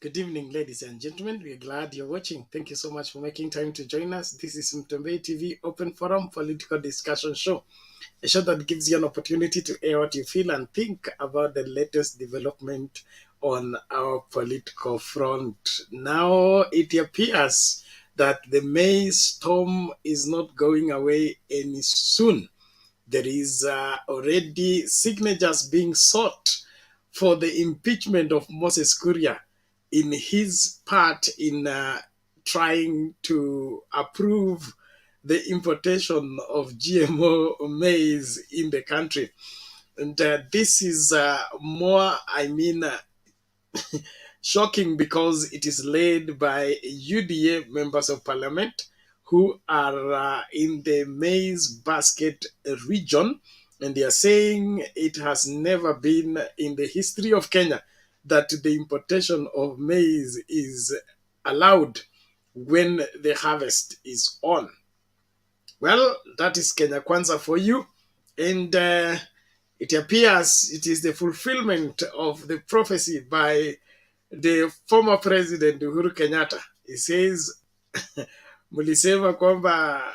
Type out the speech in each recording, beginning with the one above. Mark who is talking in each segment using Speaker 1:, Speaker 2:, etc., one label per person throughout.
Speaker 1: Good evening, ladies and gentlemen. We're glad you're watching. Thank you so much for making time to join us. This is Mtembei TV Open Forum Political Discussion Show, a show that gives you an opportunity to air what you feel and think about the latest development on our political front. Now, it appears that the May storm is not going away any soon. There is already signatures being sought for the impeachment of Moses Kuria in his part in trying to approve the importation of GMO maize in the country. And this is shocking because it is led by UDA members of parliament who are in the maize basket region, and they are saying it has never been in the history of Kenya that the importation of maize is allowed when the harvest is on. Well, that is Kenya Kwanza for you, and it appears it is the fulfillment of the prophecy by the former president Uhuru Kenyatta. He says, mulisema kwamba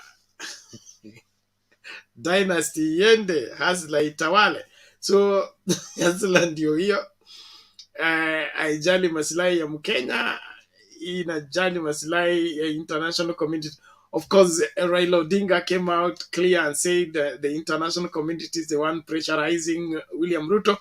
Speaker 1: dynasty iende, hasla itawale. So hasla ndio hiyo. Haijali maslahi ya Mkenya, inajali maslahi ya international community. Of course, Raila Odinga came out clear and said the international community is the one pressurizing William Ruto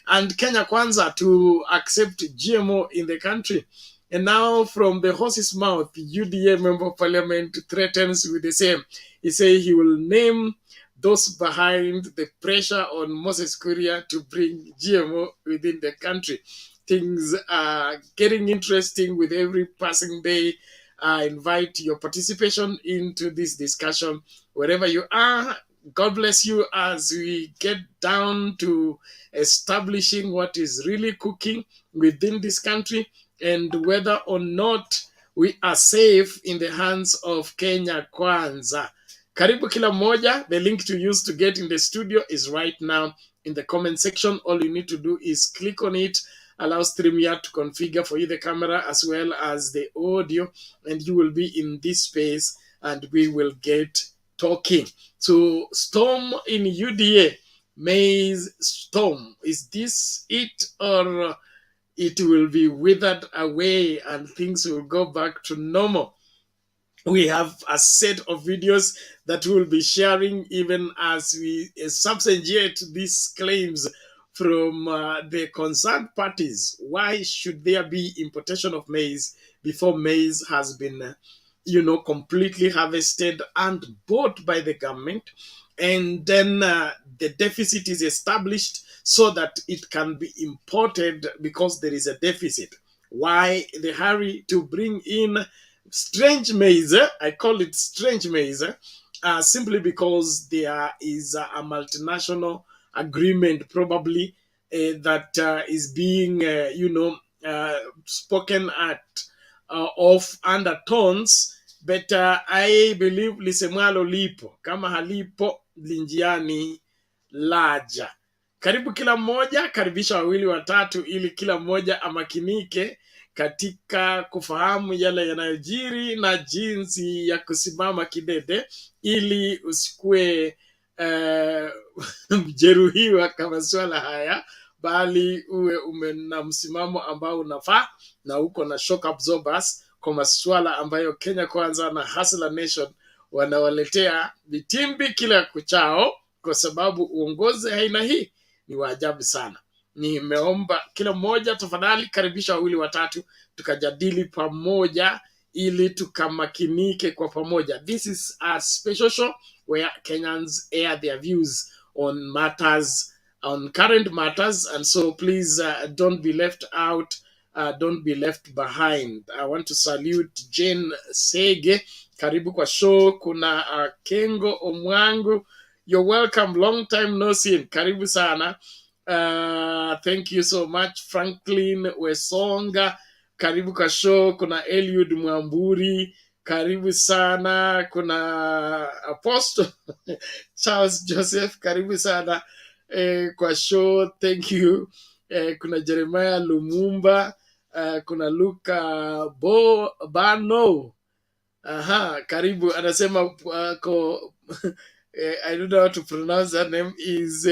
Speaker 1: and Kenya Kwanza to accept GMO in the country. And now from the horse's mouth, UDA member of parliament threatens with the same. He says he will name those behind the pressure on Moses Kuria to bring GMO within the country. Things are getting interesting with every passing day. I invite your participation into this discussion wherever you are. God bless you as we get down to establishing what is really cooking within this country and whether or not we are safe in the hands of Kenya Kwanza. Karibu kila moja. The link to use to get in the studio is right now in the comment section. All you need to do is click on it, allow StreamYard to configure for you the camera as well as the audio, and you will be in this space and we will get talking. So, storm in UDA, maize storm. Is this it, or it will be withered away and things will go back to normal? We have a set of videos that we'll be sharing even as we substantiate these claims from the concerned parties. Why should there be importation of maize before maize has been, completely harvested and bought by the government? And then the deficit is established so that it can be imported because there is a deficit. Why the hurry to bring in strange maize? I call it strange maize simply because there is a multinational agreement probably that is being, spoken at of undertones, but I believe lisemwalo lipo, kama halipo linjiani laja. Karibu kila mmoja, karibisha wawili watatu ili kila mmoja amakinike katika kufahamu yale yanayojiri na jinsi ya kusimama kidede ili usikue mjeruhiwa kama swala haya, bali uwe na msimamo ambao unafaa na uko na shock absorbers kwa masuala ambayo Kenya Kwanza na Hustler Nation wanawaletea vitimbi kila kuchao, kwa sababu uongozi aina hii ni wa ajabu sana. Nimeomba kila mmoja tafadhali karibisha wawili watatu tukajadili pamoja ili tukamakinike kwa pamoja. This is a special show where Kenyans air their views on matters, on current matters, and so please don't be left out, don't be left behind. I want to salute Jane Sege, karibu kwa show. Kuna Kengo Omwangu, you're welcome, long time no see, karibu sana. Thank you so much. Franklin Wesonga, karibu kwa show. Kuna Eliud Mwamburi, karibu sana. Kuna Apostle Charles Joseph, karibu sana kwa show. Thank you. Kuna Jeremiah Lumumba, Kuna Luka Bano. Aha, karibu anasema I don't know how to pronounce that name, is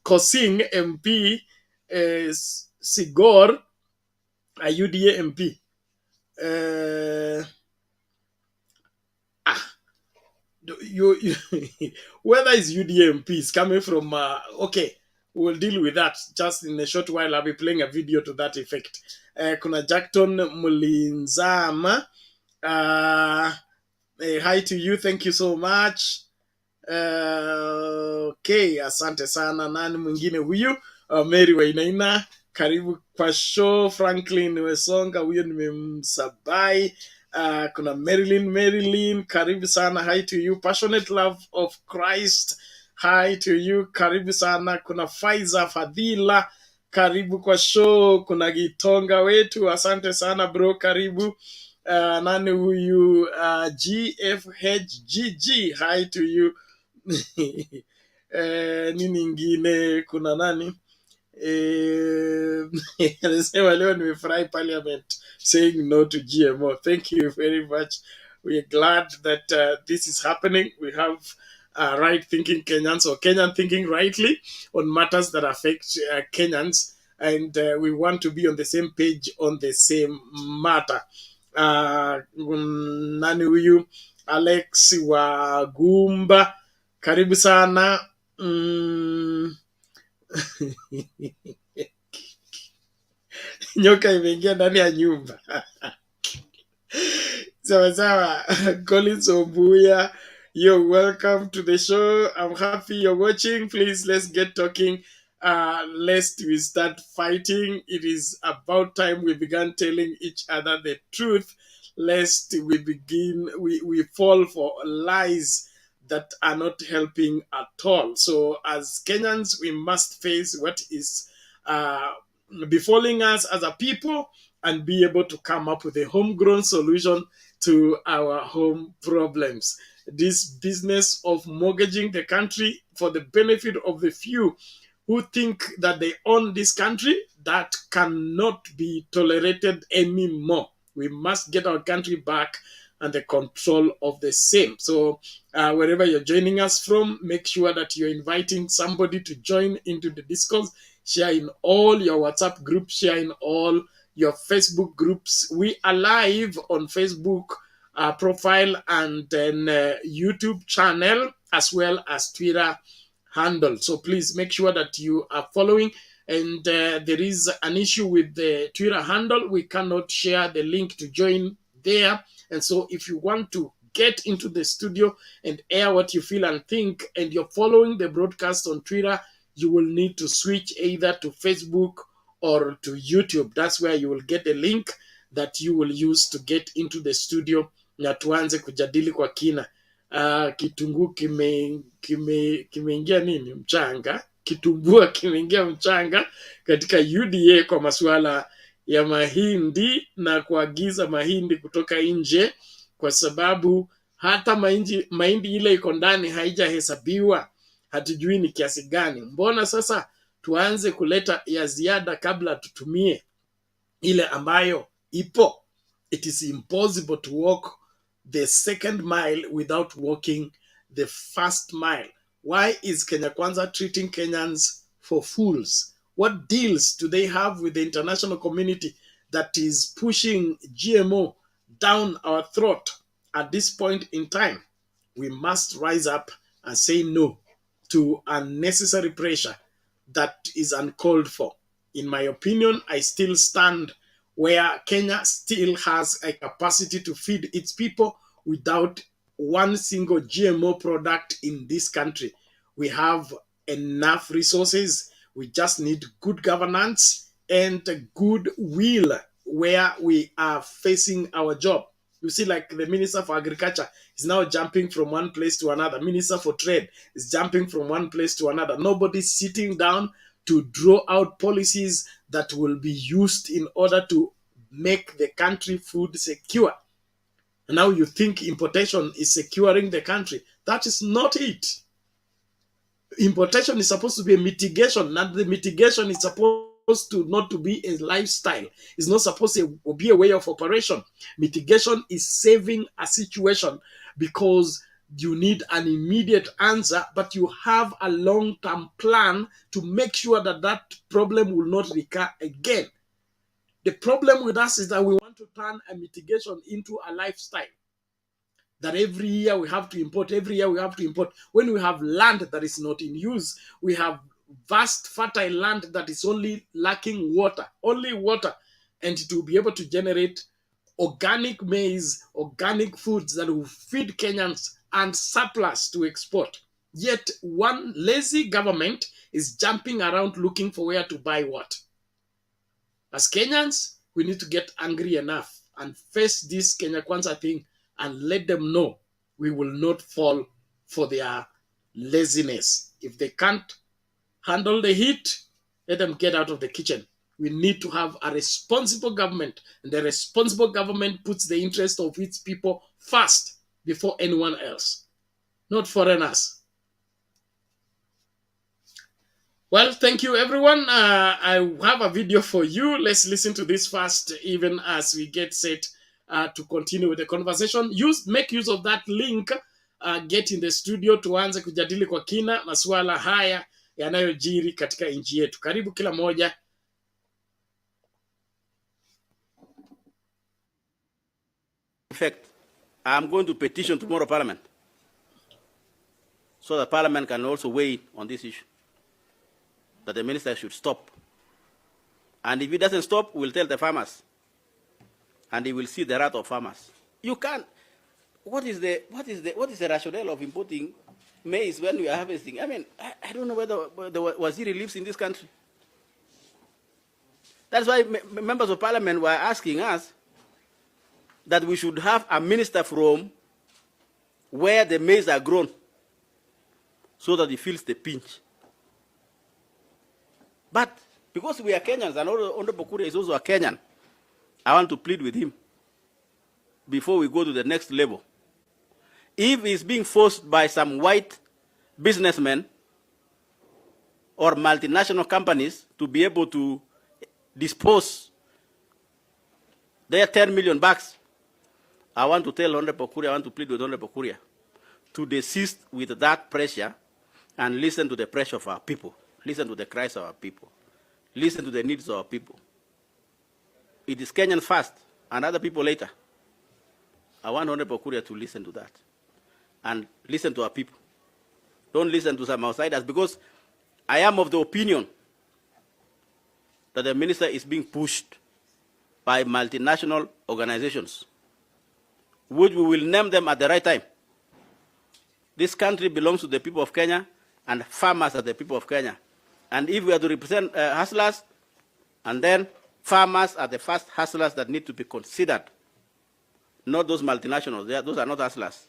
Speaker 1: Kosing MP Sigor, a UDA MP. You whether it's UDA MP is coming from okay, we'll deal with that just in a short while. I'll be playing a video to that effect. Kuna Jackton Mulinzama. Hi to you, thank you so much. Okay, asante sana. Nani mwingine huyu? Mary Wainaina, karibu kwa show. Franklin Wesonga, huyo nimemsabai. Kuna Marilyn, karibu sana. Hi to you. Passionate love of Christ, hi to you, karibu sana. Kuna Faiza Fadhila, karibu kwa show. Kuna Gitonga wetu, asante sana bro, karibu. Nani huyu? GFHGG, hi to you. Nini ingine? Kuna nani anasema leo nimefurahi parliament saying no to GMO. Thank you very much. We are glad that this is happening. We have right thinking Kenyans, or Kenyan thinking rightly on matters that affect Kenyans, and we want to be on the same page on the same matter. Nani huyu? Alex wa Gumba, karibu sana. Nyoka imeingia ndani ya nyumba. Sawa. Collins Obuya, you're welcome to the show. I'm happy you're watching. Please, let's get talking. Lest we start fighting. It is about time we began telling each other the truth, lest we fall for lies that are not helping at all. So as Kenyans, we must face what is befalling us as a people and be able to come up with a homegrown solution to our home problems. This business of mortgaging the country for the benefit of the few who think that they own this country, that cannot be tolerated anymore. We must get our country back and the control of the same. So wherever you're joining us from, make sure that you're inviting somebody to join into the discourse. Share in all your WhatsApp groups, share in all your Facebook groups. We are live on Facebook profile and then YouTube channel, as well as Twitter handle. So please make sure that you are following. And there is an issue with the Twitter handle. We cannot share the link to join there. And so if you want to get into the studio and air what you feel and think, and you're following the broadcast on Twitter, you will need to switch either to Facebook or to YouTube. That's where you will get a link that you will use to get into the studio na tuanze kujadili kwa kina. Kitunguu kimeingia nini? Mchanga. Kitumbua kimeingia mchanga katika UDA kwa masuala ya mahindi na kuagiza mahindi kutoka nje, kwa sababu hata mahindi ile iko ndani haijahesabiwa. Hatujui ni kiasi gani. Mbona sasa tuanze kuleta ya ziada kabla tutumie ile ambayo ipo? It is impossible to walk the second mile without walking the first mile. Why is Kenya Kwanza treating Kenyans for fools? What deals do they have with the international community that is pushing GMO down our throat at this point in time? We must rise up and say no to unnecessary pressure that is uncalled for. In my opinion, I still stand where Kenya still has a capacity to feed its people without one single GMO product in this country. We have enough resources. We just need good governance and good will where we are facing our job. You see, like the Minister for Agriculture is now jumping from one place to another. Minister for Trade is jumping from one place to another. Nobody's sitting down to draw out policies that will be used in order to make the country food secure. And now you think importation is securing the country. That is not it. Importation is supposed to be a mitigation, not the mitigation is supposed to not to be a lifestyle. It's not supposed to be a way of operation. Mitigation is saving a situation because you need an immediate answer, but you have a long-term plan to make sure that that problem will not recur again. The problem with us is that we want to turn a mitigation into a lifestyle. That every year we have to import, every year we have to import. When we have land that is not in use, we have vast fertile land that is only lacking water, only water, and to be able to generate organic maize, organic foods that will feed Kenyans and surplus to export. Yet one lazy government is jumping around looking for where to buy what. As Kenyans, we need to get angry enough and face this Kenya Kwanza thing and let them know we will not fall for their laziness. If they can't handle the heat, let them get out of the kitchen. We need to have a responsible government, and the responsible government puts the interest of its people first before anyone else, not foreigners. Well, thank you, everyone. I have a video for you. Let's listen to this first, even as we get set to continue with the conversation. Make use of that link. Get in the studio, tuanze kujadili kwa kina masuala haya yanayojiri katika nchi yetu. Karibu kila moja.
Speaker 2: In fact, I'm going to petition tomorrow Parliament so that Parliament can also weigh on this issue, that the minister should stop. And if he doesn't stop, we'll tell the farmers, and he will see the wrath of farmers. You can't. What is the rationale of importing maize when we are harvesting? I mean, I don't know whether the Waziri lives in this country. That's why members of Parliament were asking us that we should have a minister from where the maize are grown, so that he feels the pinch. But because we are Kenyans, and Honorable Kuria is also a Kenyan, I want to plead with him before we go to the next level. If he's being forced by some white businessmen or multinational companies to be able to dispose their 10 million bucks, I want to tell Honorable Kuria, I want to plead with Honorable Kuria to desist with that pressure and listen to the pressure of our people. Listen to the cries of our people. Listen to the needs of our people. It is Kenyan first and other people later. I want Honorable Kuria to listen to that and listen to our people. Don't listen to some outsiders, because I am of the opinion that the minister is being pushed by multinational organizations, which we will name them at the right time. This country belongs to the people of Kenya, and farmers are the people of Kenya. And if we are to represent hustlers, and then farmers are the first hustlers that need to be considered, not those multinationals. Those are not hustlers.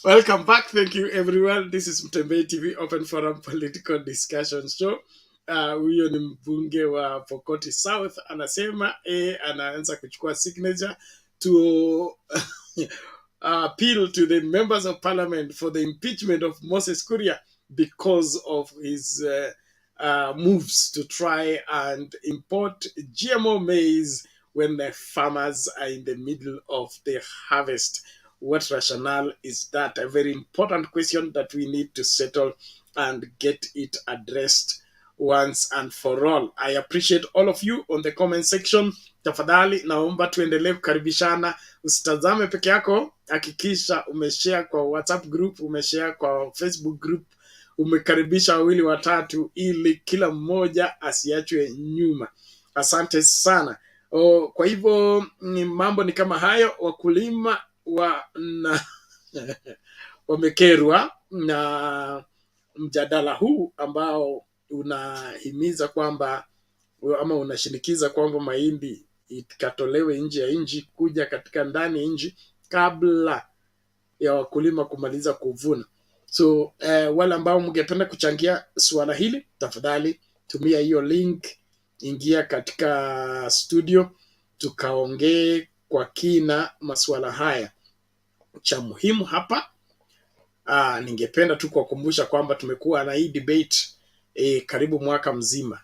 Speaker 1: Welcome back. Thank you, everyone. This is Mtembei TV Open Forum Political Discussion Show. Huyo ni mbunge wa Pokoti South, anasema anaanza kuchukua signature to appeal to the members of parliament for the impeachment of Moses Kuria because of his moves to try and import GMO maize when the farmers are in the middle of the harvest. What rationale is that? A very important question that we need to settle and get it addressed once and for all. I appreciate all of you on the comment section. Tafadhali naomba tuendelee kukaribishana. Usitazame peke yako, hakikisha umeshare kwa WhatsApp group, umeshare kwa Facebook group, umekaribisha wawili watatu ili kila mmoja asiachwe nyuma. Asante sana. Kwa hivyo mambo ni kama hayo. Wakulima wamekerwa na mjadala huu ambao unahimiza kwamba ama unashinikiza kwamba mahindi ikatolewe nje ya nchi kuja katika ndani ya nchi kabla ya wakulima kumaliza kuvuna. So wale ambao mngependa kuchangia suala hili, tafadhali tumia hiyo link, ingia katika studio, tukaongee kwa kina masuala haya. Cha muhimu hapa, ningependa tu kuwakumbusha kwamba tumekuwa na hii debate karibu mwaka mzima,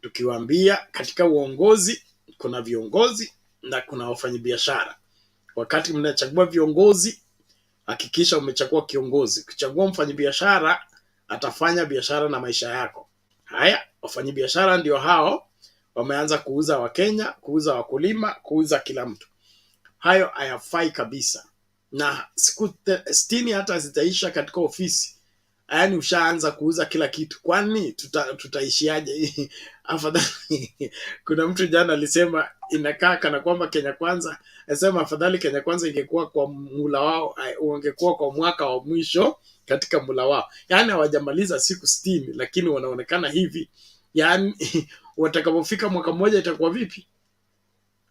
Speaker 1: tukiwaambia katika uongozi kuna viongozi na kuna wafanyabiashara. Wakati mnachagua viongozi, hakikisha umechagua kiongozi. Ukichagua mfanyabiashara, atafanya biashara na maisha yako. Haya, wafanyabiashara ndio hao wameanza kuuza Wakenya, kuuza wakulima, kuuza kila mtu. Hayo hayafai kabisa, na siku 60 hata zitaisha katika ofisi, yaani ushaanza kuuza kila kitu, kwani tutaishiaje? Afadhali kuna mtu jana alisema inakaa kana kwamba Kenya Kwanza, anasema afadhali Kenya Kwanza ingekuwa kwa mula wao, ungekuwa kwa mwaka wa mwisho katika mula wao. Yaani hawajamaliza siku 60 lakini wanaonekana hivi, yaani watakapofika mwaka mmoja itakuwa vipi?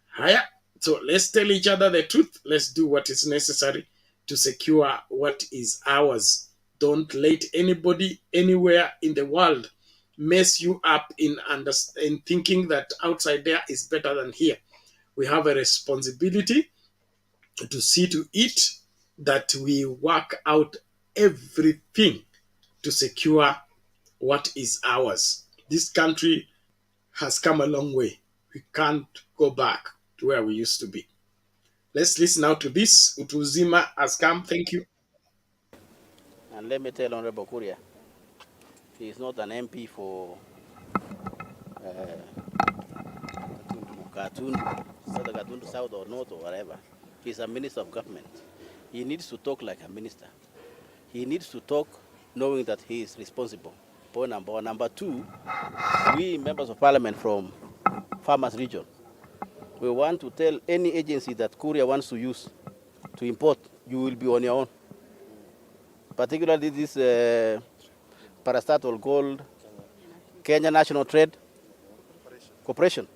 Speaker 1: Haya, so let's tell each other the truth. Let's do what is necessary to secure what is ours. Don't let anybody anywhere in the world mess you up in thinking that outside there is better than here. We have a responsibility to see to it that we work out everything to secure what is ours. This country has come a long way. We can't go back to where we used to be. Let's listen now to this. Utuzima has come. Thank you.
Speaker 2: And let me tell Honorable Kuria, he is not an MP for Gatundu South or North or whatever. He's a minister of government. He needs to talk like a minister. He needs to talk knowing that he is responsible. Point number one. Number two, we members of parliament from Farmers Region, we want to tell any agency that Kuria wants to use to import, you will be on your own. Particularly this parastatal called Kenya National Trade Corporation.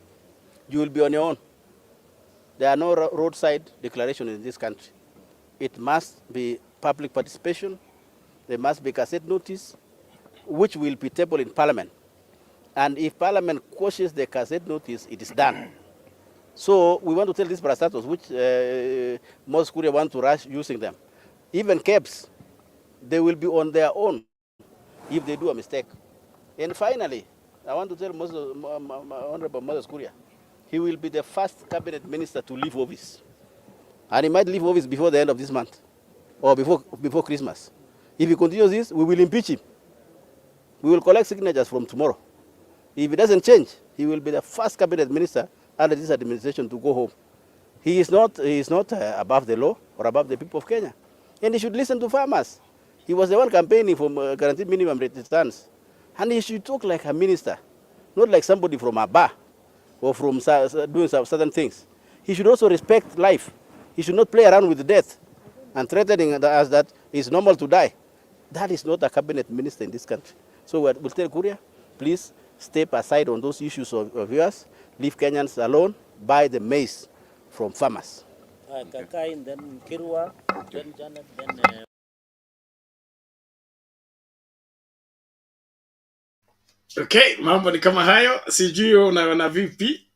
Speaker 2: You will be on your own. There are no roadside declarations in this country. It must be public participation. There must be cassette notice, which will be tabled in Parliament. And if Parliament quashes the cassette notice, it is done. So we want to tell these parastatals, which most Kuria want to rush using them. Even cabs, they will be on their own if they do a mistake. And finally, I want to tell Honorable Moses Kuria, he will be the first cabinet minister to leave office. And he might leave office before the end of this month or before Christmas. If he continues this, we will impeach him. We will collect signatures from tomorrow. If he doesn't change, he will be the first cabinet minister under this administration to go home. He is not above the law or above the people of Kenya. And he should listen to farmers. He was the one campaigning for guaranteed minimum returns. And he should talk like a minister, not like somebody from a bar or from doing some certain things. He should also respect life. He should not play around with death and threatening us that it's normal to die. That is not a cabinet minister in this country. So we'll tell Kuria, please step aside on those issues of yours. Leave Kenyans alone. Buy the maize from farmers.
Speaker 3: Kakai, then Kirwa, then Janet, then...
Speaker 1: Okay, mambo ni kama hayo. Sijui unaona vipi?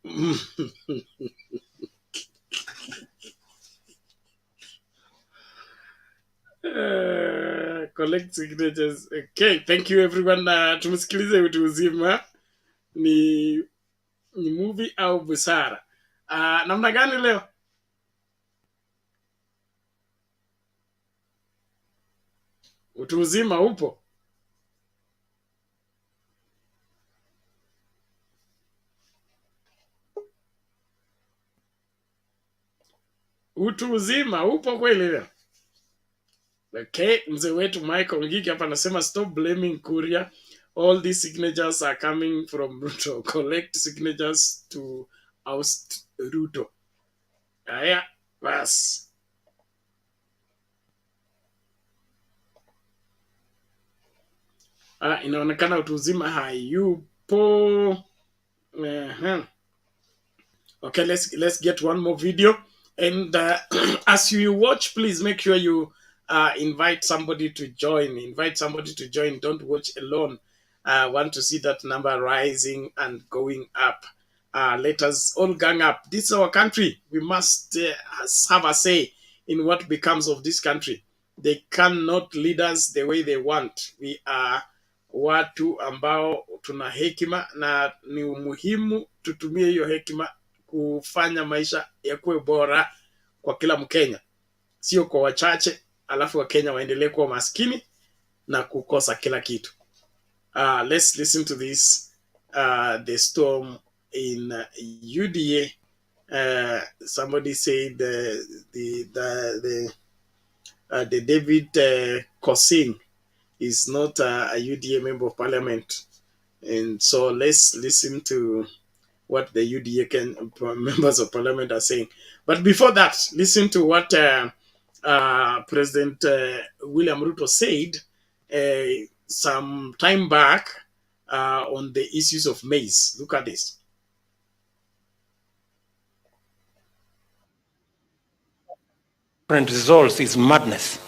Speaker 1: Collect signatures. Okay, thank you everyone. Tumsikilize utu uzima. Ni movie au busara. Namna gani leo? Utu uzima upo? Utu uzima upo kweli leo? Okay, mzee wetu Michael Ngiki hapa anasema stop blaming Kuria. All these signatures are coming from Ruto. Collect signatures to oust Ruto. Haya, basi. Inaonekana utu uzima hayupo. Okay, let's get one more video. And as you watch, please make sure you invite somebody to join. Invite somebody to join. Don't watch alone. I want to see that number rising and going up. Let us all gang up. This is our country. We must have a say in what becomes of this country. They cannot lead us the way they want. We are watu ambao tuna hekima na ni muhimu tutumie hiyo hekima kufanya maisha yakuwe bora kwa kila Mkenya, sio kwa wachache, alafu Wakenya waendelee kuwa maskini na kukosa kila kitu. Let's listen to this. The storm in UDA. Somebody said the David Kosing is not a UDA member of parliament. And so let's listen to what the UDA members of parliament are saying. But before that, listen to what President William Ruto said some time back on the issues of maize. Look at this.
Speaker 4: Results is madness.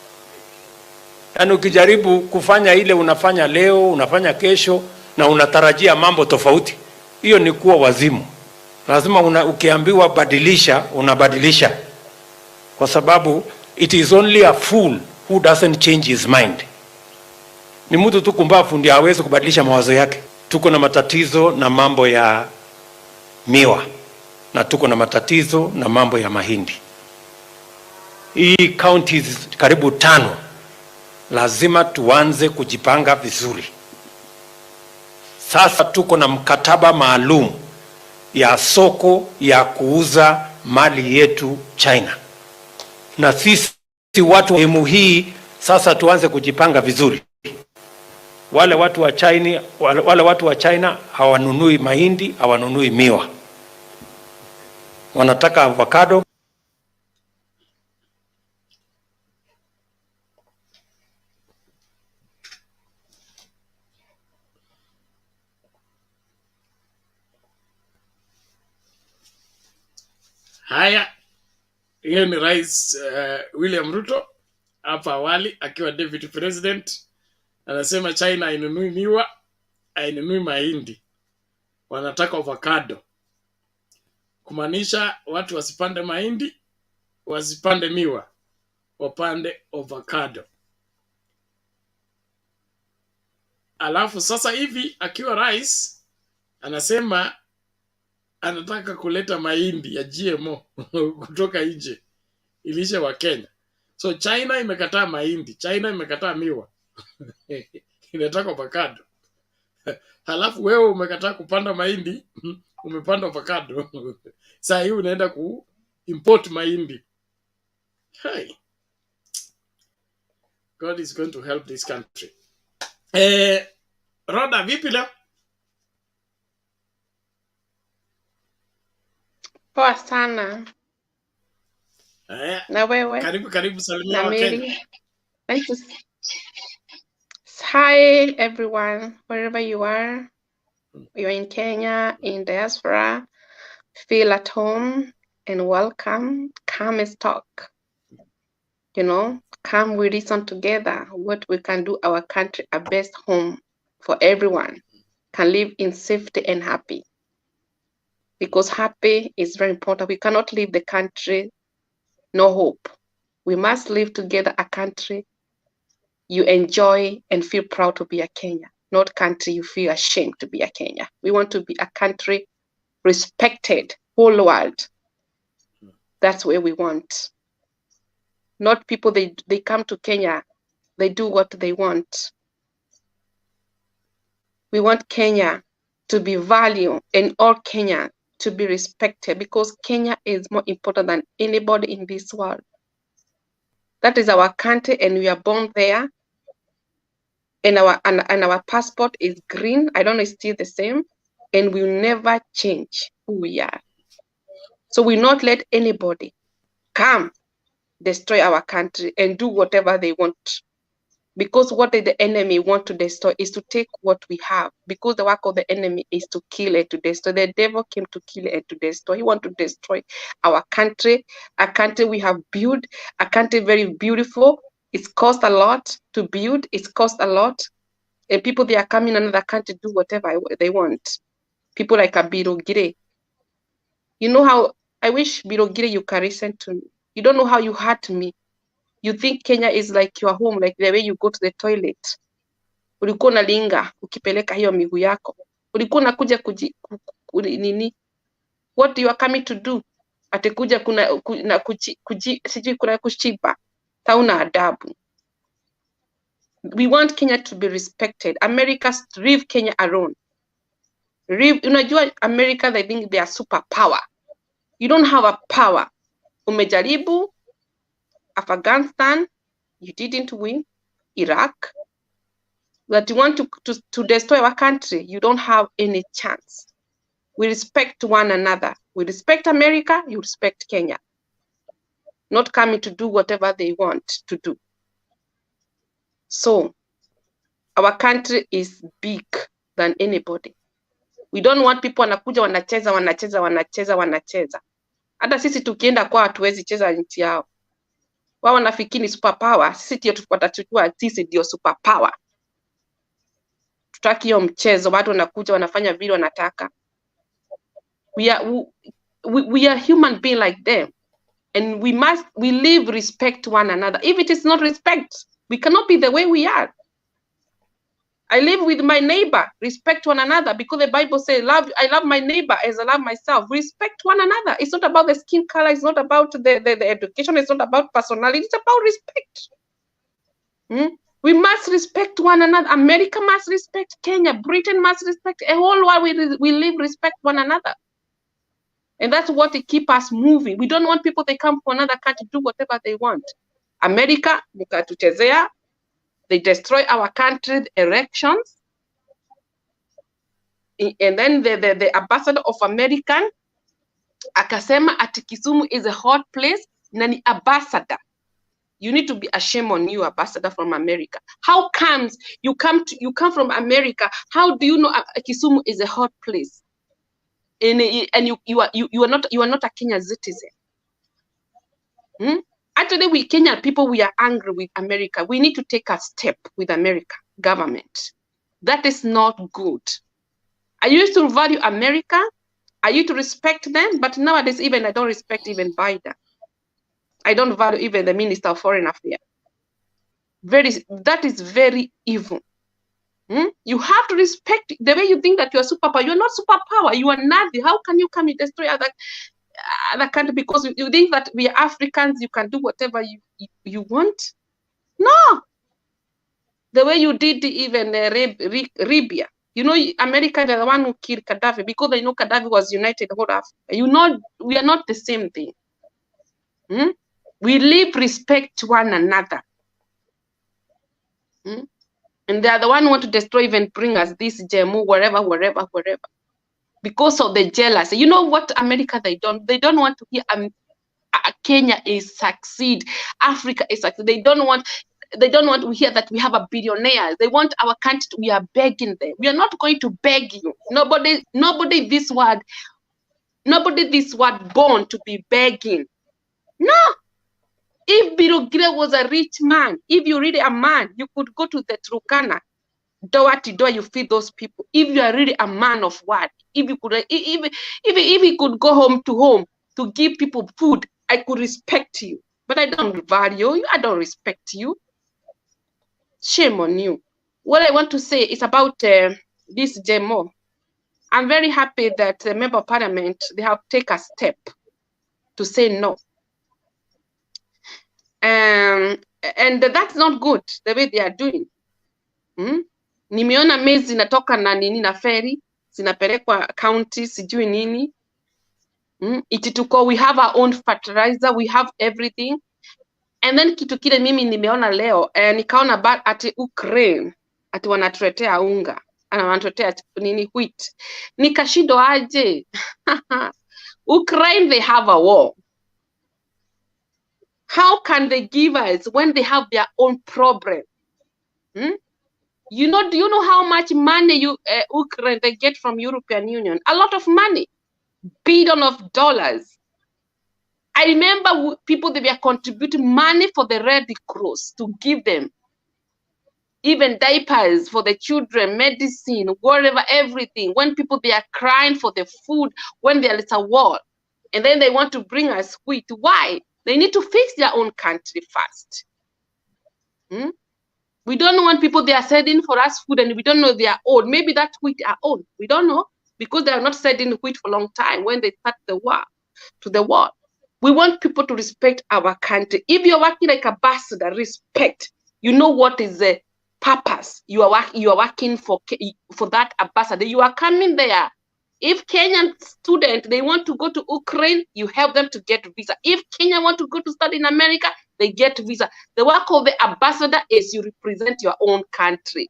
Speaker 4: Yaani ukijaribu kufanya ile unafanya leo, unafanya kesho na unatarajia mambo tofauti, hiyo ni kuwa wazimu. Lazima ukiambiwa badilisha, unabadilisha. Kwa sababu it is only a fool who doesn't change his mind. Ni mtu tu kumbafu ndiye hawezi kubadilisha mawazo yake. Tuko na matatizo na mambo ya miwa, na tuko na matatizo na mambo ya mahindi. Hii counties karibu 5 lazima tuanze kujipanga vizuri. Sasa tuko na mkataba maalum ya soko ya kuuza mali yetu China, na sisi watu wa hii sasa tuanze kujipanga vizuri. Wale watu wa China hawanunui mahindi, hawanunui miwa, wanataka avocado.
Speaker 1: Haya, hiyo ni Rais William Ruto hapa awali akiwa deputy president, anasema China hainunui miwa, hainunui mahindi, wanataka avocado. Kumaanisha watu wasipande mahindi, wasipande miwa, wapande avocado. Alafu sasa hivi akiwa rais anasema anataka kuleta mahindi ya GMO kutoka nje ilishe wa Kenya. So China imekataa mahindi, China imekataa miwa. Inataka avocado. Halafu wewe umekataa kupanda mahindi, umepanda avocado. Sasa hii unaenda ku import mahindi. Hey. God is going to help this country. Roda, vipi leo?
Speaker 5: Poa sana. Na wewe?
Speaker 1: Karibu salimia wa Kenya.
Speaker 5: Nice to see. Hi everyone, wherever you are. You're in Kenya, in diaspora. Feel at home and welcome. Come and talk. You know, come we reason together what we can do our country a best home for everyone. Can live in safety and happy. Because happy is very important. We cannot leave the country no hope. We must live together a country you enjoy and feel proud to be a Kenya, not country you feel ashamed to be a Kenya. We want to be a country respected, whole world. That's where we want. Not people, they come to Kenya, they do what they want. We want Kenya to be valued and all Kenya to be respected, because Kenya is more important than anybody in this world. That is our country and we are born there. And our passport is green. I don't know, it's still the same. And we'll never change who we are. So we not let anybody come destroy our country and do whatever they want. Because what the enemy want to destroy is to take what we have. Because the work of the enemy is to kill and to destroy. The devil came to kill and to destroy. He want to destroy our country, a country we have built, a country very beautiful. It's cost a lot to build. It's cost a lot. And people, they are coming another country to do whatever they want. People like a Birogire. You know how, I wish Birogire you can listen to me. You don't know how you hurt me. You think Kenya is like your home, like the way you go to the toilet. Ulikuwa unalinga ukipeleka hiyo miguu yako. Ulikuwa unakuja nini? What you are coming to do? Atekuja sijui kuna kushiba. Tauna adabu. We want Kenya to be respected. America, leave Kenya alone. Unajua America, they think they are superpower. You don't have a power. Umejaribu Afghanistan, you didn't win. Iraq, that you want to destroy our country, you don't have any chance. We respect one another. We respect America, you respect Kenya. Not coming to do whatever they want to do. So, our country is big than anybody. We don't want people wanakuja wanacheza. Hata sisi tukienda kwa hatuwezi cheza nchi yao. Wao wanafikiri ni superpower, sisi ndio tutachukua, sisi ndio superpower. Tutaki hiyo mchezo, watu wanakuja wanafanya vile wanataka. We are human being like them, and we live respect one another. If it is not respect, we cannot be the way we are. I live with my neighbor, respect one another, because the Bible says, I love my neighbor as I love myself. Respect one another. It's not about the skin color. It's not about the education. It's not about personality. It's about respect. We must respect one another. America must respect Kenya. Britain must respect. A whole world we live respect one another. And that's what keep us moving. We don't want people, they come from another country to do whatever they want. America, mukatuchezea. They destroy our country elections. And then the ambassador of American, akasema ati Kisumu is a hot place, nani ambassador. You need to be ashamed on you, ambassador from America. How comes you come from America? How do you know Kisumu is a hot place? And you are not a Kenyan citizen. Actually, we Kenyan people, we are angry with America. We need to take a step with America government. That is not good. I used to value America. I used to respect them, but nowadays even I don't respect even Biden. I don't value even the Minister of Foreign Affairs. That is very evil. You have to respect the way you think that you are superpower. You are not superpower. You are nothing. How can you come and destroy other country because you think that we are Africans? You can do whatever you want? No. The way you did even Libya. You know, America, they're the one who killed Gaddafi because they know Gaddafi was united whole Africa. You know, we are not the same thing. We live respect one another. And they are the one who want to destroy, even bring us this Jemu, wherever. Because of the jealousy. You know what America, they don't want to hear Kenya is succeed, Africa is succeed. They don't want to hear that we have a billionaire. They want our country we are begging them. We are not going to beg you. Nobody this word born to be begging. No. If Birogire was a rich man, if you really a man, you could go to the Turkana, door to door, you feed those people. If you are really a man of what, if you could, if he could go home to give people food, I could respect you. But I don't value you. I don't respect you. Shame on you. What I want to say is about this Jemo. I'm very happy that the member of parliament, they have taken a step to say no. And that's not good, the way they are doing. Nimeona Maize zinatoka na nini na ferry, zinapelekwa county, sijui nini. Itituko, we have our own fertilizer, we have everything. And then kitu kile mimi nimeona leo, nikaona ati Ukraine, ati wanatuletea unga, ana wanatuletea nini wheat. Nikashindo aje. Ukraine, they have a war. How can they give us when they have their own problem? Do you know how much money Ukraine they get from European Union? A lot of money, billions of dollars. I remember people, they were contributing money for the Red Cross to give them. even diapers for the children, medicine, whatever, everything. When people, they are crying for the food, when there is a war, and then they want to bring us wheat. Why? They need to fix their own country first. We don't want people, they are sending for us food and we don't know they are old. Maybe that wheat are old. We don't know, because they are not sending wheat for a long time when they start the war, to the war. We want people to respect our country. If you're working like ambassador, respect. You know what is the purpose. You are working for that ambassador. You are coming there. If Kenyan student, they want to go to Ukraine, you help them to get visa. If Kenya want to go to study in America, they get visa. The work of the ambassador is you represent your own country.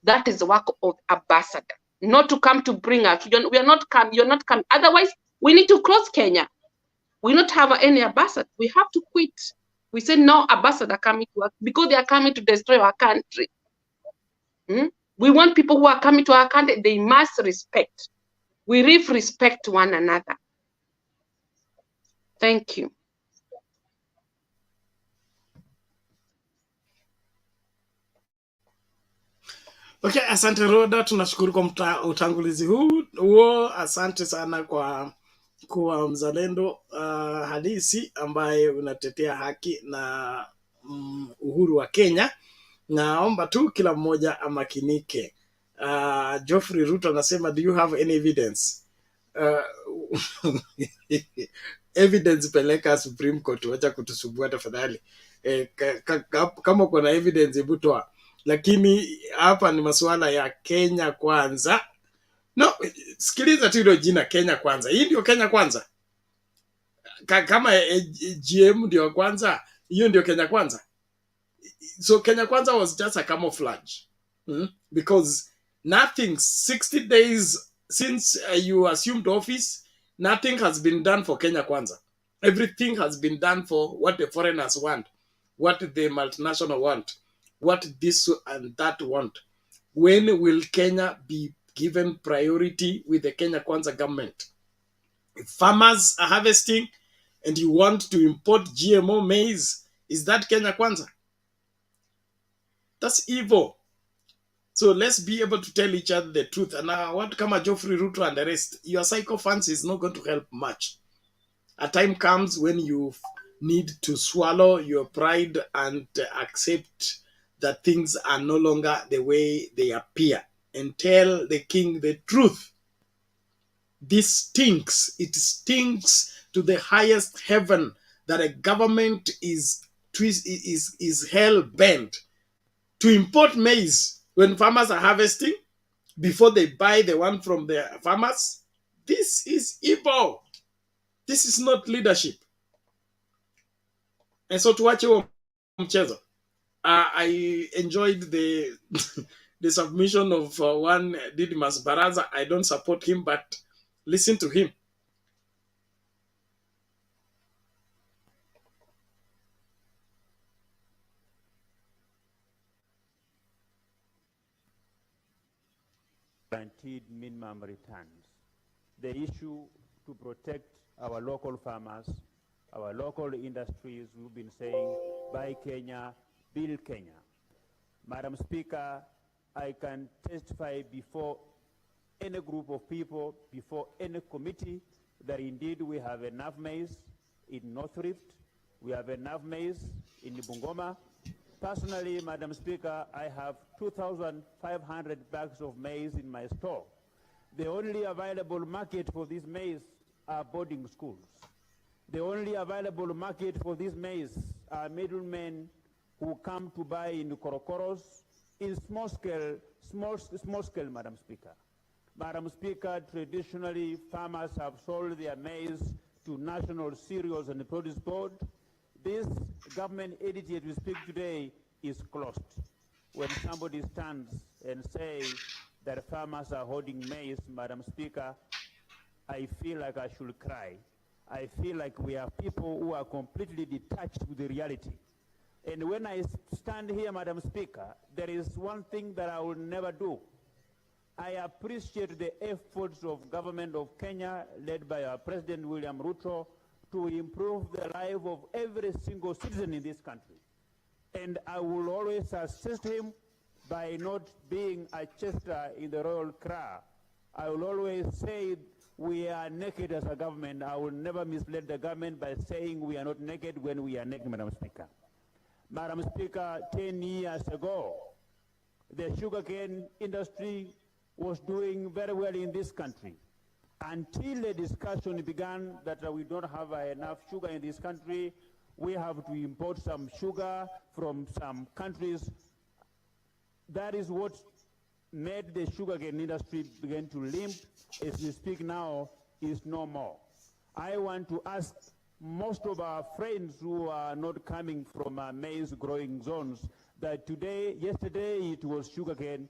Speaker 5: That is the work of ambassador. Not to come to bring us. We are not come. You're not coming. Otherwise, we need to close Kenya. We not have any ambassador. We have to quit. We say no ambassador coming to us because they are coming to destroy our country. We want people who are coming to our country, they must respect. We respect one another. Thank you.
Speaker 1: Okay, asante Roda, tunashukuru kwa utangulizi huo. Asante sana kwa kuwa mzalendo halisi ambaye unatetea haki na uhuru wa Kenya. Naomba tu kila mmoja amakinike. Geoffrey Ruto anasema, do you have any evidence? Evidence peleka Supreme Court, wacha kutusubua tafadhali. Kama kuna evidence ibutoa. Lakini hapa ni masuala ya Kenya kwanza. No, sikiliza tu hilo jina Kenya kwanza. Hii ndio Kenya kwanza. Kama GM ndio kwanza, hiyo ndio Kenya kwanza. So Kenya kwanza was just a camouflage. Because nothing, 60 days since you assumed office, nothing has been done for Kenya kwanza. Everything has been done for what the foreigners want, what the multinational want, what this and that want. When will Kenya be given priority with the Kenya Kwanza government? If farmers are harvesting and you want to import GMO maize, is that Kenya Kwanza? That's evil. So let's be able to tell each other the truth. And what come Geoffrey Ruto and the rest, your psychophants is not going to help much. A time comes when you need to swallow your pride and accept that things are no longer the way they appear, and tell the king the truth. This stinks. It stinks to the highest heaven that a government is hell bent to import maize when farmers are harvesting before they buy the one from the farmers. This is evil. This is not leadership. And so tuache mchezo. I enjoyed the the submission of one Didmus Baraza. I don't support him, but listen to him.
Speaker 6: Guaranteed minimum returns. The issue to protect our local farmers, our local industries, we've been saying, buy Kenya, build Kenya. Madam Speaker, I can testify before any group of people, before any committee, that indeed we have enough maize in North Rift, we have enough maize in Bungoma. Personally, Madam Speaker, I have 2,500 bags of maize in my store. The only available market for this maize are boarding schools. The only available market for this maize are middlemen who come to buy in Korokoros in small scale, Madam Speaker. Madam Speaker, traditionally farmers have sold their maize to National Cereals and Produce Board. This government entity as we speak today is closed. When somebody stands and says that farmers are holding maize, Madam Speaker, I feel like I should cry. I feel like we are people who are completely detached with the reality. And when I stand here, Madam Speaker, there is one thing that I will never do. I appreciate the efforts of government of Kenya, led by our President William Ruto, to improve the life of every single citizen in this country. And I will always assist him by not being a chester in the royal cra. I will always say we are naked as a government. I will never mislead the government by saying we are not naked when we are naked, Madam Speaker. Madam Speaker, 10 years ago, the sugarcane industry was doing very well in this country until the discussion began that we don't have enough sugar in this country. We have to import some sugar from some countries. That is what made the sugarcane industry begin to limp. As we speak now, is no more. I want to ask most of our friends who are not coming from maize growing zones that yesterday it was sugarcane.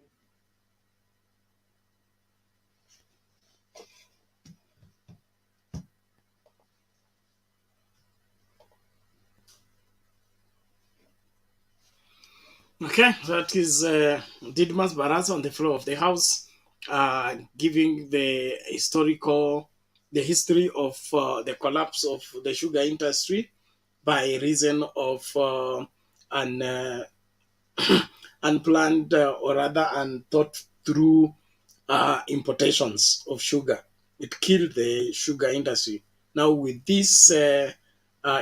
Speaker 1: Okay, that is Didmas Barasa on the floor of the House, giving the history of the collapse of the sugar industry by reason of an unplanned or rather unthought through importations of sugar. It killed the sugar industry. Now with this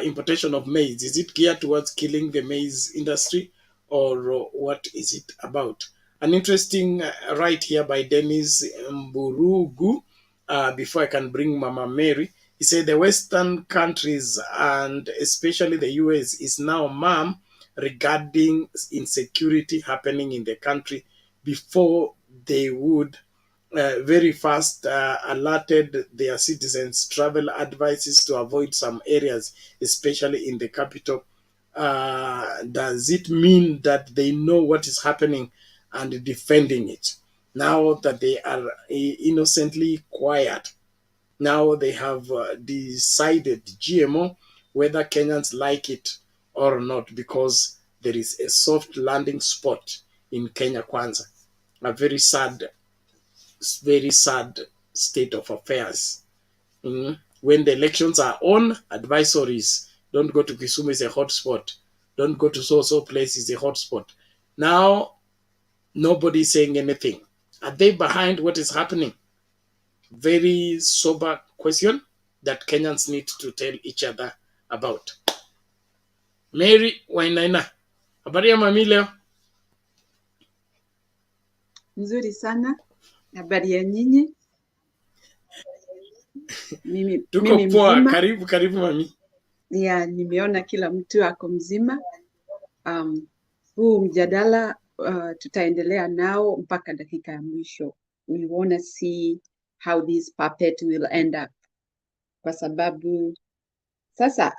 Speaker 1: importation of maize, is it geared towards killing the maize industry, or what is it about? An interesting right here by Dennis Mburugu, before I can bring Mama Mary. He said the Western countries and especially the US is now mum regarding insecurity happening in the country before they would very fast alerted their citizens travel advices to avoid some areas, especially in the capital. Does it mean that they know what is happening and defending it? Now that they are innocently quiet, now they have decided GMO, whether Kenyans like it or not, because there is a soft landing spot in Kenya Kwanza. A very sad state of affairs. When the elections are on, advisories: don't go to Kisumu, is a hotspot. Don't go to so place, is a hotspot. Now, nobody's saying anything. Are they behind what is happening? Very sober question that Kenyans need to tell each other about. Mary Wainaina, habari ya mami leo?
Speaker 7: Nzuri sana. Habari ya nyinyi? Mimi
Speaker 1: poa.
Speaker 7: mzima.
Speaker 1: Karibu mami.
Speaker 7: Ya, nimeona kila mtu ako mzima. Huu mjadala tutaendelea nao mpaka dakika ya mwisho. We wanna see how this puppet will end up. Kwa sababu sasa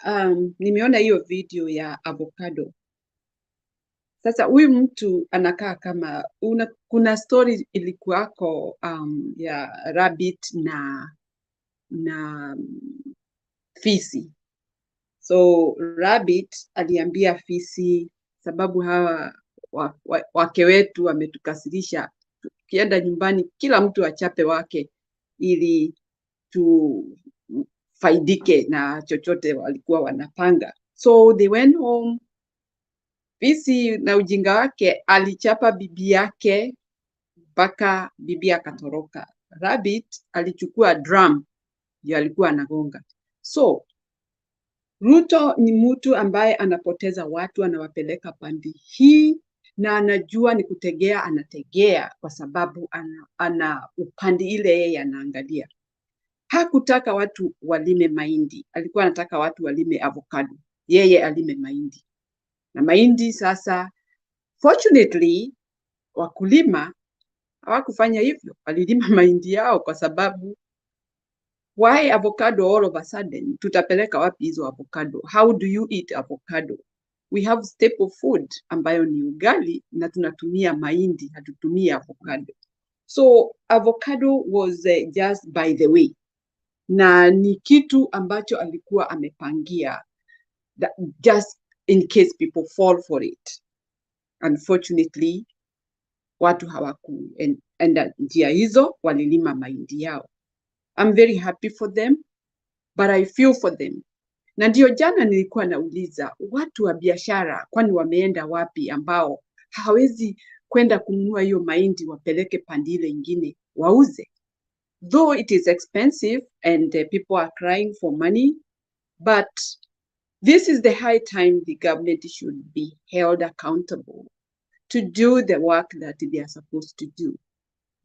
Speaker 7: nimeona hiyo video ya avocado. Sasa huyu mtu anakaa kama kuna story ilikuwako ya rabbit na fisi. So rabbit aliambia fisi, sababu hawa wake wetu wametukasirisha, tukienda nyumbani kila mtu achape wake ili tufaidike na chochote walikuwa wanapanga. So they went home. Fisi na ujinga wake alichapa bibi yake mpaka bibi akatoroka. Rabbit alichukua drum ndio alikuwa anagonga. So Ruto ni mtu ambaye anapoteza watu, anawapeleka pande hii, na anajua ni kutegea, anategea kwa sababu ana upande ile yeye anaangalia. Hakutaka watu walime mahindi, alikuwa anataka watu walime avocado, yeye alime mahindi. Na mahindi sasa, fortunately, wakulima hawakufanya hivyo, walilima mahindi yao kwa sababu why avocado all of a sudden? Tutapeleka wapi hizo avocado? How do you eat avocado? We have staple food ambayo ni ugali na tunatumia mahindi, hatutumii avocado. So avocado was just by the way. Na ni kitu ambacho alikuwa amepangia just in case people fall for it. Unfortunately, watu hawakuenda njia hizo, walilima mahindi yao. I'm very happy for them, but I feel for them. Na ndio jana nilikuwa nauliza watu wa biashara kwani wameenda wapi ambao hawezi kwenda kununua hiyo mahindi wapeleke pande ile ingine wauze. Though it is expensive and people are crying for money, but this is the high time the government should be held accountable to do the work that they are supposed to do.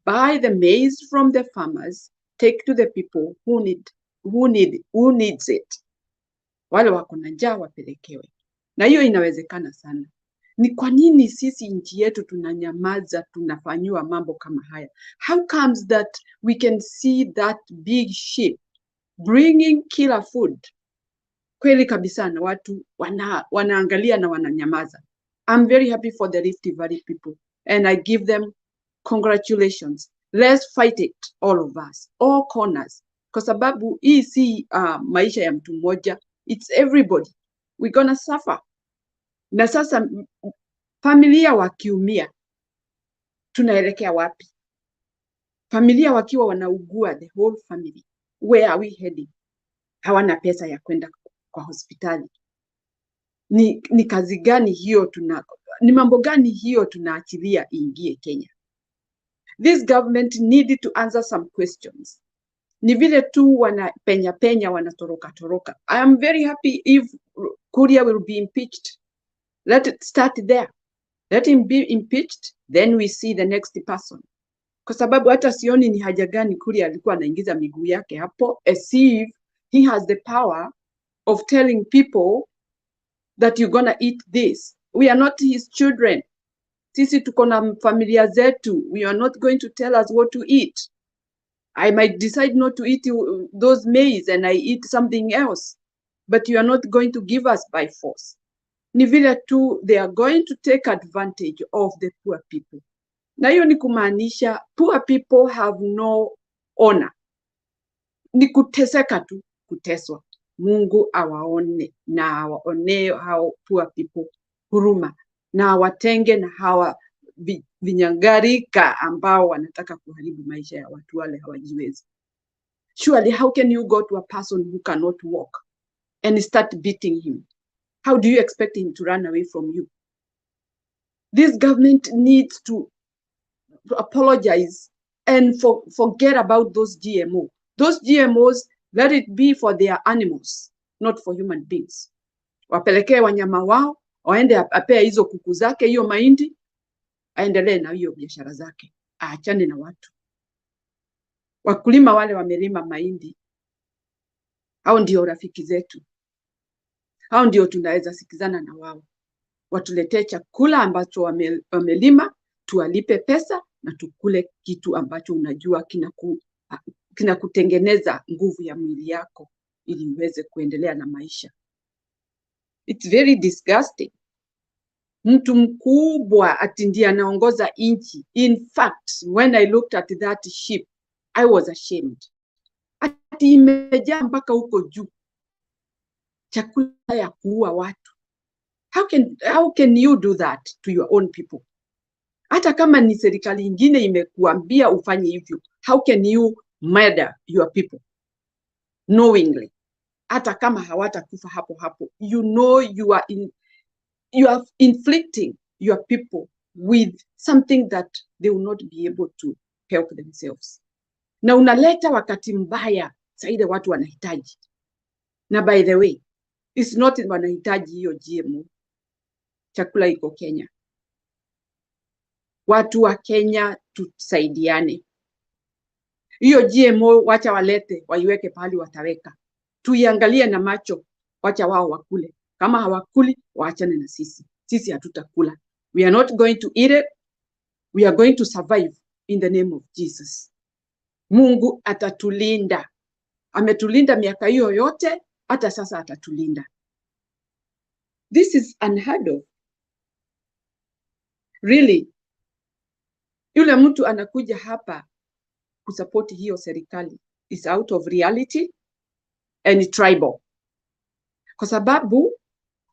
Speaker 7: Buy the maize from the farmers, take to the people who needs it. Wale wako na njaa wapelekewe. Na hiyo inawezekana sana. Ni kwa nini sisi nchi yetu tunanyamaza, tunafanyiwa mambo kama haya? How comes that we can see that big ship bringing killer food? Kweli kabisa na watu wanaangalia na wananyamaza. I'm very happy for the Rift Valley people and I give them congratulations. Let's fight it, all of us, all corners. Kwa sababu hii si maisha ya mtu mmoja, it's everybody. We're gonna suffer. Na sasa familia wakiumia, tunaelekea wapi? Familia wakiwa wanaugua, the whole family, where are we heading? Hawana pesa ya kwenda kwa hospitali. Ni kazi gani hiyo ni mambo gani hiyo tunaachilia iingie Kenya? This government needed to answer some questions. Ni vile tu wanapenya wanatoroka. I am very happy if Kuria will be impeached. Let it start there. Let him be impeached, then we see the next person. Kwa sababu hata sioni ni haja gani Kuria alikuwa anaingiza miguu yake hapo, as if he has the power of telling people that you're gonna eat this. We are not his children. Sisi tuko na familia zetu. We are not going to tell us what to eat. I might decide not to eat those maize and I eat something else. But you are not going to give us by force. Ni vile tu they are going to take advantage of the poor people. Na hiyo ni kumaanisha poor people have no honor. Ni kuteseka tu, kuteswa. Mungu awaone na awaonee hao poor people huruma na awatenge na hawa vinyangarika ambao wanataka kuharibu maisha ya watu wale hawajiwezi. Surely how can you go to a person who cannot walk and start beating him? How do you expect him to run away from you? This government needs to apologize and forget about those GMO. Those GMOs, let it be for their animals, not for human beings. Wapelekee wanyama wao, waende apea hizo kuku zake, hiyo mahindi, aendelee na hiyo biashara zake. Aachane na watu. Wakulima wale wamelima mahindi, hao ndio rafiki zetu. Hao ndio tunaweza sikizana na wao. Watuletee chakula ambacho wamelima, tuwalipe pesa na tukule kitu ambacho unajua kinakutengeneza nguvu ya mwili yako ili uweze kuendelea na maisha. It's very disgusting. Mtu mkubwa ati ndiye anaongoza nchi. In fact, when I looked at that ship, I was ashamed. Ati imejaa mpaka huko juu. Chakula ya kuua watu. How can you do that to your own people? Hata kama ni serikali ingine imekuambia ufanye hivyo, how can you murder your people knowingly? Hata kama hawatakufa hapo, you know you are inflicting your people with something that they will not be able to help themselves. Na unaleta wakati mbaya saide watu wanahitaji. Na by the way, it's not wanahitaji hiyo GMO. Chakula iko Kenya. Watu wa Kenya tusaidiane. Hiyo GMO wacha walete, waiweke pahali wataweka. Tuiangalie na macho, wacha wao wakule. Kama hawakuli, waachane na sisi. Sisi hatutakula. We are not going to eat it. We are going to survive in the name of Jesus. Mungu atatulinda. Ametulinda miaka hiyo yote, hata sasa atatulinda. This is unheard of. Really. Yule mtu anakuja hapa kusupport hiyo serikali is out of reality and tribal. Kwa sababu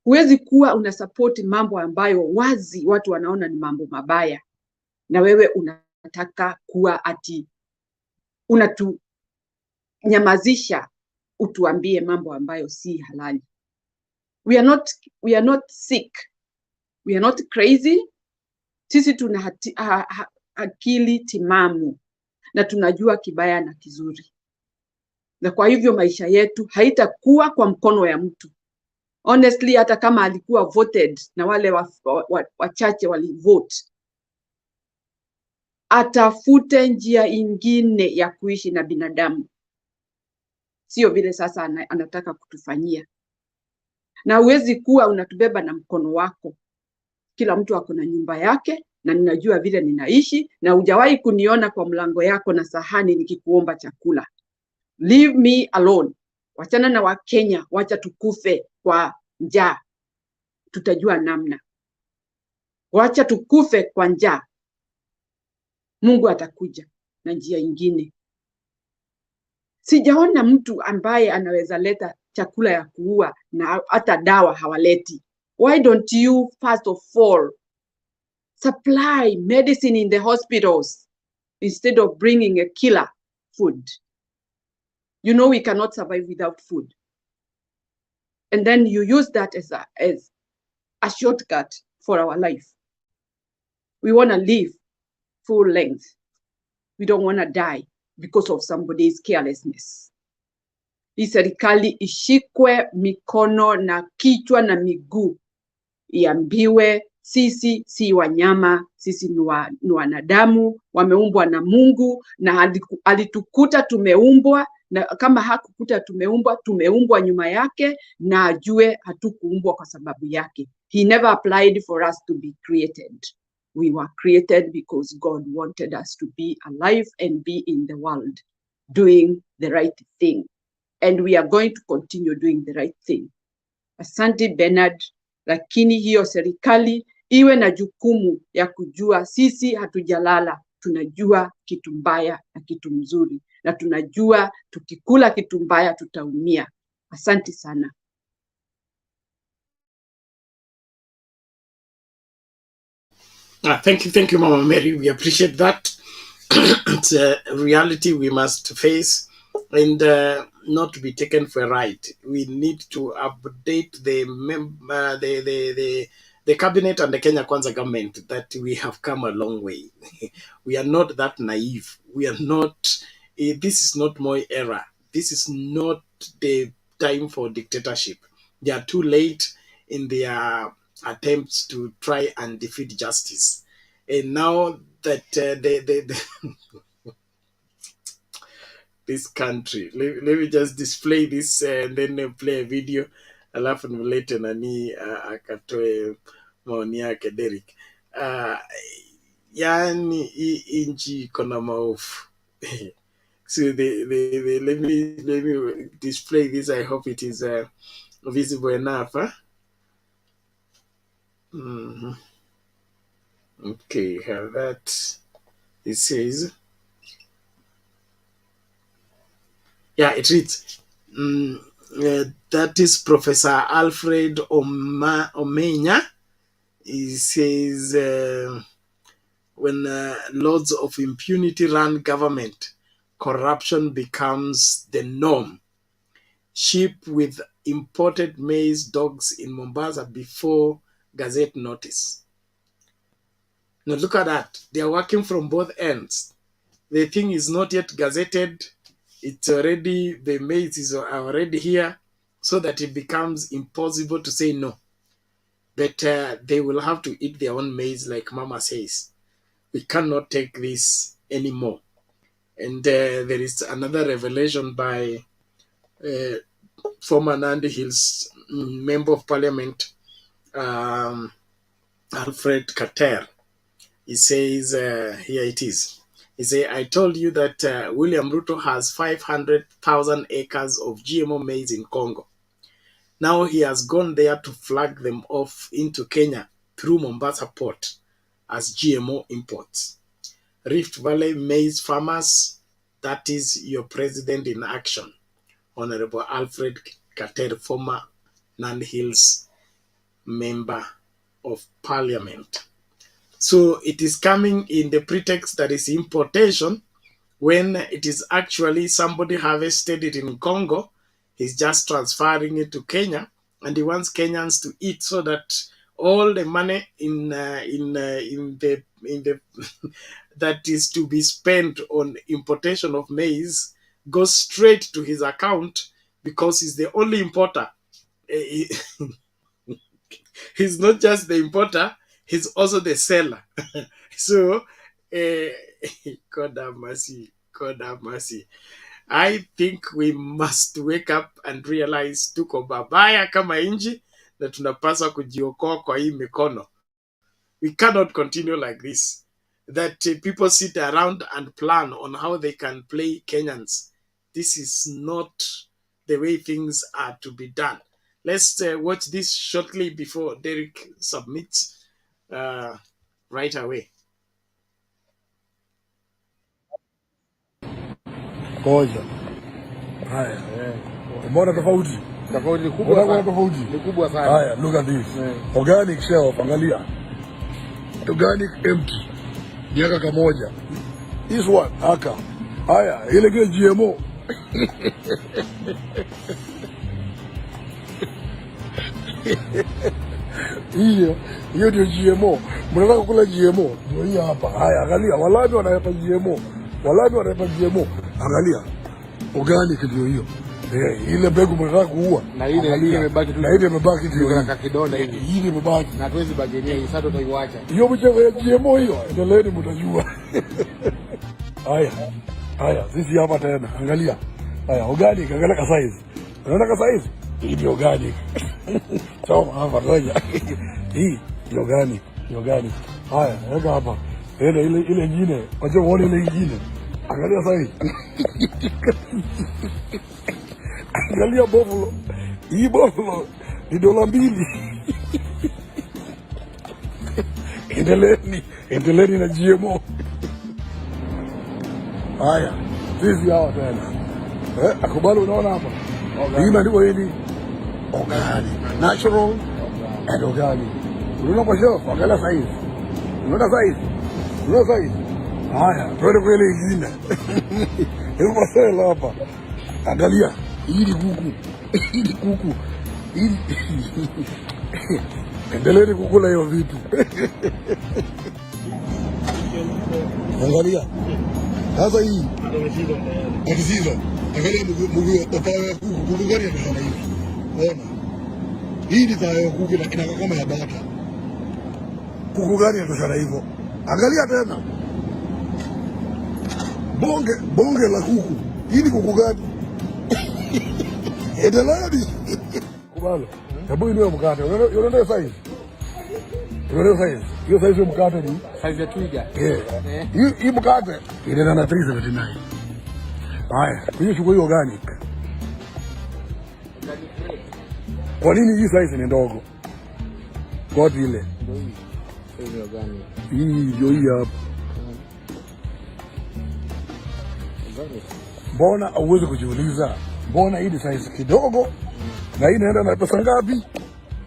Speaker 7: huwezi kuwa unasupport mambo ambayo wazi watu wanaona ni mambo mabaya na wewe unataka kuwa ati unatunyamazisha utuambie mambo ambayo si halali. We are not sick. We are not crazy. Sisi tuna akili timamu na tunajua kibaya na kizuri, na kwa hivyo maisha yetu haitakuwa kwa mkono ya mtu. Honestly, hata kama alikuwa voted na wale wachache walivote, atafute njia ingine ya kuishi na binadamu, sio vile sasa anataka kutufanyia. Na huwezi kuwa unatubeba na mkono wako. Kila mtu ako na nyumba yake, na ninajua vile ninaishi, na hujawahi kuniona kwa mlango yako na sahani nikikuomba chakula. Leave me alone. Wachana na Wakenya, wacha tukufe kwa njaa, tutajua namna. Wacha tukufe kwa njaa, Mungu atakuja na njia ingine. Sijaona mtu ambaye anaweza leta chakula ya kuua na hata dawa hawaleti. Why don't you first of all supply medicine in the hospitals instead of bringing a killer food? You know we cannot survive without food. And then you use that as a shortcut for our life. We want to live full length. We don't want to die because of somebody's carelessness. Hii serikali ishikwe mikono na kichwa na miguu, iambiwe sisi si wanyama, sisi ni wanadamu, wameumbwa na Mungu, na alitukuta tumeumbwa, na kama hakukuta tumeumbwa nyuma yake, na ajue hatukuumbwa kwa sababu yake. He never applied for us to be created. We were created because God wanted us to be alive and be in the world doing the right thing. And we are going to continue doing the right thing. Asante Bernard, lakini hiyo serikali iwe na jukumu ya kujua sisi hatujalala, tunajua kitu mbaya na kitu mzuri, na tunajua tukikula kitu mbaya tutaumia. Asante sana.
Speaker 1: Thank you, Mama Mary. We appreciate that. It's a reality we must face and not be taken for a ride. We need to update the cabinet and the Kenya Kwanza government that we have come a long way. We are not that naive. We are not. This is not my era. This is not the time for dictatorship. They are too late in their attempts to try and defeat justice. And now that this country, let me just display this and then play a video, alafu nimlete nani akatoe maoni yake Derek. Yani hii nchi iko na maofu. So let me display this. I hope it is visible enough. Huh? Okay, have that. It says, yeah, it reads, that is Professor Alfred Omenya. He says, when lords of impunity run government, corruption becomes the norm. Sheep with imported maize dogs in Mombasa before Gazette notice. Now look at that. They are working from both ends. The thing is not yet gazetted. It's already, the maize is already here, so that it becomes impossible to say no. But they will have to eat their own maize, like Mama says. We cannot take this anymore. And there is another revelation by former Nandi Hills Member of Parliament, Alfred Kater. He says, here it is. He says, I told you that William Ruto has 500,000 acres of GMO maize in Congo. Now he has gone there to flag them off into Kenya through Mombasa port as GMO imports. Rift Valley maize farmers, that is your president in action. Honorable Alfred Kater, former Nandi Hills Member of Parliament. So it is coming in the pretext that is importation, when it is actually somebody harvested it in Congo. He's just transferring it to Kenya, and he wants Kenyans to eat so that all the money in the that is to be spent on importation of maize goes straight to his account because he's the only importer. He's not just the importer, he's also the seller. So, God have mercy, God have mercy. I think we must wake up and realize tuko babaya kama inji na tunapaswa kujiokoa kwa hii mikono. We cannot continue like this. That people sit around and plan on how they can play Kenyans. This is not the way things are to be done. Let's watch this shortly before Derek submits right away.
Speaker 8: Koja. Haya. Umeona tofauti?
Speaker 9: Tofauti kubwa sana.
Speaker 8: Tofauti.
Speaker 9: Ni kubwa sana.
Speaker 8: Haya, look at this. Organic shelf, angalia. Organic empty. Miaka kamoja. This one, haka. Haya, ile kile GMO. Hiyo ndio GMO. Mnataka kula GMO? Ndio hii hapa. Haya, angalia, walabi wanaipa GMO. Walabi wanaipa GMO. Angalia. Organic ndio hiyo. Ile mbegu mnataka kuua.
Speaker 9: Na ile imebaki tu.
Speaker 8: Na ile imebaki ndio.
Speaker 9: Kuna kidonda hivi.
Speaker 8: Ile imebaki.
Speaker 9: Na tuwezi baginia hii, sasa tutaiacha.
Speaker 8: Hiyo mchezo ya GMO hiyo, endeleeni mtajua. Haya. Haya, sisi hapa tena. Angalia. Haya, organic, angalia ka size. Unaona ka size? Hii ni organic. Sawa, hapa ngoja. Hii ni organic, ni organic. Haya, weka hapa. Ile nyingine, wacha uone ile nyingine. Angalia size. Angalia buffalo. Hii buffalo ni $2. Endeleeni na GMO. Haya, sisi hawa tena. Akubali, unaona hapa? Hii imeandikwa hivi. Organic, natural and organic. Unaona kwa shelf, angalia size. Unaona size? Unaona size? Haya, twende kwa ile ingine. Hebu pasela hapa. Angalia, hii ni kuku. Hii ni kuku. Hii. Endeleeni kukula hiyo vitu. Angalia. Sasa hii. Akisiza. Angalia mguu wa kuku gani anafanya hivi. Ona. Hii ni tayo kuku inakaa kama ya bata. Kuku gani anafanya hivyo? Angalia tena. Bonge la kuku. Hii ni kuku gani? Endeleeni. Kubalo. Hebu ile mkate. Unaona size? Unaona size? Hiyo size ya mkate ni
Speaker 9: Size ya twiga.
Speaker 8: Hii mkate inaenda na 379. Haya, hiyo chukua hiyo organic. Kwa nini hii size ni ndogo? Kwa vile
Speaker 9: Size organic.
Speaker 8: hii ndio hii hapa. Mbona auweze kujiuliza? Mbona hii size kidogo? Na hii inaenda na pesa ngapi?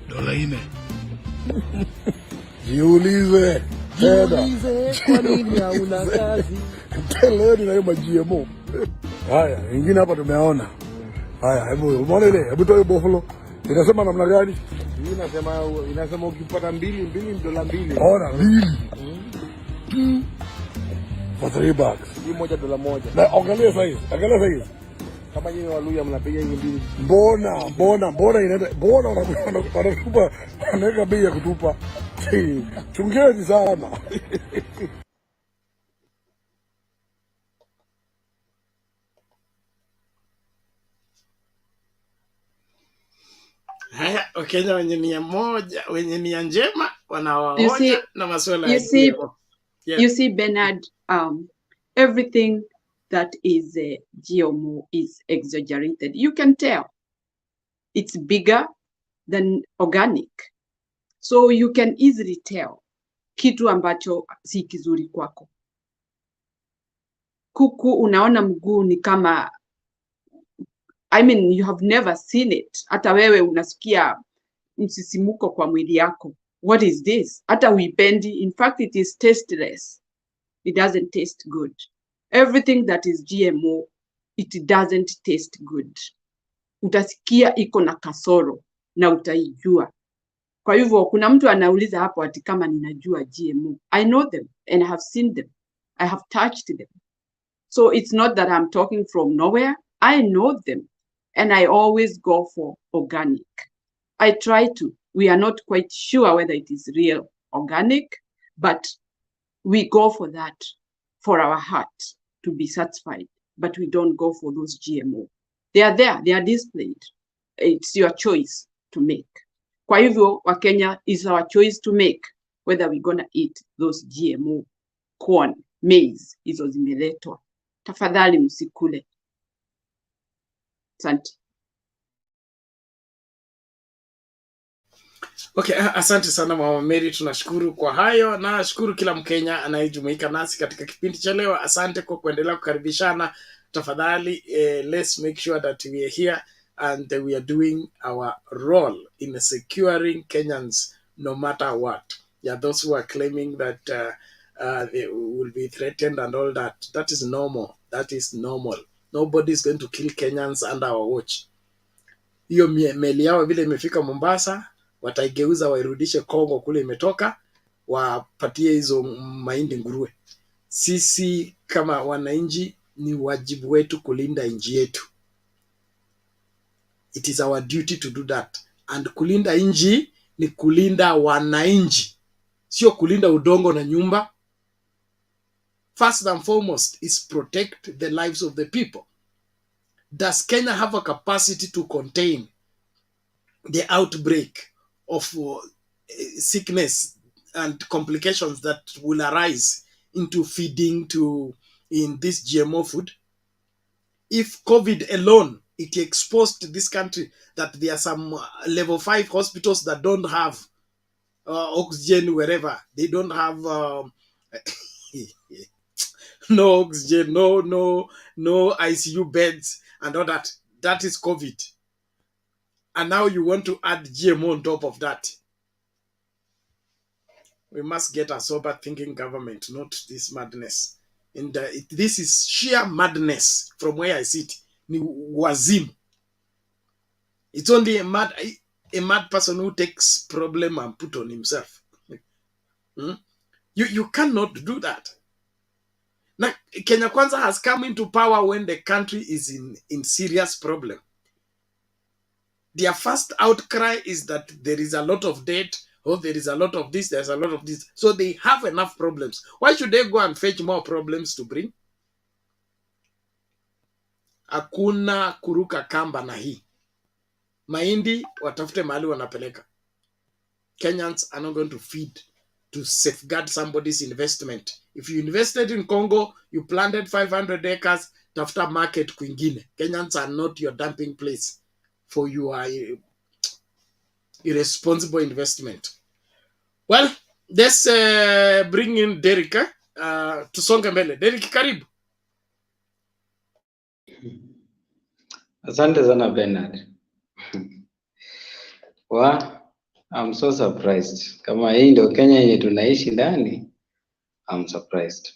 Speaker 8: $4. Jiulize.
Speaker 9: Kwa nini hauna kazi?
Speaker 8: Teleni na hiyo GMO. Haya, wengine hapa tumeona. Haya, hebu umeona ile? Hebu toa buffalo. Inasema namna gani?
Speaker 9: Hii inasema ukipata mbili ni $2.
Speaker 8: Ona, 2. For $3.
Speaker 9: Hii moja $1.
Speaker 8: Na angalia size. Angalia size.
Speaker 9: Kama nyinyi Waluya mnapiga hizi mbili.
Speaker 8: Mbona inaenda? Mbona wanatupa wanaweka bei ya kutupa? Chungeni sana.
Speaker 1: Haya, Wakenya wenye nia moja, wenye nia njema wanawaonya na masuala ya GMO.
Speaker 7: You see, Bernard, everything that is GMO is exaggerated. You can tell it's bigger than organic. So you can easily tell kitu ambacho si kizuri kwako. Kuku unaona mguu ni kama, I mean, you have never seen it. Hata wewe unasikia msisimuko kwa mwili yako. What is this? Hata uipendi. In fact, it is tasteless. It doesn't taste good. Everything that is GMO, it doesn't taste good. Utasikia iko na kasoro na utaijua. Kwa hivyo kuna mtu anauliza hapo ati kama ninajua GMO. I know them and I have seen them. I have touched them. So it's not that I'm talking from nowhere. I know them and I always go for organic. I try to. We are not quite sure whether it is real organic, but we go for that for our heart to be satisfied, but we don't go for those GMO. They are there, they are displayed. It's your choice to make. Kwa hivyo, Wakenya, is our choice to make whether we're gonna eat those GMO corn, maize, hizo zimeletwa. Tafadhali msikule. Asante.
Speaker 1: Okay, asante sana Mama Mary, tunashukuru kwa hayo na nashukuru kila Mkenya anayejumuika nasi katika kipindi cha leo. Asante kwa kuendelea kukaribishana. Tafadhali, let's make sure that we are here and we are doing our role in securing Kenyans no matter what. Yeah, those who are claiming that they will be threatened and all that, that is normal. That is normal. Nobody is going to kill Kenyans under our watch. Hiyo meli yao vile imefika Mombasa, wataigeuza wairudishe Kongo kule imetoka, wapatie hizo mahindi nguruwe. Sisi kama wananchi ni wajibu wetu kulinda nchi yetu. It is our duty to do that. And kulinda nchi ni kulinda wananchi, sio kulinda udongo na nyumba. First and foremost is protect the lives of the people. Does Kenya have a capacity to contain the outbreak of sickness and complications that will arise into feeding in this GMO food? If COVID alone, it exposed this country that there are some level 5 hospitals that don't have oxygen wherever. They don't have no oxygen, no ICU beds and all that. That is COVID. And now you want to add GMO on top of that. We must get a sober thinking government, not this madness. And this is sheer madness from where I sit. Ni wazimu. It's only a mad person who takes problem and put on himself. You cannot do that. Now, Kenya Kwanza has come into power when the country is in serious problem. Their first outcry is that there is a lot of debt, or there is a lot of this, there's a lot of this. So they have enough problems. Why should they go and fetch more problems to bring? Hakuna kuruka kamba na hii. Mahindi watafute mahali wanapeleka. Kenyans are not going to feed to safeguard somebody's investment. If you invested in Congo, you planted 500 acres, tafuta market kwingine. Kenyans are not your dumping place for your irresponsible investment. Well, let's bring in Derek. Tusonge mbele. Derek, karibu.
Speaker 10: Asante sana Bernard. I'm so surprised. Kama hii ndio Kenya yenye tunaishi ndani, I'm surprised.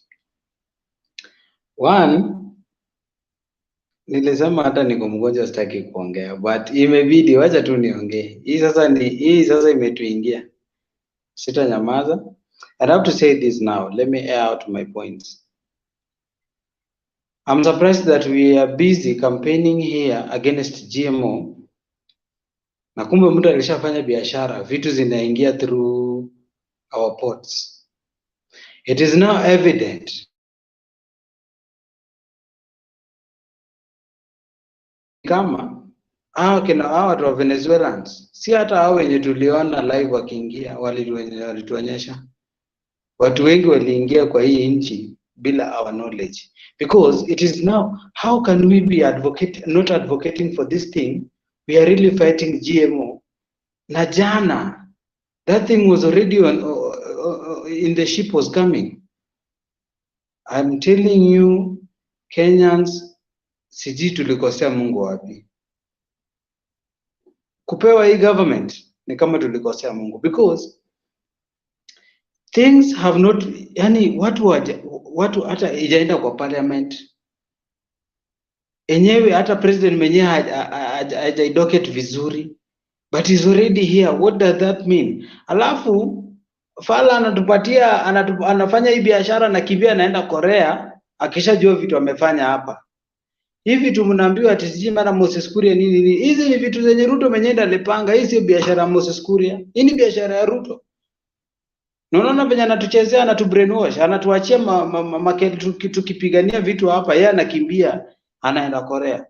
Speaker 10: Nilisema hata niko mgonjwa sitaki kuongea, but imebidi wacha tu niongee. Hii sasa imetuingia. Sitanyamaza. I have to say this now. Let me air out my points. I'm surprised that we are busy campaigning here against GMO. Na kumbe mtu alishafanya biashara, vitu zinaingia through our ports. It is now evident kama hao watu wa Venezuelans, si hata hao wenye tuliona live wakiingia walituonyesha. Watu wengi waliingia kwa hii nchi bila our knowledge. Because it is now, how can we be not advocating for this thing? We are really fighting GMO. Na jana, that thing was already in the ship was coming. I'm telling you, Kenyans, siji tulikosea Mungu wapi. Kupewa hii government ni kama tulikosea Mungu, because things have not, yani watu hata ijaenda kwa parliament. Enyewe hata president mwenyewe hajaidocket vizuri. but is already here. What does that mean? Alafu Fala anatupatia anafanya hii biashara na kimbia anaenda Korea akishajua vitu amefanya hapa. Hivi tu mnaambiwa ati siji mara Moses Kuria nini. Hizi ni vitu zenye Ruto mwenyewe alipanga. Hii sio biashara ya Moses Kuria. Hii ni biashara ya Ruto. Unaona venye anatuchezea, anatubrainwash, anatuachia tukipigania vitu hapa, yeye anakimbia anaenda Korea.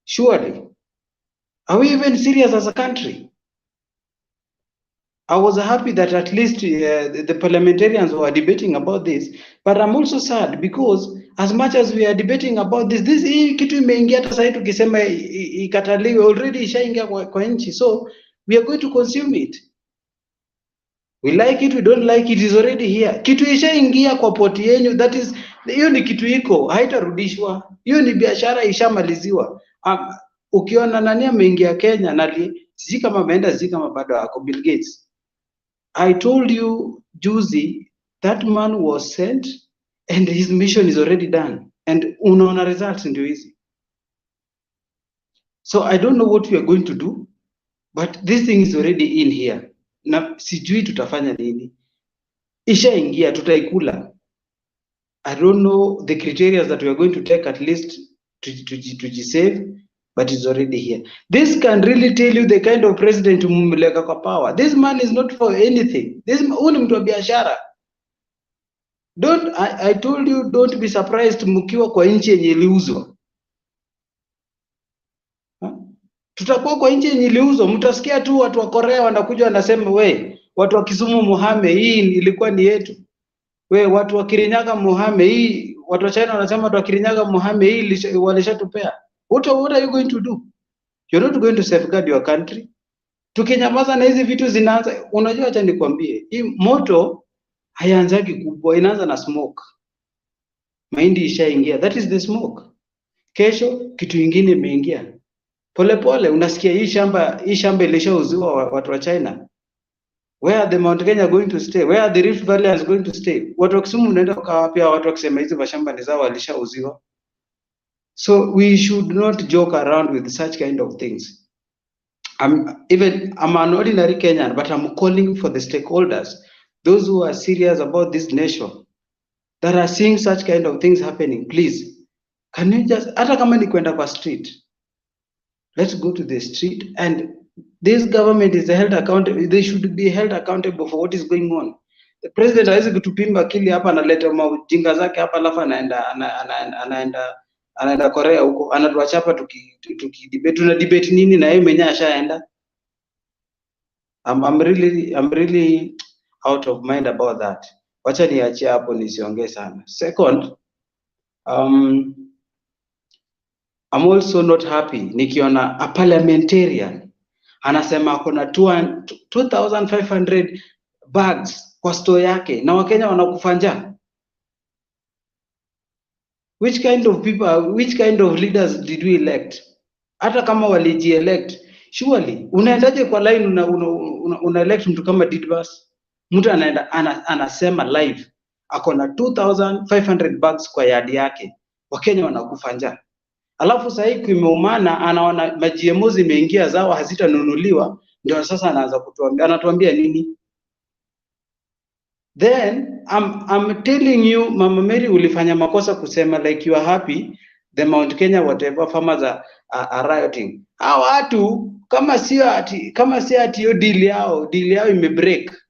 Speaker 10: Surely, are we even serious as a country? I was happy that at least the parliamentarians were debating about this, but I'm also sad because as much as we are debating about this hii kitu imeingia hata sasa tukisema ikataliwe already ishaingia kwa nchi, so we are going to consume it. We like it, we don't like it, is already here. Kitu ishaingia kwa poti yenu, that is, hiyo ni kitu iko, haitarudishwa. Hiyo ni biashara ishamaliziwa. Ukiona nani ameingia Kenya nali sisi kama ameenda sisi kama bado ako Bill Gates. I told you juzi that man was sent and his mission is already done and unaona results ndio hizi. So I don't know what we are going to do, but this thing is already in here. Na sijui tutafanya nini. Ishaingia tutaikula. I don't know the criteria that we are going to take at least to save, but it's already here. This can really tell you the kind of president mumleka kwa power. This man is not for anything. This huyu ni mtu wa biashara. I told you don't be surprised mkiwa kwa nchi yenye iliuzwa. Tutakuwa kwa nchi yenye iliuzwa, mtasikia tu watu wa Korea wanakuja wanasema we, watu wa Kisumu muhame, hii ilikuwa ni yetu. We, watu wa Kirinyaga muhame, hii watu wa China wanasema watu wa Kirinyaga muhame, hii walishatupea. What are you going to do? You're not going to safeguard your country. Tukinyamaza na hizi vitu zinaanza, unajua acha nikwambie, hii moto haianzaki kubwa, inaanza na smoke. Mahindi ishaingia, that is the smoke. Kesho kitu kingine imeingia. Polepole unasikia hii shamba ilishauziwa watu wa China. Where are the Mount Kenya going to stay? Where are the Rift Valley going to stay? Watu wa Kisumu unaenda kwa wapi? Watu wakisema hizo mashamba ni zao walishauziwa. So we should not joke around with such kind of things. I'm an ordinary Kenyan, but I'm calling for the stakeholders, those who are serious about this nation, that are seeing such kind of things happening. Please, can you just, hata kama ni kwenda kwa street, let's go to the street, and this government is held accountable. They should be held accountable for what is going on. The president hawezi kutupimba akili hapa, analeta maujinga zake hapa, alafu anaenda Korea huko, anatuachapa tuna debate nini na yeye mwenyewe ashaenda. I'm really out of mind about that. Wacha niachie hapo nisiongee sana. Second, I'm also not happy nikiona a parliamentarian anasema kuna 2500 bags kwa store yake na Wakenya wanakufa njaa. Which kind of people, which kind of leaders did we elect? Hata kama walijielect, surely unaendaje kwa line una elect mtu kama Didbas? Mtu anaenda anasema live akona 2500 bags kwa yard yake, Wakenya wanakufa njaa. Alafu sasa hii kimeumana, anaona GMO zimeingia zao hazitanunuliwa, ndio sasa anaanza kutuambia, anatuambia nini? Then I'm telling you, Mama Mary, ulifanya makosa kusema like you are happy the Mount Kenya whatever farmers are rioting. Hao watu kama si ati hiyo deal yao imebreak,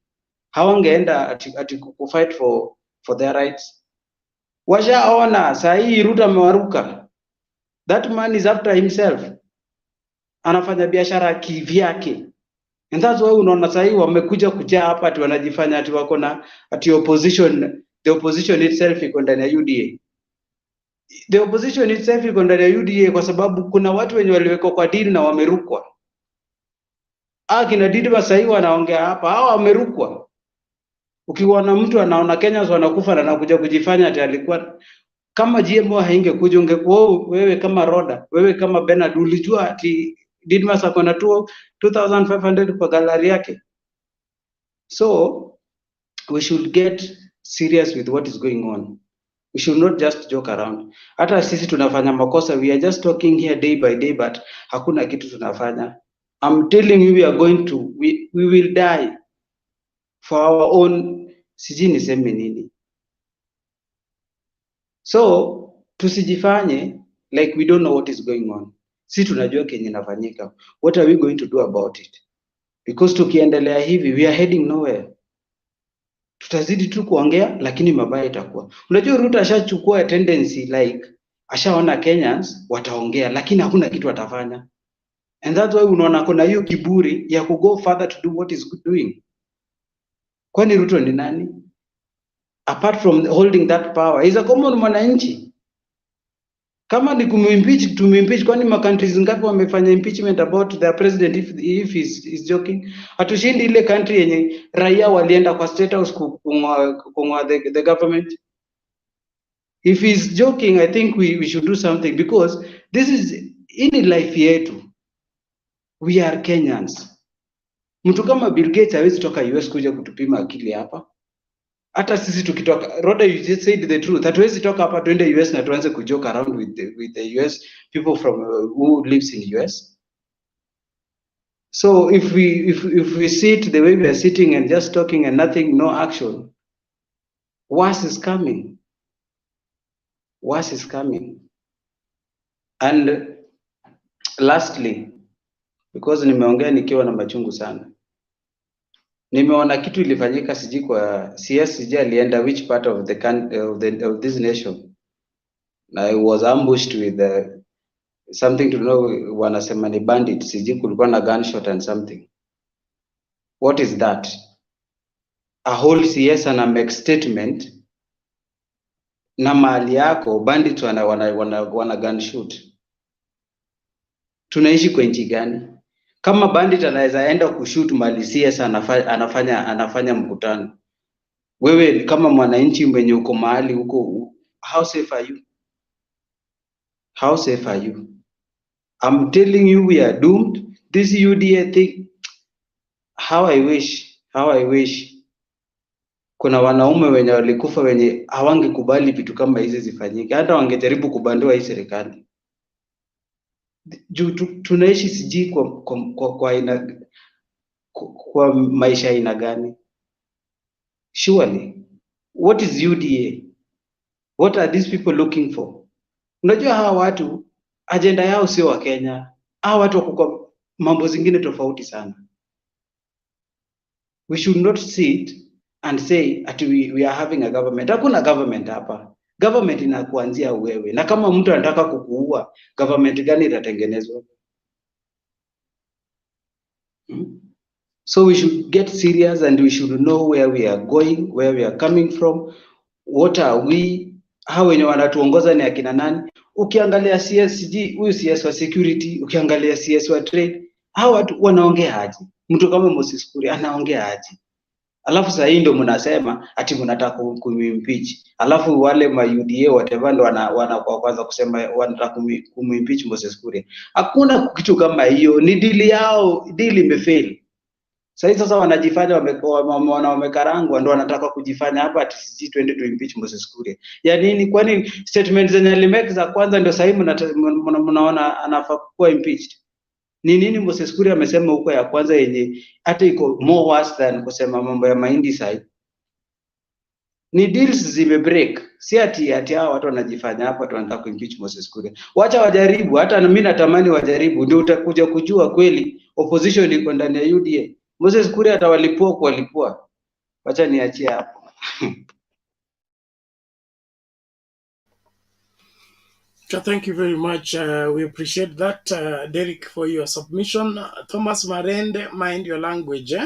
Speaker 10: hawangeenda ati kufight for their rights. Washaona saa hii Ruto amewaruka. That man is after himself. Anafanya biashara kivyake. And that's why unaona sasa hii wamekuja kujaa hapa ati wanajifanya ati wako na ati opposition, the opposition itself iko ndani ya UDA. The opposition itself iko ndani ya UDA kwa sababu kuna watu wenye waliwekwa kwa deal na wamerukwa. Kina Didba sasa hii wanaongea hapa, hao wamerukwa. Ukiona mtu anaona Kenyans wanakufa na anakuja kujifanya ati alikuwa kama GMO haingekuja ungekuwa wewe kama Roda, wewe kama Bernard ulijua ati Didmas akona 2500 kwa gallery yake. So we should get serious with what is going on. We should not just joke around. Hata sisi tunafanya makosa, we are just talking here day by day, but hakuna kitu tunafanya. I'm telling you, we will die for our own, sijui niseme nini. So tusijifanye like we don't know what is going on. Si tunajua kenye inafanyika. What are we going to do about it? Because tukiendelea hivi, we are heading nowhere. Tutazidi tu kuongea lakini mabaya itakuwa. Unajua Ruto ashachukua tendency like ashaona Kenyans wataongea lakini hakuna kitu atafanya. And that's why unaona kuna hiyo kiburi ya go further to do what is doing. Kwani Ruto ni nani? Apart from holding that power, is a common mwananchi. Kama ni kumimpeach, tumimpeach. Kwani ma countries ngapi wamefanya impeachment about their president if he's joking? Hatushindi ile country yenye raia walienda kwa state house kung'oa the government. If he's joking, I think we should do something, because this is in life yetu. We are Kenyans. Mtu kama Bill Gates hawezi toka US kuja kutupima akili hapa. Hata sisi tukitoka, Rhoda, you just said the truth. Hatuwezi toka hapa tuende US na tuanze kujoke around with the US people from who lives in US. So if we sit the way we are sitting and just talking and nothing, no action, worse is coming. Worse is coming. And lastly, because nimeongea nikiwa na machungu sana, nimeona kitu ilifanyika, siji kwa CS, siji alienda which part of of this nation. I was ambushed with something to know, wanasema ni bandit, siji kulikuwa na gunshot and something. What is that? A whole CS and a make statement na mali yako bandit wana gunshot. Tunaishi kwa nchi gani? Kama bandit anaweza enda kushoot mali CS anafanya mkutano, wewe kama mwananchi mwenye uko mahali huko, how safe are you? How safe are you? I'm telling you, we are doomed. This UDA thing, how I wish kuna wanaume wenye walikufa wenye hawangekubali vitu kama hizi zifanyike, hata wangejaribu kubandua hii serikali. Tunaishi siji kwa maisha aina gani? Surely, what is UDA? What are these people looking for? Unajua hawa watu agenda yao sio wa Kenya. Hawa watu wako kwa mambo zingine tofauti sana. We should not sit and say that we are having a government. Hakuna government hapa. Government inakuanzia wewe. Na kama mtu anataka kukuua, government gani itatengenezwa? So we should get serious and we should know where we are going, where we are coming from, what are we, hao wenye wanatuongoza ni akina nani? Ukiangalia CSG, huyu CS wa security, ukiangalia CS wa trade, hao watu wanaongea aje? Mtu kama Moses Kuria anaongea aje? Alafu sasa hii ndio mnasema ati mnataka kumimpeach. Alafu wale ma UDA whatever ndo wana kwanza kusema wanataka kumimpeach Moses Kuria. Hakuna kitu kama hiyo, ni deal yao, deal imefail. Sasa wanajifanya wamekarangwa, ndo wanataka kujifanya hapa ati sisi twende to impeach Moses Kuria. Ya nini? Kwani statement zenye alimake za kwanza ndio sasa mnaona anafaa kuwa impeached? Ni nini Moses Kuria amesema huko ya kwanza yenye hata iko more worse than kusema mambo ya mahindi side? Ni deals zimebreak. Si ati hao watu wanajifanya hapa tunataka kuimpeach Moses Kuria. Wacha wajaribu, hata mimi natamani wajaribu, ndio utakuja kujua kweli opposition iko ndani ya UDA. Moses Kuria atawalipua kuwalipua. Wacha niachie hapo.
Speaker 1: Thank you very much. We appreciate that, Derek, for your submission. Thomas Marende, mind your language.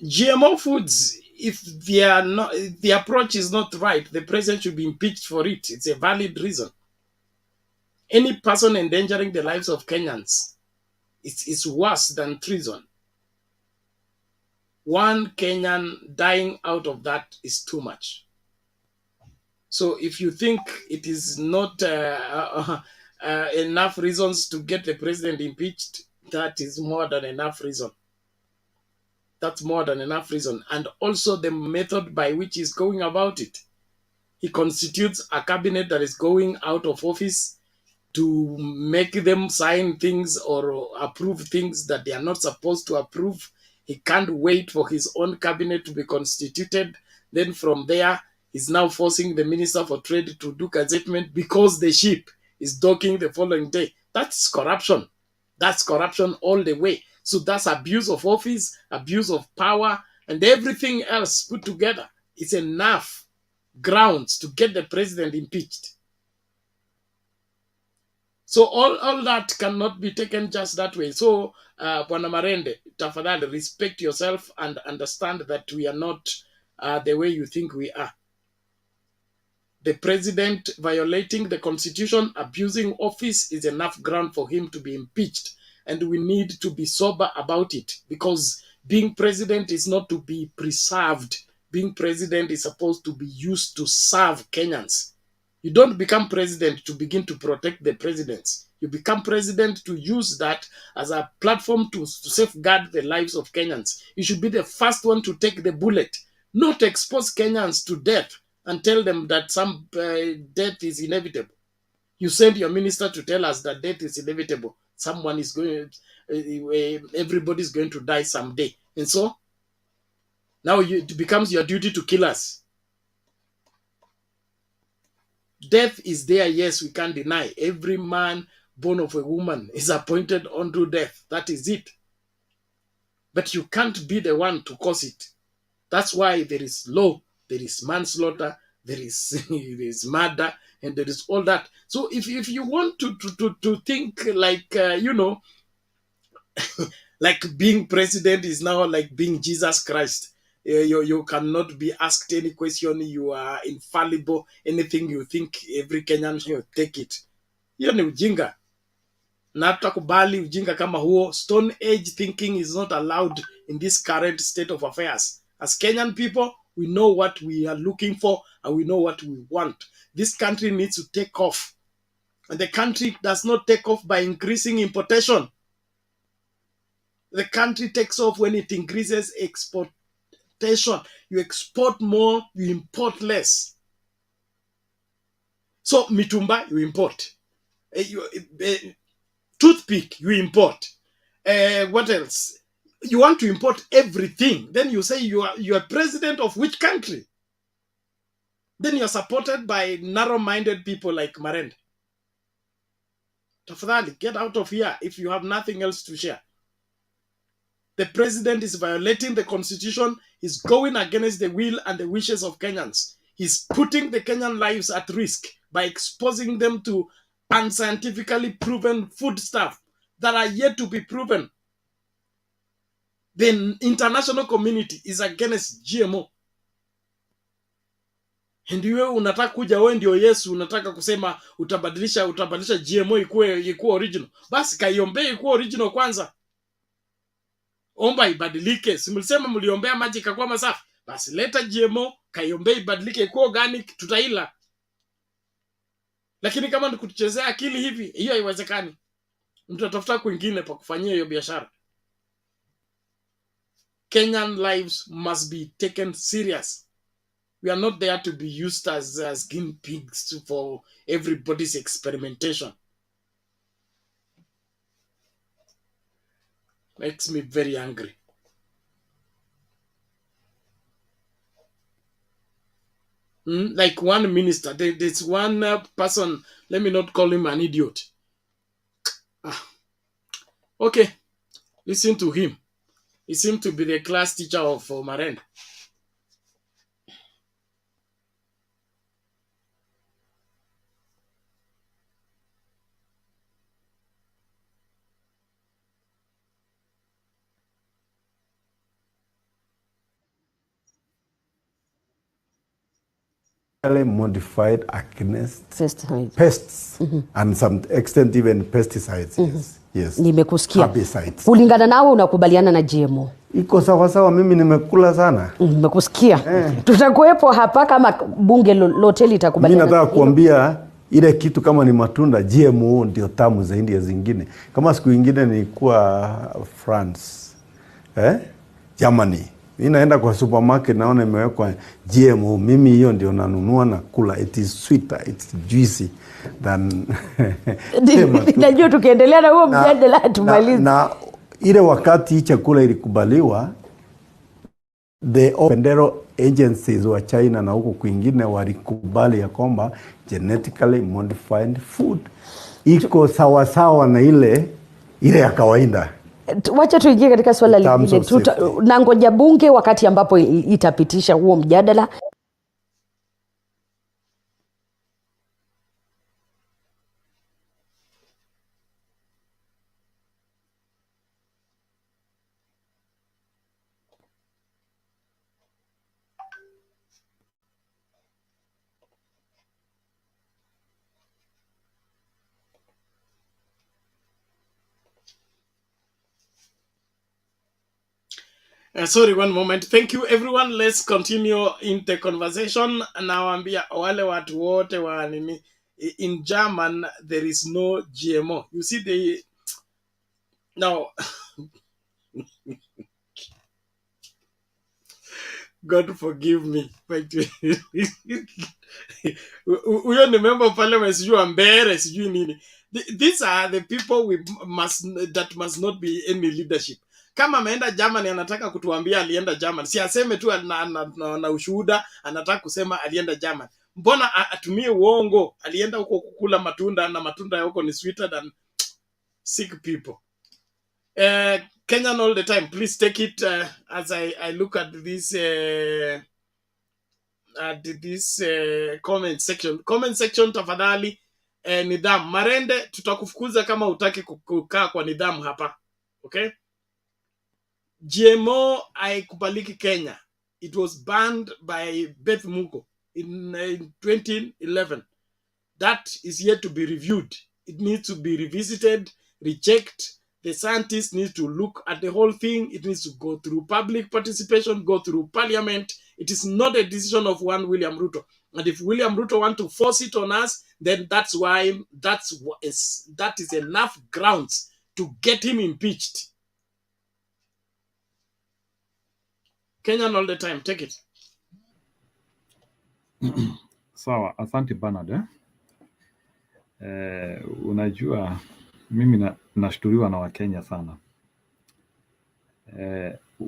Speaker 1: GMO foods, if the approach is not right, the president should be impeached for it. It's a valid reason. Any person endangering the lives of Kenyans is worse than treason. One Kenyan dying out of that is too much. So if you think it is not enough reasons to get the president impeached, that is more than enough reason. That's more than enough reason. And also the method by which he's going about it. He constitutes a cabinet that is going out of office to make them sign things or approve things that they are not supposed to approve. He can't wait for his own cabinet to be constituted. Then from there, he's now forcing the Minister for Trade to do gazettement because the ship is docking the following day. That's corruption. That's corruption all the way. So that's abuse of office, abuse of power, and everything else put together. It's enough grounds to get the president impeached. So all that cannot be taken just that way. So, Bwana Marende, tafadhali, respect yourself and understand that we are not the way you think we are. The president violating the constitution, abusing office is enough ground for him to be impeached. And we need to be sober about it, because being president is not to be preserved. Being president is supposed to be used to serve Kenyans. You don't become president to begin to protect the presidents. You become president to use that as a platform to safeguard the lives of Kenyans. You should be the first one to take the bullet, not expose Kenyans to death and tell them that some death is inevitable. You send your minister to tell us that death is inevitable. Someone is going, everybody's going to die someday. And so, now it becomes your duty to kill us. Death is there, yes, we can't deny. Every man born of a woman is appointed unto death. That is it. But you can't be the one to cause it. That's why there is law, there is manslaughter, there is murder, and there is all that. So if you want to think like, like being president is now like being Jesus Christ. You cannot be asked any question. You are infallible. Anything you think, every Kenyan should take it. Hiyo ni ujinga. Na tutakubali ujinga kama huo. Stone Age thinking is not allowed in this current state of affairs. As Kenyan people, we know what we are looking for and we know what we want. This country needs to take off. And the country does not take off by increasing importation. The country takes off when it increases export. You export more, you import less. So mitumba, you import. Toothpick, you import. What else? You want to import everything. Then you say you are president of which country? Then you're supported by narrow-minded people like Marende. Tafadhali, get out of here if you have nothing else to share. The president is violating the constitution. He's going against the will and the wishes of Kenyans. He's putting the Kenyan lives at risk by exposing them to unscientifically proven food stuff that are yet to be proven. The international community is against GMO. Ndio unataka kuja wewe ndio Yesu, unataka kusema utabadilisha GMO ikuwe original. Basi kaiombee ikuwe original kwanza. Omba ibadilike. Si mlisema mliombea maji ikakuwa masafi? Basi leta GMO, kaiombee ibadilike ikuwe organic, tutaila. Lakini kama nikutuchezea akili hivi, hiyo haiwezekani. Mtatafuta kwingine pa kufanyia hiyo biashara. Kenyan lives must be taken serious. We are not there to be used as guinea pigs for everybody's experimentation. Makes me very angry. Like one minister, there's one person, let me not call him an idiot. Okay, listen to him. He seemed to be the class teacher of Marende.
Speaker 11: Modified against pests and some extent even pesticides. Yes.
Speaker 12: Nimekusikia.
Speaker 11: Herbicides.
Speaker 12: Kulingana nawe unakubaliana na GMO?
Speaker 11: Iko sawa sawa, mimi nimekula sana.
Speaker 12: Nimekusikia. Tutakuepo hapa kama bunge lote litakubaliana.
Speaker 11: Mimi nataka kuambia ile kitu kama ni matunda, GMO ndio tamu zaidi ya zingine. Kama siku nyingine nilikuwa France, Germany, Naenda kwa supermarket naona imewekwa GMO. Mimi hiyo ndio nanunua na kula. It is sweeter, it's juicy than
Speaker 12: najua tukiendelea na huo mjadala tumalize.
Speaker 11: Na ile wakati hii chakula ilikubaliwa, the federal agencies wa China na huko kwingine walikubali ya kwamba genetically modified food iko sawa sawa na ile ya kawaida.
Speaker 12: Wacha tuingie katika swala lingine. Na ngoja bunge wakati ambapo itapitisha huo mjadala.
Speaker 1: Sorry, one moment. Thank you everyone. Let's continue in the conversation. Nawaambia wale watu wote wa nini, in German there is no GMO. You see the now God forgive me. Uyo ni member of parliament sijui ambere sijui nini. These are the people that must not be any leadership. Kama ameenda Germany anataka kutuambia alienda Germany, si aseme tu na ushuhuda anataka kusema alienda Germany. Mbona atumie uongo alienda huko kukula matunda na matunda ya huko ni sweeter than sick people. Kenyan all the time, please take it as I look at this comment section tafadhali. Nidhamu Marende, tutakufukuza kama utaki kukaa kwa nidhamu hapa, okay? GMO haikubaliki Kenya. It was banned by Beth Mugo in 2011. That is yet to be reviewed. It needs to be revisited, rechecked. The scientists need to look at the whole thing. It needs to go through public participation, go through parliament. It is not a decision of one William Ruto. And if William Ruto want to force it on us, then that is enough grounds to get him impeached. Kenyan all the time, take it.
Speaker 13: Sawa, asante Bernard. Unajua mimi nashtuliwa na Wakenya sana.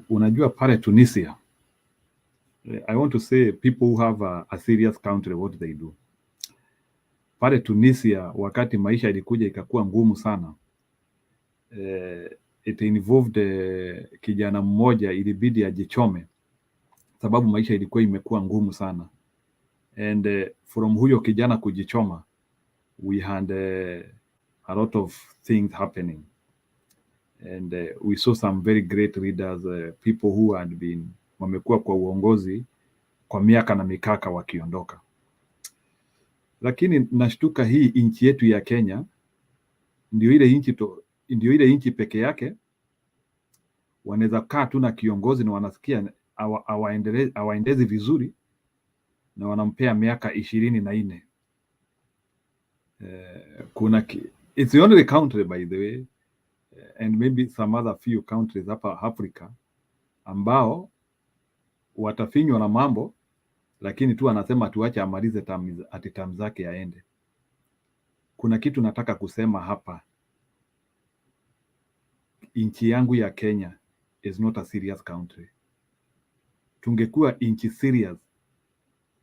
Speaker 13: Unajua pale Tunisia, I want to say people who have a serious country, what they do. Pale Tunisia wakati maisha ilikuja ikakuwa ngumu sana, it involved kijana mmoja ilibidi ajichome sababu maisha ilikuwa imekuwa ngumu sana. And from huyo kijana kujichoma, we had a lot of things happening. And we saw some very great leaders, people who had been wamekuwa kwa uongozi kwa miaka na mikaka wakiondoka. Lakini nashtuka hii inchi yetu ya Kenya ndio ile inchi peke yake wanaweza kaa tu na kiongozi na wanasikia hawaendezi vizuri na wanampea miaka 24. It's the only country, by the way, and maybe some other few countries hapa Africa ambao watafinywa na mambo, lakini tu anasema tuache amalize term zake aende. Kuna kitu nataka kusema hapa. Inchi yangu ya Kenya is not a serious country. Tungekuwa inchi serious,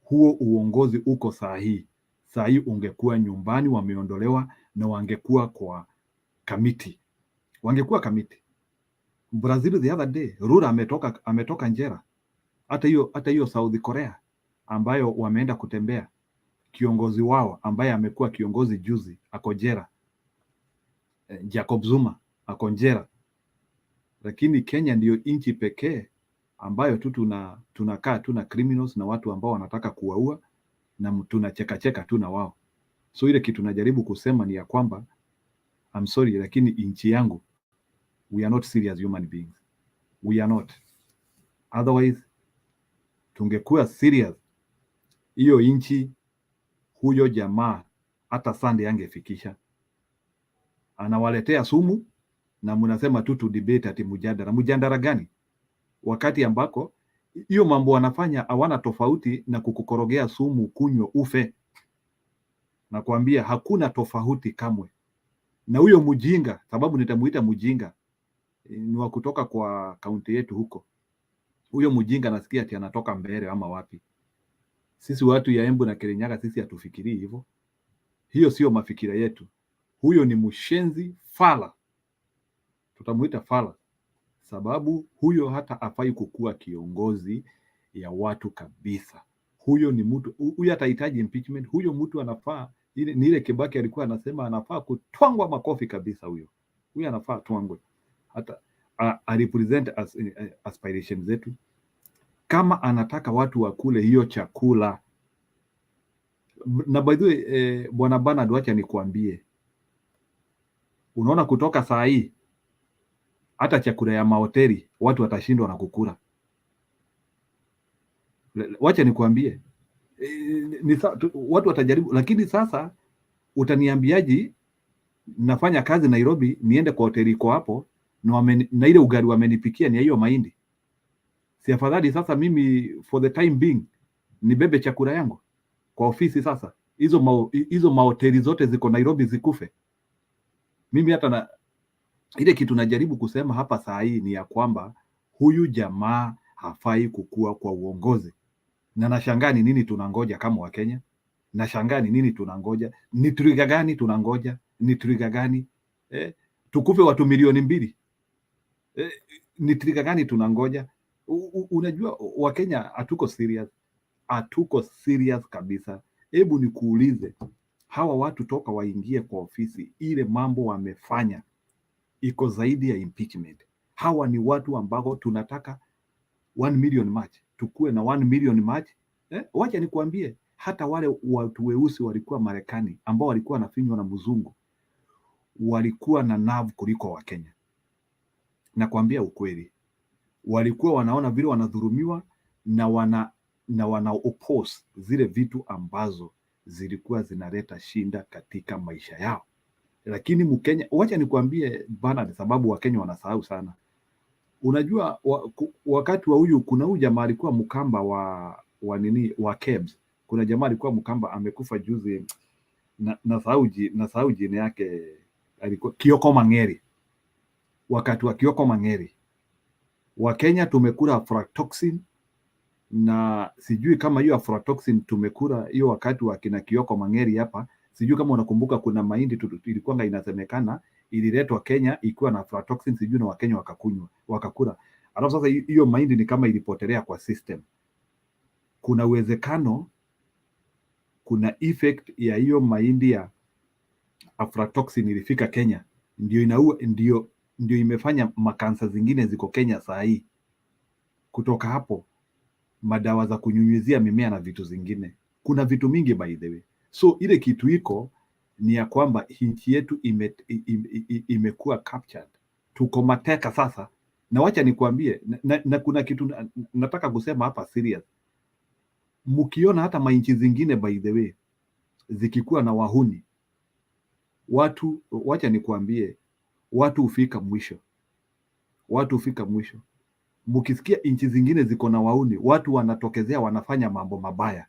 Speaker 13: huo uongozi uko sahi ungekuwa nyumbani, wameondolewa na wangekuwa kwa kamiti. Brazil the other day, Rura ametoka njera. Hata hiyo South Korea ambayo wameenda kutembea, kiongozi wao ambaye amekuwa kiongozi juzi ako jera. Jacob Zuma ako njera. Lakini Kenya ndio inchi pekee ambayo tu tunakaa tuna criminals na watu ambao wanataka kuwaua na tunacheka tu na wao. So ile kitu najaribu kusema ni ya kwamba I'm sorry, lakini inchi yangu, we are not serious human beings. We are not. Otherwise tungekuwa serious, hiyo inchi huyo jamaa hata Sunday angefikisha. Anawaletea sumu na mnasema tu debate ati mjadala. Mjadala gani? wakati ambako hiyo mambo wanafanya hawana tofauti na kukukorogea sumu kunywa ufe. Na kuambia hakuna tofauti kamwe. Na huyo mjinga, sababu nitamuita mjinga, ni wa kutoka kwa kaunti yetu huko. Huyo mjinga nasikia ati anatoka Mbere ama wapi. Sisi watu ya Embu na Kirinyaga sisi hatufikirii hivyo. Hiyo sio mafikira yetu. Huyo ni mshenzi fala. Tutamuita fala. Sababu huyo hata afai kukua kiongozi ya watu kabisa. Huyo ni mtu, huyo atahitaji impeachment. Huyo mtu anafaa, ni ile Kibaki alikuwa anasema anafaa kutwangwa makofi kabisa huyo. Huyo anafaa twangwe. Hata represent aspirations zetu. Kama anataka watu wakule hiyo chakula. Na by the way, Bwana Bernard, wacha nikuambie. Unaona kutoka saa hii hata chakula ya mahoteli watu watashindwa na kukula. Wacha nikuambie. Watu watajaribu, lakini sasa utaniambiaje nafanya kazi Nairobi niende kwa hoteli iko hapo na ile ugali wamenipikia ni hiyo mahindi. Si afadhali sasa mimi for the time being nibebe chakula yangu kwa ofisi sasa. Hizo mahoteli zote ziko Nairobi zikufe. Mimi hata na ile kitu najaribu kusema hapa saa hii ni ya kwamba huyu jamaa hafai kukua kwa uongozi. Na nashangaa ni nini tunangoja kama Wakenya? Nashangaa ni nini tunangoja? Ni trigger gani tunangoja? Ni trigger gani? Tukufe watu milioni 2. Ni trigger gani tunangoja? Unajua Wakenya hatuko serious. Hatuko serious kabisa. Hebu nikuulize, hawa watu toka waingie kwa ofisi, ile mambo wamefanya iko zaidi ya impeachment. Hawa ni watu ambao tunataka 1 million march. Tukue na 1 million march. Wacha nikuambie, hata wale watu weusi walikuwa Marekani ambao walikuwa nafinywa na mzungu walikuwa na nerve kuliko Wakenya. Na kuambia ukweli, walikuwa wanaona vile wanadhulumiwa na wana oppose zile vitu ambazo zilikuwa zinaleta shinda katika maisha yao. Lakini Mkenya, wacha nikuambie bana, sababu Wakenya wanasahau sana. Unajua wakati wa huyu, kuna huyu jamaa alikuwa Mkamba wa Kebs. Kuna jamaa alikuwa Mkamba amekufa juzi, na sahau jina yake, alikuwa Kioko Mang'eri. Wakati wa Kioko Mang'eri, Wakenya tumekula aflatoxin, na sijui kama hiyo aflatoxin tumekula hiyo wakati wa kina Kioko Mang'eri hapa. Sijui kama unakumbuka kuna mahindi ilikuwa inasemekana ililetwa Kenya ikiwa na aflatoxin, sijui na Wakenya wakakunywa wakakula. Alafu sasa hiyo mahindi ni kama ilipotelea kwa system. Kuna uwezekano kuna effect ya hiyo mahindi ya aflatoxin ilifika Kenya, ndio imefanya makansa zingine ziko Kenya saa hii. Kutoka hapo madawa za kunyunyizia mimea na vitu zingine, kuna vitu mingi by the way. So ile kitu iko ni ya kwamba nchi yetu imekuwa captured. Tuko mateka sasa. Na wacha nikuambie, na kuna kitu nataka kusema hapa serious. Mkiona hata mainchi zingine by the way zikikuwa na wahuni, wacha nikuambie, watu hufika mwisho. Watu hufika mwisho. Mkisikia nchi zingine ziko na wahuni, watu wanatokezea wanafanya mambo mabaya,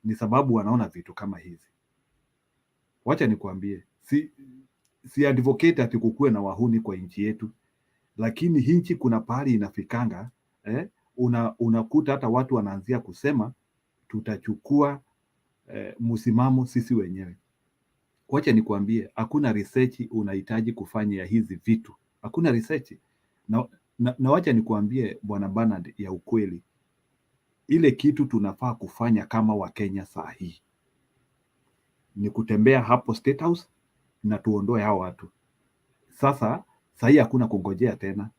Speaker 13: ni sababu wanaona vitu kama hizi. Wacha nikuambie, si advocate ati kukue na wahuni kwa nchi yetu, lakini nchi kuna pahali inafikanga, unakuta hata watu wanaanzia kusema tutachukua msimamo sisi wenyewe. Wacha nikuambie, hakuna research unahitaji kufanya ya hizi vitu. Hakuna research. Na wacha nikuambie Bwana Bernard, ya ukweli, ile kitu tunafaa kufanya kama Wakenya saa hii ni kutembea hapo State House na tuondoe hao watu. Sasa hii hakuna kungojea tena.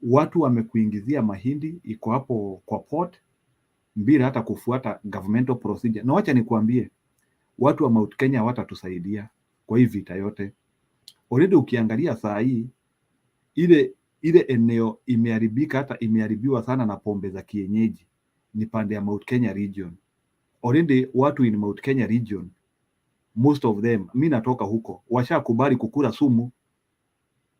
Speaker 13: Watu wamekuingizia mahindi iko hapo kwa port bila hata kufuata governmental procedure. Na wacha nikuambie, watu wa Mount Kenya hawatatusaidia kwa hii vita yote. Already ukiangalia saa hii ile eneo imeharibika, hata imeharibiwa sana na pombe za kienyeji, ni pande ya Mount Kenya region. Already watu in Mount Kenya region, most of them, mimi natoka huko, washakubali kukula sumu.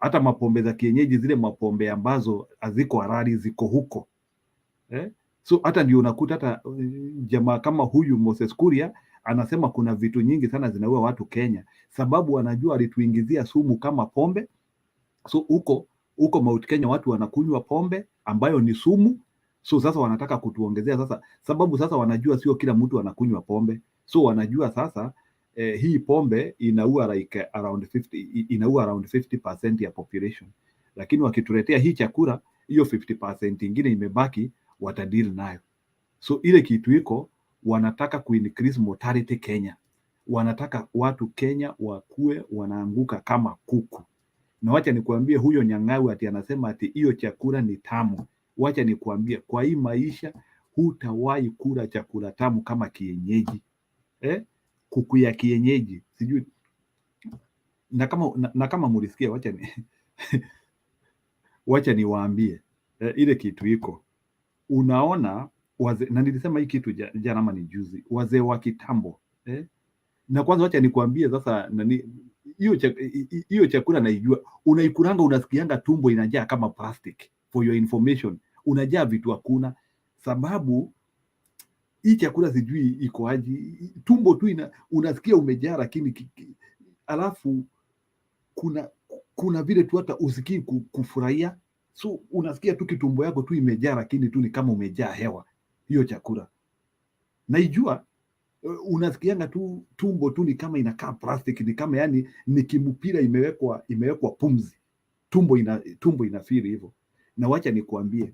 Speaker 13: hata mapombe za kienyeji, zile mapombe ambazo haziko halali ziko huko. So hata ndio unakuta hata jamaa kama huyu Moses Kuria anasema kuna vitu nyingi sana zinaua watu Kenya, sababu anajua alituingizia sumu kama pombe. So huko Mount Kenya watu wanakunywa pombe ambayo ni sumu. So sasa wanataka kutuongezea sasa, sababu sasa wanajua sio kila mtu anakunywa pombe. So wanajua sasa hii pombe inaua like around 50% ya population, lakini wakituletea hii chakula, hiyo 50% ingine imebaki watadeal nayo. So ile kitu iko, wanataka kuincrease mortality Kenya, wanataka watu Kenya wakue wanaanguka kama kuku. Na wacha nikuambie, huyo Nyang'au ati anasema ati hiyo chakula ni tamu. Wacha nikuambie, kwa hii maisha hutawahi kula chakula tamu kama kienyeji. Kuku ya kienyeji sijui, na kama mulisikia, wacha niwaambie ile kitu iko. Unaona wazee, na nilisema hii kitu jana ama ni juzi, wazee wa kitambo na kwanza wacha nikuambie sasa, hiyo chakula naijua, unaikuranga unasikianga tumbo inajaa kama plastic. For your information, unajaa vitu hakuna, sababu hii chakula sijui iko aje, tumbo tu unasikia umejaa, lakini alafu kuna vile tu hata usikii kufurahia. So unasikia tu kitumbo yako tu imejaa, lakini tu ni kama umejaa hewa. Hiyo chakula naijua, unasikianga tu tumbo tu ni kama inakaa plastic, ni kama yani ni kimupira imewekwa pumzi, tumbo inafiri hivyo. Na wacha nikuambie,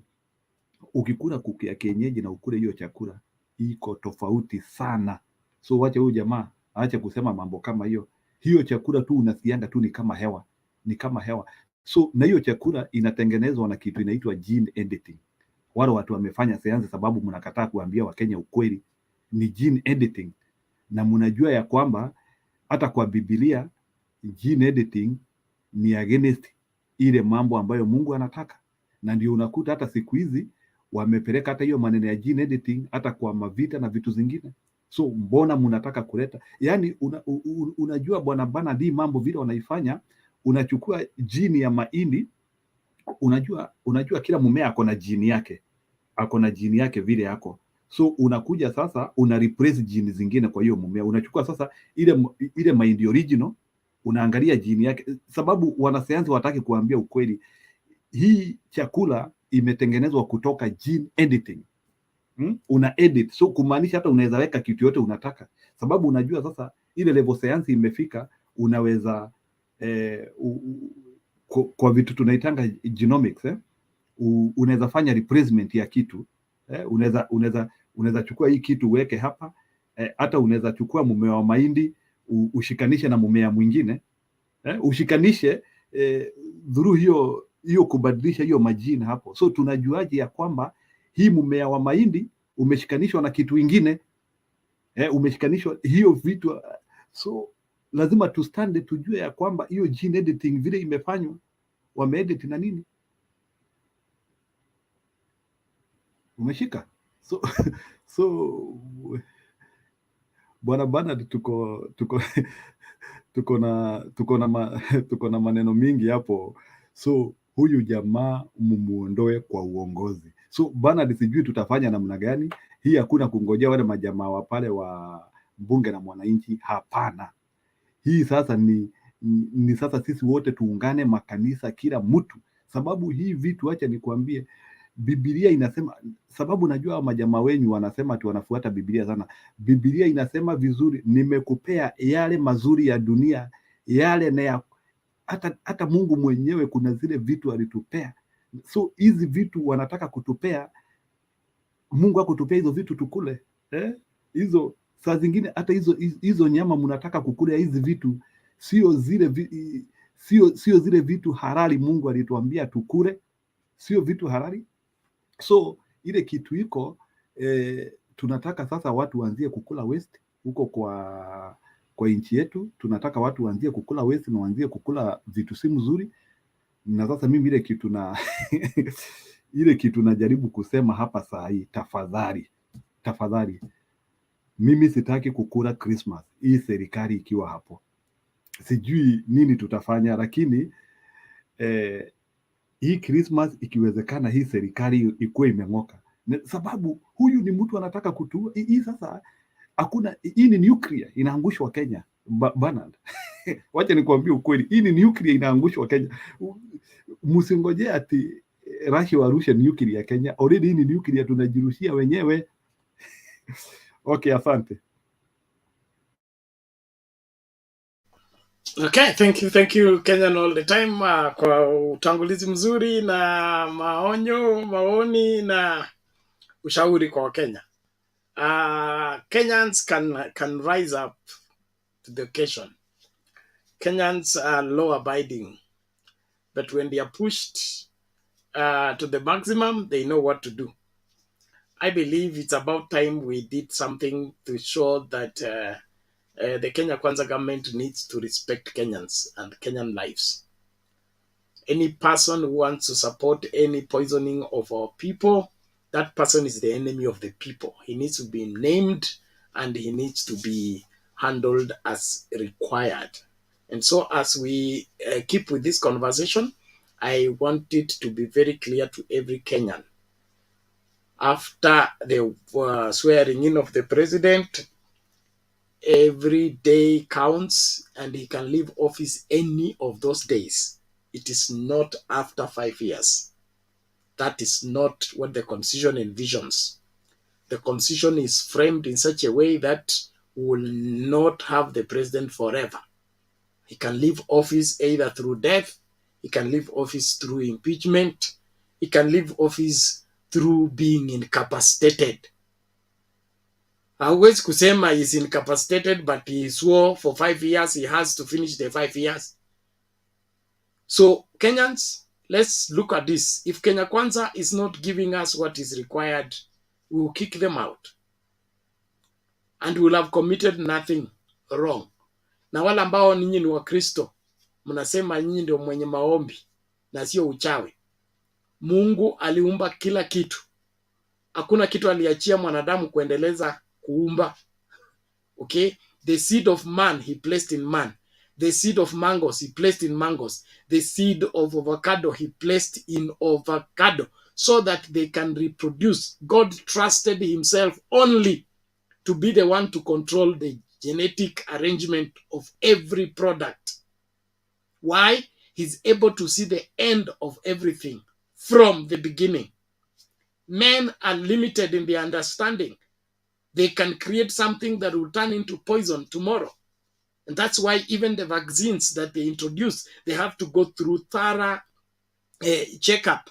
Speaker 13: ukikula kuku ya kienyeji na ukule hiyo chakula, iko tofauti sana. So wacha huyu jamaa aache kusema mambo kama hiyo. Hiyo chakula tu unasikianga tu ni kama hewa, So na hiyo chakula inatengenezwa na kitu inaitwa gene editing. Wale watu wamefanya sayansi, sababu mnakataa kuambia Wakenya ukweli, ni gene editing. Na mnajua ya kwamba hata kwa Biblia gene editing ni against ile mambo ambayo Mungu anataka. Na ndio unakuta hata siku hizi wamepeleka hata hiyo maneno ya gene editing hata kwa mavita na vitu zingine. So mbona mnataka kuleta, yani unajua bwana bana, di mambo vile wanaifanya, unachukua jini ya mahindi, unajua kila mmea ako na jini yake vile yako. So unakuja sasa una replace jini zingine kwa hiyo mmea, unachukua sasa ile mahindi original, unaangalia jini yake, sababu wanasayansi wataki kuambia ukweli, hii chakula imetengenezwa kutoka gene editing. Una edit, so kumaanisha hata unaweza weka kitu yote unataka, sababu unajua sasa ile level sayansi imefika, unaweza kwa vitu tunaitanga genomics, unaweza fanya replacement ya kitu. Unaweza chukua hii kitu uweke hapa, hata unaweza chukua mmea wa mahindi ushikanishe na mmea mwingine, ushikanishe dhuru hiyo kubadilisha hiyo majina hapo. So tunajuaje ya kwamba hii mmea wa mahindi umeshikanishwa na kitu ingine, umeshikanishwa hiyo vitu. So lazima tustande tujue ya kwamba hiyo gene editing vile imefanywa, wameedit na nini, umeshika. So bwana bana, tuko na maneno mingi hapo. So huyu jamaa mumuondoe kwa uongozi. So bana, sijui tutafanya namna gani hii. Hakuna kungojea wale majamaa wa pale wa bunge na mwananchi, hapana. Hii sasa ni sasa sisi wote tuungane, makanisa, kila mtu, sababu hii vitu, acha nikwambie, Biblia inasema, sababu najua majamaa wenyu wanasema ati wanafuata Biblia sana. Biblia inasema vizuri, nimekupea yale mazuri ya dunia, yale na hata Mungu mwenyewe kuna zile vitu alitupea. So hizi vitu wanataka kutupea, Mungu hakutupea hizo vitu tukule, hizo saa zingine hata hizo nyama mnataka kukula, hizi vitu sio zile vitu halali Mungu alituambia tukule, sio vitu halali. So ile kitu iko tunataka sasa watu waanzie kukula waste huko kwa nchi yetu. Tunataka watu waanzie kukula waste na waanzie kukula vitu si mzuri. Na sasa mimi ile kitu na ile kitu najaribu kusema hapa saa hii, tafadhali, mimi sitaki kukula Christmas hii serikali ikiwa hapo. Sijui nini tutafanya, lakini hii Christmas ikiwezekana hii serikali ikuwe imeng'oka, sababu huyu ni mtu anataka kutua hii. Sasa hakuna, hii ni nuclear inaangushwa Kenya bana. Wacha nikwambie ukweli, hii ni nuclear inaangushwa Kenya. Msingojea ati Russia warushe nuclear ya Kenya, already hii ni nuclear tunajirushia wenyewe. Okay, asante.
Speaker 1: Okay, thank you Kenyan all the time kwa utangulizi mzuri na maoni na ushauri kwa Wakenya. Kenyans can rise up to the occasion. Kenyans are law abiding, but when they are pushed to the maximum, they know what to do. I believe it's about time we did something to show that the Kenya Kwanza government needs to respect Kenyans and Kenyan lives. Any person who wants to support any poisoning of our people, that person is the enemy of the people. He needs to be named and he needs to be handled as required. And so as we keep with this conversation, I want it to be very clear to every Kenyan. After the swearing in of the president, every day counts and he can leave office any of those days. It is not after 5 years. That is not what the Constitution envisions. The Constitution is framed in such a way that we will not have the president forever. He can leave office either through death, he can leave office through impeachment, he can leave office through being incapacitated. Hawezi kusema he is incapacitated but he swore for 5 years, he has to finish the 5 years. So Kenyans, let's look at this. If Kenya Kwanza is not giving us what is required, we will kick them out. And we will have committed nothing wrong. Na wala ambao ninyi ni Wakristo, mnasema nyinyi ndio mwenye maombi na sio uchawi. Mungu aliumba kila kitu. Hakuna kitu aliachia mwanadamu kuendeleza kuumba. Okay? The seed of man he placed in man. The seed of mangoes he placed in mangoes. The seed of avocado he placed in avocado so that they can reproduce. God trusted himself only to be the one to control the genetic arrangement of every product. Why? He's able to see the end of everything from the beginning. Men are limited in their understanding. They can create something that will turn into poison tomorrow. And that's why even the vaccines that they introduce, they have to go through thorough checkup.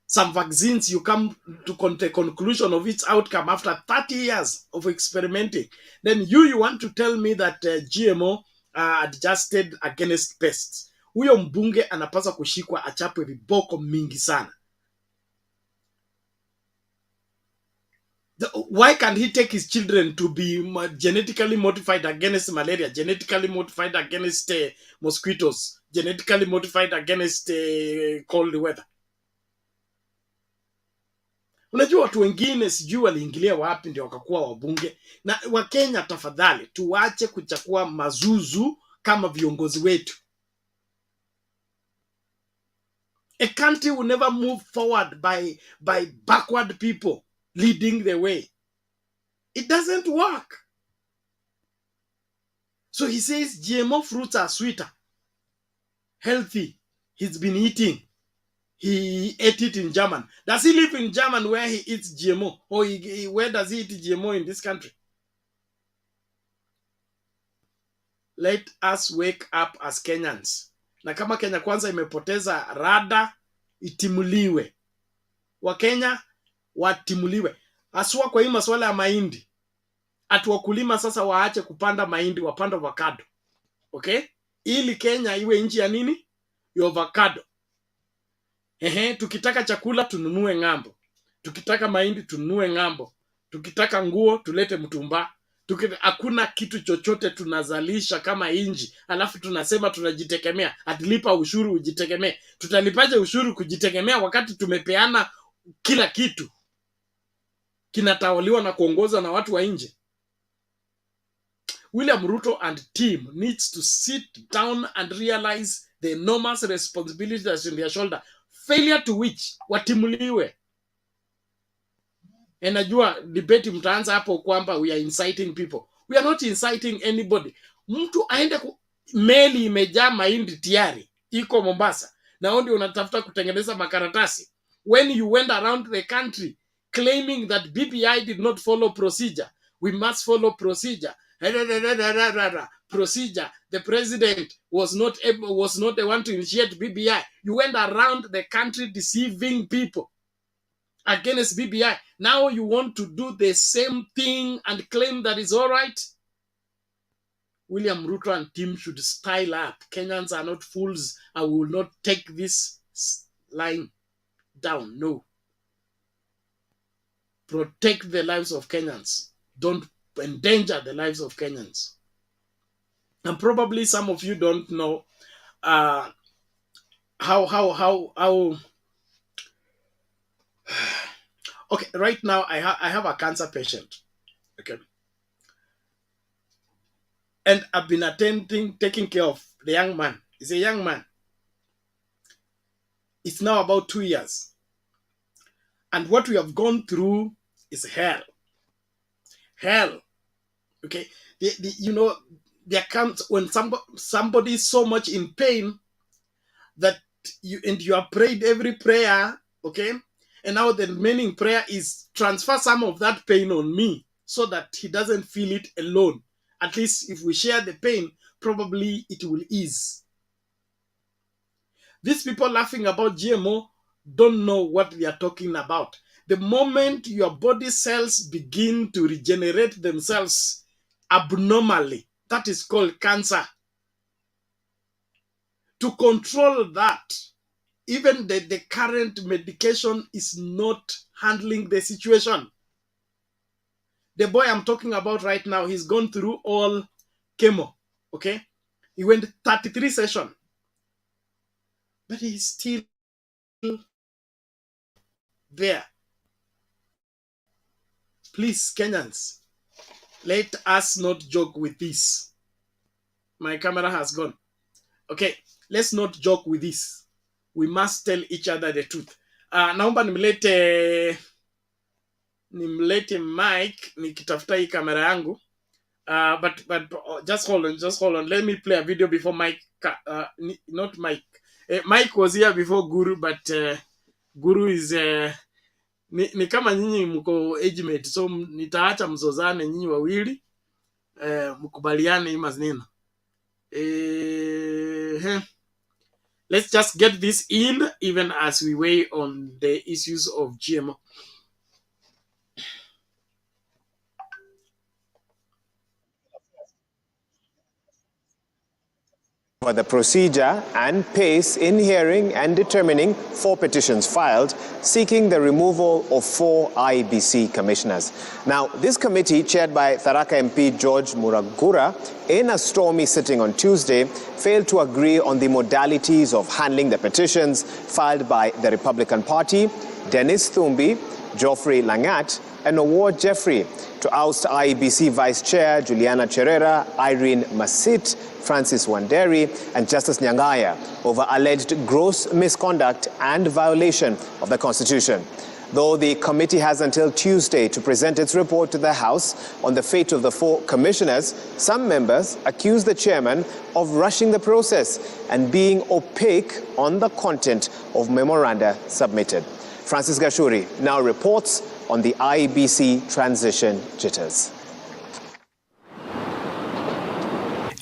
Speaker 1: Some vaccines, you come to the conclusion of its outcome after 30 years of experimenting. Then you want to tell me that GMO are adjusted against pests. Huyo mbunge anapaswa kushikwa achapwe viboko mingi sana. Why can't he take his children to be genetically modified against malaria, genetically modified against mosquitoes, genetically modified against cold weather? Unajua watu wengine sijui waliingilia wapi ndio wakakuwa wabunge. Na Wakenya tafadhali, tuache kuchakua mazuzu kama viongozi wetu. A country will never move forward by backward people leading the way. It doesn't work. So he says GMO fruits are sweeter, healthy. He's been eating. He ate it in Germany. Does he live in Germany where he eats GMO? Or where does he eat GMO in this country? Let us wake up as Kenyans. Na kama Kenya Kwanza imepoteza rada, itimuliwe. Wakenya watimuliwe. Aswa kwa hii masuala ya mahindi. Atu wakulima sasa waache kupanda mahindi, wapanda avocado. Okay? Ili Kenya iwe nchi ya nini? Ya avocado. Tukitaka chakula tununue ng'ambo. Tukitaka mahindi tununue ng'ambo. Tukitaka nguo tulete Mtumba. Hakuna kitu chochote tunazalisha kama inji. Alafu tunasema tunajitegemea. Atilipa ushuru ujitegemea. Tutalipaje ushuru kujitegemea wakati tumepeana kila kitu? Kinatawaliwa na kuongozwa na watu wa nje. William Ruto and team needs to sit down and realize the enormous responsibility that's on their shoulder, failure to which watimuliwe. And najua debate mtaanza hapo kwamba we are inciting people. We are not inciting anybody. Mtu aende meli imejaa mahindi tayari iko Mombasa na ndio unatafuta kutengeneza makaratasi. When you went around the country claiming that BBI did not follow procedure, we must follow procedure. Procedure. The president was not the one to initiate BBI. You went around the country deceiving people against BBI. Now you want to do the same thing and claim that it's all right? William Ruto and team should style up. Kenyans are not fools. I will not take this line down. No. Protect the lives of Kenyans. Don't endanger the lives of Kenyans. And probably some of you don't know how okay, right now I have a cancer patient. Okay. And I've been taking care of the young man. He's a young man. It's now about 2 years. And what we have gone through is hell. Hell. Okay. You know, there comes when somebody is so much in pain that you have prayed every prayer, okay? And now the remaining prayer is transfer some of that pain on me so that he doesn't feel it alone. At least if we share the pain, probably it will ease. These people laughing about GMO don't know what they are talking about. The moment your body cells begin to regenerate themselves abnormally, that is called cancer. To control that, even the current medication is not handling the situation. The boy I'm talking about right now, he's gone through all chemo, okay? He went 33 sessions. But he's still there. Please, Kenyans, let us not joke with this. My camera has gone. Okay, let's not joke with this. We must tell each other the truth. Naomba nimlete mic nikitafuta hii kamera yangu. But just hold on. Let me play a video before Mike. Not Mike. Mike was here before Guru, but Guru is ni kama nyinyi mko age mate, so nitaacha mzozane nyinyi wawili mkubaliane hii maneno. Let's just get this in, even as we weigh on the issues of GMO.
Speaker 14: For the procedure and pace in hearing and determining 4 petitions filed seeking the removal of 4 IEBC commissioners. Now, this committee, chaired by Tharaka MP George Muragura, in a stormy sitting on Tuesday, failed to agree on the modalities of handling the petitions filed by the Republican Party, Dennis Thumbi, Geoffrey Langat, and Award Jeffrey, to oust IEBC Vice Chair Juliana Cherera, Irene Masit, Francis Wanderi, and Justice Nyangaya over alleged gross misconduct and violation of the Constitution. Though the committee has until Tuesday to present its report to the House on the fate of the 4 commissioners, some members accuse the chairman of rushing the process and being opaque on the content of memoranda submitted. Francis Gashuri now reports on the IEBC transition jitters.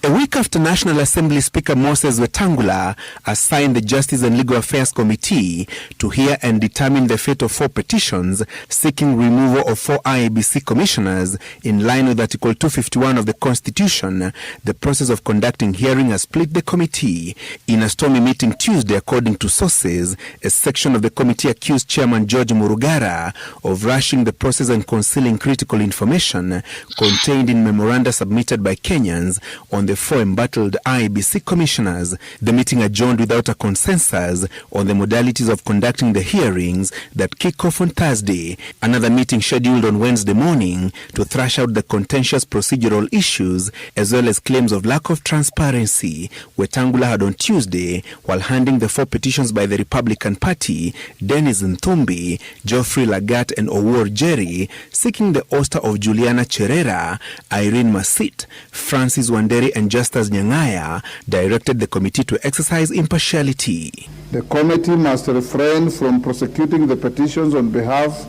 Speaker 15: A week after National Assembly Speaker Moses Wetangula assigned the Justice and Legal Affairs Committee to hear and determine the fate of 4 petitions seeking removal of 4 IEBC commissioners in line with Article 251 of the Constitution, the process of conducting hearing has split the committee. In a stormy meeting Tuesday, according to sources, a section of the committee accused Chairman George Murugara of rushing the process and concealing critical information contained in memoranda submitted by Kenyans on the four embattled IEBC commissioners. The meeting adjourned without a consensus on the modalities of conducting the hearings that kick off on Thursday. Another meeting scheduled on Wednesday morning to thrash out the contentious procedural issues as well as claims of lack of transparency. Wetangula had on Tuesday, while handing the four petitions by the Republican Party, Dennis Nthumbi, Geoffrey Lagat and Owuor Jerry, seeking the ouster of Juliana Cherera, Irene Masit, Francis Wanderi and Justus Nyang'aya, directed the committee to exercise impartiality.
Speaker 8: The committee must refrain from prosecuting the petitions on behalf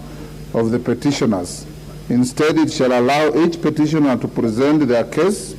Speaker 8: of the petitioners. Instead, it shall allow each petitioner to present their case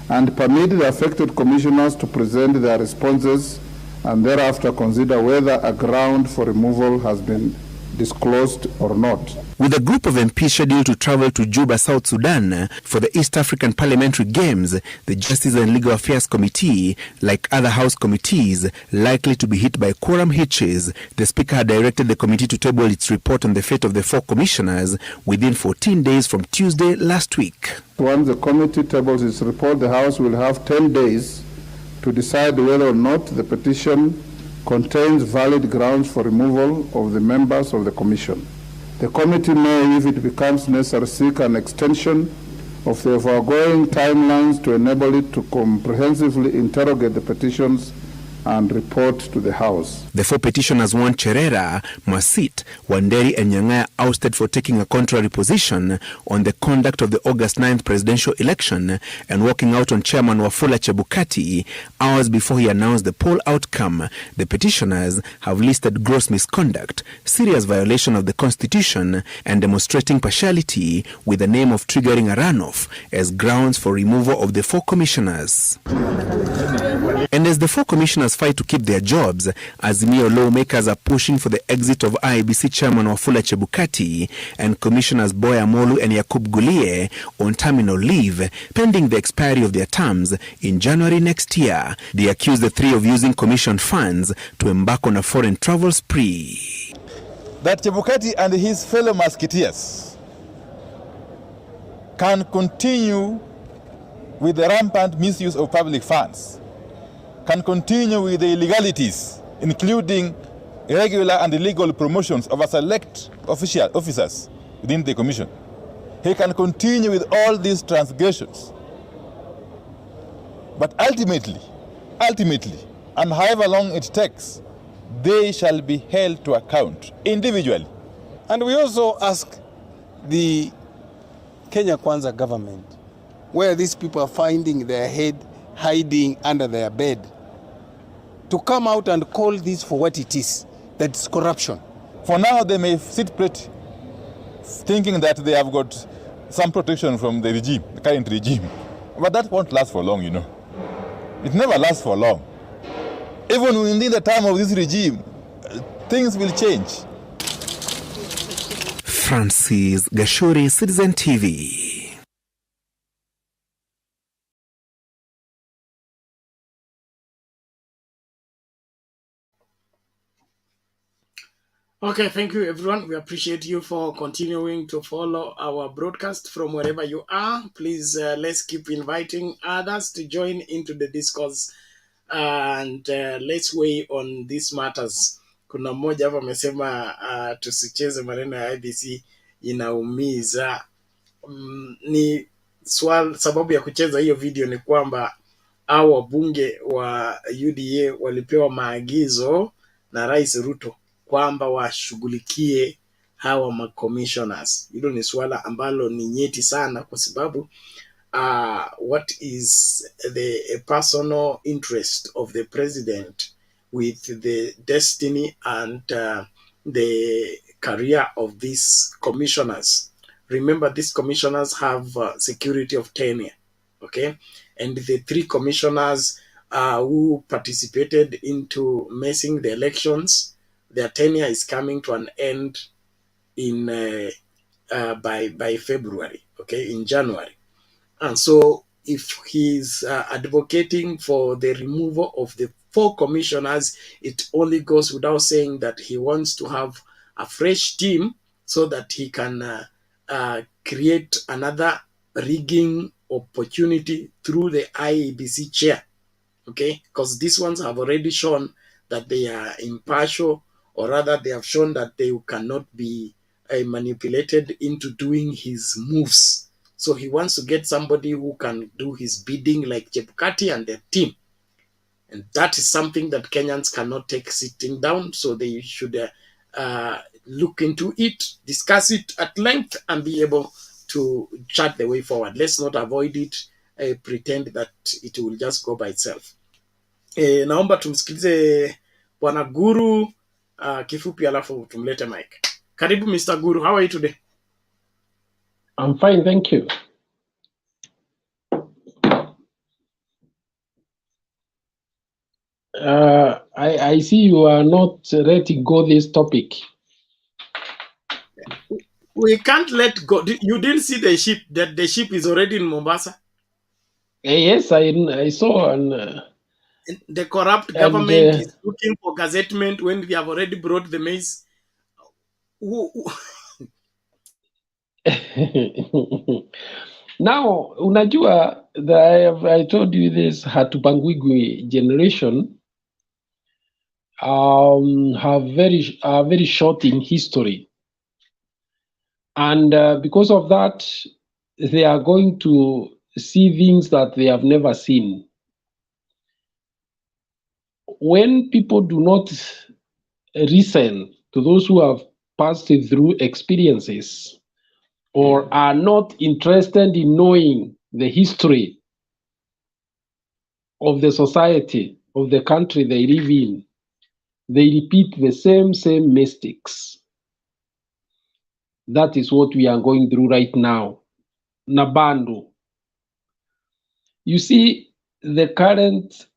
Speaker 8: and permit the affected commissioners to present their responses and thereafter consider whether a ground for removal has been disclosed or not.
Speaker 15: With a group of MPs scheduled to travel to Juba, South Sudan for the East African Parliamentary Games, the Justice and Legal Affairs Committee, like other House committees, likely to be hit by quorum hitches. The Speaker had directed the committee to table its report on the fate of the four commissioners within 14 days from Tuesday last week.
Speaker 8: Once the committee tables its report, the House will have 10 days to decide whether or not the petition contains valid grounds for removal of the members of the Commission. The committee may, if it becomes necessary, seek an extension of the foregoing timelines to enable it to comprehensively interrogate the petitions and report to the House.
Speaker 15: The four petitioners want Cherera, Masit, Wanderi and Nyang'aya ousted for taking a contrary position on the conduct of the August 9th presidential election and walking out on Chairman Wafula Chebukati hours before he announced the poll outcome. The petitioners have listed gross misconduct, serious violation of the Constitution and demonstrating partiality with the name of triggering a runoff as grounds for removal of the four commissioners. And as the four commissioners fight to keep their jobs, Azimio lawmakers are pushing for the exit of IEBC Chairman Wafula Chebukati and Commissioners Boya Molu and Yakub Gulie on terminal leave, pending the expiry of their terms in January next year. They accuse the three of using commission funds to embark on a foreign travel spree.
Speaker 16: That Chebukati and his fellow musketeers can continue with the rampant misuse of public funds, can continue with the illegalities, including irregular and illegal promotions of a select officers within the commission. He can continue with all these transgressions. But ultimately, and however long it takes, they shall be held to account individually.
Speaker 17: And we also ask the Kenya Kwanza government, where these people are finding their head hiding under their bed, to come out and call this for what it is, that's corruption.
Speaker 16: For now, they may sit pretty, thinking that they have got some protection from the regime, the current regime. But that won't last for long, you know. It never lasts for long. Even within the time of this regime, things will change.
Speaker 15: Francis Gashuri, Citizen TV.
Speaker 1: Okay, thank you everyone. We appreciate you for continuing to follow our broadcast from wherever you are. Please let's keep inviting others to join into the discourse and let's weigh on these matters. Kuna mmoja hapa amesema tusicheze maneno ya IBC inaumiza. Ni sababu ya kucheza hiyo video ni kwamba hao wabunge wa UDA walipewa maagizo na Rais Ruto kwamba washughulikie hawa ma-commissioners. Hilo ni swala ambalo ni nyeti sana kwa sababu what is the personal interest of the president with the destiny and the career of these commissioners. Remember, these commissioners have security of tenure, okay? And the three commissioners who participated into messing the elections, their tenure is coming to an end in by February, okay, in January. And so if he's advocating for the removal of the four commissioners, it only goes without saying that he wants to have a fresh team so that he can create another rigging opportunity through the IEBC chair, okay? Because these ones have already shown that they are impartial, or rather they have shown that they cannot be manipulated into doing his moves. So he wants to get somebody who can do his bidding like Chebukati and their team. And that is something that Kenyans cannot take sitting down. So they should look into it, discuss it at length, and be able to chart the way forward. Let's not avoid it, pretend that it will just go by itself. Naomba tumsikilize Bwana Guru kifupi, alafu tumlete Mike. Karibu Mr. Guru, how are you today?
Speaker 18: I'm fine, thank you. I see you are not ready to go this topic.
Speaker 1: We can't let go. You didn't see the ship, that the ship is already in Mombasa?
Speaker 18: Yes, I saw. And
Speaker 1: the corrupt government is looking for gazettement when they have already brought the maize.
Speaker 18: Now, unajua, I told you this Hatubangwigwi generation have very short in history. And because of that, they are going to see things that they have never seen. When people do not listen to those who have passed through experiences, or are not interested in knowing the history of the society, of the country they live in, they repeat the same mistakes. That is what we are going through right now. Nabando. You see, the current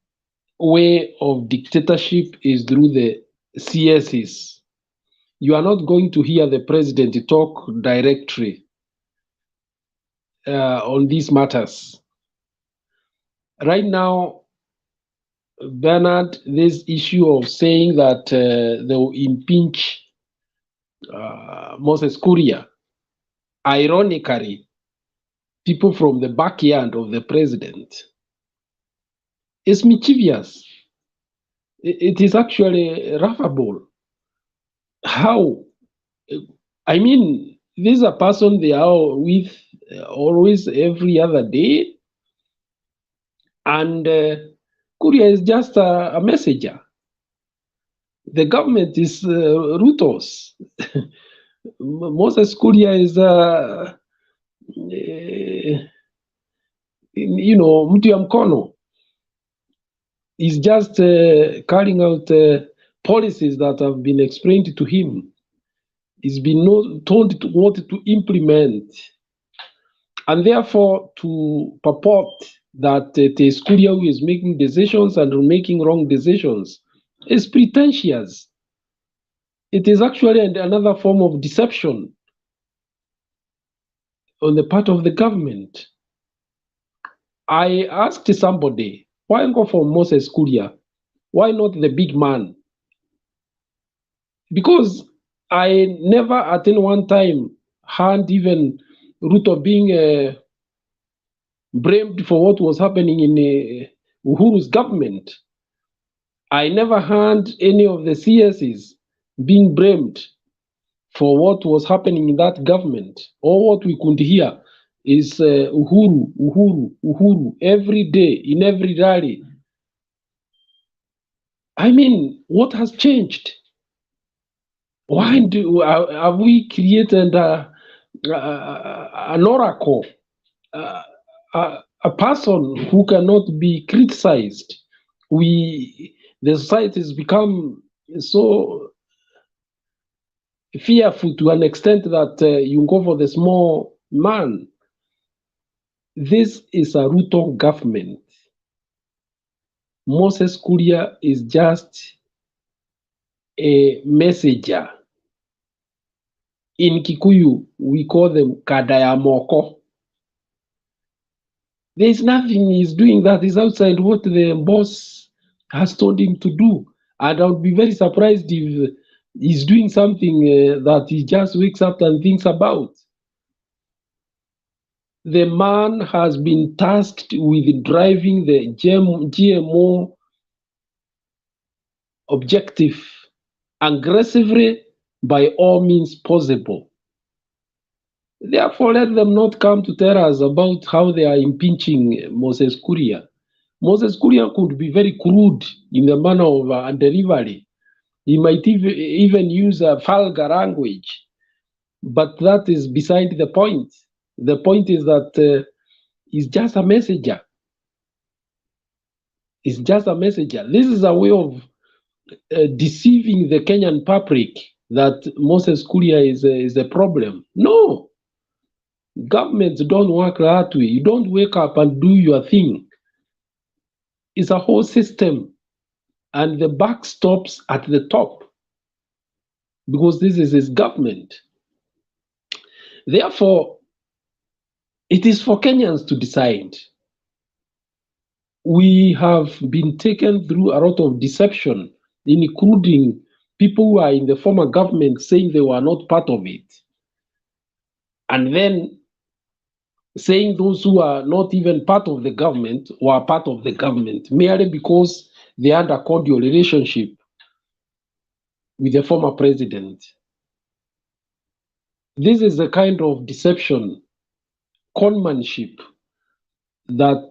Speaker 18: way of dictatorship is through the CSs. You are not going to hear the president talk directly on these matters. Right now, Bernard, this issue of saying that they will impeach Moses Kuria, ironically, people from the backyard of the president, is mischievous. It is actually laughable. How? I mean, this is a person they are with always every other day, and Kuria is just a messenger. The government is ruthless. Moses Kuria is, mtu ya mkono. Is just carrying out policies that have been explained to him. He's been told what to implement. And therefore, to purport that it is Kuria who is making decisions and making wrong decisions is pretentious. It is actually another form of deception on the part of the government. I asked somebody, why go for Moses Kuria? Why not the big man? Because I never at any one time heard even Ruto being blamed for what was happening in Uhuru's government. I never heard any of the CSs being blamed for what was happening in that government. All what we could hear is Uhuru, Uhuru, Uhuru, every day, in every rally. I mean, what has changed? Why have we created an oracle, a person who cannot be criticized? The society has become so fearful to an extent that you go for the small man. This is a Ruto government. Moses Kuria is just a messenger. In Kikuyu, we call them Kadayamoko. There is nothing he's doing that is outside what the boss has told him to do. And I would be very surprised if he's doing something that he just wakes up and thinks about. the man has been tasked with driving the GMO objective aggressively by all means possible. Therefore, let them not come to tell us about how they are impeaching Moses Kuria. Moses Kuria could be very crude in the manner of delivery. He might even use a vulgar language, but that is beside the point. The point is that he's just a messenger. He's just a messenger. This is a way of deceiving the Kenyan public that Moses Kuria is a problem. No, governments don't work that way. You don't wake up and do your thing. It's a whole system, and the buck stops at the top because this is his government. Therefore, it is for Kenyans to decide. We have been taken through a lot of deception, including people who are in the former government saying they were not part of it, and then saying those who are not even part of the government were part of the government merely because they had a cordial relationship with the former president. This is a kind of deception, conmanship that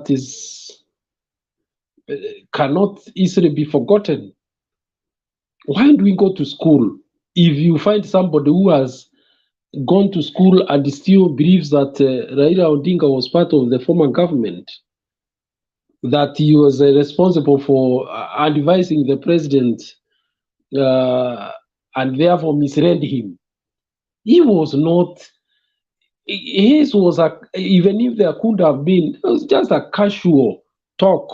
Speaker 18: is cannot easily be forgotten. Why do we go to school if you find somebody who has gone to school and still believes that Raila Odinga was part of the former government, that he was responsible for advising the president and therefore misled him? He was not. His was even if there could have been, it was just a casual talk.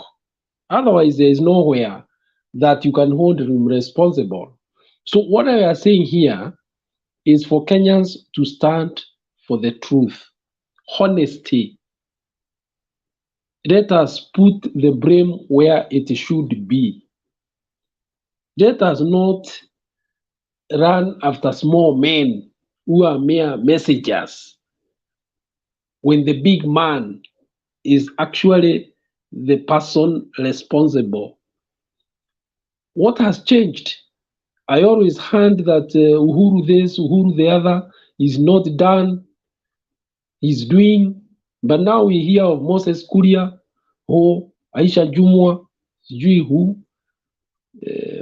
Speaker 18: Otherwise, there is nowhere that you can hold him responsible. So what I am saying here is for Kenyans to stand for the truth, honesty. Let us put the blame where it should be. Let us not run after small men who are mere messengers when the big man is actually the person responsible. What has changed? I always heard that Uhuru this, Uhuru the other is not done, he's doing, but now we hear of Moses Kuria, Aisha Jumwa, sijui who,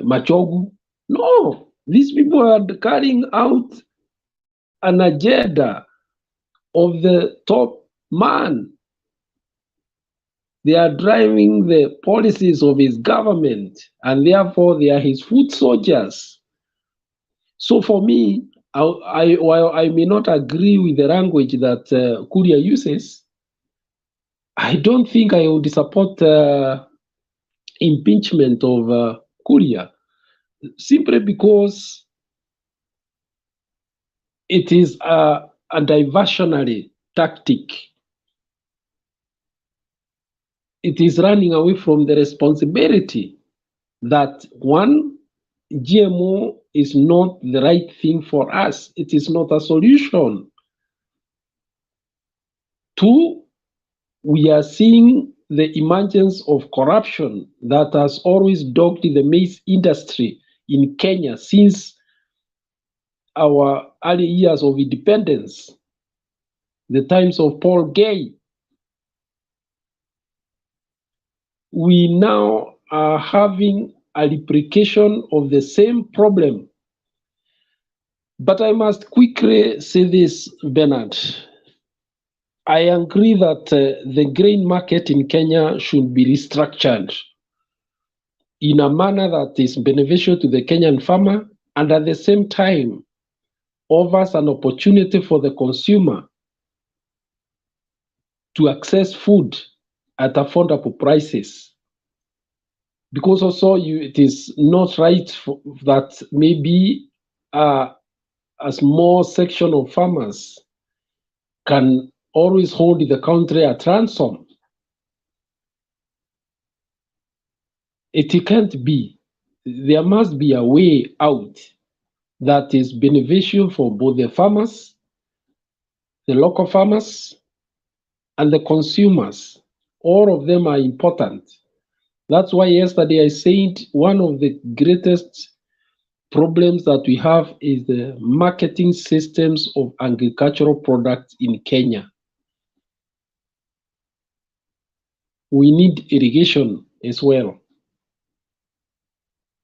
Speaker 18: Machogu. No, these people are carrying out an agenda of the top man. They are driving the policies of his government, and therefore they are his foot soldiers. So for me, while I may not agree with the language that Kuria uses, I don't think I would support impeachment of Kuria, simply because it is a diversionary tactic. It is running away from the responsibility that, one, GMO is not the right thing for us. It is not a solution. Two, we are seeing the emergence of corruption that has always dogged the maize industry in Kenya since our early years of independence, the times of Paul Gay. We now are having a replication of the same problem. But I must quickly say this, Bernard. I agree that the grain market in Kenya should be restructured in a manner that is beneficial to the Kenyan farmer and at the same time offers an opportunity for the consumer to access food at affordable prices. Because also it is not right that maybe a small section of farmers can always hold the country at ransom. It can't be. There must be a way out that is beneficial for both the farmers the local farmers, and the consumers. All of them are important. That's why yesterday I said one of the greatest problems that we have is the marketing systems of agricultural products in Kenya. We need irrigation as well.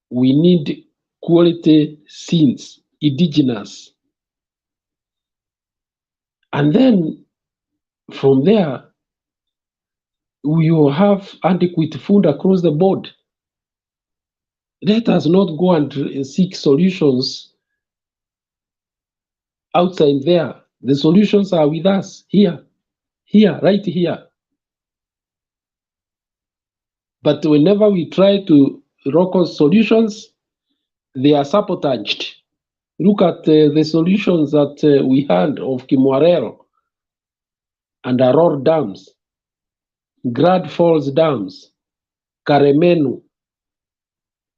Speaker 18: We need quality seeds, indigenous. And then from there, we will have adequate food across the board. Let us not go and seek solutions outside there. The solutions are with us here, right here. But whenever we try to local solutions, they are sabotaged. Look at the solutions that we had of Kimwarero and Aror dams, Grad Falls dams, Karemenu,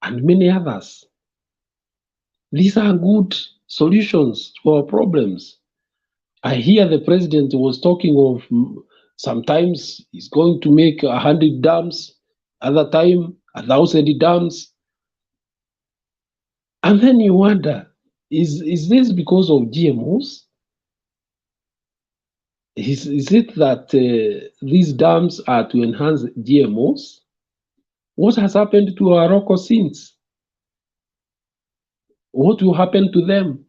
Speaker 18: and many others. These are good solutions to our problems. I hear the president was talking of sometimes he's going to make 100 dams, other time 1,000 dams. And then you wonder, is this because of GMOs? Is it that these dams are to enhance GMOs? What has happened to our local since? What will happen to them?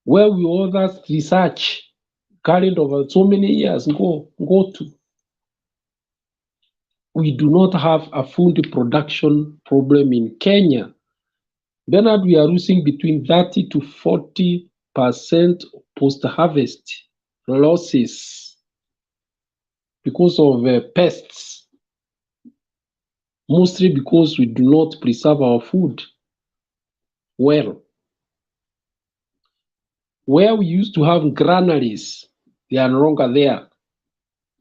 Speaker 18: Where will all that research carried over so many years go to? We do not have a food production problem in Kenya. Bernard, we are losing between 30 to 40% post-harvest losses because of pests, mostly because we do not preserve our food well. Where we used to have granaries, they are no longer there.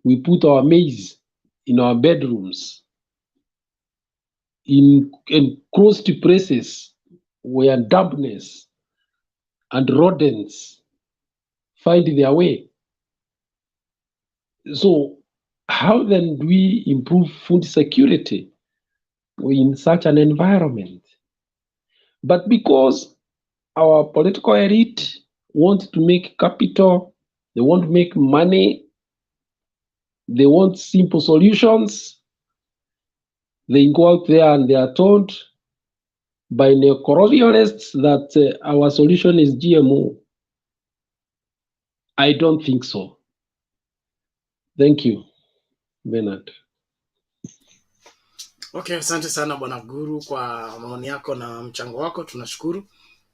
Speaker 18: We put our maize in our bedrooms, in enclosed places where dampness and rodents find their way. So how then do we improve food security in such an environment? But because our political elite want to make capital, they want to make money, they want simple solutions, they go out there and they are told by neo-colonialists that our solution is GMO. I don't think so. Thank you, Bernard.
Speaker 1: Okay, asante sana Bwana Guru kwa maoni yako na mchango wako, tunashukuru.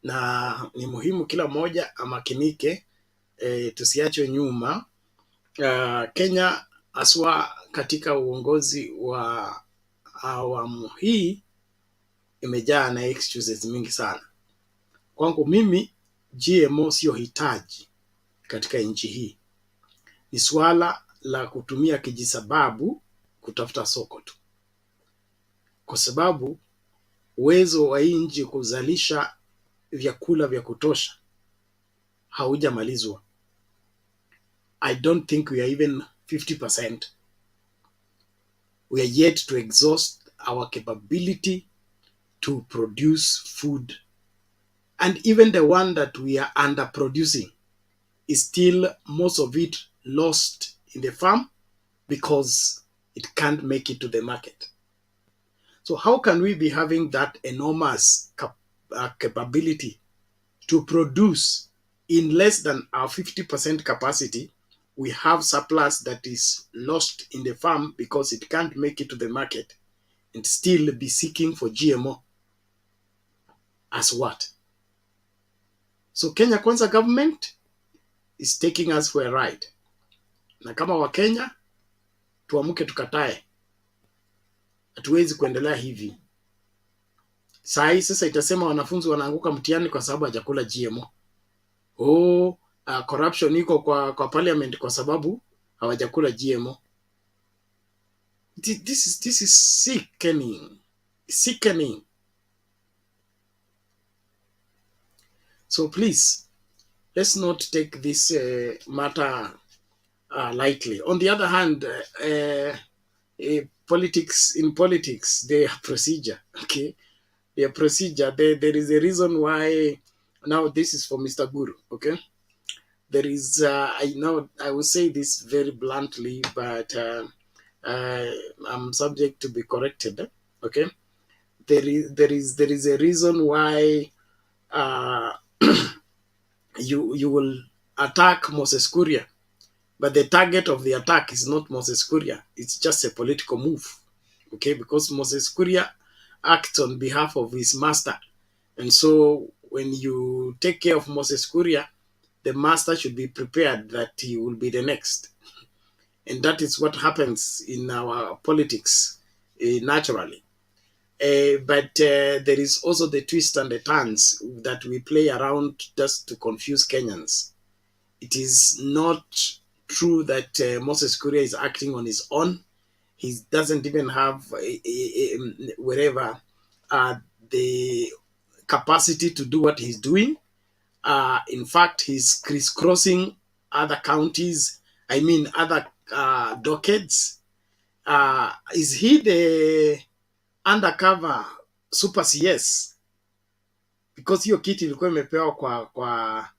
Speaker 1: Na ni muhimu kila mmoja amakinike, tusiachwe nyuma. Kenya aswa katika uongozi wa awamu hii imejaa na excuses mingi sana. Kwangu mimi GMO sio hitaji katika nchi hii. Ni swala la kutumia kijisababu kutafuta soko tu. Kwa sababu uwezo wa nchi kuzalisha vyakula vya kutosha haujamalizwa. I don't think we are even 50%. We are yet to exhaust our capability to produce food. And even the one that we are underproducing is still most of it lost in the farm because it can't make it to the market. So how can we be having that enormous capability to produce in less than our 50% capacity? We have surplus that is lost in the farm because it can't make it to the market, and still be seeking for GMO as what? So Kenya Kwanza government is taking us for a ride. Na kama wa Kenya, tuamuke tukatae. Hatuwezi kuendelea hivi. Saa hii sasa itasema wanafunzi wanaanguka mtihani kwa sababu hajakula GMO. Corruption iko kwa parliament kwa sababu hawajakula GMO. This is sickening. Sickening. So please, let's not take this matter lightly. On the other hand, in politics, they are procedure. Okay, their procedure. There is a reason why. Now, this is for Mr. Guru. Okay, there is. I know. I will say this very bluntly, but I'm subject to be corrected. Okay, there is a reason why you will attack Moses Kuria, but the target of the attack is not Moses Kuria. It's just a political move. Okay, because Moses Kuria acts on behalf of his master. And so when you take care of Moses Kuria, the master should be prepared that he will be the next. And that is what happens in our politics naturally. But there is also the twists and the turns that we play around just to confuse Kenyans. It is not true that Moses Kuria is acting on his own. He doesn't even have wherever the capacity to do what he's doing. In fact, he's crisscrossing other counties. I mean, other dockets. Is he the undercover super CS? Because hiyo kiti ilikuwa imepewa kwa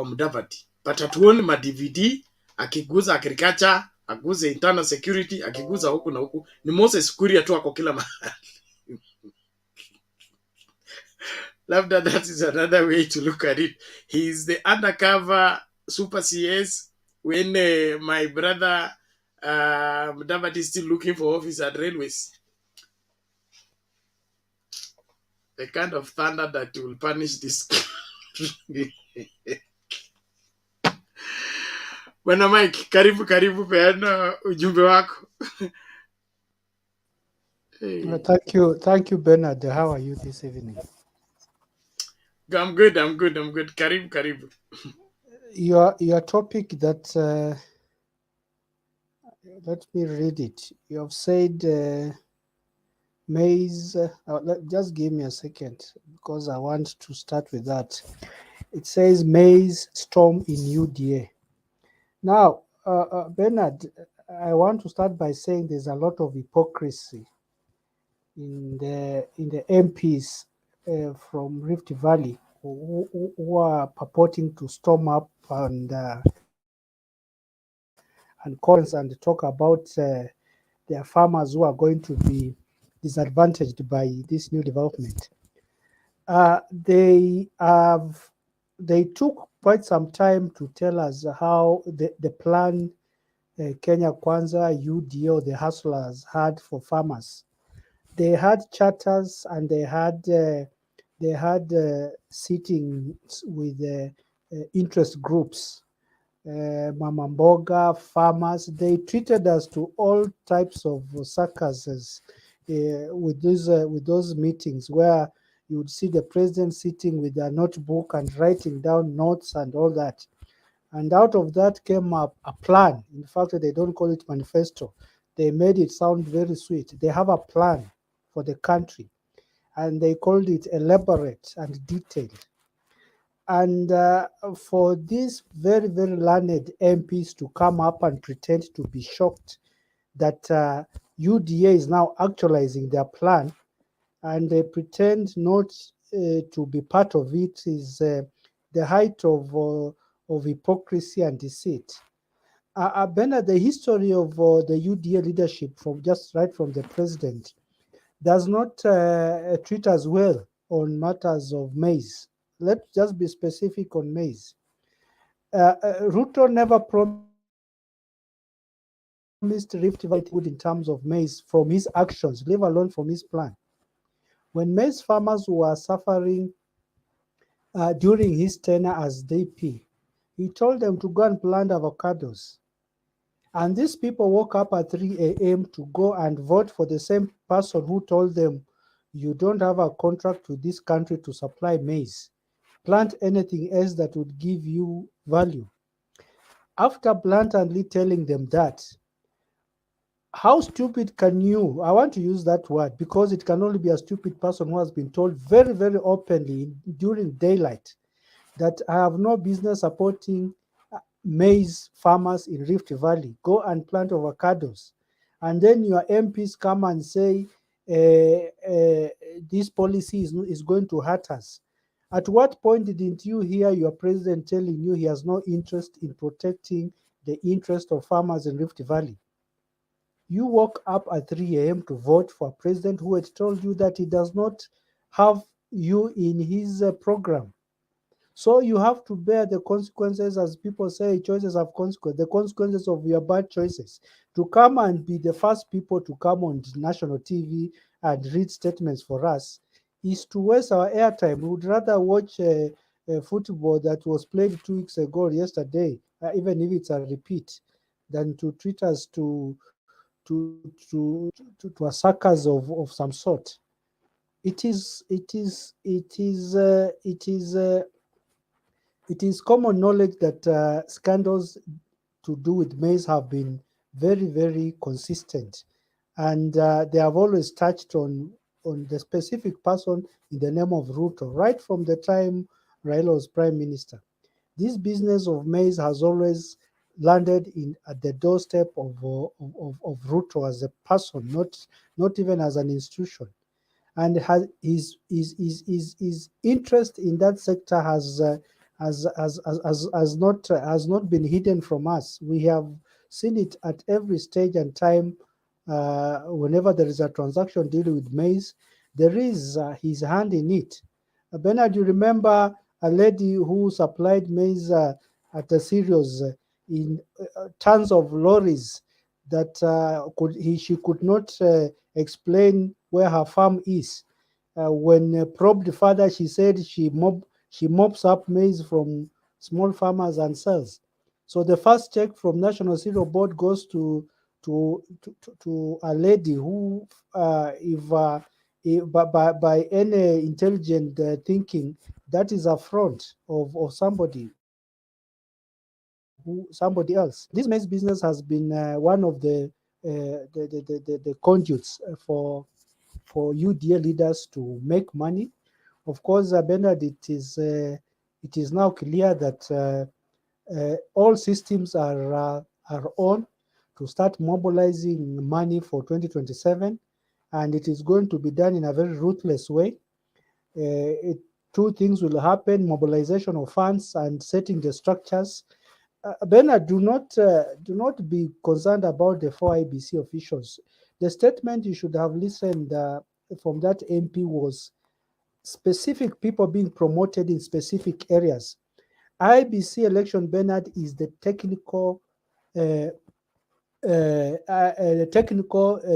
Speaker 1: Mudavadi, but hatuoni ma DVD akiguza agriculture, aguze internal security, akiguza huku na huku. Ni Moses Kuria tu ako kila mahali. Labda that is another way to look at it. He is the undercover super CS when my brother Mudavadi is still looking for office at railways. The kind of thunder that will punish this. Bwana Mike, karibu peana ujumbe wako.
Speaker 19: Hey. Thank you, Bernard. How are you this evening?
Speaker 1: I'm good. Karibu.
Speaker 19: Your topic that let me read it. You have said maize. Just give me a second because I want to start with that. It says maize storm in UDA. Now, Bernard, I want to start by saying there's a lot of hypocrisy in the MPs from Rift Valley who are purporting to storm up and talk about their farmers who are going to be disadvantaged by this new development. They took quite some time to tell us how the plan Kenya Kwanza, UDO, the hustlers had for farmers. They had charters and they had sittings with interest groups, Mama Mboga, farmers. They treated us to all types of circuses with those meetings where you would see the president sitting with a notebook and writing down notes and all that. And out of that came up a plan. In fact, they don't call it manifesto. They made it sound very sweet. They have a plan for the country, and they called it elaborate and detailed. And for these very, very learned MPs to come up and pretend to be shocked that UDA is now actualizing their plan, and they pretend not to be part of it, is the height of hypocrisy and deceit. Bernard, the history of the UDA leadership from the president does not treat us well on matters of maize. Let's just be specific on maize. Ruto never promised Rift Valley good in terms of maize from his actions, leave alone from his plan. When maize farmers were suffering during his tenure as DP, he told them to go and plant avocados. And these people woke up at 3 a.m. to go and vote for the same person who told them, you don't have a contract with this country to supply maize. Plant anything else that would give you value. After bluntly telling them that, how stupid can you, I want to use that word because it can only be a stupid person who has been told very, very openly during daylight that I have no business supporting maize farmers in Rift Valley. Go and plant avocados. And then your MPs come and say this policy is going to hurt us. At what point didn't you hear your president telling you he has no interest in protecting the interest of farmers in Rift Valley? You woke up at 3 a.m. to vote for a president who had told you that he does not have you in his program. So you have to bear the consequences, as people say, choices have consequences, the consequences of your bad choices. To come and be the first people to come on national TV and read statements for us is to waste our airtime. We would rather watch football that was played 2 weeks ago or yesterday, even if it's a repeat, than to treat us to a circus of some sort. It is common knowledge that scandals to do with maize have been very, very consistent, and they have always touched on the specific person in the name of Ruto, right from the time Raila was prime minister. This business of maize has always landed at the doorstep of Ruto as a person, not even as an institution. And his interest in that sector has not been hidden from us. We have seen it at every stage and time. Whenever there is a transaction dealing with maize, there is his hand in it. Bernard, you remember a lady who supplied maize at a serious in tons of lorries that she could not explain where her farm is. When probed further, she said she mops up maize from small farmers and sells. So the first check from National Cereal Board goes to a lady who, if by any intelligent thinking, that is a front of somebody else. This maize business has been one of the conduits for UDA leaders to make money. Of course, Bernard, it is now clear that all systems are on to start mobilizing money for 2027, and it is going to be done in a very ruthless way. Two things will happen: mobilization of funds and setting the structures. Bernard, do not be concerned about the 4 IBC officials. The statement you should have listened from that MP was specific people being promoted in specific areas. IBC election, Bernard, is the technical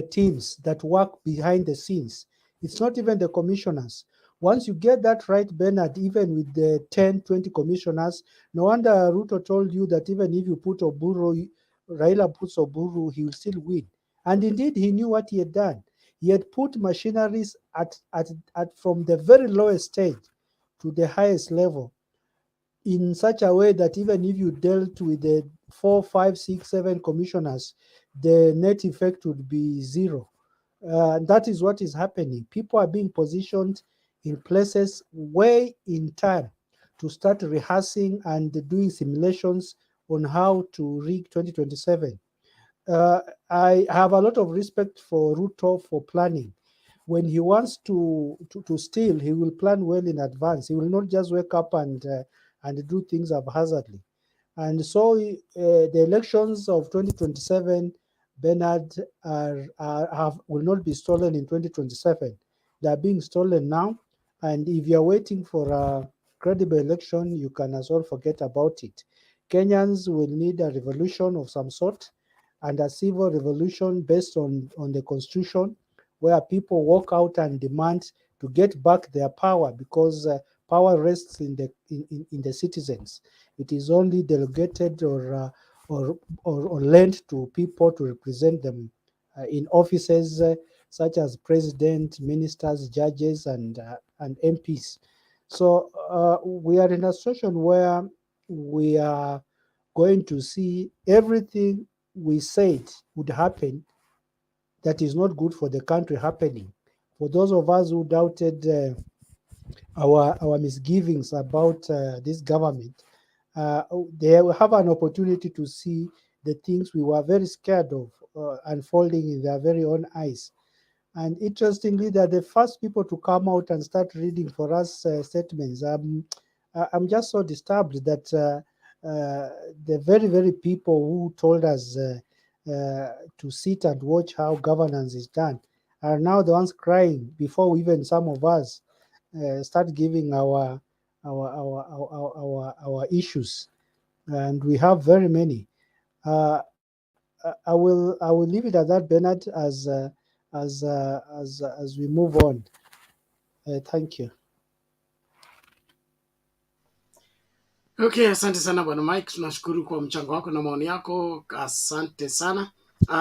Speaker 19: teams that work behind the scenes. It's not even the commissioners. Once you get that right, Bernard, even with the 10, 20 commissioners, no wonder Ruto told you that even if you put Oburu, Raila puts Oburu, he will still win. And indeed, he knew what he had done. He had put machineries from the very lowest stage to the highest level in such a way that even if you dealt with the 4, 5, 6, 7 commissioners, the net effect would be zero. That is what is happening. People are being positioned in places way in time to start rehearsing and doing simulations on how to rig 2027. I have a lot of respect for Ruto for planning. When he wants to steal, he will plan well in advance. He will not just wake up and do things haphazardly. And so the elections of 2027, Bernard, will not be stolen in 2027. They are being stolen now. And if you're waiting for a credible election, you can as well forget about it. Kenyans will need a revolution of some sort, and a civil revolution based on the constitution, where people walk out and demand to get back their power, because power rests in the citizens. It is only delegated or lent to people to represent them in offices such as president, ministers, judges, and MPs. So we are in a situation where we are going to see everything we said would happen that is not good for the country happening. For those of us who doubted our misgivings about this government, they will have an opportunity to see the things we were very scared of unfolding in their very own eyes. And interestingly, they're the first people to come out and start reading for us statements. I'm just so disturbed that the very, very people who told us to sit and watch how governance is done are now the ones crying before even some of us start giving our issues, and we have very many. I will leave it at that, Bernard, as we move on. Thank you.
Speaker 1: Okay, asante sana bwana Mike, tunashukuru kwa mchango wako na maoni yako. Asante sana.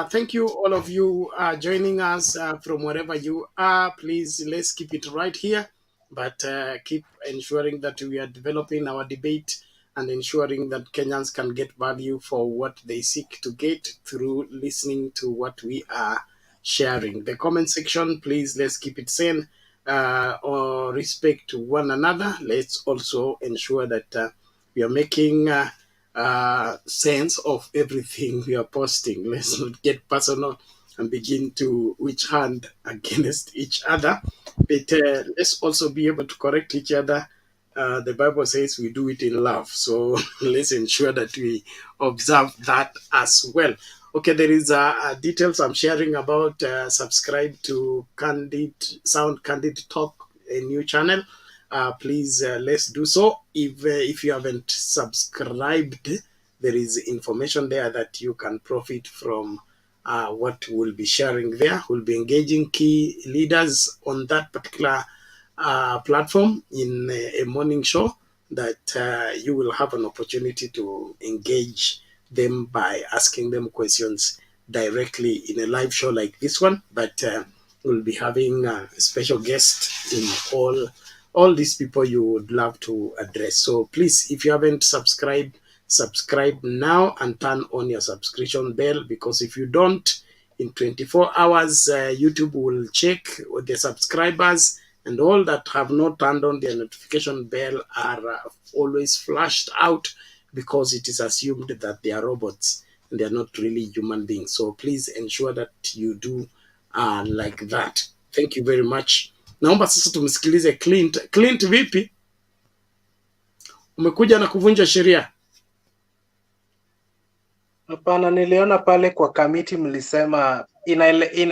Speaker 1: Thank you all of you joining us from wherever you are. Please, let's keep it right here, but keep ensuring that we are developing our debate and ensuring that Kenyans can get value for what they seek to get through listening to what we are sharing. The comment section, please, let's keep it sane or respect to one another. Let's also ensure that we are making sense of everything we are posting. Let's not get personal and begin to witch hunt against each other. But let's also be able to correct each other. The Bible says we do it in love. So let's ensure that we observe that as well. Okay, there is details I'm sharing about subscribe to Sound Candid Talk, a new channel. Please let's do so. If you haven't subscribed, there is information there that you can profit from what we'll be sharing there. We'll be engaging key leaders on that particular platform in a morning show that you will have an opportunity to engage them by asking them questions directly in a live show like this one. But we'll be having a special guest in all these people you would love to address. So please, if you haven't subscribed, subscribe now and turn on your subscription bell, because if you don't, in 24 hours, YouTube will check the subscribers, and all that have not turned on their notification bell are always flashed out, because it is assumed that they are robots and they are not really human beings. So please ensure that you do like that. Thank you very much. Naomba sasa tumsikilize Clint. Clint, vipi? Umekuja na kuvunja sheria?
Speaker 20: Hapana, niliona pale kwa kamiti mlisema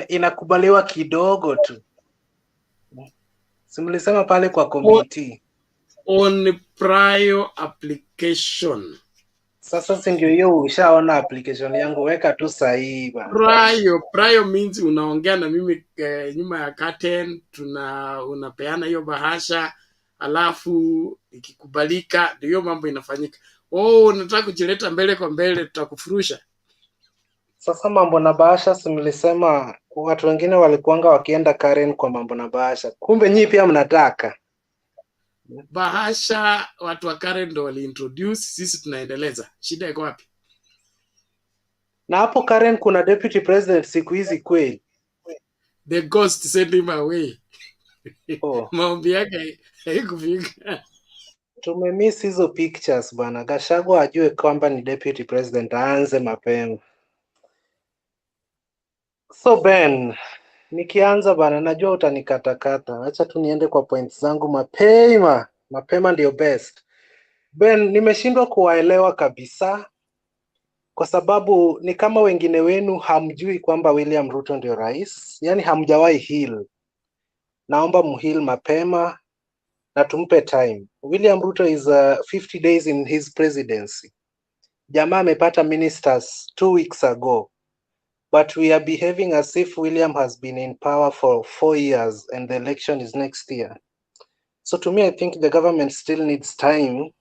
Speaker 20: inakubaliwa kidogo tu. Si mlisema pale kwa komiti
Speaker 1: on prior application.
Speaker 20: Sasa si ndio hiyo, ushaona application yangu, weka tu sahihi bana.
Speaker 1: Prior means unaongea na mimi nyuma ya curtain, unapeana hiyo bahasha, alafu ikikubalika ndio hiyo mambo inafanyika. Unataka kujileta mbele kwa mbele, tutakufurusha.
Speaker 20: Sasa mambo na bahasha, si mlisema watu wengine walikuanga wakienda Karen kwa mambo na bahasha, kumbe nyinyi pia mnataka
Speaker 1: bahasha? Watu wa Karen ndo waliintroduce, sisi tunaendeleza. Shida iko wapi?
Speaker 20: Na hapo Karen kuna deputy president siku hizi kweli?
Speaker 1: The ghost sent him away. Maombi yake haikufika.
Speaker 20: Tumemiss hizo pictures bana. Gachagua ajue kwamba ni deputy president, aanze mapema. So Ben, nikianza bana, najua utanikatakata. Acha tu niende kwa points zangu mapema. Mapema ndio best. Ben, nimeshindwa kuwaelewa kabisa, kwa sababu ni kama wengine wenu hamjui kwamba William Ruto ndio rais. Yani hamjawahi heal. Naomba muheal mapema na tumpe time. William Ruto is 50 days in his presidency. Jamaa amepata ministers 2 weeks ago. But we are behaving as if William has been in power for 4 years and the election is next year. So to me, I think the government still needs time.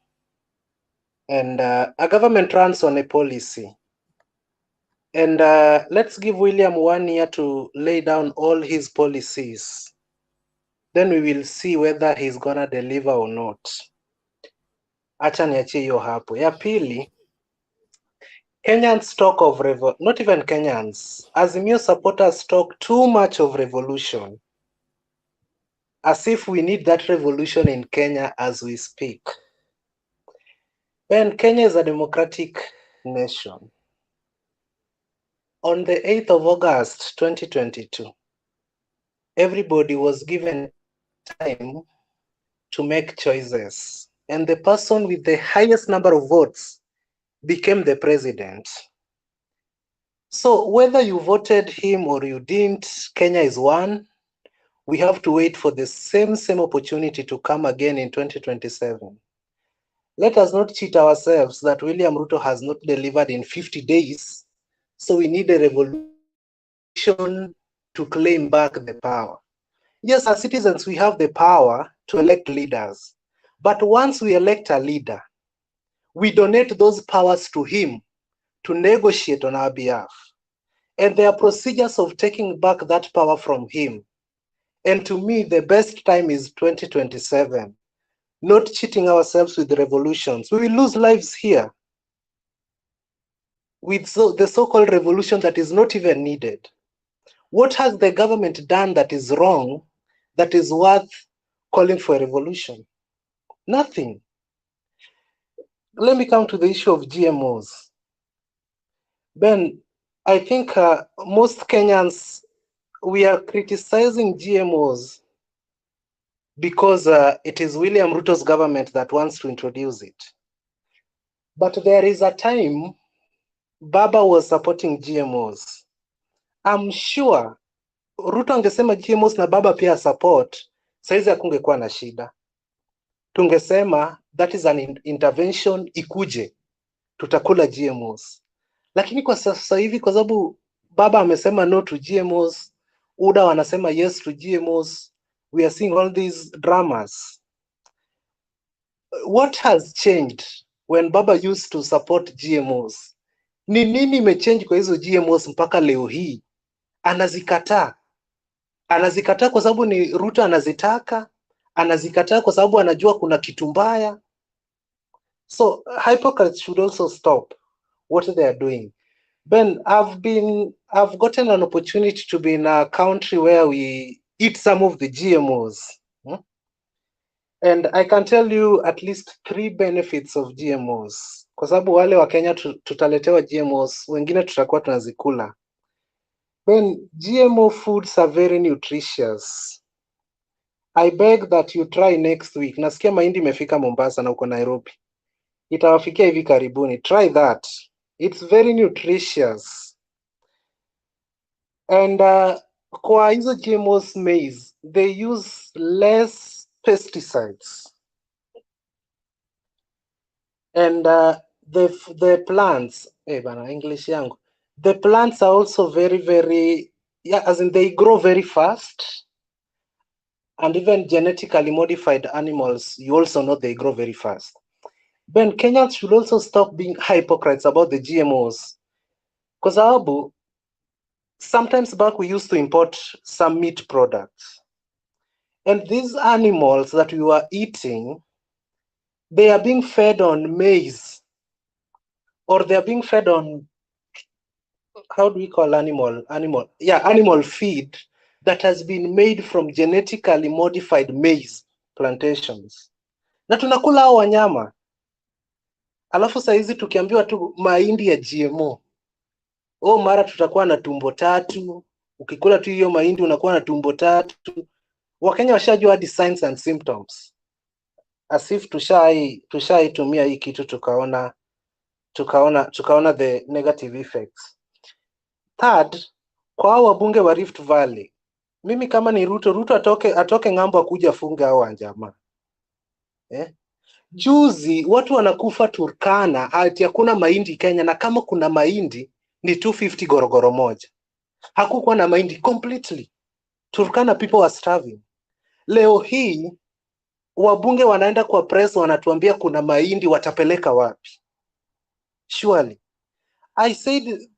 Speaker 20: And a government runs on a policy. And let's give William 1 year to lay down all his policies. Then we will see whether he's gonna deliver or not. Acha niachie hiyo hapo. Ya pili, Kenyans talk of not even Kenyans, Azimio supporters talk too much of revolution. as if we need that revolution in Kenya as we speak. When Kenya is a democratic nation, on the 8th of August 2022, everybody was given time to make choices, and the person with the highest number of votes became the president. So whether you voted him or you didn't, Kenya is one. We have to wait for the same opportunity to come again in 2027. Let us not cheat ourselves that William Ruto has not delivered in 50 days, so we need a revolution to claim back the power. Yes, as citizens, we have the power to elect leaders. But once we elect a leader, we donate those powers to him to negotiate on our behalf. And there are procedures of taking back that power from him. And to me, the best time is 2027. Not cheating ourselves with revolutions. We will lose lives here with the so-called revolution that is not even needed. What has the government done that is wrong, that is worth calling for a revolution? Nothing. Let me come to the issue of GMOs. Ben, I think most Kenyans, we are criticizing GMOs because it is William Ruto's government that wants to introduce it. But there is a time Baba was supporting GMOs. I'm sure Ruto angesema GMOs na Baba pia support, saizi hakungekuwa na shida. Tungesema that is an intervention, ikuje, tutakula GMOs. Lakini kwa sasa hivi kwa sababu Baba amesema no to GMOs, UDA wanasema yes to GMOs, we are seeing all these dramas. What has changed when Baba used to support GMOs? Ni nini imechange kwa hizo GMOs mpaka leo hii anazikataa? Anazikataa kwa sababu ni Ruto anazitaka, anazikataa kwa sababu anajua kuna kitu mbaya. So hypocrites should also stop what they are doing. Ben, I've gotten an opportunity to be in a country where we eat some of the GMOs. And I can tell you at least 3 benefits of GMOs. Kwa sababu wale wa Kenya tutaletewa GMOs, wengine tutakuwa tunazikula. Ben, GMO foods are very nutritious. I beg that you try next week. Nasikia mahindi imefika Mombasa na uko Nairobi. Itawafikia hivi karibuni. Try that. It's very nutritious. And kwa hizo GMOs maize, they use less pesticides. And the plants, English yangu. The plants are also very, as in they grow very fast. And even genetically modified animals, you also know they grow very fast. Ben, Kenyans should also stop being hypocrites about the GMOs. Because sometimes back we used to import some meat products. And these animals that we were eating, they are being fed on maize. Or they are being fed on, how do we call animal? Animal feed that has been made from genetically modified maize plantations. Na tunakula hao wanyama. Alafu saizi tukiambiwa tu mahindi ya GMO. Mara tutakuwa na tumbo 3. Ukikula tu hiyo mahindi unakuwa na tumbo 3. Wakenya washajua hadi signs and symptoms. As if tushaitumia hii kitu tukaona the negative effects. Third, kwa hao wabunge wa Rift Valley, mimi kama ni Ruto atoke ng'ambo akuja funga hao jamaa. Juzi watu wanakufa Turkana ati hakuna mahindi Kenya, na kama kuna mahindi ni 250 gorogoro moja. Hakukuwa na mahindi completely. Turkana people are starving. Leo hii wabunge wanaenda kwa press wanatuambia kuna mahindi, watapeleka wapi? Surely I said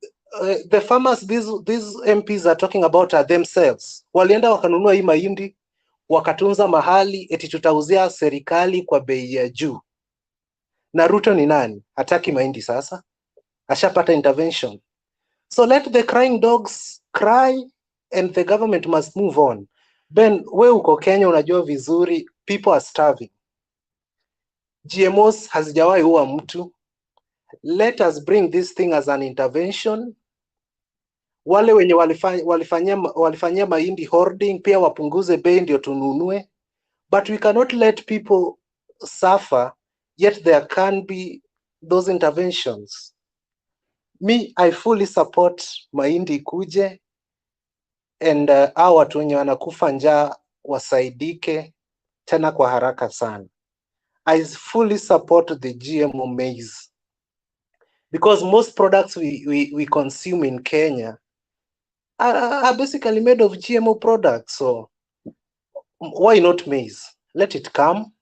Speaker 20: the farmers these MPs are talking about are themselves. Walienda wakanunua hii mahindi, wakatunza mahali eti tutauzia serikali kwa bei ya juu. Na Ruto ni nani? Hataki mahindi sasa. Ashapata intervention. So let the crying dogs cry and the government must move on. Ben, we uko Kenya unajua vizuri, people are starving. GMOs hazijawahi uwa mtu. Let us bring this thing as an intervention. Wale wenye walifanyia mahindi hoarding pia wapunguze bei ndio tununue. But we cannot let people suffer, yet there can be those interventions. Me, I fully support mahindi kuje, and hao watu wenye wanakufa njaa wasaidike tena kwa haraka sana. I fully support the GMO maize because most products we consume in Kenya are basically made of GMO products. So why not maize? Let it come.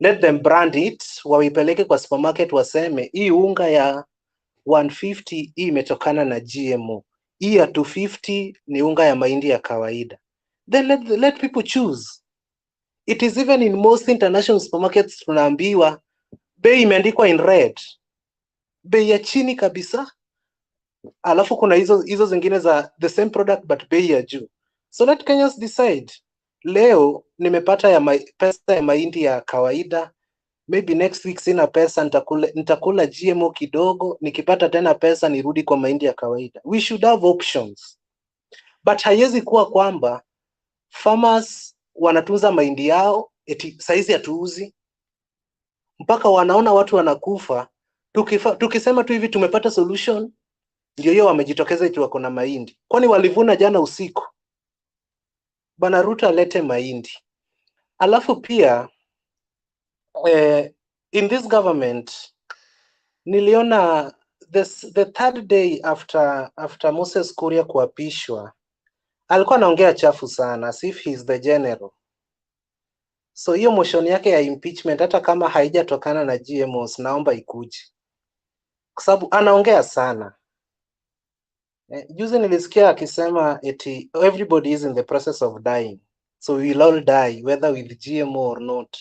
Speaker 20: Let them brand it. Wawipeleke kwa supermarket waseme, hii unga ya 150 hii imetokana na GMO. Hii ya 250 ni unga ya mahindi ya kawaida. Then let people choose. It is even in most international supermarkets tunaambiwa bei imeandikwa in red. Bei ya chini kabisa. Alafu kuna hizo zingine za the same product but bei ya juu. So let Kenyans decide. Leo nimepata pesa ya mahindi ya kawaida. Maybe next week sina pesa, nitakula GMO kidogo, nikipata tena pesa nirudi kwa mahindi ya kawaida. We should have options. But haiwezi kuwa kwamba farmers wanatunza mahindi yao, eti saizi hatuuzi. Mpaka wanaona watu wanakufa, tukisema tu hivi tumepata solution, ndio hiyo wamejitokeza eti wako na mahindi. Kwani walivuna jana usiku? Bana Ruto alete mahindi. Alafu pia in this government niliona the third day after Moses Kuria kuapishwa, alikuwa anaongea chafu sana as if he is the general. So hiyo motion yake ya impeachment hata kama haijatokana na GMOs naomba ikuje, kwa sababu anaongea sana. Juzi nilisikia akisema eti everybody is in the process of dying, so we will all die whether with GMO or not.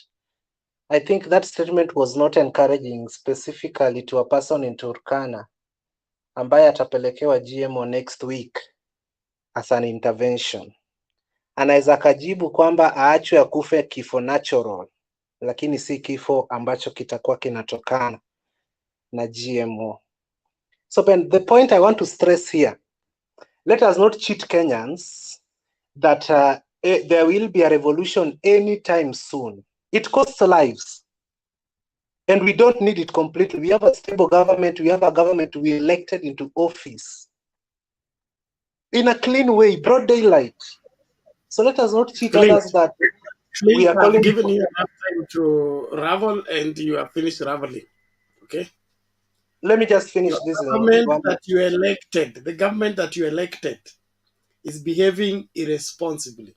Speaker 20: I think that statement was not encouraging specifically to a person in Turkana ambaye atapelekewa GMO next week as an intervention. Anaweza kajibu kwamba aachwe akufe kifo natural, lakini si kifo ambacho kitakuwa kinatokana na GMO. So Ben, the point I want to stress here, let us not cheat Kenyans that there will be a revolution anytime soon. It costs lives. And we don't need it completely. We have a stable government. We have a government we elected into office in a clean way, broad daylight. So let us not cheat others that we are calling.
Speaker 1: I've given you enough time to ravel, and you have finished raveling. Okay.
Speaker 20: Let me just finish this.
Speaker 1: The government that you elected is behaving irresponsibly.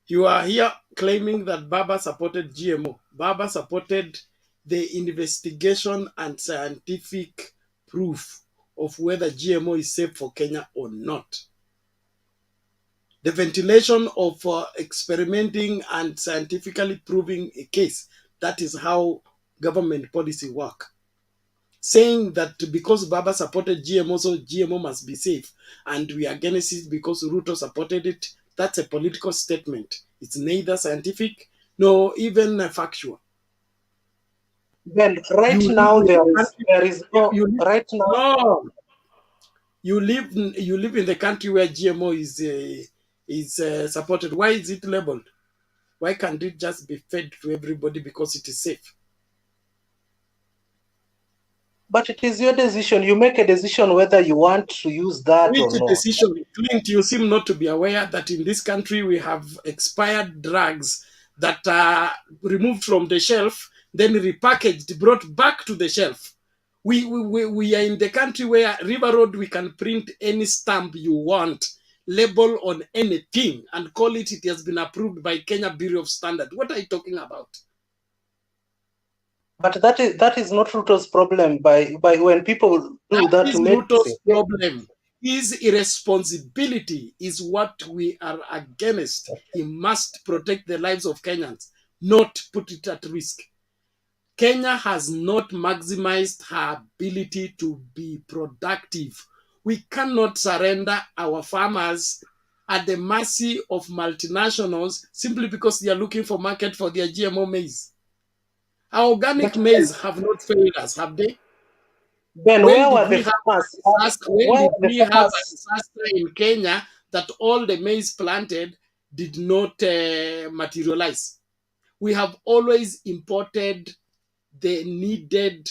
Speaker 1: You are here claiming that Baba supported GMO. Baba supported the investigation and scientific proof of whether GMO is safe for Kenya or not. The ventilation of experimenting and scientifically proving a case, that is how government policy work. Saying that because Baba supported GMO, so GMO must be safe, and we are against it because Ruto supported it, that's a political statement. It's neither scientific nor even factual.
Speaker 20: Well, right now there is no. Right now,
Speaker 1: no. You live in the country where GMO is supported. Why is it labeled? Why can't it just be fed to everybody because it is safe?
Speaker 20: But it is your decision. You make a decision whether you want to use that or not.
Speaker 1: Which decision? Clint, you seem not to be aware that in this country we have expired drugs that are removed from the shelf, then repackaged, brought back to the shelf. We are in the country where River Road, we can print any stamp you want, label on anything, and call it has been approved by Kenya Bureau of Standards. What are you talking about?
Speaker 20: But that is not Ruto's problem. By when people do that
Speaker 1: is
Speaker 20: to make
Speaker 1: Ruto's problem. His irresponsibility is what we are against. He must protect the lives of Kenyans, not put it at risk. Kenya has not maximized her ability to be productive. We cannot surrender our farmers at the mercy of multinationals simply because they are looking for market for their GMO maize. Our organic maize have not failed us, have they?
Speaker 20: Ben,
Speaker 1: When
Speaker 20: where
Speaker 1: did
Speaker 20: were the
Speaker 1: we have
Speaker 20: farmers?
Speaker 1: a disaster? When
Speaker 20: Where
Speaker 1: did
Speaker 20: were the
Speaker 1: we have a
Speaker 20: farmers?
Speaker 1: disaster in Kenya that all the maize planted did not materialize? We have always imported the needed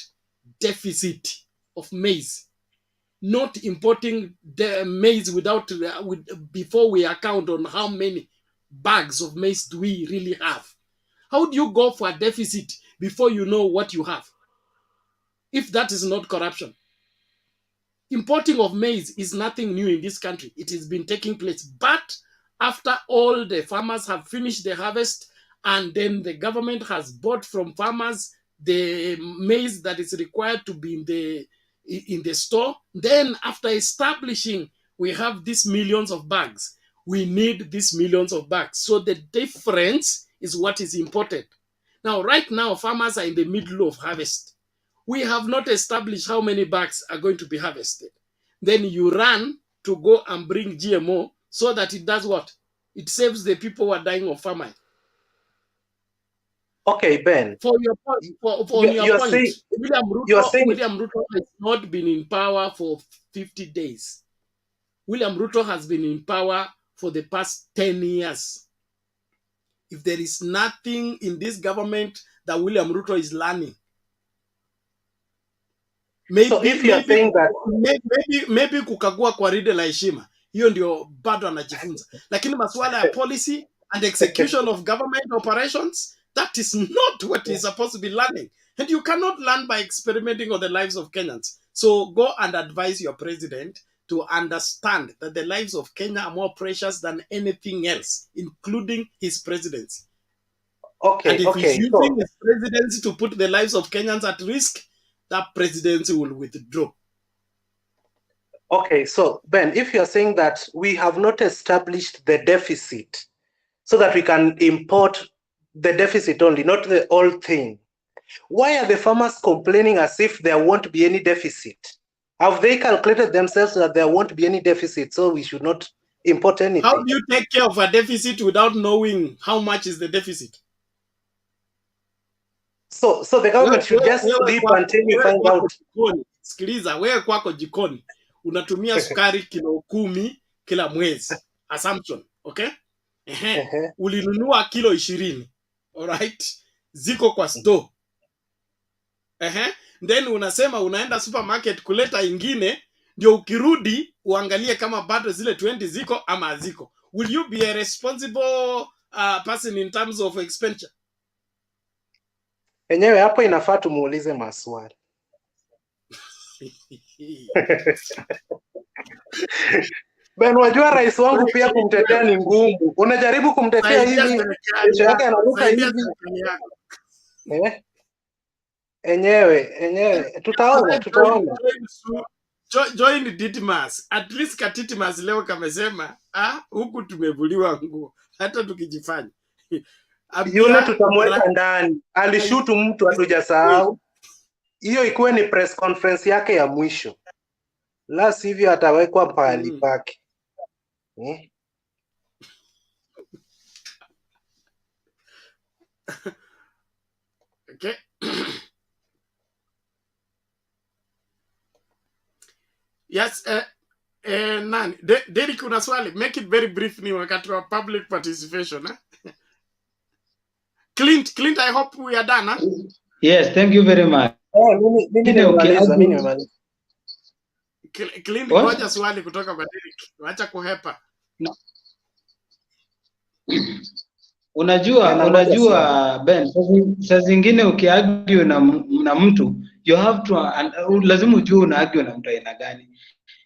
Speaker 1: deficit of maize, not importing the maize without before we account on how many bags of maize do we really have. How do you go for a deficit before you know what you have? If that is not corruption. Importing of maize is nothing new in this country. It has been taking place. But after all the farmers have finished the harvest, and then the government has bought from farmers the maize that is required to be in the store, then after establishing we have these millions of bags, we need these millions of bags. So the difference is what is imported. Now, right now, farmers are in the middle of harvest. We have not established how many bags are going to be harvested. Then you run to go and bring GMO so that it does what? It saves the people who are dying of famine.
Speaker 20: Okay, Ben.
Speaker 1: For your point,
Speaker 20: You're saying
Speaker 1: William Ruto has not been in power for 50 days. William Ruto has been in power for the past 10 years. If there is nothing in this government that William Ruto is learning, maybe kukagua kwa ride la heshima, hiyo ndio bado anajifunza, lakini masuala ya policy and execution of government operations, that is not what he's supposed to be learning. And you cannot learn by experimenting on the lives of Kenyans. So go and advise your president to understand that the lives of Kenya are more precious than anything else, including his presidency.
Speaker 20: Okay,
Speaker 1: and if he's using his presidency to put the lives of Kenyans at risk, that presidency will withdraw.
Speaker 20: Okay, so Ben, if you're saying that we have not established the deficit so that we can import the deficit only, not the whole thing, why are the farmers complaining as if there won't be any deficit? Have they calculated themselves that there won't be any deficit, so we should not import anything?
Speaker 1: How do you take care of a deficit without knowing how much is the deficit?
Speaker 20: So the government should just sleep until you find out.
Speaker 1: Sikiliza, wewe kwako jikoni unatumia sukari kilo 10 kila mwezi. Assumption, okay? Ulinunua kilo 20. Alright? Ziko kwa store. Then unasema unaenda supermarket kuleta ingine, ndio ukirudi uangalie kama bado zile 20 ziko ama haziko. Will you be a responsible person in terms of expenditure?
Speaker 20: Enyewe hapo inafaa tumuulize maswali. Ben, wajua rais wangu pia kumtetea ni ngumu. Unajaribu kumtetea hivi, kesho yake anaruka hivi. Enyewe tutaona.
Speaker 1: Join Ditmas. At least Katitmas leo kamesema, huku tumevuliwa nguo hata tukijifanya.
Speaker 20: Yule tutamweka ndani. Alishutu mtu hatujasahau. Hiyo ikuwe ni press conference yake ya mwisho. La sivyo atawekwa pahali pake.
Speaker 1: Okay. Yes, nani? Derek, una swali? Make it very brief ni wakati wa public participation. Clint, I hope we are done.
Speaker 21: Yes, thank you very much.
Speaker 1: Clint, ngoja swali kutoka kwa Derek. Wacha kuhepa.
Speaker 21: No. Unajua Ben, saa zingine ukiargue na mtu, you have to lazima ujue unaargue na mtu aina gani.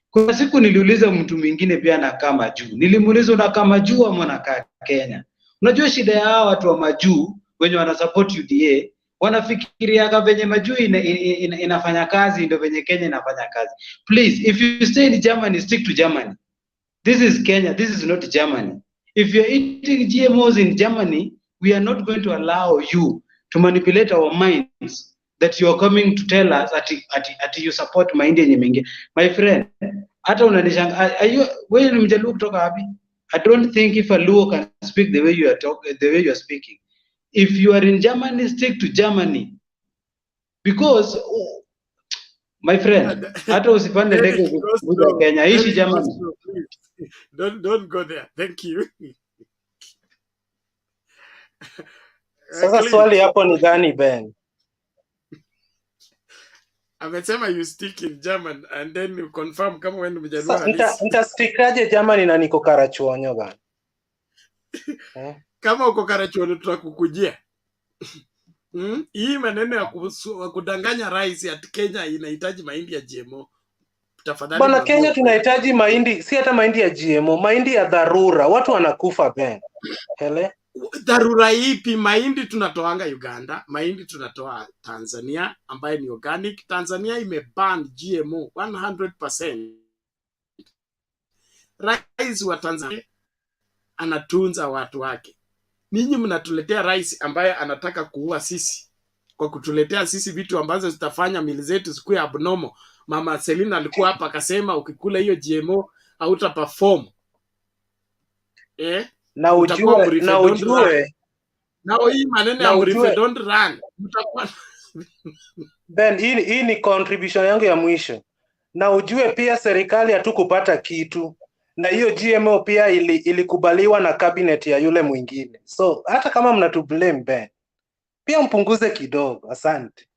Speaker 21: Kuna siku niliuliza mtu mwingine pia anakaa majuu. Nilimuuliza unakaa majuu ama unakaa Kenya? Unajua shida ya hawa watu wa majuu wenye wana support UDA, wanafikiria kama venye majuu inafanya kazi ndio venye Kenya inafanya kazi. Please, if you stay in Germany, stick to Germany. This is Kenya, this is not Germany. If you're eating GMOs in Germany, we are not going to allow you to manipulate our minds that you are coming to tell us that you support mahindi yenye mengi. My friend, hata unanishanga, wewe ni mjaluo kutoka wapi? I don't think if a Luo can speak the way you are talking, the way you are speaking. If you are in Germany, stick to Germany. Because my friend, hata usipande ndege
Speaker 1: Derek, go
Speaker 21: kuja
Speaker 1: slow.
Speaker 21: Kenya, ishi
Speaker 1: Derek, go
Speaker 21: Germany.
Speaker 1: slow, please. Don't go there. Thank you.
Speaker 20: Sasa swali
Speaker 1: Clint,
Speaker 20: hapo ni gani Ben?
Speaker 1: amesema you speak in German and then you confirm kama wewe ni Mjaluo
Speaker 20: Sasa
Speaker 1: halisi.
Speaker 20: nitastikaje Germany na niko Karachuonyo bana?
Speaker 1: Kama uko Karachuonyo tutakukujia. Hii maneno ya kudanganya rais ati Kenya inahitaji mahindi ya GMO. Tafadhali
Speaker 20: Bana,
Speaker 1: mwambie
Speaker 20: Kenya
Speaker 1: ukweli.
Speaker 20: tunahitaji mahindi, si hata mahindi ya GMO, mahindi ya dharura. Watu wanakufa Ben. Hele?
Speaker 1: Dharura ipi? Mahindi tunatoanga Uganda, mahindi tunatoa Tanzania ambaye ni organic. Tanzania imeban GMO 100%. Rais wa Tanzania anatunza watu wake. Ninyi mnatuletea rais ambaye anataka kuua sisi kwa kutuletea sisi vitu ambazo zitafanya mili zetu zikuwe abnormal. Mama Selina alikuwa hapa akasema ukikula hiyo GMO hauta perform.
Speaker 20: Na ujue
Speaker 1: na hii maneno ya mrife don't run. Mtakuwa
Speaker 20: Ben, hii ni contribution yangu ya mwisho. Na ujue pia serikali hatukupata kitu. Na hiyo GMO pia ilikubaliwa na cabinet ya yule mwingine. So hata kama mnatu blame Ben, pia mpunguze kidogo. Asante.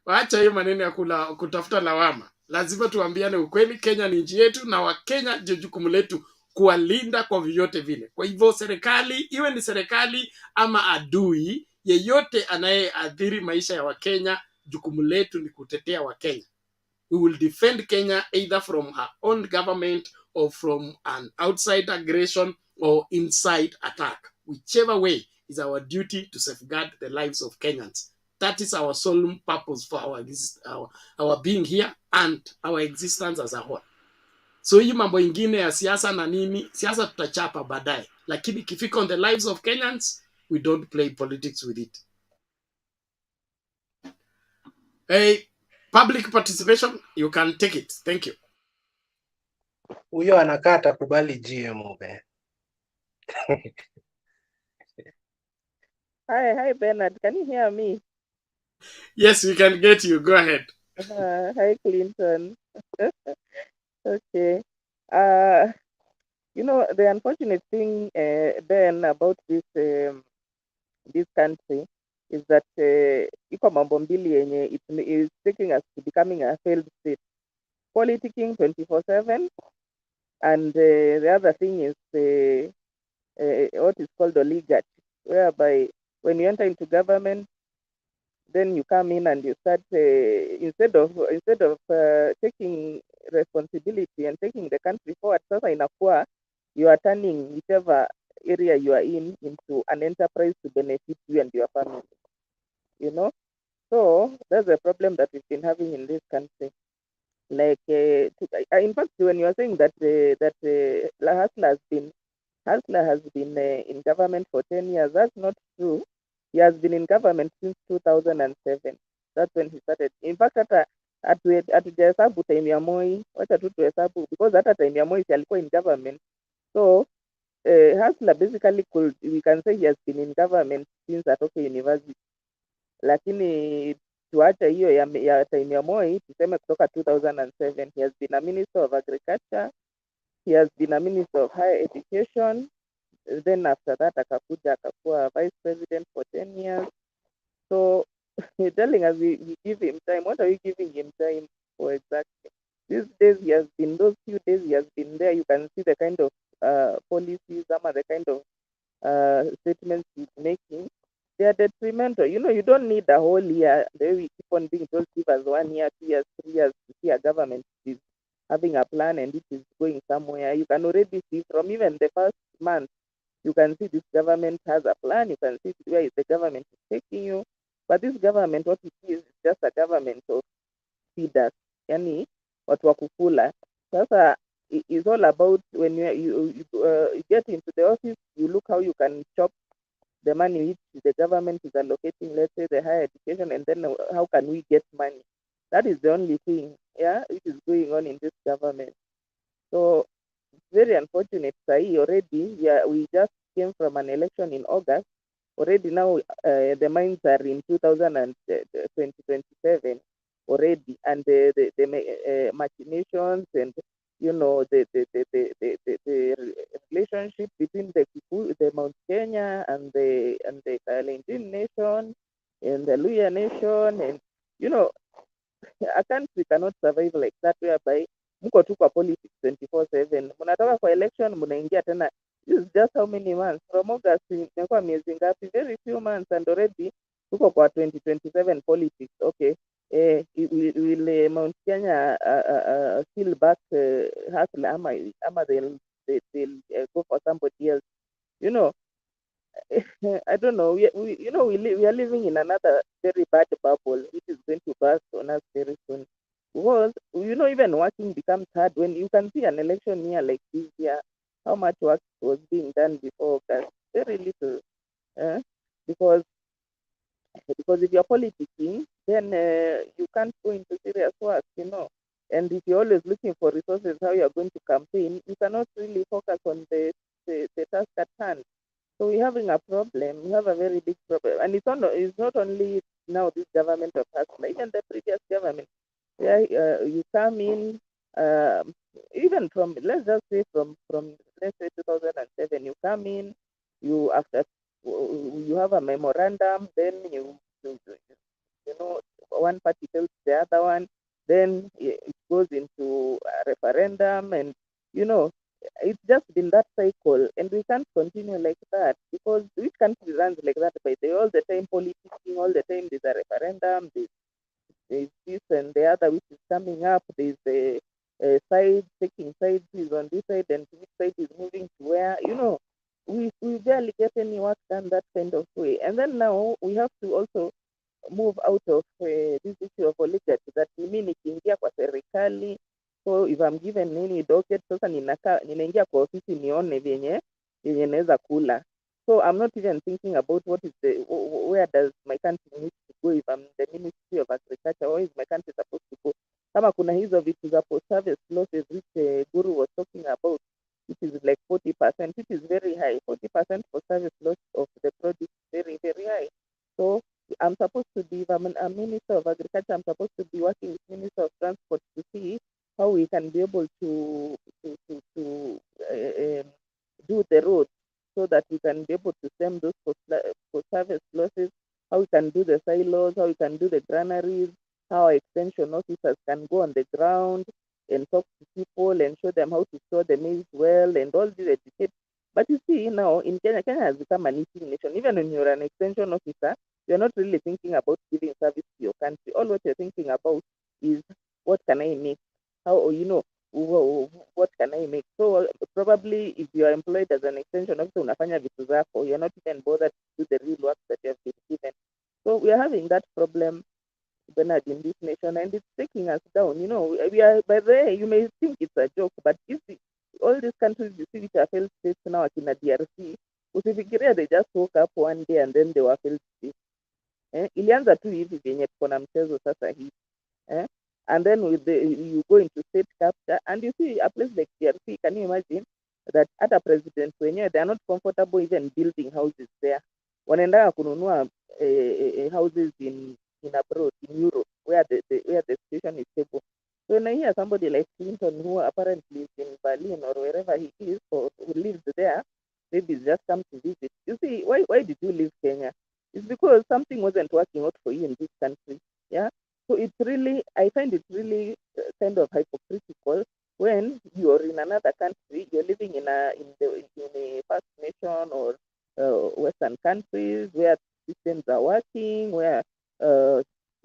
Speaker 1: Waacha hiyo maneno ya kutafuta lawama. Lazima tuambiane ukweli. Kenya ni nchi yetu na Wakenya ndio jukumu letu kuwalinda kwa vyovyote vile. Kwa hivyo serikali, iwe ni serikali ama adui, yeyote anayeathiri maisha ya Wakenya, jukumu letu ni kutetea Wakenya. We will defend Kenya either from her own government or from an outside aggression or inside attack. Whichever way is our duty to safeguard the lives of Kenyans. That is our sole purpose for our being here and our existence as a whole. So hii mambo ingine ya siasa na nini, siasa tutachapa baadaye. Lakini ikifika on the lives of Kenyans, we don't play politics with it. Public participation, you can take it. Thank you.
Speaker 20: Huyo anakaa atakubali GMO Ben.
Speaker 2: Hi Bernard, can you hear me?
Speaker 1: Yes, we can get you. Go ahead.
Speaker 2: Hi Clinton. Okay. You know, the unfortunate thing, Ben, about this country is that iko mambo mbili yenye is taking us to becoming a failed state. Politicking 24/7, and the other thing is what is called oligarchy, whereby when you enter into government, then you come in and you start instead of taking responsibility and taking the country forward, sasa inakuwa you are turning whichever area you are in into an enterprise to benefit you and your family. You know, so that's a problem that we've been having in this country. Like, in fact, when you are saying that Hasla has been in government for 10 years, that's not true. He has been in government since 2007. That's when he started. In fact, hatujahesabu time ya Moi, wacha tu tuhesabu, because hata time ya Moi alikuwa in government. So Hasla basically we can say he has been in government since atoke university. Lakini tuacha hiyo ya time ya Moi, tuseme kutoka 2007. He has been a minister of agriculture, he has been a minister of higher education, then after that akakuja akakuwa vice president for 10 years. So you're telling us we give him time. What are we giving him time for exactly? These days he has been, those few days he has been there, you can see the kind of policies, the kind of statements he's making. They are detrimental. You know, you don't need a whole year. The way we keep on being told, give us 1 year, 2 years, 3 years to see a government is having a plan and it is going somewhere. You can already see from even the first month, you can see this government has a plan. You can see where the government is taking you. But this government, what it is just a government of feeders. Yani, watu wa kukula. Sasa, it's all about when you get into the office, you look how you can chop the money which the government is allocating, let's say the higher education, and then how can we get money? That is the only thing, which is going on in this government. So very unfortunate. Sahi already, yeah, we just came from an election in August. Already now, the mines are in 2027 already, and the machinations and the relationship between the Mount Kenya and the Kalenjin nation and the Luya nation, and a country cannot survive like that, whereby mko tu kwa politics 24/7. Mnatoka kwa election, mnaingia tena. This is just how many months from August, imekuwa miezi ngapi? Very few months, and already tuko kwa 2027 politics. Okay, will Mount Kenya still back hustle, ama they'll go for somebody else? I don't know. We are living in another very bad bubble, which is going to burst on us very soon. Because even working becomes hard when you can see an election year like this year. How much work was being done before August? Very little. Because if you're politicking, then you can't go into serious work. And if you're always looking for resources, how you're going to campaign, you cannot really focus on the task at hand. So we're having a problem. We have a very big problem, and it's not only now this government of Hasla, even the previous government. Yeah, you come in, even from, let's just say from let's say 2007, you come in, you have a memorandum, then one party tells the other one, then it goes into a referendum, and it's just been that cycle, and we can't continue like that, because which country runs like that by all the time politicking, all the time there's a referendum, there's this and the other which is coming up, there's the side taking sides is on this side and which side is moving to where, we barely get any work done that kind of way. And then now we have to also move out of this issue of oligarchy, that mimi nikiingia kwa serikali, so if I'm given any docket, sasa ninaingia kwa ofisi nione vyenye naweza kula. So I'm not even thinking about where does my country need to go if I'm the Ministry of Agriculture. Where is my country supposed to go? Kama kuna hizo vitu za post-harvest losses which Guru was talking about, which is like 40%, which is very high. 40% post-harvest loss of the produce is very, very high. So I'm supposed to be, if I'm a Minister of Agriculture, I'm supposed to be working with Minister of Transport to see how we can be able to do the roads, so that we can be able to stem those post-harvest losses, how we can do the silos, how we can do the granaries, how our extension officers can go on the ground and talk to people and show them how to store the maize well and all this educate. But you see now in Kenya has become an eating nation. Even when you're an extension officer, you're not really thinking about giving service to your country. All what you're thinking about is, what can I make? How, what can I make? So probably if you are employed as an extension officer, unafanya vitu zako, you're not even bothered to do the real work that you have been given. So we are having that problem, Bernard, in this nation, and it's taking us down. We are, by the way, you may think it's a joke, but all these countries you see which are failed states now, akina DRC, usifikiria they just woke up one day and then they were failed states. Ilianza tu hivi vyenye tuko na mchezo sasa hivi. And then you go into state capture, and you see a place like DRC, can you imagine that at a president wenyewe, they are not comfortable even building houses there. Wanaendaga kununua houses in abroad, in Europe, where the situation is stable. So when I hear somebody like Clinton, who apparently is in Berlin or wherever he is, or who lives there, maybe he's just come to visit. You see, why did you leave Kenya? It's because something wasn't working out for you in this country. Yeah. So it's really, I find it really kind of hypocritical when you're in another country, you're living in a first nation or Western countries where systems are working, where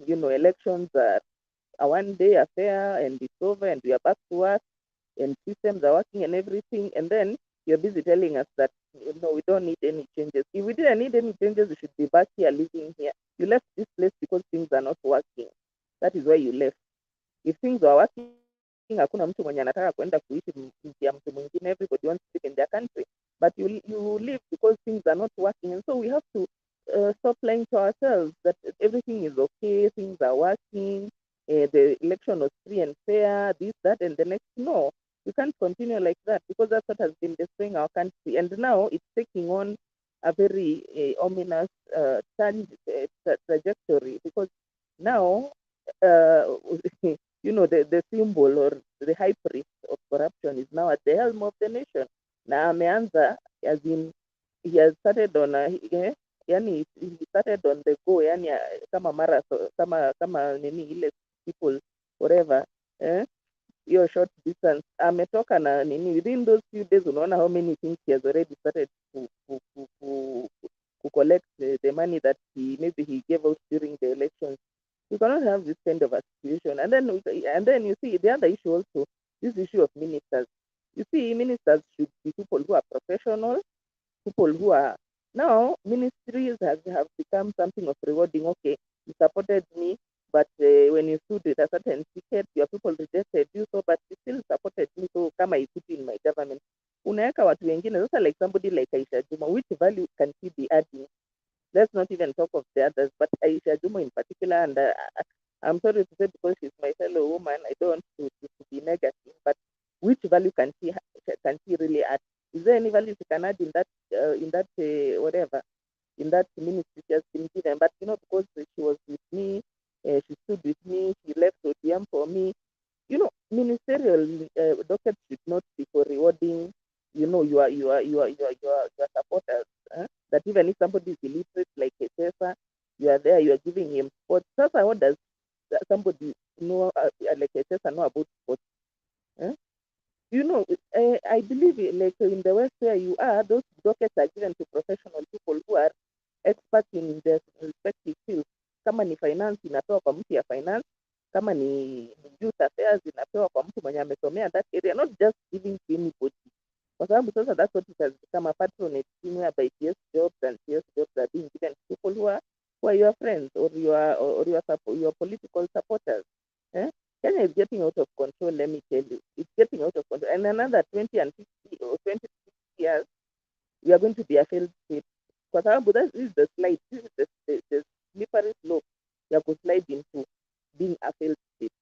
Speaker 2: elections are a one-day affair and it's over and we are back to work and systems are working and everything, and then you're busy telling us that we don't need any changes. If we didn't need any changes, we should be back here living here. You left this place because things are not working. That is why you left. If things are working, hakuna mtu mwenye anataka kwenda kuishi nchi ya mtu mwingine. Everybody wants to live in their country, but you live because things are not working, and so we have to stop lying to ourselves that everything is okay, things are working, the election was free and fair, this, that, and the next. No, We can't continue like that because that's what has been destroying our country. And now it's taking on a very ominous trajectory because now, the symbol or the high priest of corruption is now at the helm of the nation. Na ameanza, as in, he has started on yani he started on the go, yani kama marathon, kama nini ile people whatever, hiyo short distance ametoka na nini within those few days. Unaona how many things he has already started to collect the money that maybe he gave out during the elections. We cannot have this kind of a situation. And then you see the other issue also, this issue of ministers. You see, ministers should be people who are professional, people who are now ministries have become something of rewarding. Okay, you supported me, but when you stood with a certain ticket, your people rejected you, so but you still supported me, so kama I put in my government. Unaweka watu wengine, also like somebody like Aisha Juma, which value can she be adding? Let's not even talk of the others, but Aisha Juma in particular, and I'm sorry to say because she's my fellow woman, I don't want to be negative, but which value can she really add? Is there any value she can add in that whatever, in that ministry she has been given? But because she was with me, she stood with me, she left ODM for me. Ministerial dockets should not be for rewarding, your supporters. That even if somebody is illiterate like Ketesa, you are there, you are giving him sports. Sasa, what does somebody know like Ketesa know about sports? I believe like in the West where you are, those dockets are given to professional people who are experts in their respective fields. Kama ni finance inapewa kwa mtu ya finance, kama ni youth affairs inapewa kwa mtu mwenye amesomea that area, not just giving to anybody. Kwa sababu sasa that's what it has become, a patronage scheme whereby PS jobs and PS jobs are being given to people who are your friends or your political supporters. Kenya is getting out of control, let me tell you. It's getting out of control. And another 20 and 50 or 20 to 50 years, we are going to be a failed state. Kwa sababu this is the slide, this is the slippery slope ya kuslide into being a failed state.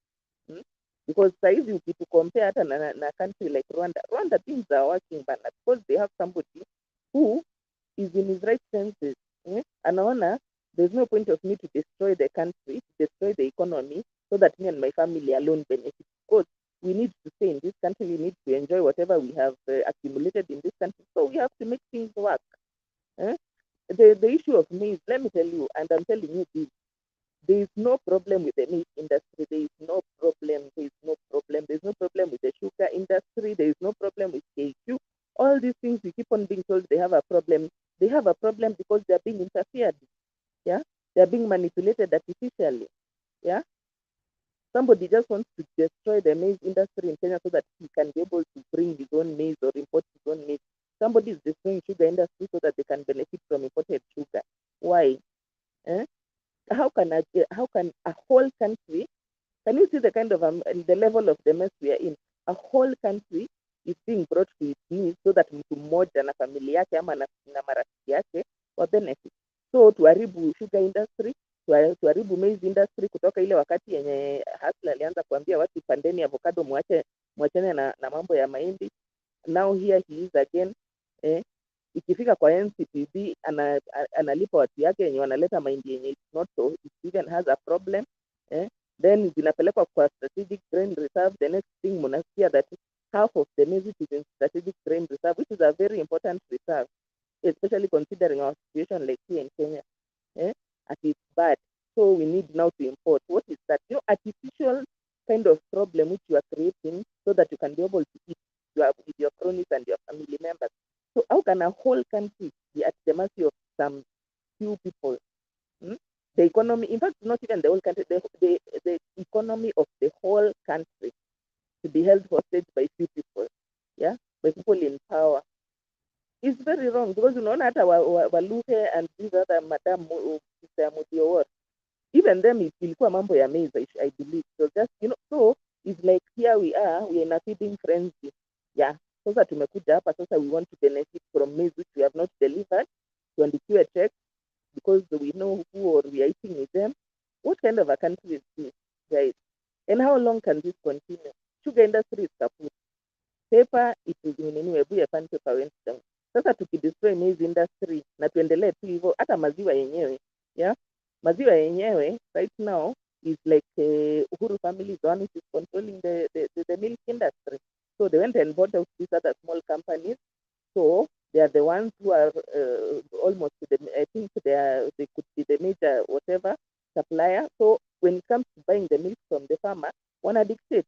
Speaker 2: Because saizi ukitucompare hata na country like Rwanda things are working, but because they have somebody who is in his right senses. Anaona there's no point of me to destroy the country, to destroy the economy, so that me and my family alone benefit. Because we need to stay in this country, we need to enjoy whatever we have accumulated in this country, so we have to make things work. The issue of maize, let me tell you, and I'm telling you this, there is no problem with the maize industry. There is no problem. There is no problem. There is no problem with the sugar industry. There is no problem with KQ. All these things we keep on being told they have a problem. They have a problem because they are being interfered. Yeah, they are being manipulated artificially. Yeah, somebody just wants to destroy the maize industry in Kenya so that he can be able to bring his own maize or import his own maize. Somebody is destroying sugar industry so that they can benefit from imported sugar. Why? How can a whole country, can you see the kind of the level of the mess we are in? A whole country is being brought to its knees so that mtu mmoja na familia yake ama na marafiki yake wa benefit. So tuharibu sugar industry, tuharibu maize industry kutoka ile wakati yenye Hasla alianza kuambia watu pandeni avocado, mwachane na mambo ya mahindi. Now here he is again. Ikifika kwa NCPB analipa watu yake yenye wanaleta mahindi yenye it's not so, it even has a problem. Then zinapelekwa kwa strategic grain reserve. The next thing mnasikia that half of the maize is in strategic grain reserve, which is a very important reserve, especially considering our situation like here in Kenya. And it's bad. So we need now to import. What is that? Artificial kind of problem which you are creating so that you can be able to eat with your cronies and your family members. So how can a whole country be at the mercy of some few people? The economy, in fact, not even the whole country, the economy of the whole country to be held hostage by few people, by people in power. It's very wrong because unaona hata Waluhe and these other Madam Mudiowar, even them ilikuwa mambo ya maize, I believe. So just, so it's like here we are in a feeding frenzy. Yeah. Sasa tumekuja hapa sasa, we want to benefit from maize which we have not delivered, tuandikiwe check because we know who or we are eating with them. What kind of a country is this, guys? And how long can this continue? Sugar industry is kaput. paper nini, hebu yafanye paper went down. Sasa tukidestroy maize industry na tuendelee tu hivyo, hata maziwa yenyewe maziwa yenyewe right now is like Uhuru family is the one who is controlling the milk industry. So they went and bought out these other small companies. So they are the ones who are almost I think they could be the major whatever supplier. So when it comes to buying the milk from the farmer, wanna dictate,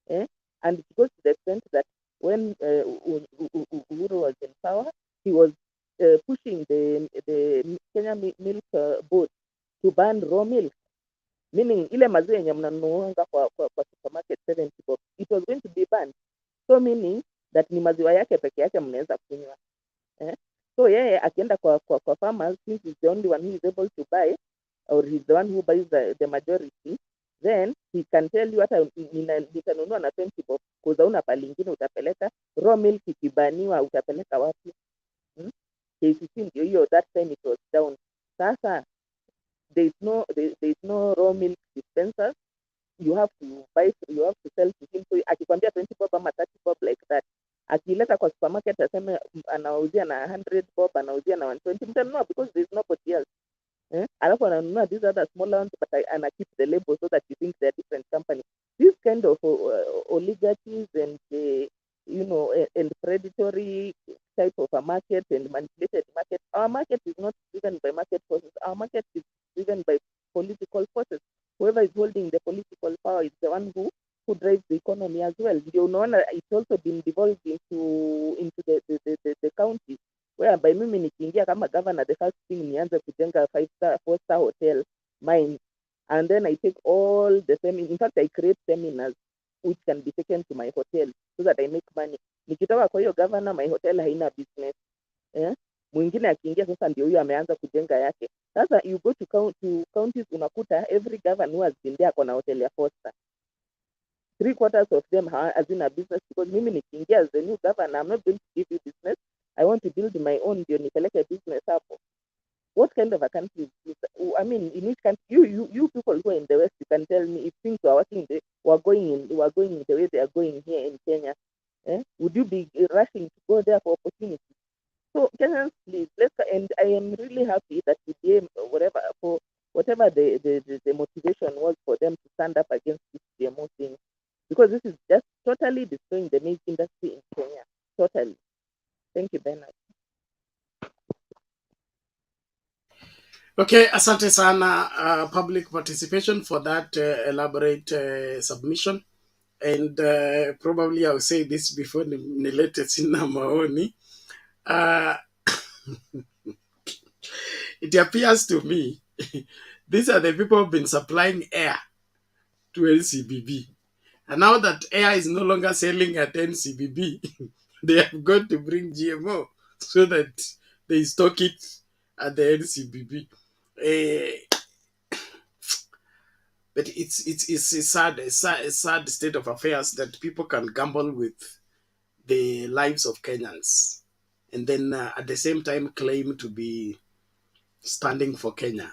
Speaker 2: and it goes to the extent that when Uhuru was in power, he was pushing the Kenya Milk Board to ban raw milk, meaning ile maziwa yenye mnanunuanga kwa supermarket 70 bob, it was going to be banned. So meaning that ni maziwa yake peke yake mnaweza kunywa. So yeye akienda kwa farmers, since he's the only one who is able to buy, or he's the one who buys the majority, then he can tell you hata nitanunua na 20 bob, kuza una pali ingine utapeleka raw milk, ikibaniwa utapeleka wapi? KCC ndio hiyo, that time it was down. Sasa there is no raw milk dispensers. You have to sell to him. So akikwambia 20 bob ama 30 bob like that, akileta kwa supermarket aseme anauzia na 100 bob, anauzia na 120, mtanunua because there is nobody else. Alafu ananunua these other smaller ones, but ana keep the label so that you think they're different companies. This kind of oligarchies and and predatory type of a market and manipulated market. Our market is not driven by market forces. Our market is driven by political forces. Whoever is holding the political power is the one who drives the economy as well. Ndio unaona it's also been devolved into the counties, whereby mimi nikiingia kama governor, the first thing nianze kujenga 5-star 4-star hotel mine, and then I take all the in fact I create seminars which can be taken to my hotel so that I make money. Nikitoka kwa hiyo governor, my hotel haina business. Mwingine akiingia sasa ndio huyo ameanza kujenga yake. Sasa you go to counties, unakuta every governor who has been there kona hotel ya 4-star. 3/4 of them hazina business, because mimi nikiingia as the new governor, I'm not going to give you business. I want to build my own, ndio nipeleke business hapo. What kind of a country is this? I mean, in which country, you people who are in the West, you can tell me if things are working, we're going the way they are going here in Kenya. Would you be rushing to go there for opportunity? So Kenyans, please, and I am really happy that today, whatever the motivation was for them to stand up against this GMO thing, because this is just totally destroying the maize industry in Kenya. Totally. Thank you, Bernard.
Speaker 1: Okay, asante sana public participation for that elaborate submission. And probably I'll say this before nilete sina maoni. It appears to me these are the people who've been supplying air to NCBB. And now that air is no longer selling at NCBB, they have got to bring GMO so that they stock it at the NCBB. But it's a sad state of affairs that people can gamble with the lives of Kenyans and then at the same time claim to be standing for Kenya.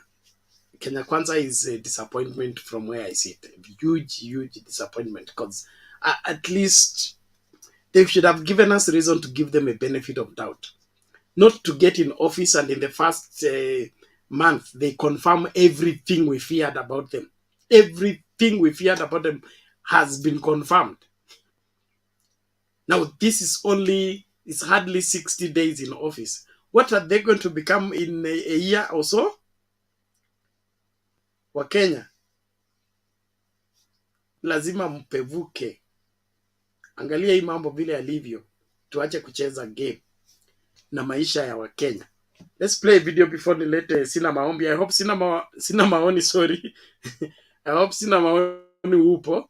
Speaker 1: Kenya Kwanza is a disappointment from where I sit. Huge disappointment, because at least they should have given us reason to give them a benefit of doubt. Not to get in office and in the first month, they confirm everything we feared about them. Everything we feared about them has been confirmed. Now, this is it's hardly 60 days in office. What are they going to become in a year or so? Wa Kenya, lazima mpevuke. Angalia hii mambo vile yalivyo. Tuache kucheza game na maisha ya Wakenya. Let's play a video before nilete sina maombi. I hope sina maoni, sorry. I hope sina maoni upo.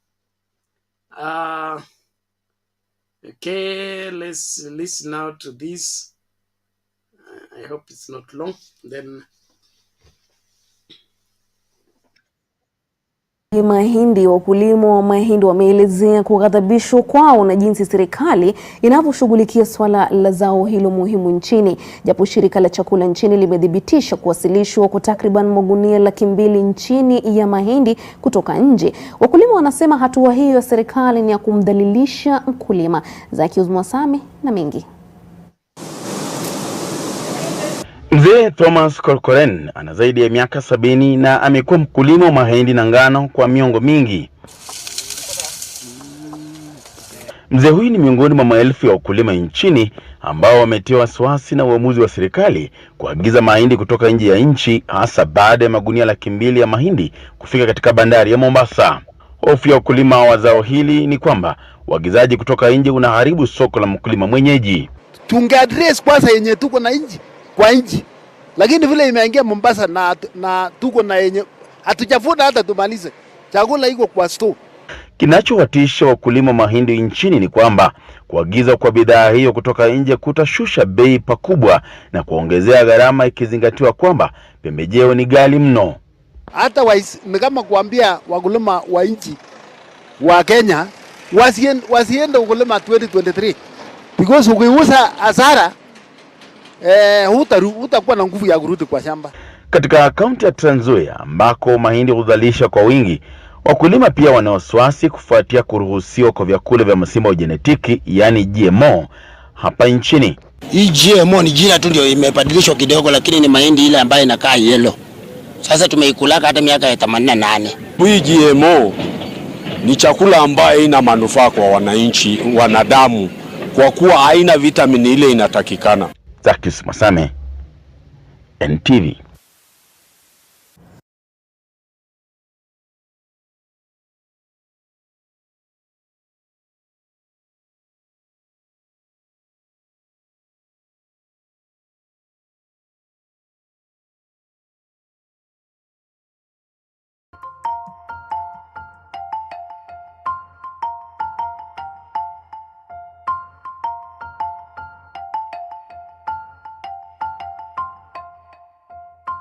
Speaker 1: Okay, let's listen now to this. I hope it's not long. Then
Speaker 3: Mahindi, wakulima wa mahindi wameelezea kughadhabishwa kwao na jinsi serikali inavyoshughulikia swala la zao hilo muhimu nchini. Japo shirika la chakula nchini limedhibitisha kuwasilishwa kwa takriban magunia 200,000 nchini ya mahindi kutoka nje, wakulima wanasema hatua hiyo ya serikali ni ya kumdhalilisha mkulima. Zaki Uzmwasami na mengi.
Speaker 22: Mzee Thomas Korkoren ana zaidi ya miaka 70 na amekuwa mkulima wa mahindi na ngano kwa miongo mingi. Mzee huyu ni miongoni mwa maelfu ya wakulima nchini ambao wametiwa wasiwasi na uamuzi wa serikali kuagiza mahindi kutoka nje ya nchi, hasa baada ya magunia 200,000 ya mahindi kufika katika bandari ya Mombasa. Hofu ya wakulima wa zao hili ni kwamba uagizaji kutoka nje unaharibu soko la mkulima mwenyeji.
Speaker 23: Tungeaddress kwanza yenye tuko na nchi kwa nchi, lakini vile imeingia Mombasa na tuko na yenye hatujavuna hata tumalize, chakula iko kwa store.
Speaker 22: Kinachowatisha wakulima mahindi nchini ni kwamba kuagiza kwa bidhaa hiyo kutoka nje kutashusha bei pakubwa na kuongezea gharama, ikizingatiwa kwamba pembejeo ni ghali mno.
Speaker 23: Hata ni kama kuambia wakulima wa nchi wa Kenya wasiende ukulima 2023 because ukiuza hasara hutakuwa na nguvu ya kurudi kwa shamba.
Speaker 22: Katika kaunti ya Trans Nzoia ambako mahindi huzalisha kwa wingi, wakulima pia wana wasiwasi kufuatia kuruhusiwa kwa vyakula vya msimu wa genetiki, yani GMO hapa nchini.
Speaker 24: Hii GMO ni jina tu ndio imebadilishwa kidogo, lakini ni mahindi ile ambayo inakaa yellow. Sasa tumeikulaka hata miaka ya 88.
Speaker 25: Hii GMO ni chakula ambayo ina manufaa kwa wananchi, wanadamu, kwa kuwa haina vitamini ile inatakikana.
Speaker 22: Zaki Uzmwasami, NTV.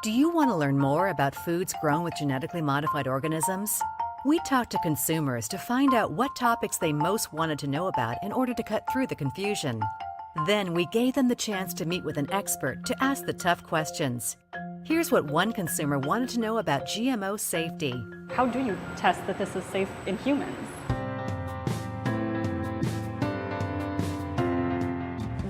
Speaker 26: Do you want to learn more about foods grown with genetically modified organisms? We talked to consumers to find out what topics they most wanted to know about in order to cut through the confusion. Then we gave them the chance to meet with an expert to ask the tough questions. Here's what one consumer wanted to know about GMO safety.
Speaker 27: How do you test that this is safe in humans?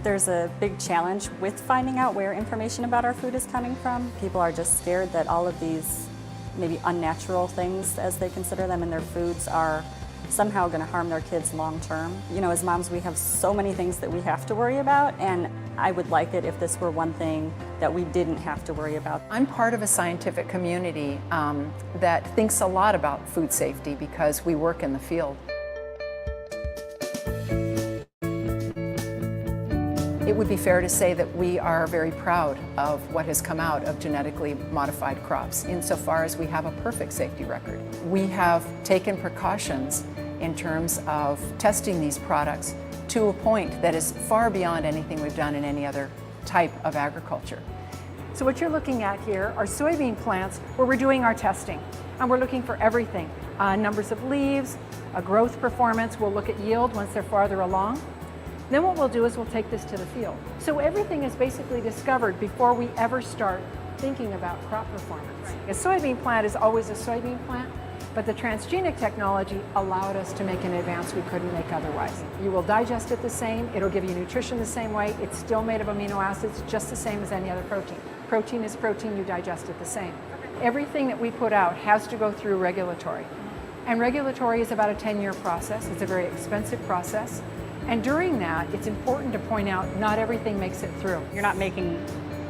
Speaker 27: There's a big challenge with finding out where information about our food is coming from. People are just scared that all of these maybe unnatural things, as they consider them, in their foods are somehow going to harm their kids long term. You know, as moms, we have so many things that we have to worry about, and I would like it if this were one thing that we didn't have to worry about.
Speaker 28: I'm part of a scientific community that thinks a lot about food safety because we work in the field. It would be fair to say that we are very proud of what has come out of genetically modified crops insofar as we have a perfect safety record. We have taken precautions in terms of testing these products to a point that is far beyond anything we've done in any other type of agriculture.
Speaker 29: So what you're looking at here are soybean plants where we're doing our testing, and we're looking for everything. Numbers of leaves, a growth performance, we'll look at yield once they're farther along. Then what we'll do is we'll take this to the field. So everything is basically discovered before we ever start thinking about crop performance. A soybean plant is always a soybean plant, but the transgenic technology allowed us to make an advance we couldn't make otherwise. You will digest it the same, it'll give you nutrition the same way, it's still made of amino acids just the same as any other protein. Protein is protein, you digest it the same. Everything that we put out has to go through regulatory. And regulatory is about a 10-year process, it's a very expensive process. And during that, it's important to point out not everything makes it through.
Speaker 27: You're not making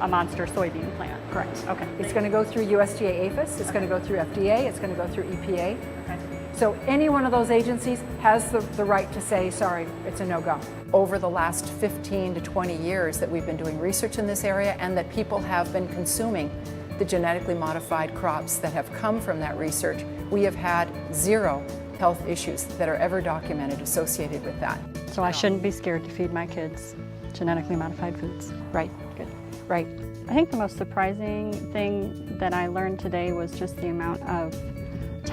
Speaker 27: a monster soybean plant.
Speaker 29: Correct. Okay. It's going to go through USDA APHIS, it's going to go through FDA, it's going to go through EPA. Okay. So any one of those agencies has the right to say, sorry, it's a no-go.
Speaker 28: Over the last 15 to 20 years that we've been doing research in this area and that people have been consuming the genetically modified crops that have come from that research, we have had 0 health issues that are ever documented associated with that.
Speaker 27: So I shouldn't be scared to feed my kids genetically modified foods.
Speaker 28: Right, good, right.
Speaker 27: I think the most surprising thing that I learned today was just the amount of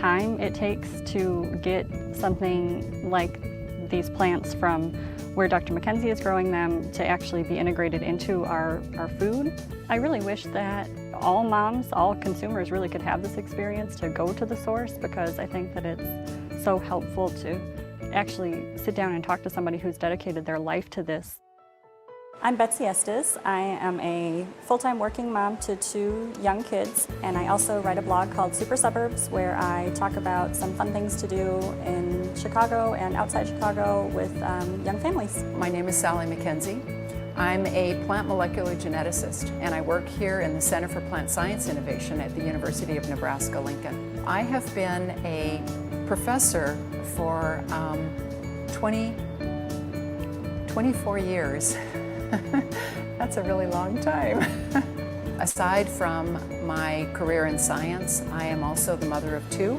Speaker 4: time it takes to get something like these plants from where Dr. Mackenzie is growing them to actually be integrated into our food. I really wish that all moms, all consumers really could have this experience to go to the source, because I think that it's so helpful to actually sit down and talk to somebody who's dedicated their life to this.
Speaker 27: I'm Betsy Estes. I am a full-time working mom to 2 young kids, and I also write a blog called Super Suburbs, where I talk about some fun things to do in Chicago and outside Chicago with young families.
Speaker 28: My name is Sally Mackenzie. I'm a plant molecular geneticist, and I work here in the Center for Plant Science Innovation at the University of Nebraska-Lincoln. I have been a professor for 24 years. That's a really long time. Aside from my career in science, I am also the mother of 2.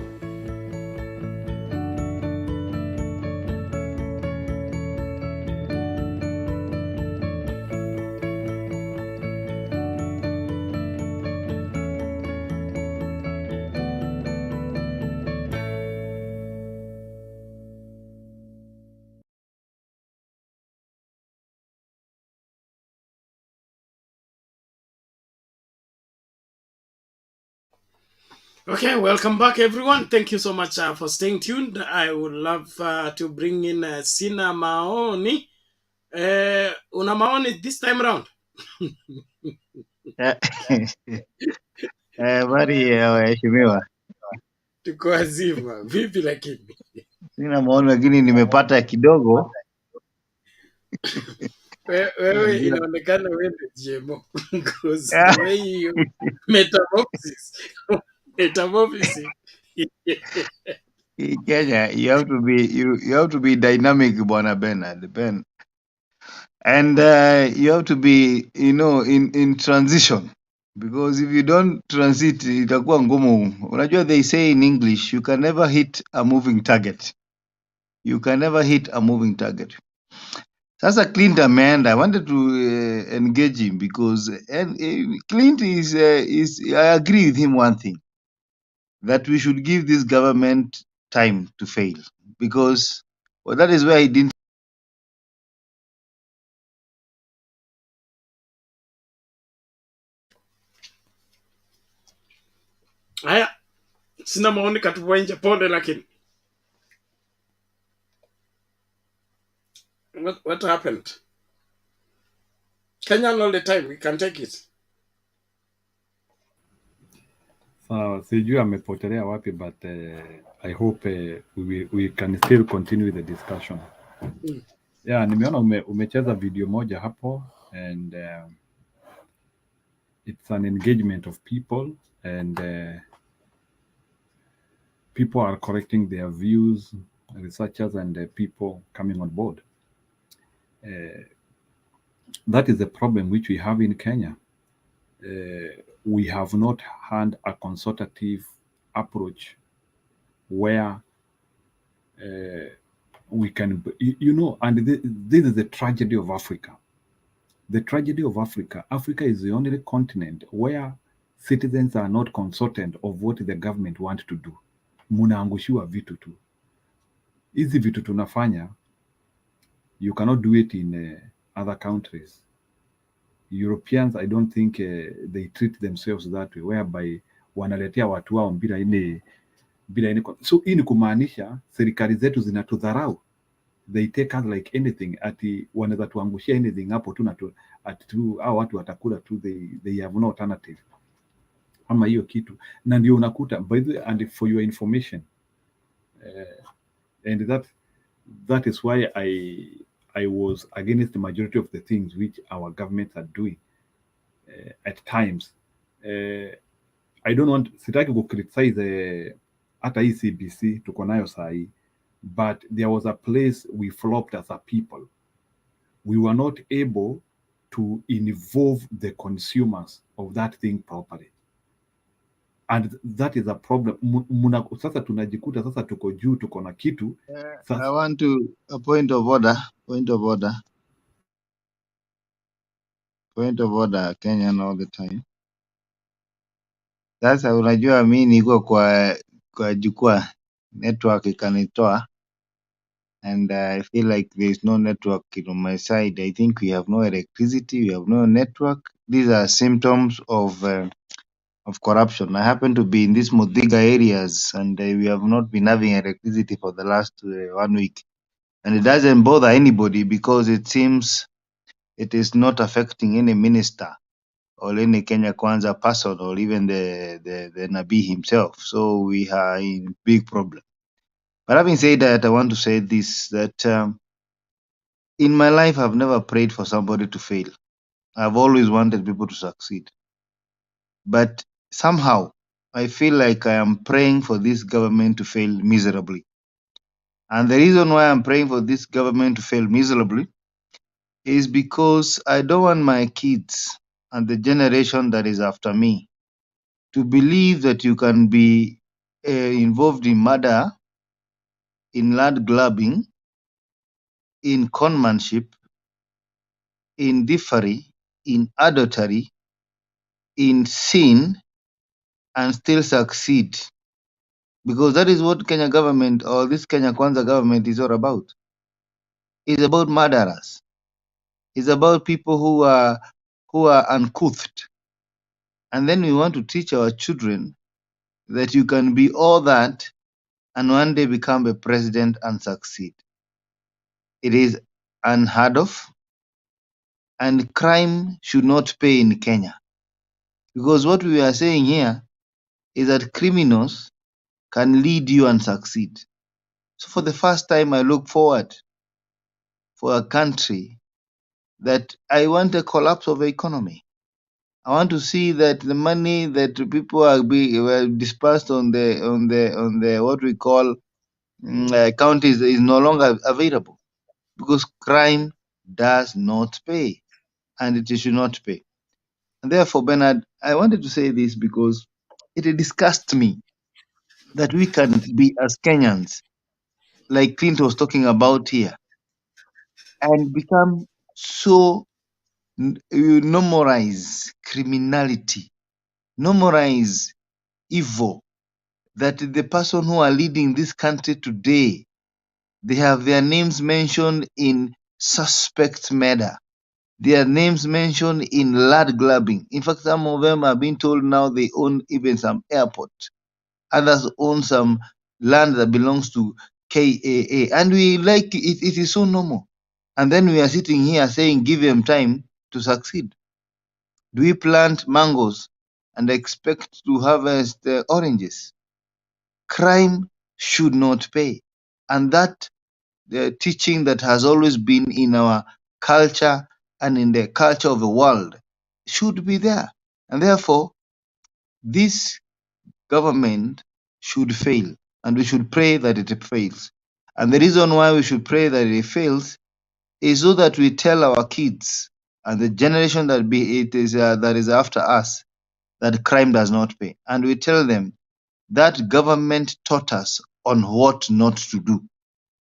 Speaker 1: Okay, welcome back, everyone. Thank you so much for staying tuned. I would love to bring in Sina Maoni. Una maoni this time around?
Speaker 5: Habari ya waheshimiwa.
Speaker 1: Tuko wazima. Vipi lakini?
Speaker 5: Sina maoni lakini nimepata kidogo.
Speaker 1: Wewe inaonekana wewe ndio GMO. Because the way you metamorphosis.
Speaker 5: In Kenya, you have to be dynamic, Bwana Ben. And you have to be, in transition, because if you don't transit, itakuwa ngumu. Unajua, they say in English, you can never hit a moving target. You can never hit a moving target. Sasa Clint ameenda. I wanted to engage him because Clint is I agree with him one thing, that we should give this government time to fail, because that is where he didn't.
Speaker 1: Haya, sina maoni, katupwa nje, pole lakini. What happened? Kenyan all the time, we can take it.
Speaker 6: Sijui amepotelea wapi, but I hope we can still continue the discussion. Yeah, nimeona umecheza video moja hapo, and it's an engagement of people, and people are correcting their views, researchers and people coming on board. That is the problem which we have in Kenya. We have not had a consultative approach where we can, and this is the tragedy of Africa. The tragedy of Africa. Africa is the only continent where citizens are not consultant of what the government want to do. Munaangushiwa vitu tu. Hizi vitu tunafanya, you cannot do it in other countries. Europeans, I don't think they treat themselves that way, whereby wanaletea watu wao bila ile. So hii ni kumaanisha serikali zetu zinatudharau. They take us like anything, ati wanaweza tuangushia anything hapo tu, na au watu watakula tu, they have no alternative. Ama hiyo kitu, na ndio unakuta, by the way, and for your information, and that is why I was against the majority of the things which our governments are doing at times. I don't want, sitaki ku criticize hata hii CBC tuko nayo sahi, but there was a place we flopped as a people. We were not able to involve the consumers of that thing properly, and that is a problem. Sasa tunajikuta sasa tuko juu, tuko na kitu.
Speaker 5: I want to a point of order. Kenyan all the time. Sasa unajua mimi niko kwa jukwaa, network ikanitoa, and I feel like there is no network on my side. I think we have no electricity, we have no network. These are symptoms of corruption. I happen to be in these Modiga areas, and we have not been having electricity for the last 1 week. And it doesn't bother anybody because it seems it is not affecting any minister or any Kenya Kwanza person or even the Nabi himself. So we are in big problem. But having said that, I want to say this, that in my life, I've never prayed for somebody to fail. I've always wanted people to succeed. But somehow, I feel like I am praying for this government to fail miserably. And the reason why I'm praying for this government to fail miserably is because I don't want my kids and the generation that is after me to believe that you can be involved in murder, in land grabbing, in conmanship, in differy, in adultery, in sin, and still succeed. Because that is what Kenya government or this Kenya Kwanza government is all about. It's about murderers. It's about people who are uncouth. And then we want to teach our children that you can be all that and one day become a president and succeed. It is unheard of, and crime should not pay in Kenya. Because what we are saying here is that criminals can lead you and succeed. So for the first time, I look forward for a country that I want a collapse of the economy. I want to see that the money that people are were dispersed on the what we call counties is no longer available, because crime does not pay, and it should not pay. And therefore, Bernard, I wanted to say this because it disgusts me that we can be as Kenyans, like Clint was talking about here, and become so normalize criminality, normalize evil, that the person who are leading this country today, they have their names mentioned in suspect murder. Their names mentioned in land grabbing. In fact, some of them are being told now they own even some airport. Others own some land that belongs to KAA. And we like it, it is so normal. And then we are sitting here saying, give them time to succeed. Do we plant mangoes and expect to harvest oranges? Crime should not pay. And that the teaching that has always been in our culture and in the culture of the world should be there. And therefore, this government should fail, and we should pray that it fails. And the reason why we should pray that it fails is so that we tell our kids and the generation that is after us that crime does not pay. And we tell them that government taught us on what not to do.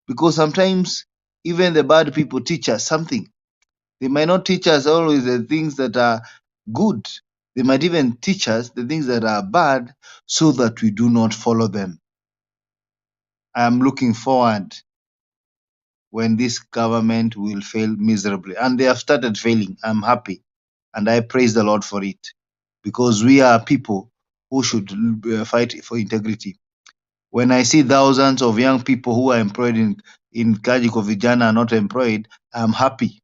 Speaker 5: Because sometimes even the bad people teach us something. They might not teach us always the things that are good. They might even teach us the things that are bad so that we do not follow them. I am looking forward when this government will fail miserably. And they have started failing. I'm happy. And I praise the Lord for it. Because we are people who should fight for integrity. When I see thousands of young people who are employed in Kajiko Vijana are not employed, I'm happy.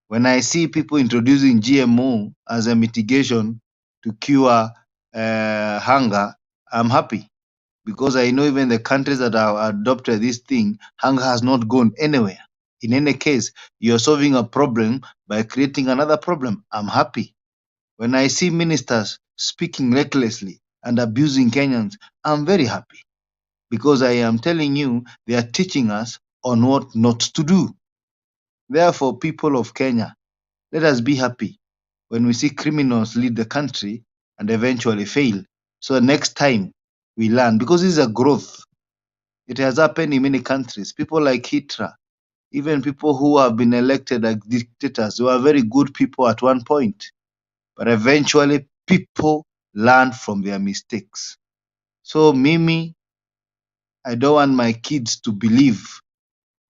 Speaker 5: When I see people introducing GMO as a mitigation to cure hunger, I'm happy. Because I know even the countries that have adopted this thing, hunger has not gone anywhere. In any case, you're solving a problem by creating another problem. I'm happy. When I see ministers speaking recklessly and abusing Kenyans, I'm very happy. Because I am telling you, they are teaching us on what not to do. Therefore, people of Kenya, let us be happy when we see criminals lead the country and eventually fail. So next time we learn, because this is a growth. It has happened in many countries. People like Hitler, even people who have been elected as dictators, who are very good people at one point. But eventually people learn from their mistakes. So Mimi, I don't want my kids to believe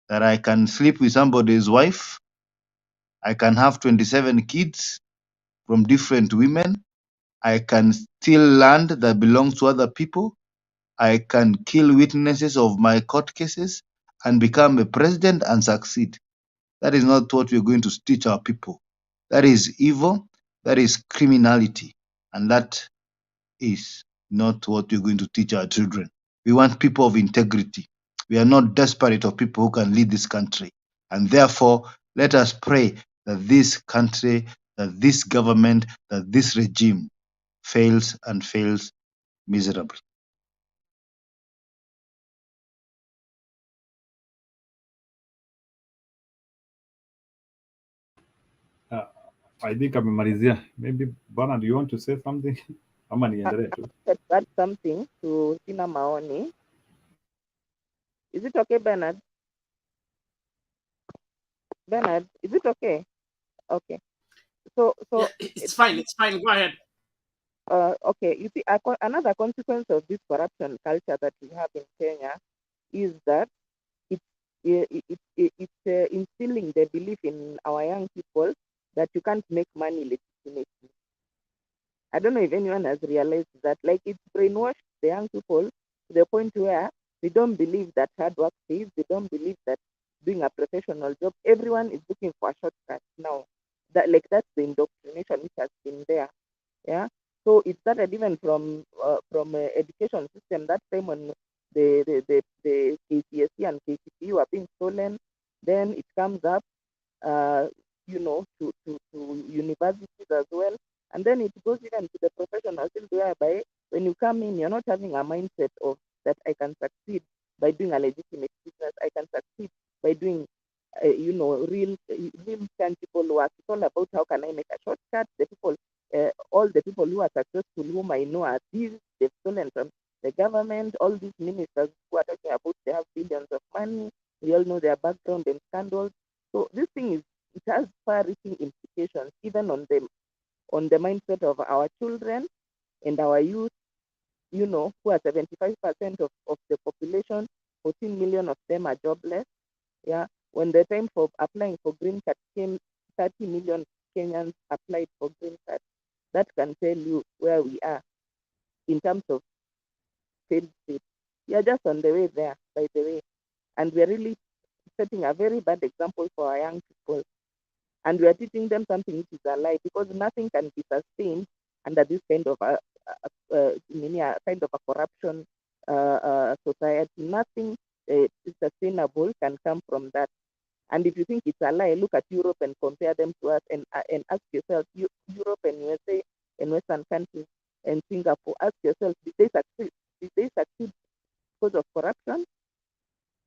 Speaker 5: that I can sleep with somebody's wife. I can have 27 kids from different women. I can steal land that belongs to other people. I can kill witnesses of my court cases and become a president and succeed. That is not what we're going to teach our people. That is evil. That is criminality. And that is not what we're going to teach our children. We want people of integrity. We are not desperate of people who can lead this country. And therefore, let us pray that this country, that this government, that this regime fails and fails miserably.
Speaker 6: I think amemalizia. Maybe Bernard, you want to say something? Ama niendelee tu.
Speaker 2: Add something to Sina Maoni. Is it okay, Bernard? Bernard, is it okay? Okay. So
Speaker 1: yeah, it's fine. It's fine. Go ahead.
Speaker 2: Okay. You see, another consequence of this corruption culture that we have in Kenya is that it's instilling the belief in our young people that you can't make money legitimately. I don't know if anyone has realized that. Like, it's brainwashed the young people to the point where they don't believe that hard work pays. They don't believe that doing a professional job. Everyone is looking for a shortcut now. That's the indoctrination which has been there. Yeah. So it started even from education system. That time when the KCSE and KCPE were being stolen, then it comes up, to universities as well. And then it goes even to the professional field, whereby when you come in, you're not having a mindset of that I can succeed by doing a legitimate business. I can succeed by doing, real tangible work. It's all about how can I make a shortcut. All the people who are successful, whom I know are these, they've stolen from the government. All these ministers who are talking about they have billions of money. We all know their background and scandals. So this thing it has far-reaching implications even on the mindset of our children and our youth, who are 75% of the population. 14 million of them are jobless. Yeah. When the time for applying for green card came, 30 million Kenyans applied for green card. That can tell you where we are in terms of failed state. We are just on the way there, by the way. And we are really setting a very bad example for our young people. And we are teaching them something which is a lie, because nothing can be sustained under this kind of a corruption society. Nothing sustainable can come from that. And if you think it's a lie, look at Europe and compare them to us, and ask yourself, Europe and USA and Western countries and Singapore, ask yourself, did they succeed? Did they succeed because of corruption?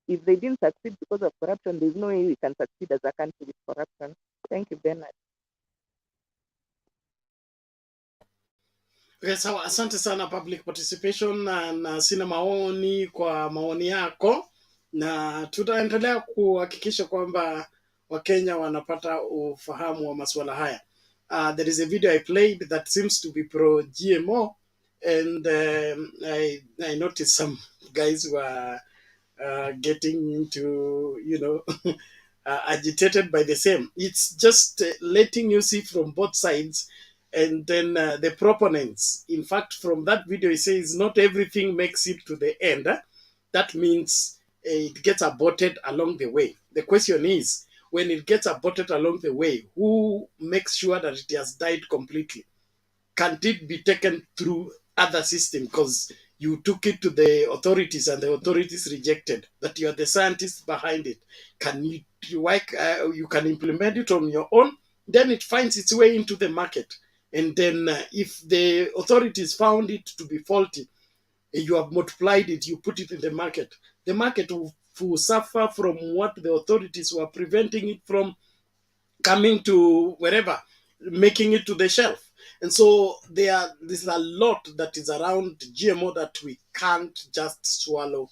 Speaker 2: If they didn't succeed because of corruption, there's no way we can succeed as a country with corruption. Thank you, Bernard.
Speaker 1: Okay, sawa, asante sana public participation na sina maoni kwa maoni yako, na tutaendelea kuhakikisha kwamba Wakenya wanapata ufahamu wa masuala haya. There is a video I played that seems to be pro GMO, and I noticed some guys were getting into, agitated by the same. It's just letting you see from both sides, and then the proponents. In fact, from that video, it says not everything makes it to the end. That means it gets aborted along the way. The question is, when it gets aborted along the way, who makes sure that it has died completely? Can't it be taken through other system? Because you took it to the authorities and the authorities rejected, that you are the scientists behind it. Can you you can implement it on your own? Then it finds its way into the market. And then if the authorities found it to be faulty, you have multiplied it, you put it in the market. The market will suffer from what the authorities were preventing it from coming to wherever, making it to the shelf. And so there's a lot that is around GMO that we can't just swallow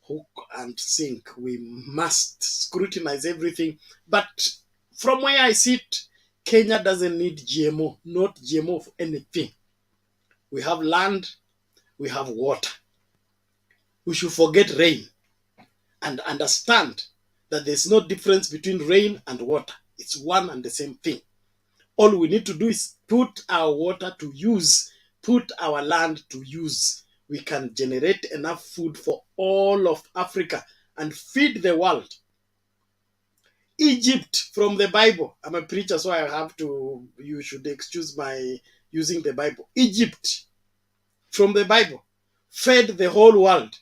Speaker 1: hook and sink. We must scrutinize everything. But from where I sit, Kenya doesn't need GMO, not GMO of anything. We have land, we have water. we should forget rain and understand that there's no difference between rain and water. It's one and the same thing. All we need to do is put our water to use, put our land to use. We can generate enough food for all of Africa and feed the world. Egypt from the Bible. I'm a preacher, so I have to, you should excuse my using the Bible. Egypt from the Bible fed the whole world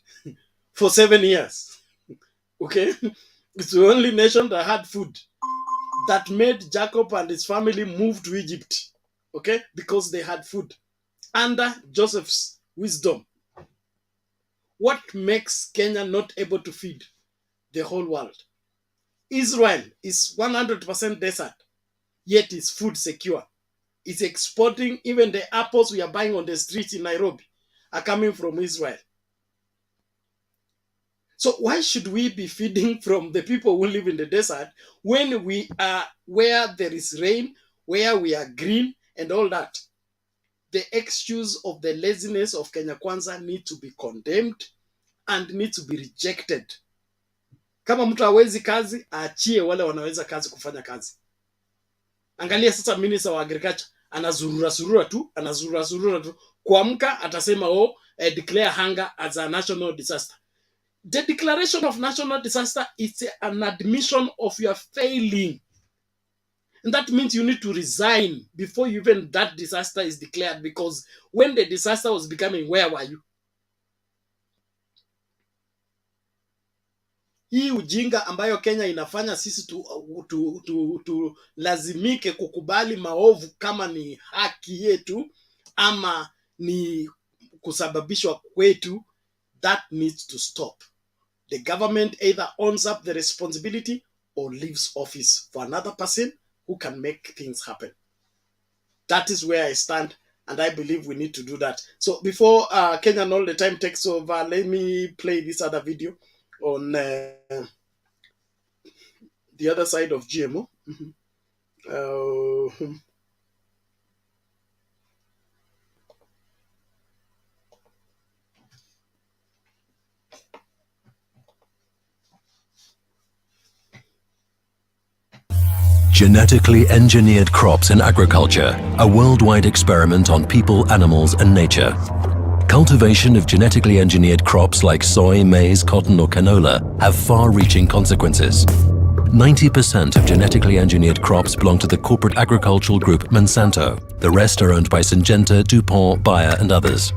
Speaker 1: for 7 years. Okay? It's the only nation that had food, that made Jacob and his family move to Egypt. Okay? Because they had food under Joseph's wisdom. What makes Kenya not able to feed the whole world? Israel is 100% desert, yet is food secure. It's exporting, even the apples we are buying on the streets in Nairobi are coming from Israel. So why should we be feeding from the people who live in the desert when we are where there is rain, where we are green and all that? The excuse of the laziness of Kenya Kwanza need to be condemned and need to be rejected. Kama mtu hawezi kazi, aachie wale wanaweza kazi kufanya kazi. Angalia sasa minister wa agriculture, anazurura tu. Kuamka atasema declare hunger as a national disaster. The declaration of national disaster is an admission of your failing. And that means you need to resign before even that disaster is declared, because when the disaster was becoming, where were you? Hii ujinga ambayo Kenya inafanya sisi lazimike kukubali maovu kama ni haki yetu ama ni kusababishwa kwetu, that needs to stop. The government either owns up the responsibility or leaves office for another person who can make things happen. That is where I stand, and I believe we need to do that. So before Kenya all the time takes over, let me play this other video on the other side of GMO.
Speaker 7: Genetically engineered crops in agriculture, a worldwide experiment on people, animals, and nature. Cultivation of genetically engineered crops like soy, maize, cotton, or canola have far-reaching consequences. 90% of genetically engineered crops belong to the corporate agricultural group Monsanto. The rest are owned by Syngenta, DuPont, Bayer, and others.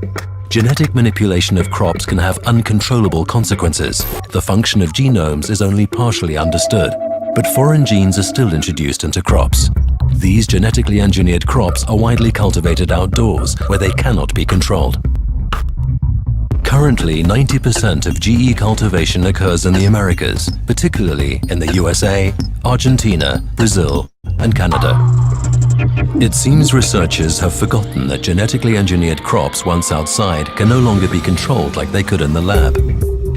Speaker 7: Genetic manipulation of crops can have uncontrollable consequences. The function of genomes is only partially understood, but foreign genes are still introduced into crops. These genetically engineered crops are widely cultivated outdoors, where they cannot be controlled. Currently, 90% of GE cultivation occurs in the Americas, particularly in the USA, Argentina, Brazil, and Canada. It seems researchers have forgotten that genetically engineered crops once outside can no longer be controlled like they could in the lab.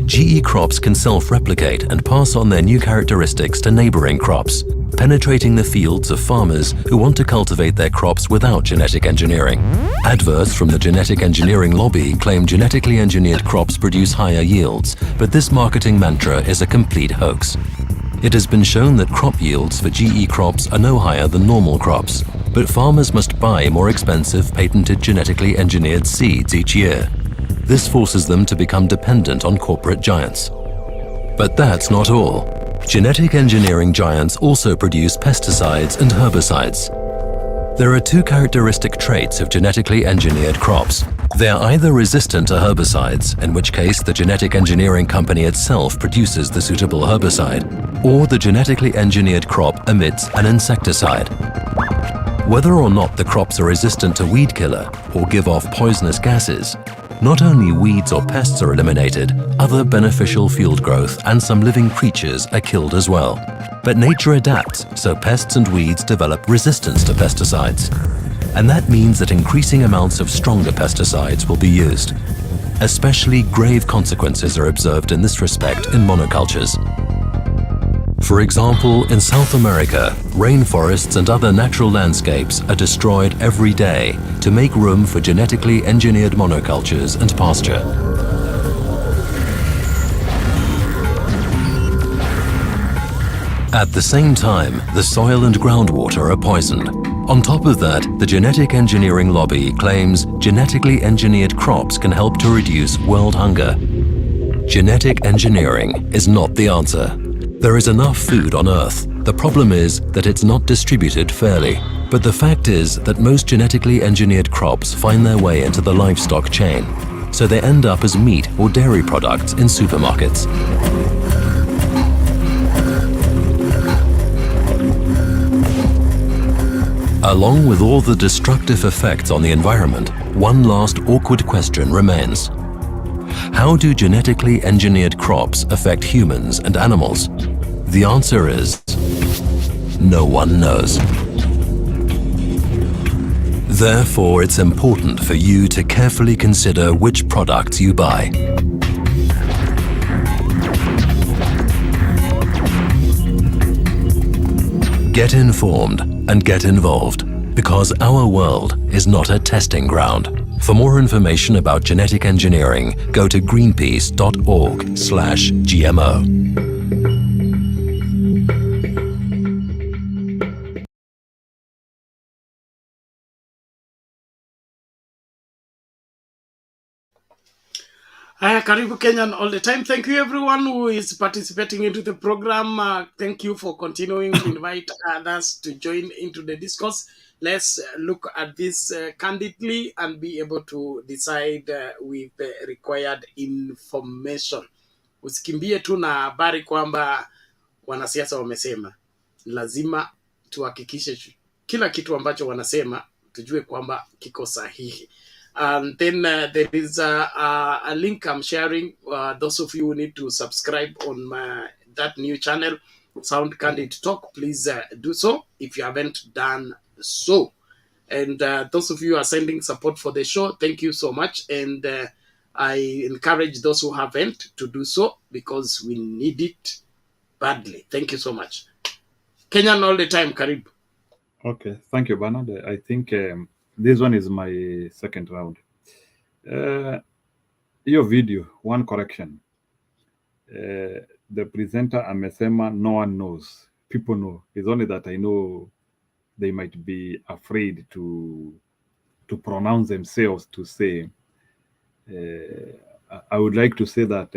Speaker 7: GE crops can self-replicate and pass on their new characteristics to neighboring crops, penetrating the fields of farmers who want to cultivate their crops without genetic engineering. Adverts from the genetic engineering lobby claim genetically engineered crops produce higher yields, but this marketing mantra is a complete hoax. It has been shown that crop yields for GE crops are no higher than normal crops, but farmers must buy more expensive patented genetically engineered seeds each year. This forces them to become dependent on corporate giants. But that's not all. Genetic engineering giants also produce pesticides and herbicides. There are two characteristic traits of genetically engineered crops. They are either resistant to herbicides, in which case the genetic engineering company itself produces the suitable herbicide, or the genetically engineered crop emits an insecticide. Whether or not the crops are resistant to weed killer or give off poisonous gases, not only weeds or pests are eliminated, other beneficial field growth and some living creatures are killed as well. But nature adapts, so pests and weeds develop resistance to pesticides. And that means that increasing amounts of stronger pesticides will be used. Especially grave consequences are observed in this respect in monocultures. For example, in South America, rainforests and other natural landscapes are destroyed every day to make room for genetically engineered monocultures and pasture. At the same time, the soil and groundwater are poisoned. On top of that, the genetic engineering lobby claims genetically engineered crops can help to reduce world hunger. Genetic engineering is not the answer. There is enough food on Earth. The problem is that it's not distributed fairly. But the fact is that most genetically engineered crops find their way into the livestock chain, so they end up as meat or dairy products in supermarkets. Along with all the destructive effects on the environment, one last awkward question remains. How do genetically engineered crops affect humans and animals? The answer is, no one knows. Therefore, it's important for you to carefully consider which products you buy. Get informed and get involved, because our world is not a testing ground. For more information about genetic engineering, go to greenpeace.org/GMO.
Speaker 1: Karibu Kenyan all the time. Thank you everyone who is participating into the program. Thank you for continuing to invite others to join into the discourse. Let's look at this candidly and be able to decide with the required information. Usikimbie tu na habari kwamba wanasiasa wamesema. Lazima tuhakikishe kila kitu ambacho wanasema tujue kwamba kiko sahihi. And then there is a link I'm sharing. Those of you who need to subscribe on that new channel, Sound Candid Talk, please do so if you haven't done so. And those of you who are sending support for the show, thank you so much. And I encourage those who haven't to do so because we need it badly. Thank you so much. Kenyan all the time, Karibu.
Speaker 6: Okay, thank you, Bernard. I think this one is my second round. Your video, one correction. The presenter amesema no one knows. People know. It's only that I know they might be afraid to pronounce themselves to say. I would like to say that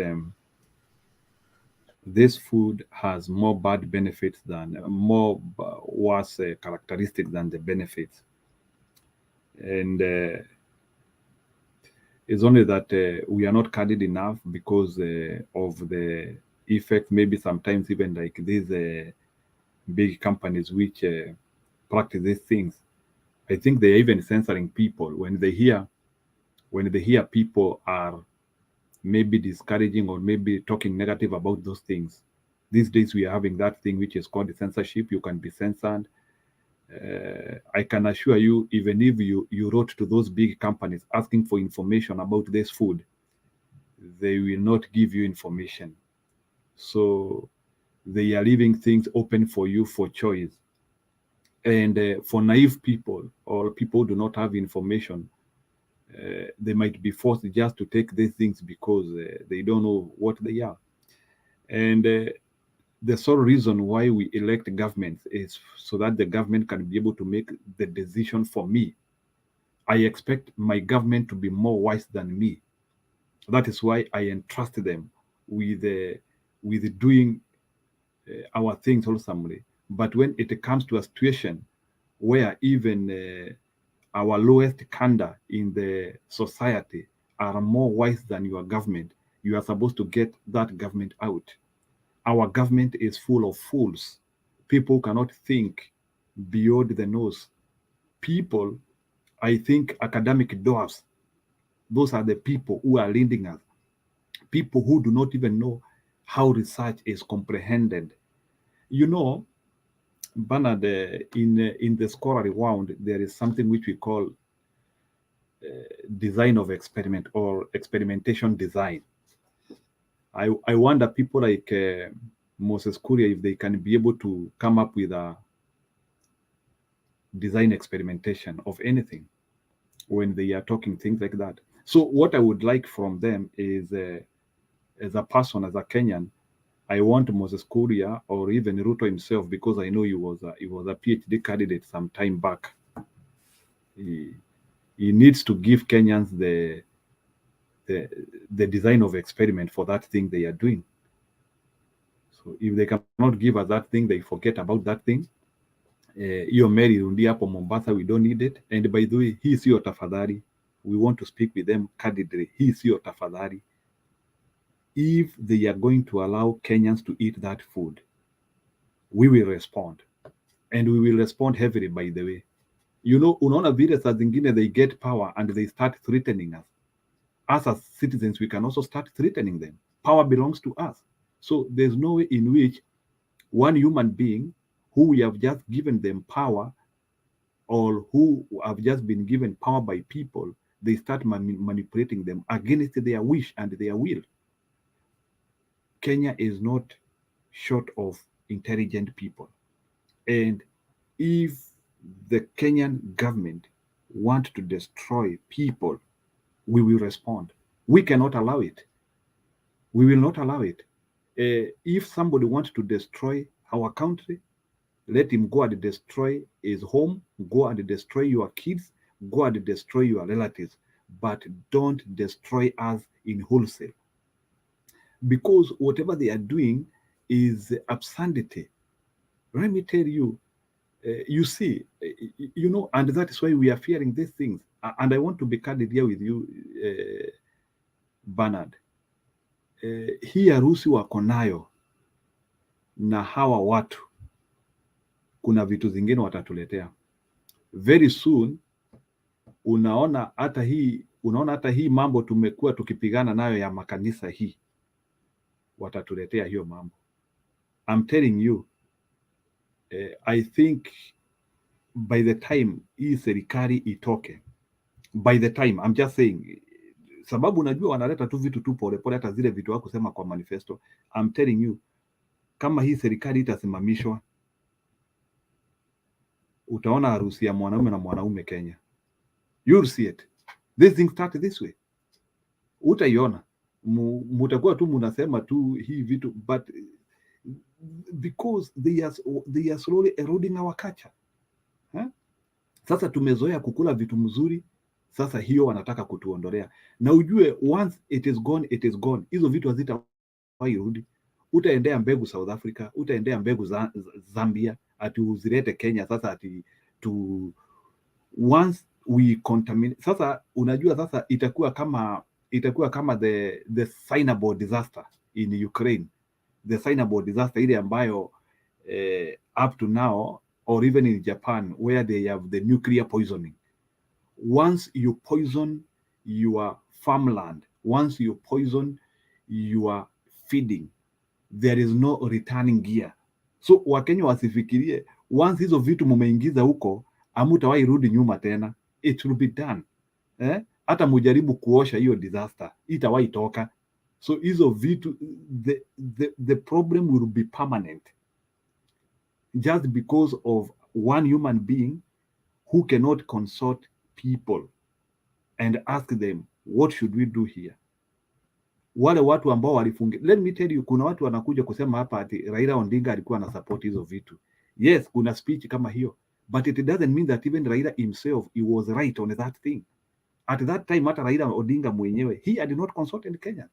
Speaker 6: this food has more bad benefits than more worse characteristics than the benefits. And it's only that we are not candid enough because of the effect, maybe sometimes even like these big companies which practice these things. I think they're even censoring people when they hear people are maybe discouraging or maybe talking negative about those things. These days we are having that thing which is called censorship. You can be censored. I can assure you, even if you wrote to those big companies asking for information about this food, they will not give you information. So they are leaving things open for you for choice. And for naive people or people who do not have information, they might be forced just to take these things because they don't know what they are. And the sole reason why we elect governments is so that the government can be able to make the decision for me. I expect my government to be more wise than me. That is why I entrust them with doing our things wholesomely. But when it comes to a situation where even our lowest candor in the society are more wise than your government, you are supposed to get that government out. Our government is full of fools. People cannot think beyond the nose. People, I think academic dwarfs, those are the people who are leading us. People who do not even know how research is comprehended. You know, Bernard, in the scholarly world, there is something which we call design of experiment or experimentation design. I wonder people like Moses Kuria, if they can be able to come up with a design experimentation of anything when they are talking things like that. So what I would like from them is, as a person, as a Kenyan, I want Moses Kuria or even Ruto himself, because I know he was a PhD candidate some time back. He needs to give Kenyans the design of experiment for that thing they are doing. So if they cannot give us that thing, they forget about that thing. Hiyo meri rundi hapo Mombasa, we don't need it. And by the way, hii sio tafadhali. We want to speak with them candidly. Hii sio tafadhali. If they are going to allow Kenyans to eat that food, we will respond. And we will respond heavily, by the way. You know, unaona vile saa zingine they get power and they start threatening us. Us as citizens, we can also start threatening them. Power belongs to us. So there's no way in which one human being who we have just given them power, or who have just been given power by people, they start manipulating them against their wish and their will. Kenya is not short of intelligent people. And if the Kenyan government want to destroy people, we will respond. We cannot allow it. We will not allow it. If somebody wants to destroy our country, let him go and destroy his home, go and destroy your kids, go and destroy your relatives, but don't destroy us in wholesale. Because whatever they are doing is absurdity. Let me tell you, you see, you know, and that is why we are fearing these things. And I want to be candid here with you, Bernard. Hii harusi wako nayo na hawa watu, kuna vitu zingine watatuletea very soon. Unaona hata hii mambo tumekuwa tukipigana nayo ya makanisa, hii watatuletea hiyo mambo. I'm telling you, I think by the time hii serikali itoke, by the time, I'm just saying, sababu unajua wanaleta tu vitu tu polepole, hata zile vitu wako kusema kwa manifesto. I'm telling you, kama hii serikali itasimamishwa, utaona harusi ya mwanaume na mwanaume Kenya. You'll see it. This thing start this way. Utaiona. Mutakuwa tu munasema tu hii vitu, but because they are slowly eroding our culture. Sasa tumezoea kukula vitu mzuri, sasa hiyo wanataka kutuondolea. Na ujue once it is gone, it is gone. Hizo vitu hazitawahi rudi. Utaendea mbegu South Africa, utaendea mbegu Zambia, ati uzilete Kenya sasa ati once we contaminate. Sasa unajua sasa itakuwa kama the signable disaster in Ukraine. The signable disaster ile ambayo up to now, or even in Japan, where they have the nuclear poisoning. Once you poison your farmland, once you poison your feeding, there is no returning gear. So Wakenya wasifikirie once hizo vitu mumeingiza huko, hamutawahi rudi nyuma tena. It will be done. Hata mujaribu kuosha hiyo disaster, itawahi toka. So hizo vitu, the problem will be permanent, just because of one human being who cannot consult people and ask them, what should we do here? Wale watu ambao walifungia, let me tell you, kuna watu wanakuja kusema hapa ati Raila Odinga alikuwa na support hizo vitu. Yes, kuna speech kama hiyo, but it doesn't mean that even Raila himself, he was right on that thing. At that time, hata Raila Odinga mwenyewe, he had not consulted Kenya.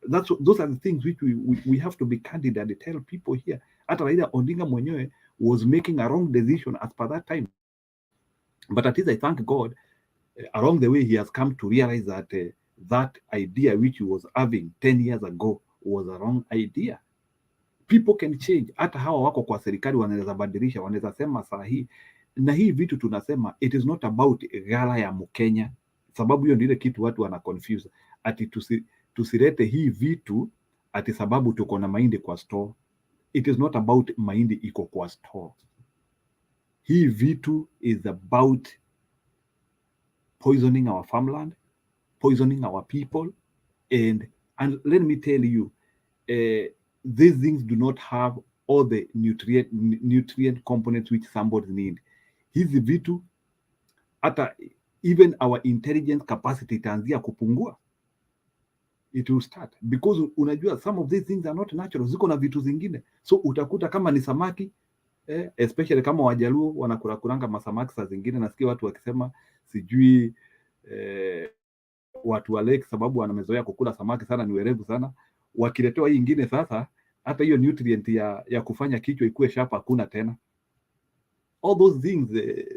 Speaker 6: Those are the things which we have to be candid and tell people here. Hata Raila Odinga mwenyewe was making a wrong decision as per that time. But at least I thank God, along the way he has come to realize that that idea which he was having 10 years ago was a wrong idea. People can change. Hata hawa wako kwa serikali wanaweza badilisha, wanaweza sema saa hii. Na hii vitu tunasema, it is not about ghala ya Mkenya. Sababu hiyo ndio kitu watu wana confuse. Ati tusirete hii vitu ati sababu tuko na mahindi kwa store. It is not about mahindi iko kwa store. Hii vitu is about poisoning our farmland, poisoning our people, and let me tell you, these things do not have all the nutrient components which somebody need. Hizi vitu, hata even our intelligence capacity itaanzia kupungua. it will start, because unajua some of these things are not natural, ziko na vitu zingine. So utakuta kama ni samaki especially kama Wajaluo wanakulakulanga masamaki saa zingine, nasikia watu wakisema sijui watu wa lake sababu wanamezoea kukula samaki sana, ni werevu sana. Wakiletewa hii ingine sasa, hata hiyo nutrient ya kufanya kichwa ikuwe sharp hakuna tena. All those things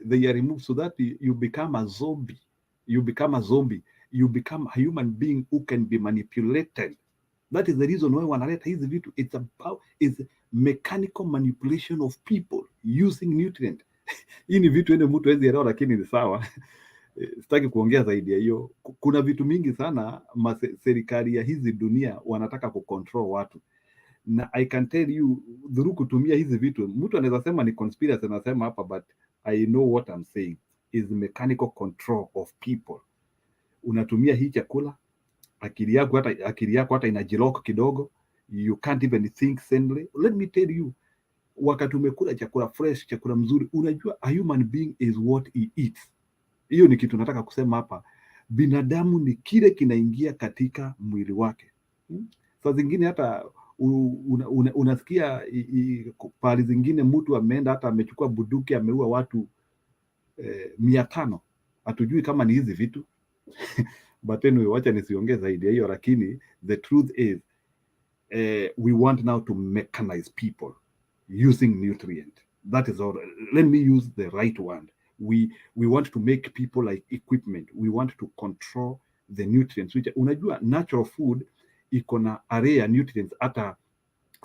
Speaker 6: they are removed so that you become a zombie. You become a zombie. You become a human being who can be manipulated. That is the reason why wanaleta hizi vitu. It's mechanical manipulation of people using nutrient. Hii ni vitu ene mtu hawezi elewa, lakini ni sawa. Sitaki kuongea zaidi ya hiyo. Kuna vitu mingi sana serikali ya hizi dunia wanataka kucontrol watu, na I can tell you dhuru kutumia hizi vitu, mtu anaweza sema ni conspiracy anasema hapa, but I know what I'm saying is mechanical control of people. Unatumia hii chakula, akili yako hata inajilock kidogo, you can't even think sanely. Let me tell you, wakati umekula chakula fresh, chakula mzuri, unajua a human being is what he eats. Hiyo ni kitu nataka kusema hapa. Binadamu ni kile kinaingia katika mwili wake. Saa zingine hata unasikia pahali zingine mtu ameenda hata amechukua bunduki ameua watu 500. Hatujui kama ni hizi vitu but anyway, wacha nisiongee zaidi ya hiyo, lakini the truth is we want now to mechanize people using nutrient. That is all. Let me use the right word. We want to make people like equipment. We want to control the nutrients, which unajua natural food iko na array ya nutrients hata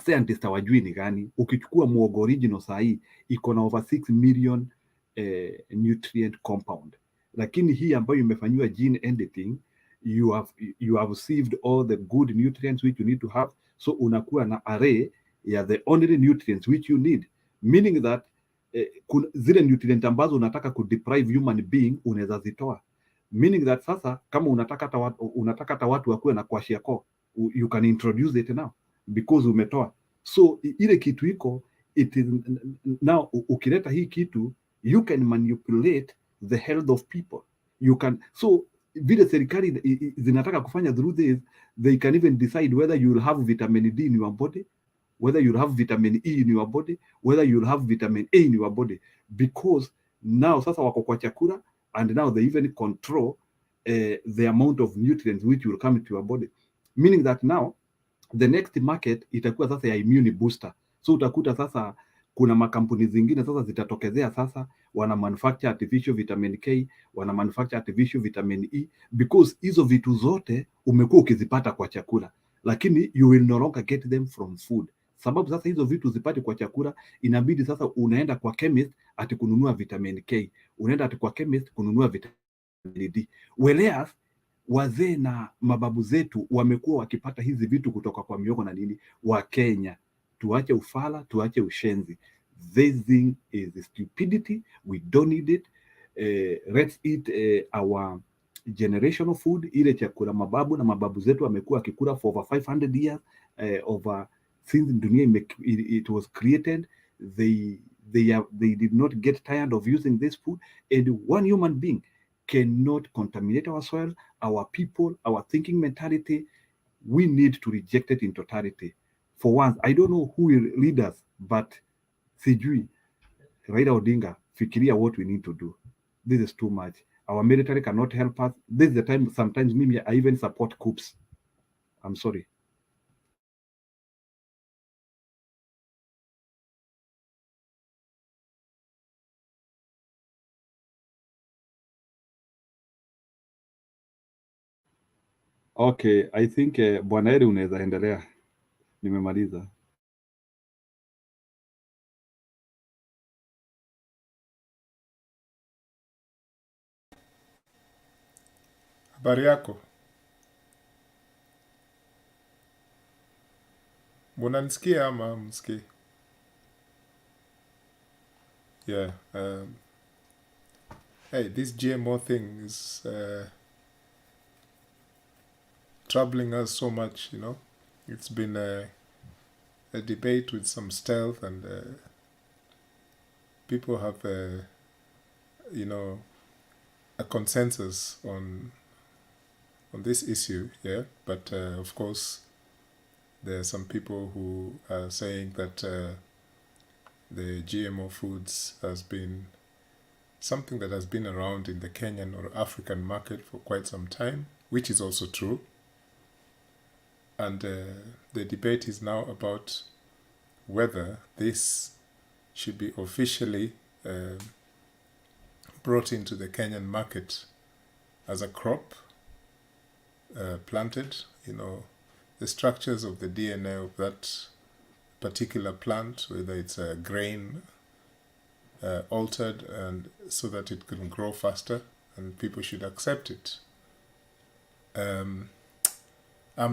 Speaker 6: scientists hawajui ni gani. Ukichukua muogo original sahi iko na over 6 million nutrient compound, lakini hii ambayo imefanywa gene editing, you have received all the good nutrients which you need to have, so unakuwa na array ya the only nutrients which you need, meaning that zile nutrient ambazo unataka kudeprive human being unaweza zitoa, meaning that sasa kama unataka hata watu wakuwe na kwashiako, you can introduce it now because umetoa. So ile kitu iko it is now, ukileta hii kitu you can manipulate the health of people. You can, so vile serikali zinataka kufanya through this, they can even decide whether you will have vitamin D in your body, whether you'll have vitamin E in your body, whether you'll have vitamin A in your body, because now sasa wako kwa chakula, and now they even control the amount of nutrients which will come into your body, meaning that now the next market itakuwa sasa ya immune booster. So utakuta sasa kuna makampuni zingine sasa zitatokezea sasa, wana manufacture artificial vitamin K, wana manufacture artificial vitamin E, because hizo vitu zote umekuwa ukizipata kwa chakula, lakini you will no longer get them from food. Sababu sasa hizo vitu zipate kwa chakula, inabidi sasa unaenda kwa chemist ati kununua vitamin K, unaenda ati kwa chemist kununua vitamin D. Whereas wazee na mababu zetu wamekuwa wakipata hizi vitu kutoka kwa miogo na nini. Wa Kenya, tuache ufala, tuache ushenzi. This thing is stupidity. We don't need it. Let's eat our generational food, ile chakula mababu na mababu zetu wamekuwa wakikula for over 500 years, over since dunia it was created. They did not get tired of using this food, and one human being cannot contaminate our soil, our people, our thinking mentality. We need to reject it in totality. For once, I don't know who will lead us, but sijui Raila Odinga, fikiria what we need to do. This is too much. Our military cannot help us. This is the time, sometimes maybe I even support coups. I'm sorry. Okay, I think Bwana Heri unaweza endelea. Nimemaliza.
Speaker 8: Habari yako? Munanisikia ama msikii? Yeah. Hey, this GMO thing is troubling us so much, you know. It's been a debate with some stealth, and people have, you know, a consensus on on this issue, yeah. But of course, there are some people who are saying that the GMO foods has been something that has been around in the Kenyan or African market for quite some time, which is also true. And the debate is now about whether this should be officially brought into the Kenyan market as a crop, planted. You know, the structures of the DNA of that particular plant, whether it's a grain altered, and so that it can grow faster, and people should accept it. I'm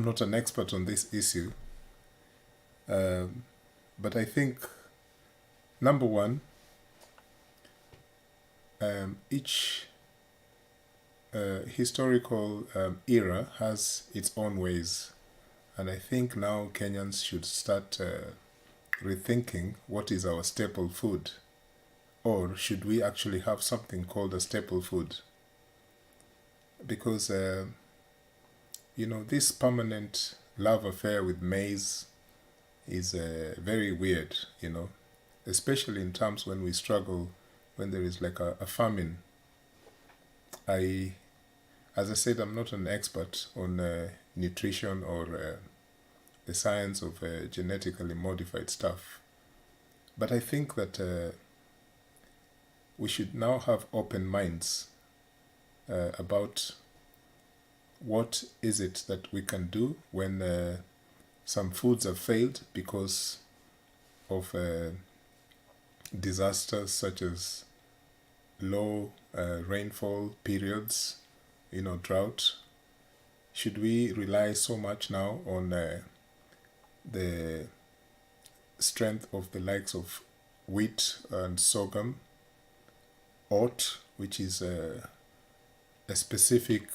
Speaker 8: not an expert on this issue, but I think, number one, each historical era has its own ways, and I think now Kenyans should start rethinking what is our staple food, or should we actually have something called a staple food? Because you know, this permanent love affair with maize is very weird, you know, especially in times when we struggle, when there is like a famine. As I said, I'm not an expert on nutrition or the science of genetically modified stuff, but I think that we should now have open minds about what is it that we can do when some foods have failed because of disasters such as low rainfall periods, you know, drought. Should we rely so much now on the strength of the likes of wheat and sorghum, oat, which is a specific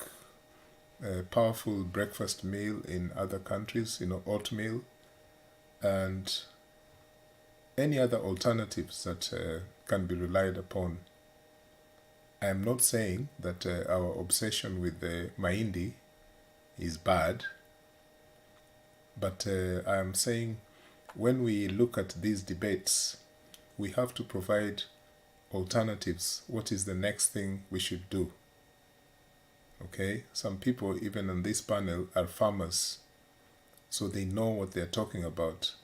Speaker 8: powerful breakfast meal in other countries, you know, oatmeal, and any other alternatives that can be relied upon. I am not saying that our obsession with the mahindi is bad, but I am saying when we look at these debates, we have to provide alternatives. What is the next thing we should do? Okay, some people even on this panel are farmers, so they know what they're talking about.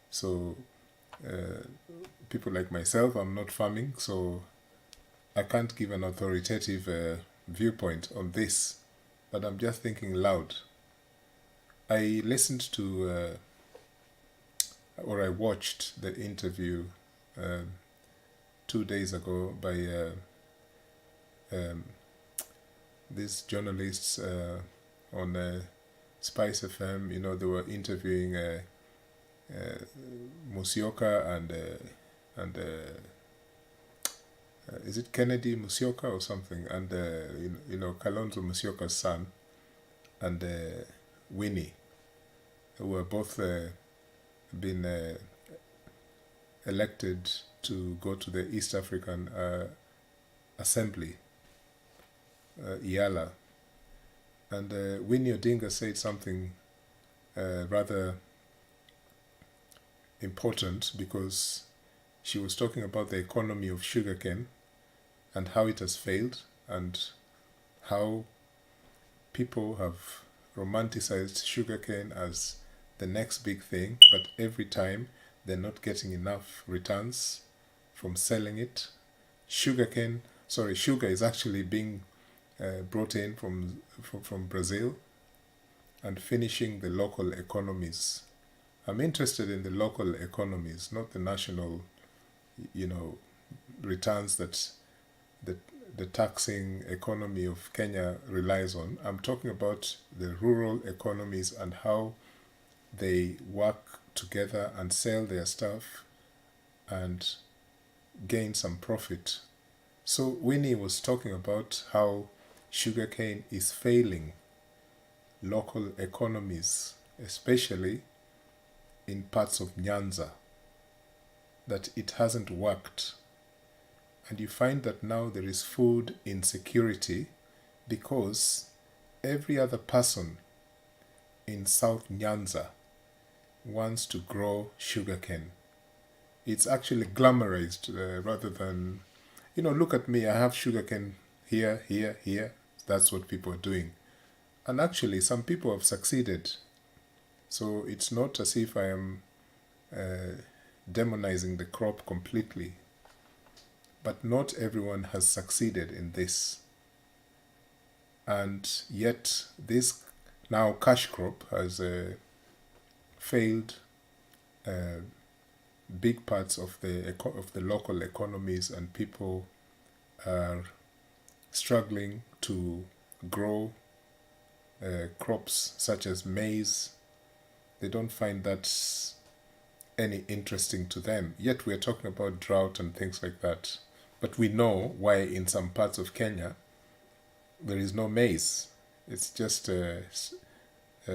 Speaker 8: So people like myself, I'm not farming, so I can't give an authoritative viewpoint on this, but I'm just thinking loud. I listened to or I watched the interview 2 days ago by these journalists on Spice FM. You know, they were interviewing Musyoka and is it Kennedy Musyoka or something? And you know, Kalonzo Musyoka's son and Winnie, who were both been elected to go to the East African Assembly, IALA. And Winnie Odinga said something rather important, because she was talking about the economy of sugarcane and how it has failed, and how people have romanticized sugarcane as the next big thing, but every time they're not getting enough returns from selling it. Sugar is actually being brought in from Brazil and finishing the local economies. I'm interested in the local economies, not the national, you know, returns that the taxing economy of Kenya relies on. I'm talking about the rural economies and how they work together and sell their stuff and gain some profit. So Winnie was talking about how sugarcane is failing local economies, especially in parts of Nyanza, that it hasn't worked. And you find that now there is food insecurity because every other person in South Nyanza wants to grow sugarcane. It's actually glamorized rather than, look at me, I have sugarcane here, here, here. That's what people are doing. And actually, some people have succeeded. So it's not as if I am demonizing the crop completely. But not everyone has succeeded in this. And yet, this now cash crop has failed big parts of the local economies, and people are struggling to grow crops such as maize. They don't find that any interesting to them. Yet we're talking about drought and things like that. But we know why in some parts of Kenya there is no maize. It's just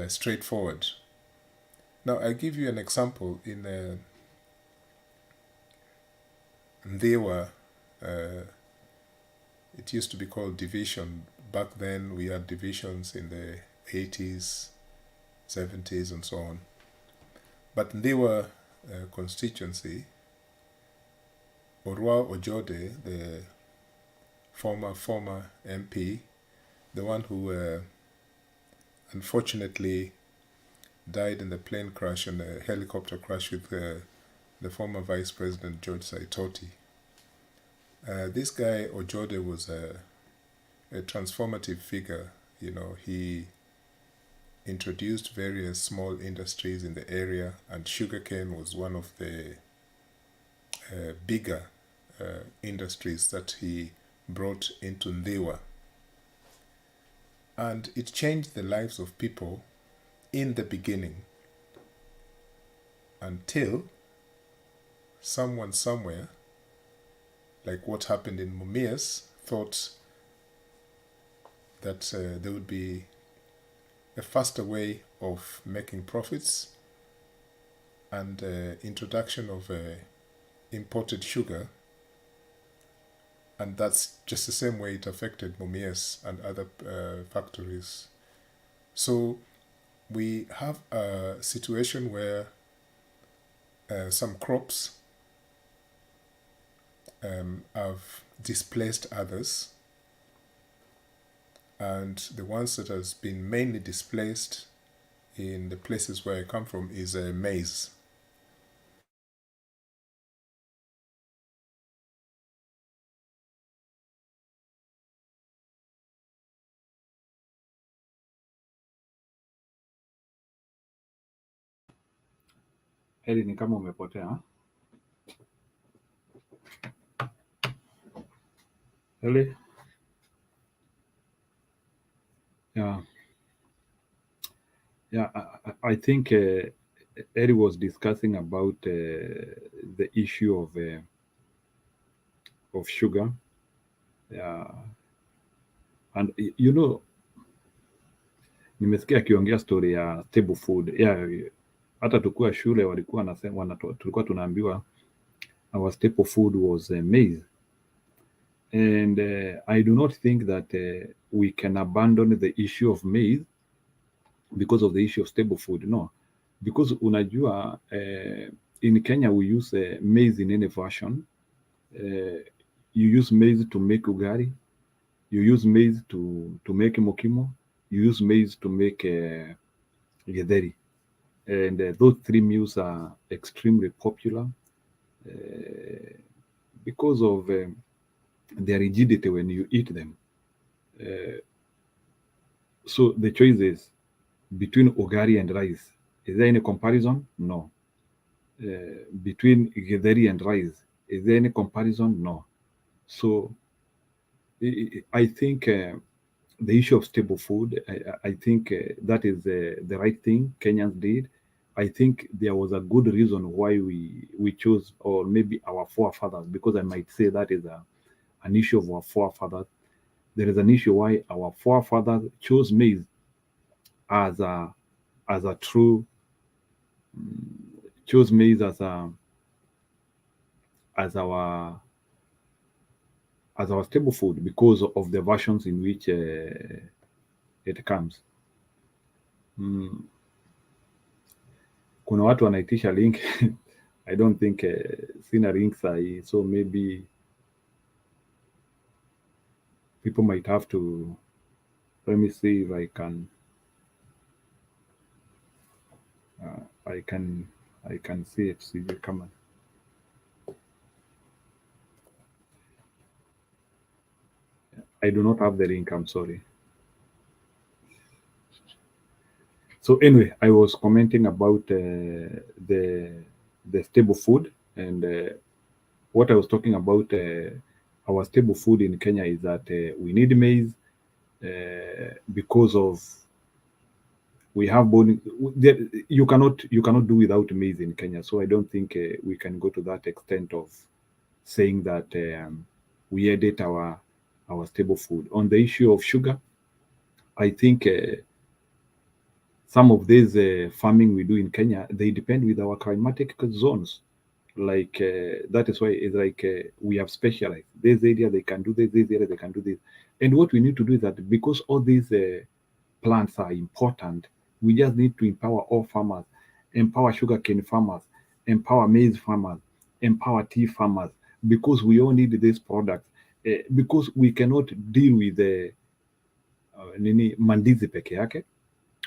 Speaker 8: straightforward. Now I give you an example. In Ndewa, it used to be called division. Back then we had divisions in the 80s, 70s and so on. But Ndewa constituency, Orwa Ojode, the former MP, the one who unfortunately died in the plane crash and a helicopter crash with the former Vice President George Saitoti. This guy Ojode was a transformative figure. He introduced various small industries in the area, and sugarcane was one of the bigger industries that he brought into Ndewa. And it changed the lives of people in the beginning, until someone somewhere, like what happened in Mumias, thought that there would be a faster way of making profits, and introduction of imported sugar. And that's just the same way it affected Mumias and other factories. So we have a situation where some crops have displaced others, and the ones that has been mainly displaced in the places where I come from is maize.
Speaker 6: Eli, ni kama umepotea. Eli? Yeah. Yeah, I think Eli was discussing about the issue of sugar. Yeah. And nimesikia akiongea story ya stable food. Yeah, hata tukua shule walikuwa nasema, tulikuwa tunaambiwa our staple food was maize. And I do not think that we can abandon the issue of maize because of the issue of stable food. No, because unajua in Kenya we use maize in any version. You use maize to make ugali, you use maize to make mokimo, you use maize to make githeri. And those three meals are extremely popular because of their rigidity when you eat them. So the choice is between ugali and rice. Is there any comparison? No. Between githeri and rice, is there any comparison? No. So I think the issue of stable food, I think that is the right thing Kenyans did. I think there was a good reason why we chose, or maybe our forefathers, because I might say that is an issue of our forefathers. There is an issue why our forefathers chose maize as a true, chose maize as our stable food because of the versions in which it comes. Kuna watu wanaitisha link. I don't think sina link sahi, so maybe people might have to, let me see if I can I can see it. See, come on. I do not have the link, I'm sorry. So anyway, I was commenting about the stable food, and what I was talking about, our stable food in Kenya is that we need maize because of we have you cannot do without maize in Kenya. So I don't think we can go to that extent of saying that we edit our stable food. On the issue of sugar, I think some of these farming we do in Kenya, they depend with our climatic zones. Like that is why it's like we have specialized. This area they can do this area they can do this. And what we need to do is that because all these plants are important, we just need to empower all farmers, empower sugarcane farmers, empower maize farmers, empower tea farmers, because we all need this product. Because we cannot deal with the mandizi peke yake.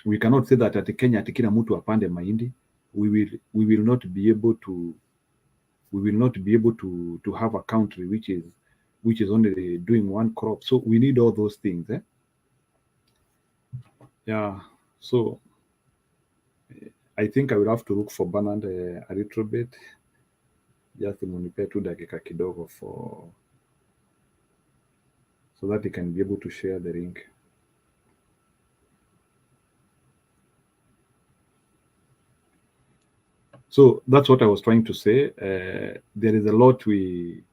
Speaker 6: We cannot say that at Kenya ati kila mtu apande mahindi. We will not be able to have a country which is only doing one crop. So we need all those things. Yeah. So I think I will have to look for Bernard a little bit. Just munipe tu dakika kidogo so that he can be able to share the link. So that's what I was trying to say. There is a lot we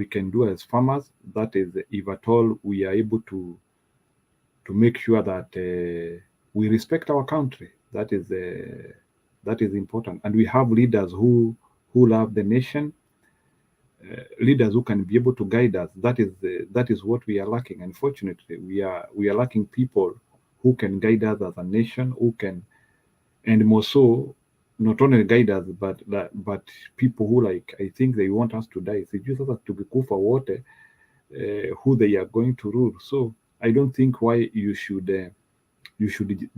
Speaker 6: can do as farmers. That is, if at all we are able to make sure that we respect our country. That is important. And we have leaders who love the nation. Leaders who can be able to guide us. That is what we are lacking. Unfortunately, we are lacking people who can guide us as a nation, who can, and more so, not only guide us, but people who, like, I think they want us to die. So just to be cool for water, who they are going to rule. So I don't think why you should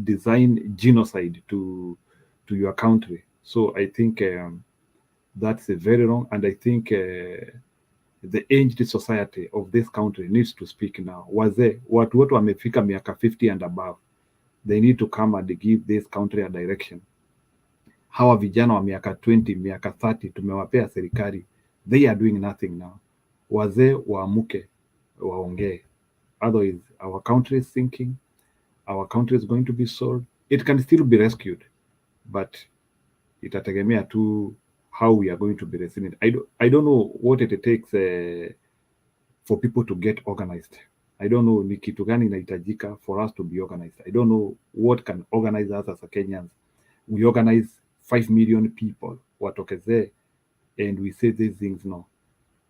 Speaker 6: design genocide to your country. So I think that's very wrong, and I think the aged society of this country needs to speak now. Wazee watu wote wamefika miaka 50 and above, they need to come and give this country a direction. Hawa vijana wa miaka 20, miaka 30 tumewapea serikali, they are doing nothing now. Wazee waamuke, waongee. Otherwise our country is sinking, our country is going to be sold. It can still be rescued, but itategemea tu how we are going to be resilient. I don't know what it takes for people to get organized. I don't know ni kitu gani inahitajika for us to be organized. I don't know what can organize us as a Kenyans. We organize 5 million people, watokeze, and we say these things now.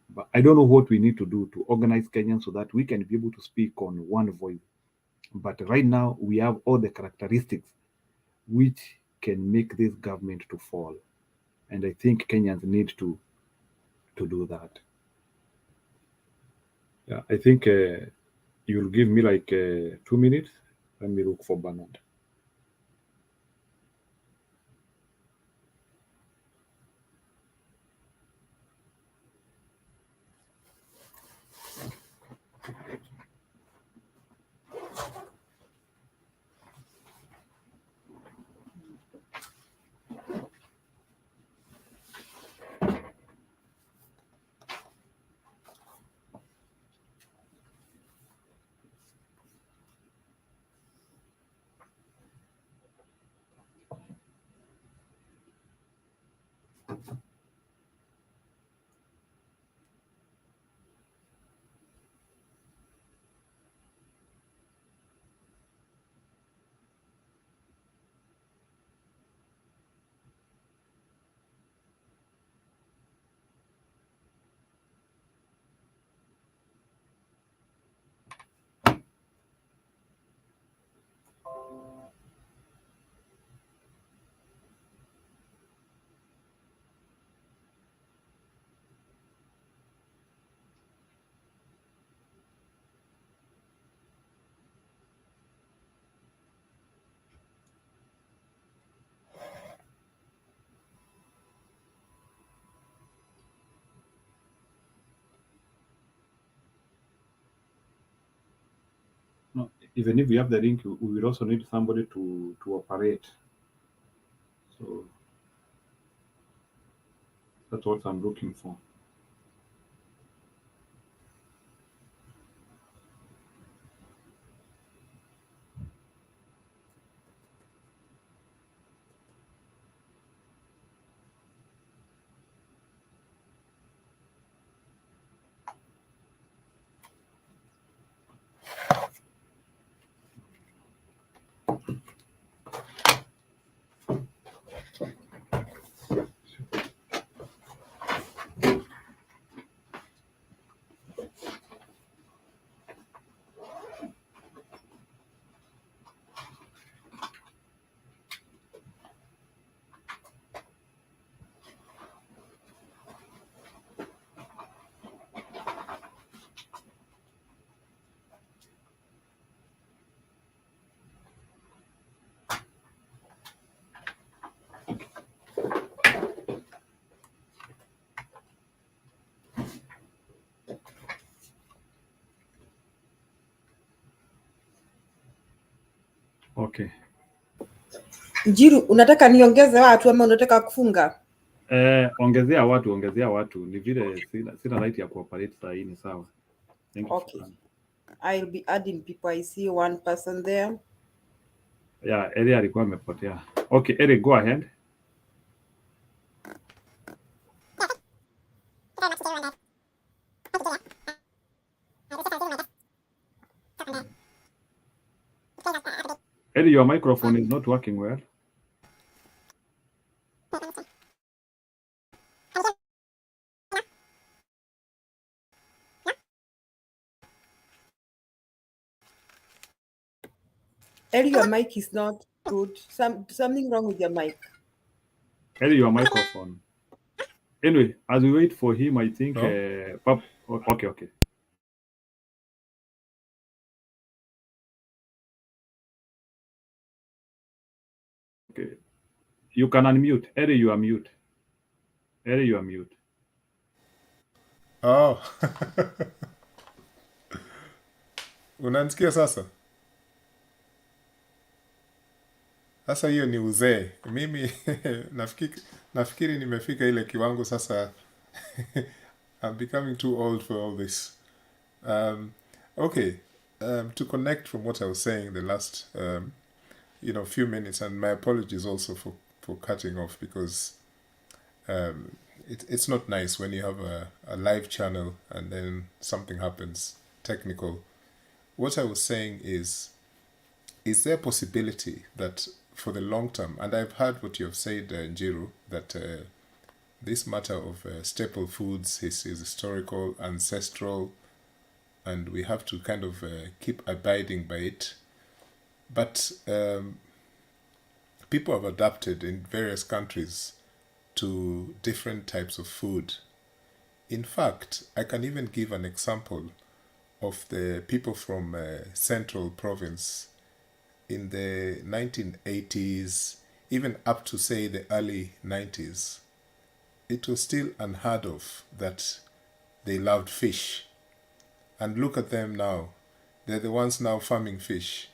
Speaker 6: But I don't know what we need to do to organize Kenyans so that we can be able to speak on one voice. But right now, we have all the characteristics which can make this government to fall. And I think Kenyans need to do that. Yeah, I think you'll give me like 2 minutes. Let me look for Bernard. even if we have the link, we will also need somebody to operate. So that's what I'm looking for. Okay.
Speaker 9: Njiru, unataka niongeze watu ama unataka kufunga?
Speaker 6: Ongezea watu. Ni vile sina right ya cooperate saa hii, ni sawa. Thank you.
Speaker 9: Okay. I'll be adding people. I see one person there.
Speaker 6: Yeah, Eri alikuwa amepotea. Okay, Eri, go ahead. Eri, your microphone is not working well.
Speaker 9: Eri, your mic is not good. Something wrong with your mic.
Speaker 6: Eri, your microphone. Anyway, as we wait for him, I think...
Speaker 8: No?
Speaker 6: Okay. Okay. You can unmute. Eri, you are mute. Eri, you are mute.
Speaker 8: Oh. Unanisikia sasa? Sasa hiyo ni uzee. Mimi nafikiri nimefika ile kiwango sasa. I'm becoming too old for all this. Okay. To connect from what I was saying the last few minutes, and my apologies also for cutting off, because it's not nice when you have a live channel and then something happens technical. What I was saying is there a possibility that for the long term, and I've heard what you have said, Njiru, that this matter of staple foods is historical, ancestral, and we have to kind of keep abiding by it. But people have adapted in various countries to different types of food. In fact, I can even give an example of the people from Central Province in the 1980s, even up to, say, the early 90s. It was still unheard of that they loved fish. And look at them now. They're the ones now farming fish.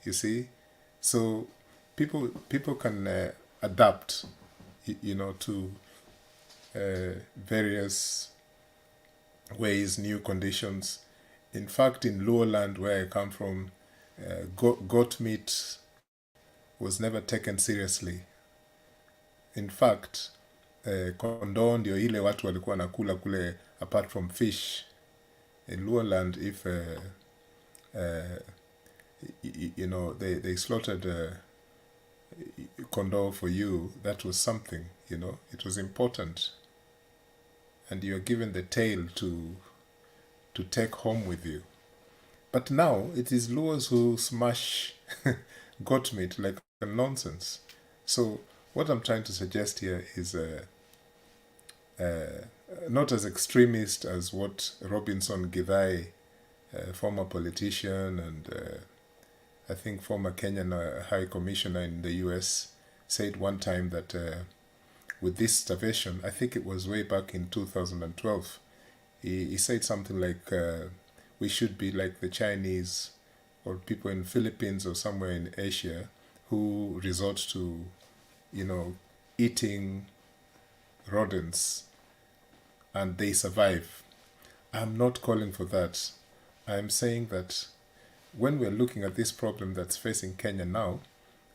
Speaker 8: You see? So people can adapt, to various ways, new conditions. In fact, in Lowland, where I come from, goat meat was never taken seriously. In fact, kondoo ndio ile watu walikuwa nakula kule, apart from fish. In Lowland, if they slaughtered kondoo for you, that was something, it was important, and you are given the tail to take home with you. But now it is Luos who smash goat meat like nonsense. So what I'm trying to suggest here is not as extremist as what Robinson Githai, former politician and I think former Kenyan High Commissioner in the US, said one time that with this starvation, I think it was way back in 2012, he said something like, we should be like the Chinese, or people in Philippines or somewhere in Asia who resort to, eating rodents and they survive. I'm not calling for that. I'm saying that when we're looking at this problem that's facing Kenya now,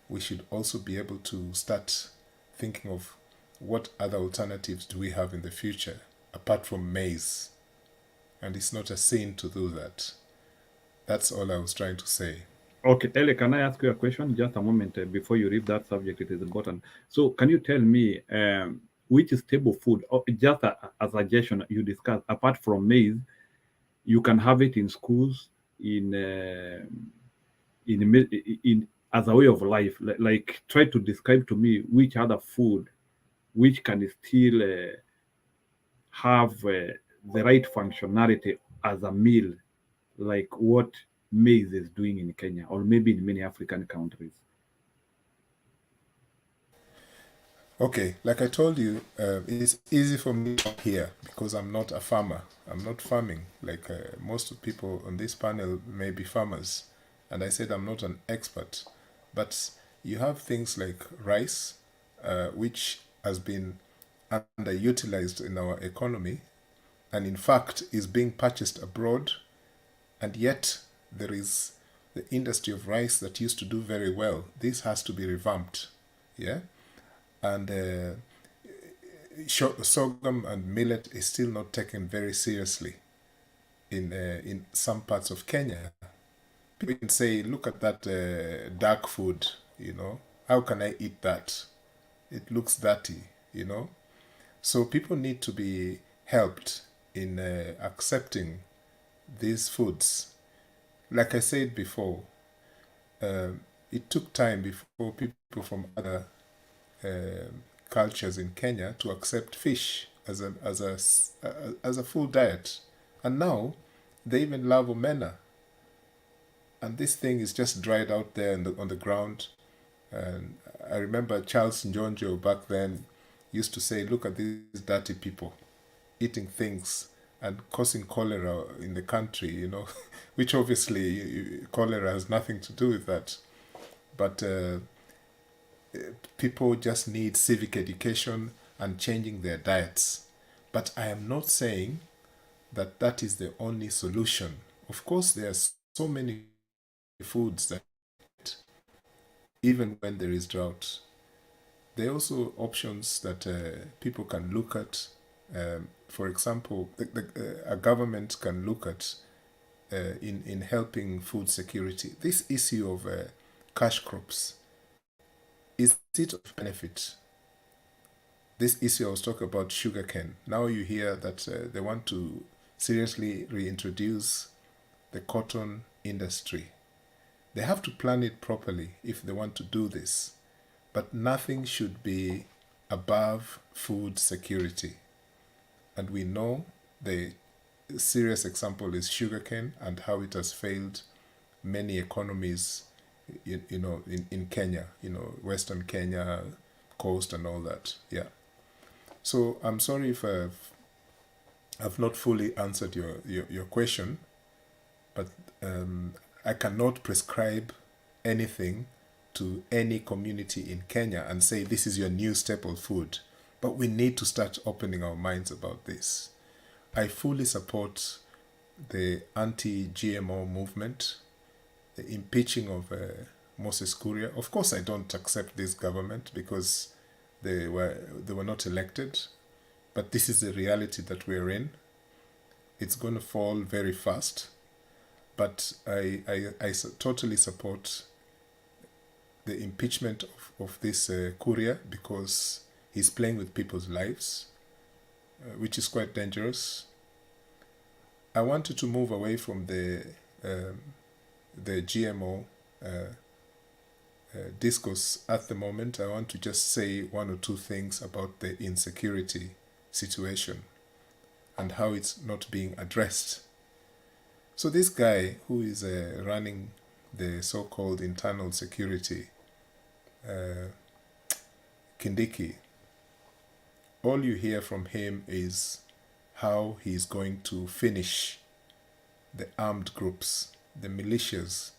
Speaker 8: we should also be able to start thinking of what other alternatives do we have in the future apart from maize. And it's not a sin to do that. That's all I was trying to say.
Speaker 6: Okay, Ele, can I ask you a question? Just a moment before you leave that subject, it is important. So can you tell me which staple food, or just a suggestion you discussed, apart from maize, you can have it in schools, in as a way of life? Like try to describe to me which other food which can still have the right functionality as a meal, like what maize is doing in Kenya or maybe in many African countries.
Speaker 8: Okay, like I told you, it's easy for me here because I'm not a farmer. I'm not farming. Like most of people on this panel may be farmers. And I said I'm not an expert. But you have things like rice, which has been underutilized in our economy, and in fact is being purchased abroad, and yet there is the industry of rice that used to do very well. This has to be revamped, yeah? And sorghum and millet is still not taken very seriously in some parts of Kenya. People can say, look at that dark food, how can I eat that? It looks dirty, So people need to be helped in accepting these foods. Like I said before, it took time before people from other cultures in Kenya to accept fish as a full diet, and now they even love omena. And this thing is just dried out there on the ground. And I remember Charles Njonjo back then used to say, look at these dirty people eating things and causing cholera in the country, which obviously cholera has nothing to do with that. But people just need civic education and changing their diets. But I am not saying that that is the only solution. Of course, there are so many foods that even when there is drought, there are also options that people can look at. For example, a government can look at in helping food security. This issue of cash crops, is it of benefit? This issue I was talking about sugarcane. Now you hear that they want to seriously reintroduce the cotton industry. They have to plan it properly if they want to do this. But nothing should be above food security. And we know the serious example is sugarcane and how it has failed many economies, in Kenya, Western Kenya, coast and all that. Yeah. So I'm sorry if I've not fully answered your question, but I cannot prescribe anything to any community in Kenya and say this is your new staple food. But we need to start opening our minds about this. I fully support the anti-GMO movement, the impeaching of Moses Kuria. Of course, I don't accept this government because they were not elected, but this is the reality that we're in. It's going to fall very fast. But I totally support the impeachment of this Kuria because he's playing with people's lives, which is quite dangerous. I wanted to move away from the GMO discourse at the moment. I want to just say one or two things about the insecurity situation and how it's not being addressed. So this guy who is running the so-called internal security, Kindiki, all you hear from him is how he's going to finish the armed groups, the militias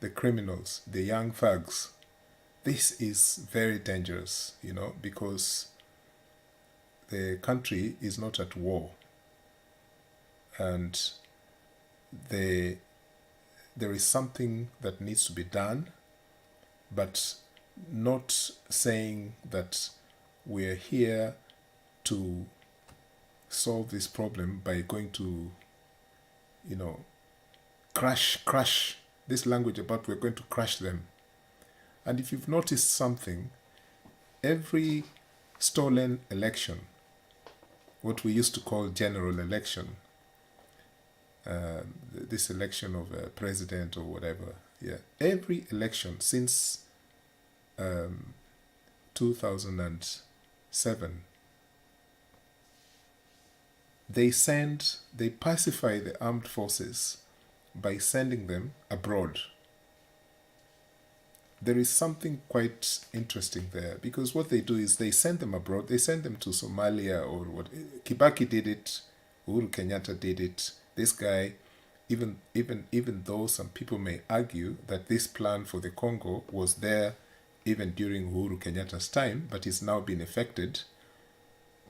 Speaker 8: the criminals, the young thugs. This is very dangerous, you know, because the country is not at war, and there is something that needs to be done, but not saying that we're here to solve this problem by going to, you know, crush this language about we're going to crush them. And if you've noticed something, every stolen election, what we used to call general election, this election of a president or whatever, yeah, every election since 2007, they pacify the armed forces by sending them abroad. There is something quite interesting there, because what they do is they send them abroad, they send them to Somalia or what. Kibaki did it, Uhuru Kenyatta did it. This guy, even though some people may argue that this plan for the Congo was there even during Uhuru Kenyatta's time, but it's now been effected.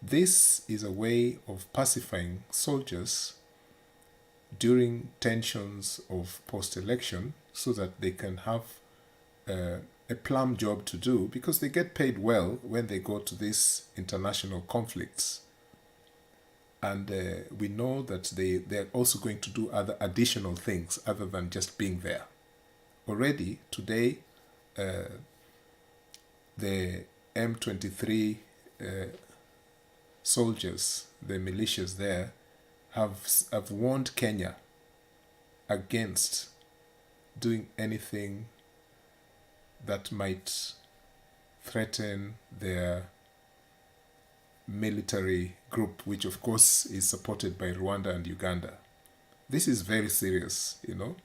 Speaker 8: This is a way of pacifying soldiers during tensions of post-election so that they can have a plum job to do, because they get paid well when they go to these international conflicts. And we know that they're also going to do other additional things other than just being there. Already today, the M23 soldiers, the militias there, have warned Kenya against doing anything that might threaten their military group, which of course is supported by Rwanda and Uganda. This is very serious, you know,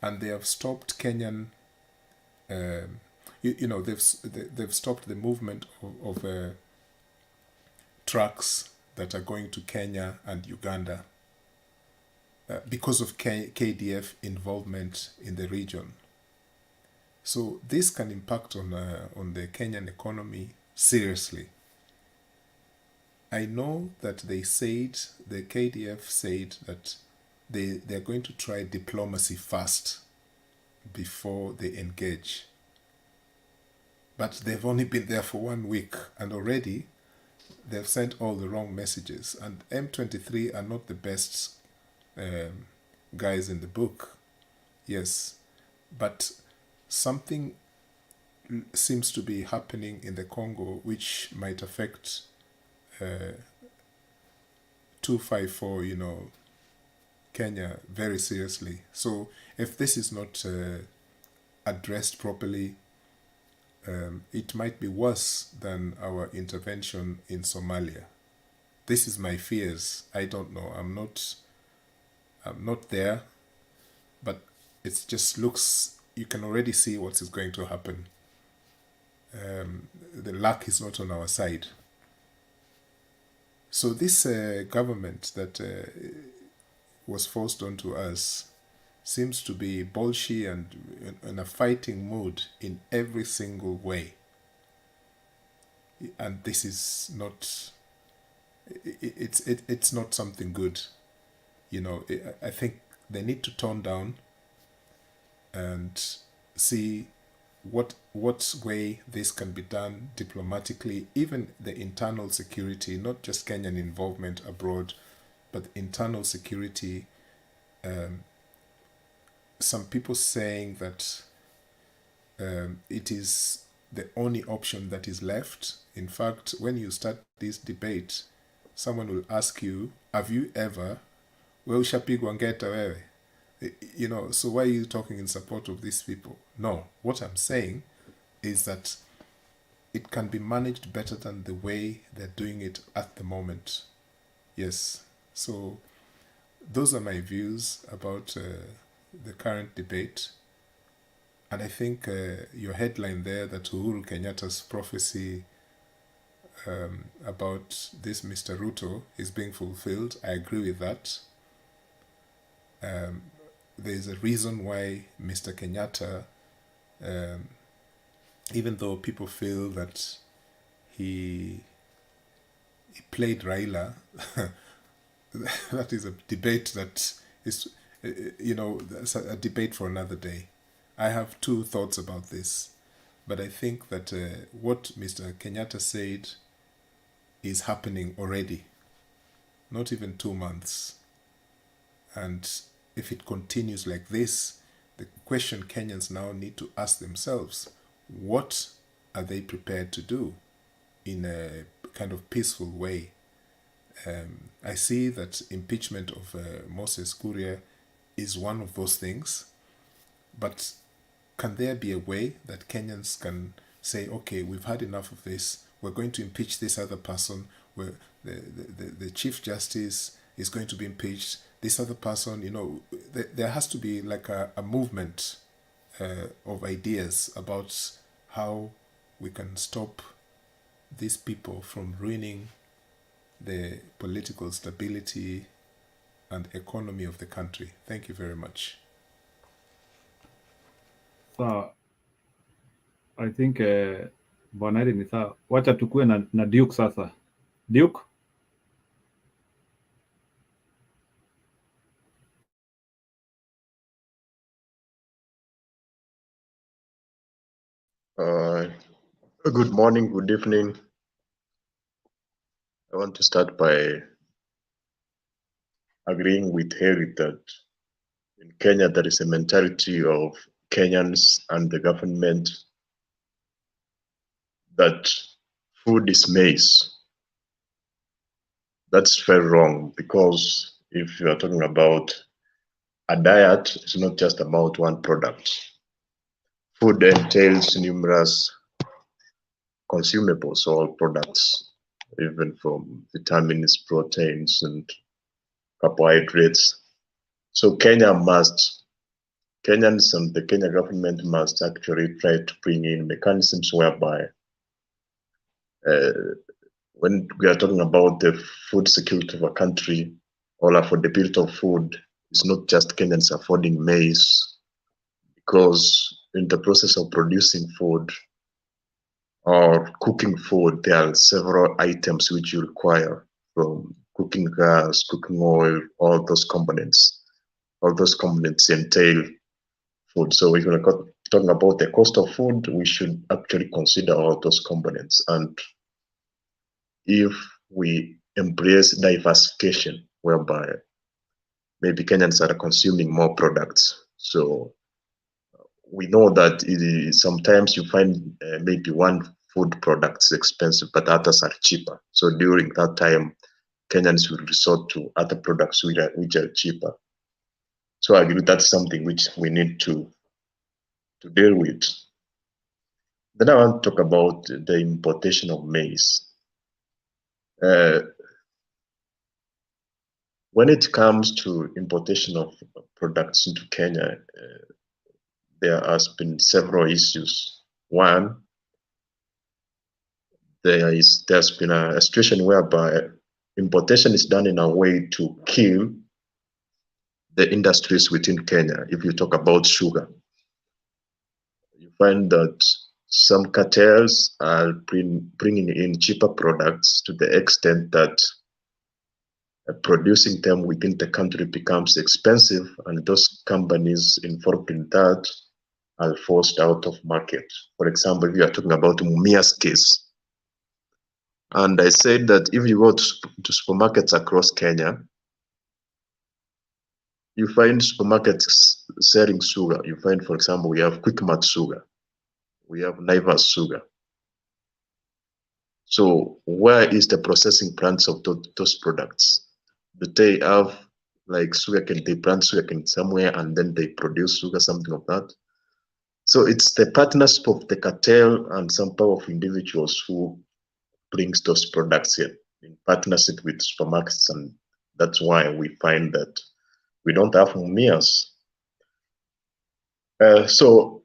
Speaker 8: and they have stopped Kenyan, they've stopped the movement of trucks that are going to Kenya and Uganda because of KDF involvement in the region. So this can impact on the Kenyan economy seriously. I know that the KDF said that they're going to try diplomacy first before they engage. But they've only been there for 1 week, and already they've sent all the wrong messages. And M23 are not the best guys in the book, yes, but something seems to be happening in the Congo which might affect 254, you know, Kenya very seriously. So if this is not addressed properly, it might be worse than our intervention in Somalia. This is my fears. I don't know. I'm not there, but it just looks, you can already see what is going to happen. The luck is not on our side. So this government that was forced onto us seems to be bolshy and in a fighting mood in every single way. And this is not, it's not something good. You know, I think they need to tone down and see what way this can be done diplomatically, even the internal security, not just Kenyan involvement abroad, but internal security. Some people saying that it is the only option that is left. In fact, when you start this debate, someone will ask you, have you ever, wewe ushapigwa ngeta wewe? You know, so why are you talking in support of these people? No, what I'm saying is that it can be managed better than the way they're doing it at the moment. Yes, so those are my views about the current debate. And I think your headline there, that Uhuru Kenyatta's prophecy about this Mr. Ruto is being fulfilled, I agree with that. there's a reason why Mr. Kenyatta, even though people feel that he played RAILA, that is a debate that is, that's a debate for another day. I have two thoughts about this, but I think that what Mr. Kenyatta said is happening already, not even 2 months. And if it continues like this, the question Kenyans now need to ask themselves, what are they prepared to do in a kind of peaceful way? I see that impeachment of Moses Kuria is one of those things, but can there be a way that Kenyans can say, okay, we've had enough of this, we're going to impeach this other person, where the Chief Justice is going to be impeached, this other person, there has to be like a movement of ideas about how we can stop these people from ruining the political stability and economy of the country. Thank you very much.
Speaker 6: So, I think Bwana ni sawa. Wacha tukue na Duke sasa. Duke?
Speaker 10: Good morning, good evening. I want to start by agreeing with Harry that in Kenya there is a mentality of Kenyans and the government that food is maize. That's very wrong, because if you are talking about a diet, it's not just about one product. Food entails numerous consumables, all products, even from vitamins, proteins, and carbohydrates. So Kenyans and the Kenya government must actually try to bring in mechanisms whereby when we are talking about the food security of a country or affordability of food, it's not just Kenyans affording maize, because in the process of producing food or cooking food, there are several items which you require, from cooking gas, cooking oil, all those components. All those components entail food. So if we're talking about the cost of food, we should actually consider all those components. And if we embrace diversification, whereby maybe Kenyans are consuming more products, so we know that sometimes you find maybe one food product is expensive, but others are cheaper. So during that time, Kenyans will resort to other products which are cheaper. So I agree that's something which we need to deal with. Then I want to talk about the importation of maize. When it comes to importation of products into Kenya, there has been several issues. One, there's been a situation whereby importation is done in a way to kill the industries within Kenya. If you talk about sugar, you find that some cartels are bringing in cheaper products to the extent that producing them within the country becomes expensive, and those companies involved in that are forced out of market. For example, we are talking about Mumia's case. And I said that if you go to supermarkets across Kenya, you find supermarkets selling sugar. You find, for example, we have Quickmart sugar, we have Naivas sugar. So where is the processing plants of those products? Do they have like sugarcane, they plant sugarcane somewhere and then they produce sugar, something of that? So it's the partnership of the cartel and some powerful individuals who brings those products in partnership with supermarkets, and that's why we find that we don't have Mumias. So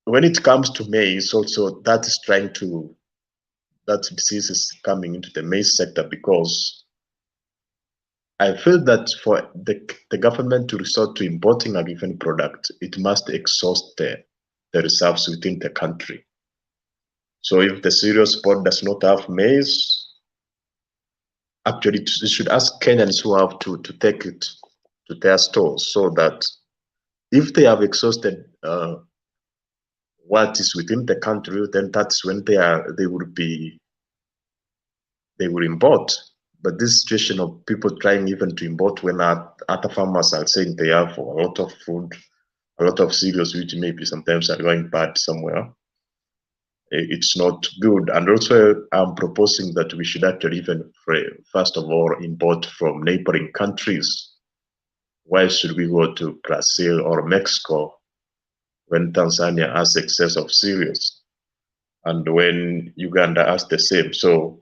Speaker 10: when it comes to maize, also that disease is coming into the maize sector, because I feel that for the government to resort to importing a given product, it must exhaust the reserves within the country. So if the cereals board does not have maize, actually it should ask Kenyans who have to take it to their stores, so that if they have exhausted what is within the country, then that's when they will import. But this situation of people trying even to import when other farmers are saying they have a lot of food, a lot of cereals, which maybe sometimes are going bad somewhere, it's not good. And also, I'm proposing that we should actually even, first of all, import from neighboring countries. Why should we go to Brazil or Mexico when Tanzania has excess of cereals, and when Uganda has the same? So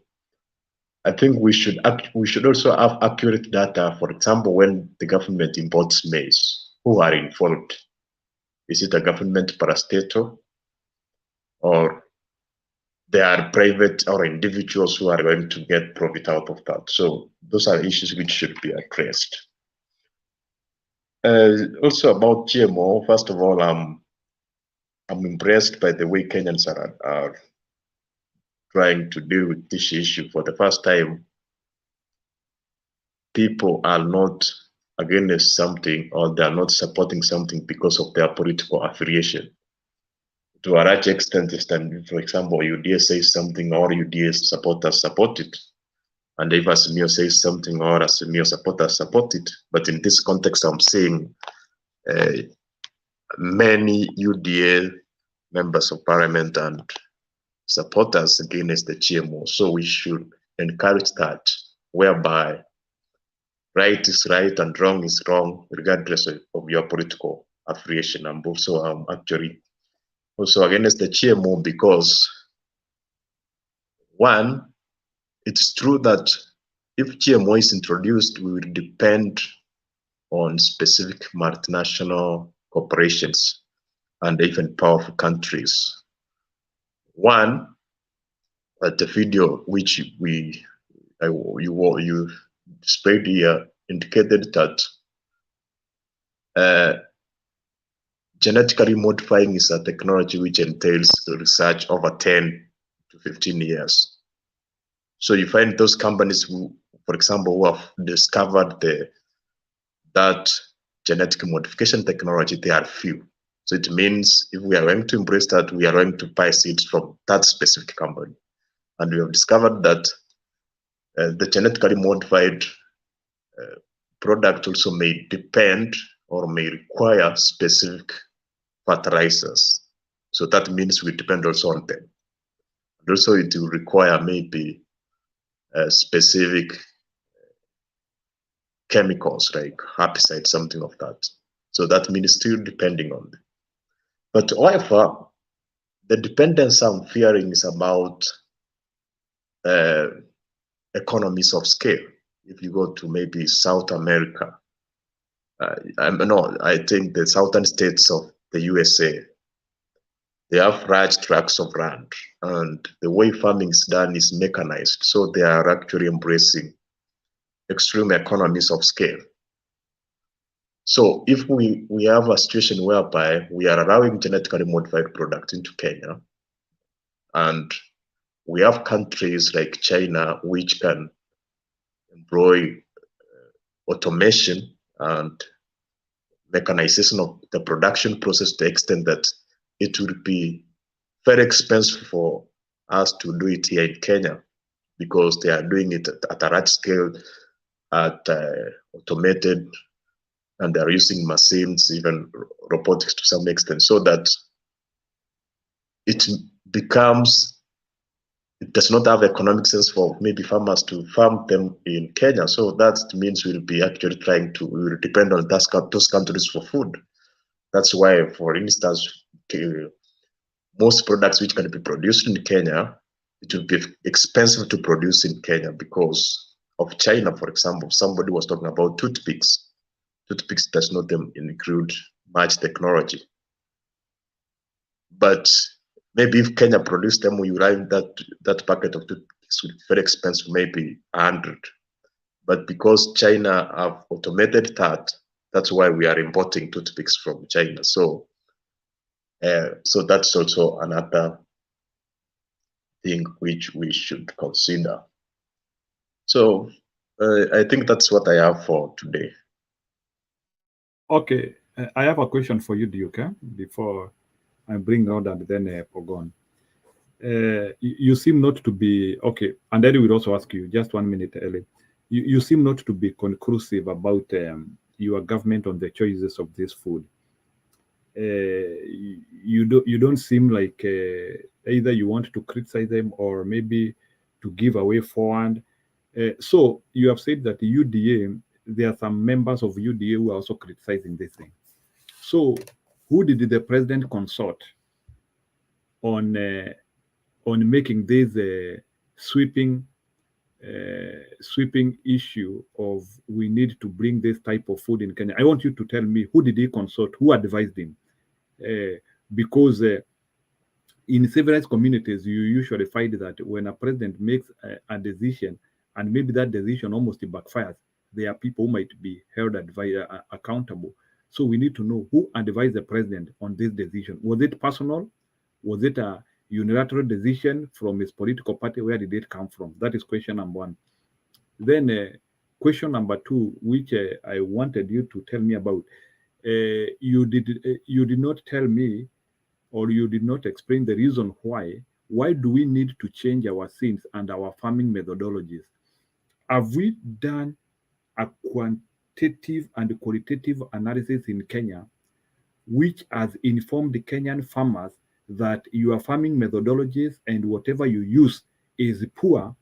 Speaker 10: I think we should also have accurate data. For example, when the government imports maize, who are involved? Is it a government parastatal, or there are private or individuals who are going to get profit out of that? So those are issues which should be addressed. Also about GMO, first of all, I'm impressed by the way Kenyans are trying to deal with this issue. For the first time, people are not against something, or they are not supporting something because of their political affiliation. To a large extent, for example, UDA says something, or UDA supporters support it. And if Azimio says something, or Azimio supporters support it. But in this context, I'm saying many UDA members of parliament and supporters against the GMO. So we should encourage that, whereby right is right and wrong is wrong, regardless of your political affiliation. I'm also actually also against the GMO because, one, it's true that if GMO is introduced, we will depend on specific multinational corporations and even powerful countries. One, the video which you displayed here indicated that genetically modifying is a technology which entails research over 10 to 15 years. So you find those companies who, for example, who have discovered that genetic modification technology, they are few. So it means if we are going to embrace that, we are going to buy seeds from that specific company. And we have discovered that the genetically modified product also may depend or may require specific fertilizers. So that means we depend also on them. And also it will require maybe specific chemicals like herbicides, something of that. So that means still depending on them. But however, the dependence I'm fearing is about economies of scale. If you go to maybe South America, I think the southern states of the USA, they have large tracts of land, and the way farming is done is mechanized. So they are actually embracing extreme economies of scale. So if we have a situation whereby we are allowing genetically modified products into Kenya, and we have countries like China which can employ automation and mechanization of the production process to the extent that it would be very expensive for us to do it here in Kenya, because they are doing it at a large scale, at automated, and they are using machines, even robotics to some extent, so that it does not have economic sense for maybe farmers to farm them in Kenya. So that means we'll be actually we will depend on those countries for food. That's why, for instance, most products which can be produced in Kenya, it will be expensive to produce in Kenya because of China. For example, somebody was talking about toothpicks. Toothpicks does not include much technology. But maybe if Kenya produced them, we arrive that packet of toothpicks would be very expensive, maybe 100. But because China have automated that, that's why we are importing toothpicks from China. So that's also another thing which we should consider. So I think that's what I have for today.
Speaker 6: Okay, I have a question for you, Duke, before I bring out and then Pogon. You seem not to be, okay, and then we'll also ask you, just 1 minute early. You seem not to be conclusive about your government on the choices of this food. You don't seem like either you want to criticize them or maybe to give away forward. So you have said that the UDA, there are some members of UDA who are also criticizing this thing. So who did the president consult on making this sweeping issue of we need to bring this type of food in Kenya? I want you to tell me, who did he consult? Who advised him? Because in civilized communities, you usually find that when a president makes a decision and maybe that decision almost backfires, there are people who might be held accountable. So we need to know who advised the president on this decision. Was it personal? Was it a unilateral decision from his political party? Where did it come from? That is question number one. Then question number two, which I wanted you to tell me about. You did not tell me, or you did not explain the reason why do we need to change our scenes and our farming methodologies? Have we done a quantitative and qualitative analysis in Kenya which has informed the Kenyan farmers that your farming methodologies and whatever you use is poor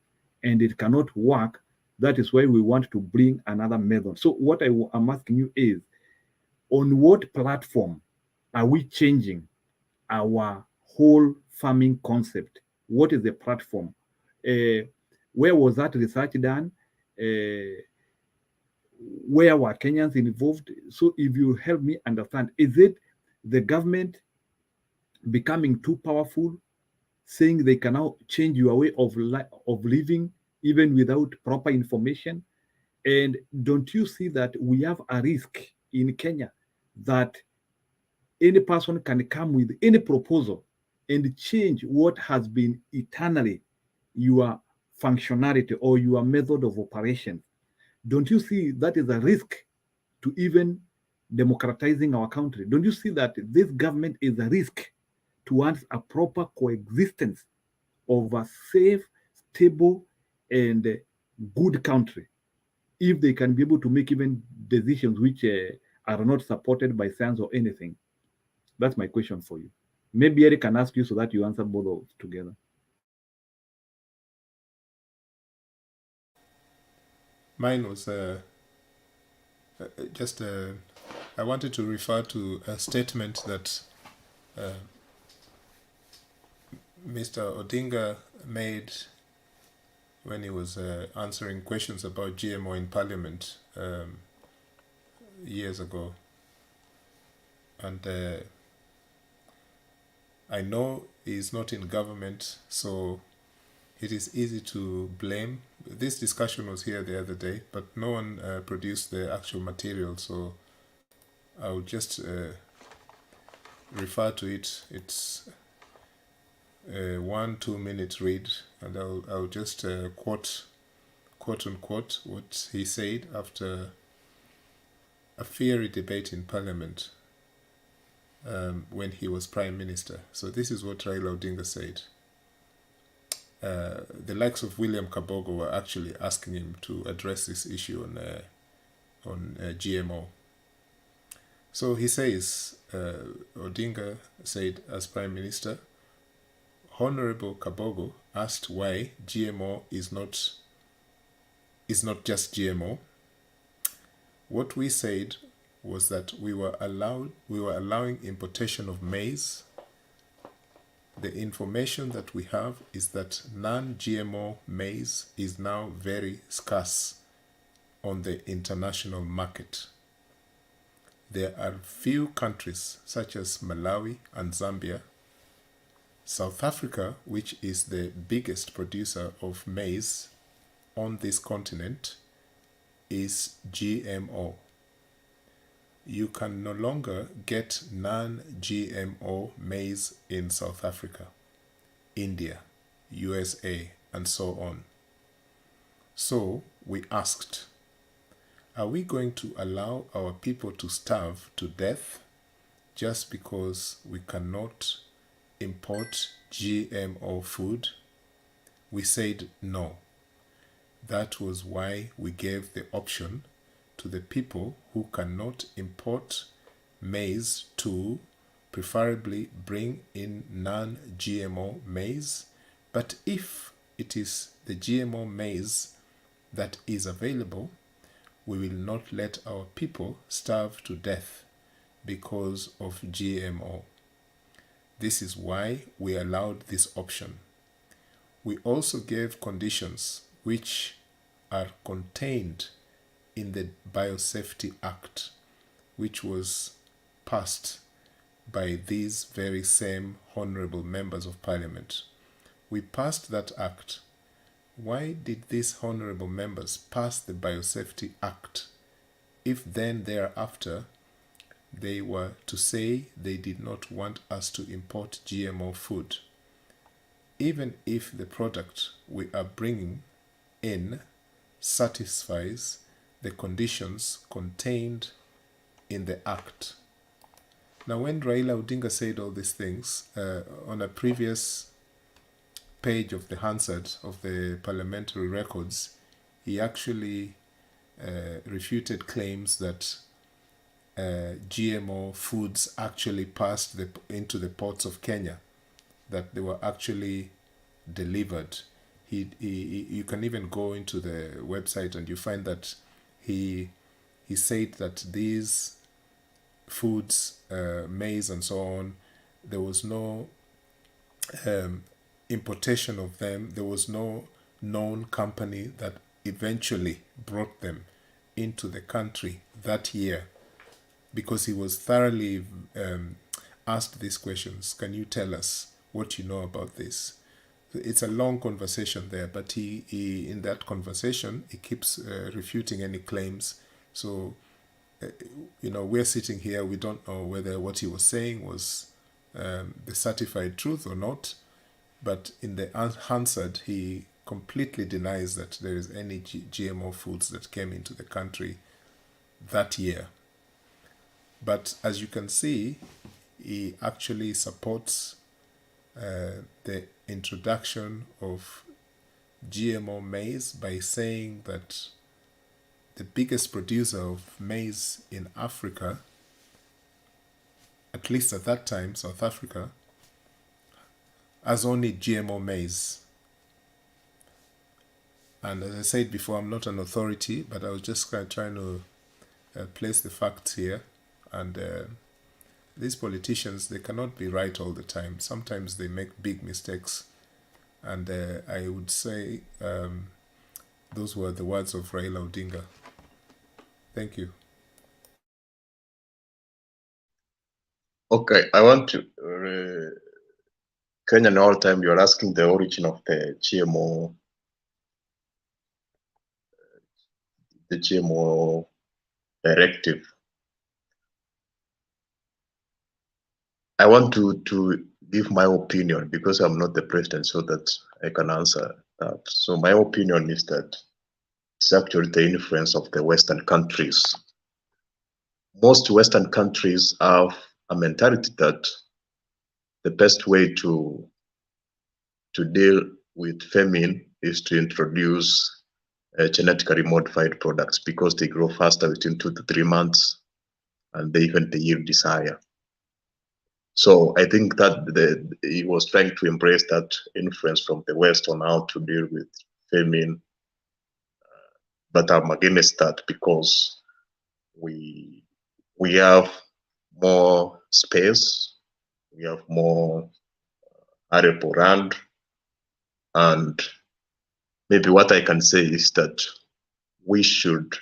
Speaker 6: and it cannot work? That is why we want to bring another method. So what I'm asking you is, on what platform are we changing our whole farming concept? What is the platform? Where was that research done? Where were Kenyans involved? So if you help me understand, is it the government becoming too powerful, saying they can now change your way of living even without proper information? And don't you see that we have a risk in Kenya that any person can come with any proposal and change what has been eternally your functionality or your method of operation? Don't you see that is a risk to even democratizing our country? Don't you see that this government is a risk towards a proper coexistence of a safe, stable, and good country, if they can be able to make even decisions which are not supported by science or anything? That's my question for you. Maybe Eric can ask you so that you answer both of together.
Speaker 8: Mine was I wanted to refer to a statement that Mr. Odinga made when he was answering questions about GMO in Parliament years ago. And I know he's not in government, so it is easy to blame. This discussion was here the other day, but no one produced the actual material, so I'll just refer to it. It's a 1-2 minute read, and I'll just quote unquote what he said after a fiery debate in Parliament when he was Prime Minister. So this is what Raila Odinga said. The likes of William Kabogo were actually asking him to address this issue on GMO. So he says, Odinga said as Prime Minister, Honorable Kabogo asked why GMO is not just GMO. What we said was that we were allowing importation of maize. The information that we have is that non-GMO maize is now very scarce on the international market. There are few countries such as Malawi and Zambia, South Africa, which is the biggest producer of maize on this continent, is GMO. You can no longer get non-GMO maize in South Africa, India, USA, and so on. So we asked, are we going to allow our people to starve to death just because we cannot import GMO food? We said no. That was why we gave the option to the people who cannot import maize to preferably bring in non-GMO maize. But if it is the GMO maize that is available, we will not let our people starve to death because of GMO. This is why we allowed this option. We also gave conditions which are contained in the Biosafety Act, which was passed by these very same honorable members of parliament. We passed that act. Why did these honorable members pass the Biosafety Act if then thereafter they were to say they did not want us to import GMO food? Even if the product we are bringing in satisfies the conditions contained in the Act. Now, when Raila Odinga said all these things, on a previous page of the Hansard of the parliamentary records, he actually refuted claims that GMO foods actually passed into the ports of Kenya, that they were actually delivered. You can even go into the website and you find that he said that these foods, maize and so on, there was no importation of them. There was no known company that eventually brought them into the country that year, because he was thoroughly asked these questions. Can you tell us what you know about this? It's a long conversation there, but he in that conversation, he keeps refuting any claims. So, we're sitting here, we don't know whether what he was saying was the certified truth or not, but in the Hansard, he completely denies that there is any GMO foods that came into the country that year. But as you can see, he actually supports the introduction of GMO maize by saying that the biggest producer of maize in Africa, at least at that time, South Africa, has only GMO maize. And as I said before, I'm not an authority, but I was just trying to place the facts here. And these politicians, they cannot be right all the time. Sometimes they make big mistakes. And I would say those were the words of Raila Odinga. Thank you.
Speaker 10: Okay, I want to, Kenyan all time, you're asking the origin of the GMO directive. I want to give my opinion because I'm not the president, so that I can answer that. So my opinion is that it's actually the influence of the Western countries. Most Western countries have a mentality that the best way to deal with famine is to introduce genetically modified products, because they grow faster within 2 to 3 months, and they even the yield is higher. So I think that he was trying to embrace that influence from the West on how to deal with famine. But I'm against that, because we have more space, we have more arable land, and maybe what I can say is that we should,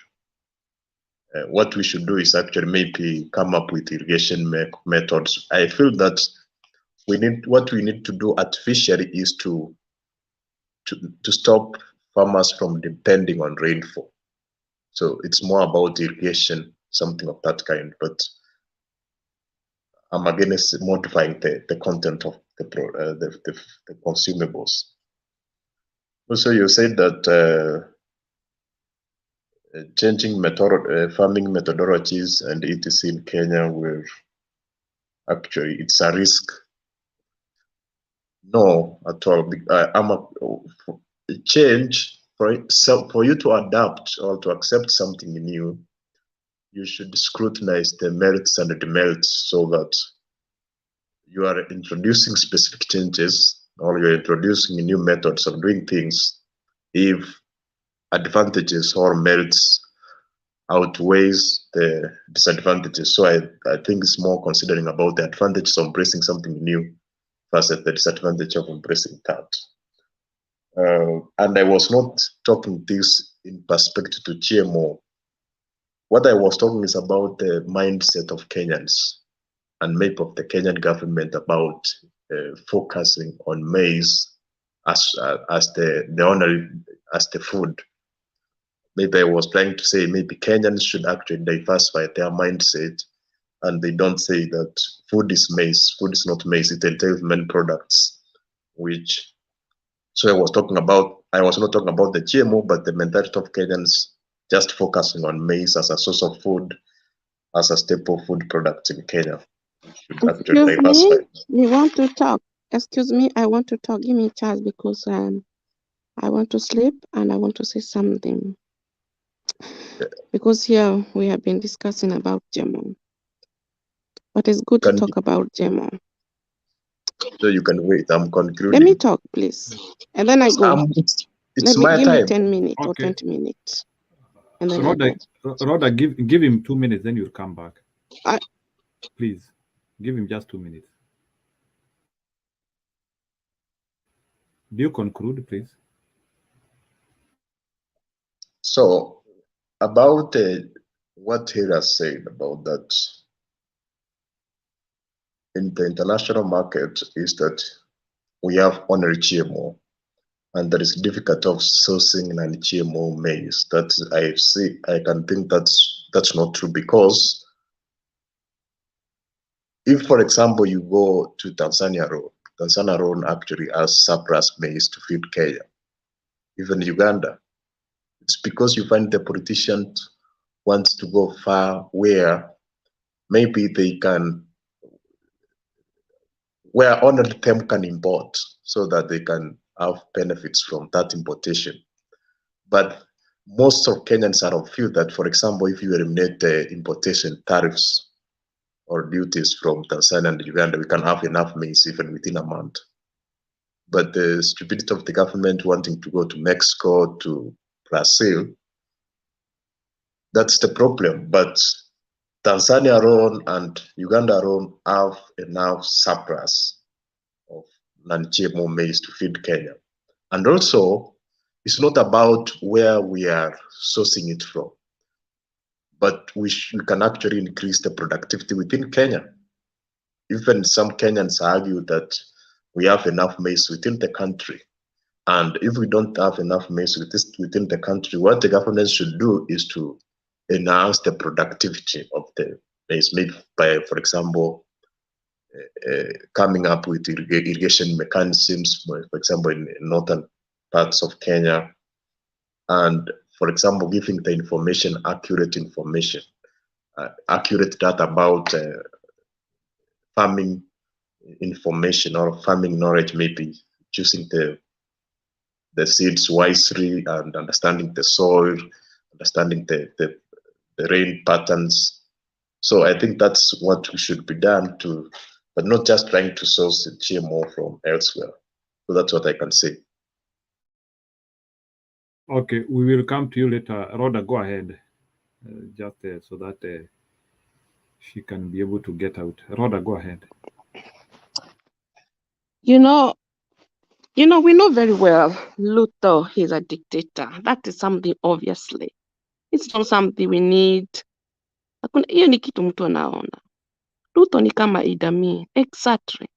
Speaker 10: what we should do is actually maybe come up with irrigation methods. I feel that what we need to do artificially is to stop farmers from depending on rainfall. So it's more about irrigation, something of that kind. But I'm against modifying the content of the consumables. Also, you said that changing farming methodologies and etc. in Kenya will actually, it's a risk. No, at all. Change for you to adapt or to accept something new. You should scrutinize the merits and the demerits so that you are introducing specific changes or you're introducing new methods of doing things if advantages or merits outweighs the disadvantages. So I think it's more considering about the advantages of embracing something new versus the disadvantage of embracing that. And I was not talking this in perspective to GMO. What I was talking is about the mindset of Kenyans and maybe of the Kenyan government about focusing on maize as the food. Maybe I was trying to say maybe Kenyans should actually diversify their mindset, and they don't say that food is maize. Food is not maize. It entails many products, which. So I was not talking about the GMO, but the mentality of Kenyans just focusing on maize as a source of food, as a staple food product in Kenya.
Speaker 11: Excuse me, we want to talk. Excuse me, I want to talk. Give me a chance because I want to sleep and I want to say something. Because here we have been discussing about GMO. But it's good to talk about GMO.
Speaker 10: So you can wait. I'm concluding.
Speaker 11: Let me talk, please. And then I go.
Speaker 10: It's my
Speaker 11: give
Speaker 10: time.
Speaker 11: Me 10 minutes
Speaker 6: Okay.
Speaker 11: or 20 minutes. And then
Speaker 6: Rhoda, give him 2 minutes, then you'll come back. Please, give him just 2 minutes. Do you conclude, please?
Speaker 10: So, about what Hira said about that in the international market is that we have only GMO, and there is difficulty of sourcing non-GMO maize. That I can think that's not true, because if, for example, you go to Tanzania actually has surplus maize to feed Kenya, even Uganda. It's because you find the politicians want to go far where maybe they can, where only them can import so that they can have benefits from that importation. But most of Kenyans are of view that, for example, if you eliminate the importation tariffs or duties from Tanzania and Uganda, we can have enough maize even within a month. But the stupidity of the government wanting to go to Mexico, to Brazil, that's the problem. But Tanzania alone and Uganda alone have enough surplus of non-GMO maize to feed Kenya. And also, it's not about where we are sourcing it from, but we can actually increase the productivity within Kenya. Even some Kenyans argue that we have enough maize within the country. And if we don't have enough maize within the country, what the government should do is to enhance the productivity of the maize, maybe by, for example, coming up with irrigation mechanisms, for example, in northern parts of Kenya, and, for example, giving the information, accurate information, accurate data about farming information or farming knowledge, maybe choosing the seeds wisely and understanding the soil, understanding the rain patterns. So I think that's what should be done but not just trying to source the GMO from elsewhere. So that's what I can say.
Speaker 6: Okay, we will come to you later. Rhoda, go ahead, so that she can be able to get out. Rhoda, go ahead.
Speaker 11: You know, we know very well Luther is a dictator. That is something, obviously. It's not something we need. Hiyo ni kitu mtu anaona. Luther ni kama Idi Amin. Exactly.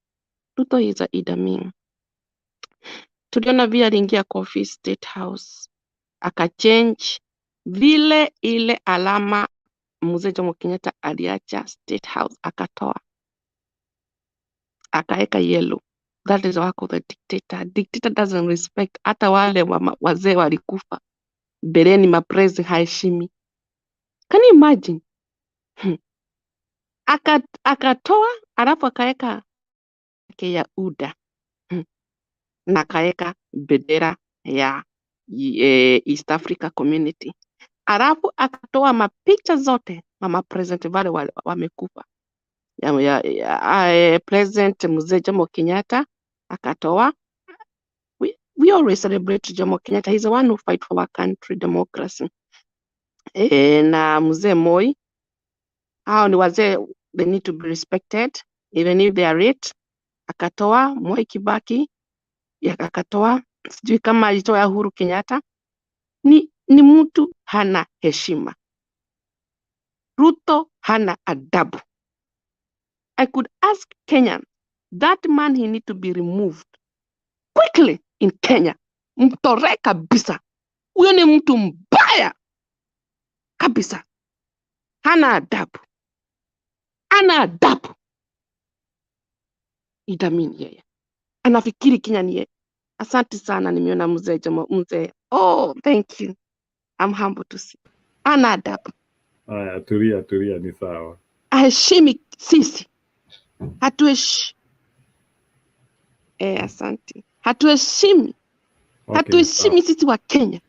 Speaker 11: Luther is a Idi Amin. Tuliona vile aliingia kwa office State House. Akachange vile ile alama Mzee Jomo Kenyatta aliacha State House akatoa akaeka yellow. That is work of the dictator. Dictator doesn't respect hata wale wazee walikufa bereni, maprezi haishimi. Can you imagine? Akatoa alafu akaeka ya UDA na akaeka bendera ya East Africa Community. Alafu akatoa mapicha zote mama president wale wamekufa ya President Mzee Jomo Kenyatta akatoa. We always celebrate Jomo Kenyatta. He's the one who fight for our country, democracy. Na Mzee Moi, hao ni wazee, they need to be respected even if they are rich. Akatoa Moi Kibaki, akatoa sijui kama alitoa Uhuru Kenyatta. Ni mtu hana heshima. Ruto hana adabu. I could ask Kenyan, that man, he need to be removed quickly in Kenya. Mtore kabisa. Huyo ni mtu mbaya kabisa. Hana adabu. Hana adabu. Idamini yeye. Anafikiri Kenya ni yeye. Asante sana, nimeona mzee Jomo mzee. Oh, thank you. I'm humble to see. Hana adabu.
Speaker 6: Aya, tulia ni sawa.
Speaker 11: Aheshimi sisi. Asante. Hatuheshimi.
Speaker 6: Okay,
Speaker 11: hatuheshimi sisi wa Kenya.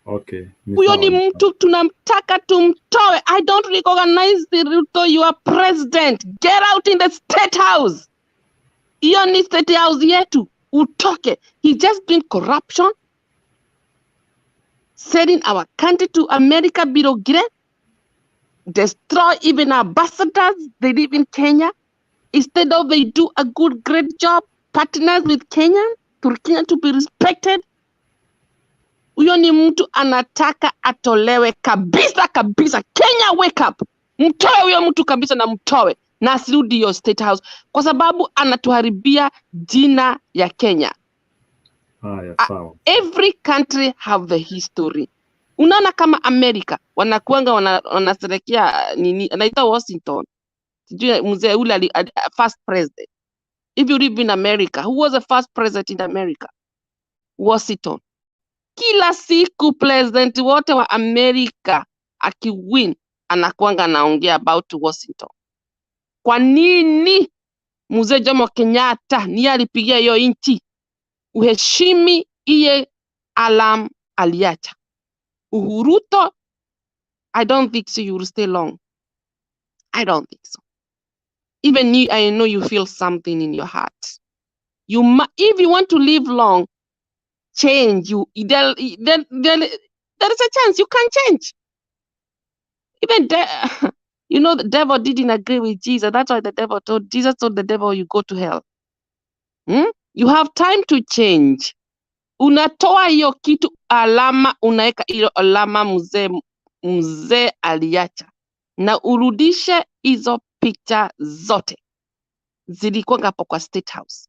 Speaker 6: Okay.
Speaker 11: Huyo ni mtu tunamtaka tumtoe. I don't recognize the Ruto, you are president. Get out in the State House. Hiyo ni State House yetu. Utoke. He just doing corruption. Selling our country to America, Birogire. Destroy even our ambassadors. They live in Kenya. Instead of they do a good, great job. Partners with Kenya. For Kenya to be respected. Huyo ni mtu anataka atolewe kabisa kabisa. Kenya, wake up. Mtoe huyo mtu kabisa na mtoe. Na asirudi your State House. Kwa sababu anatuharibia jina ya Kenya.
Speaker 6: Sawa.
Speaker 11: Every country have the history. Unaona kama America wanakuanga wanaserekea nini anaita Washington. Sijui mzee ule first president. If you live in America, who was the first president in America? Washington. Kila siku president wote wa America akiwin anakuanga anaongea about Washington. Kwa nini Mzee Jomo Kenyatta ni alipigia hiyo inchi? Uheshimi iye alam aliacha. Uhuruto, I don't think so you will stay long. I don't think so. Even you, I know you feel something in your heart. If you want to live long, change. There is a chance you can change. Even the devil didn't agree with Jesus. That's why Jesus told the devil, you go to hell. You have time to change. Unatoa hiyo kitu alama, unaeka hiyo alama mzee aliacha. Na urudishe hizo picha zote. Zilikuwa hapo kwa State House.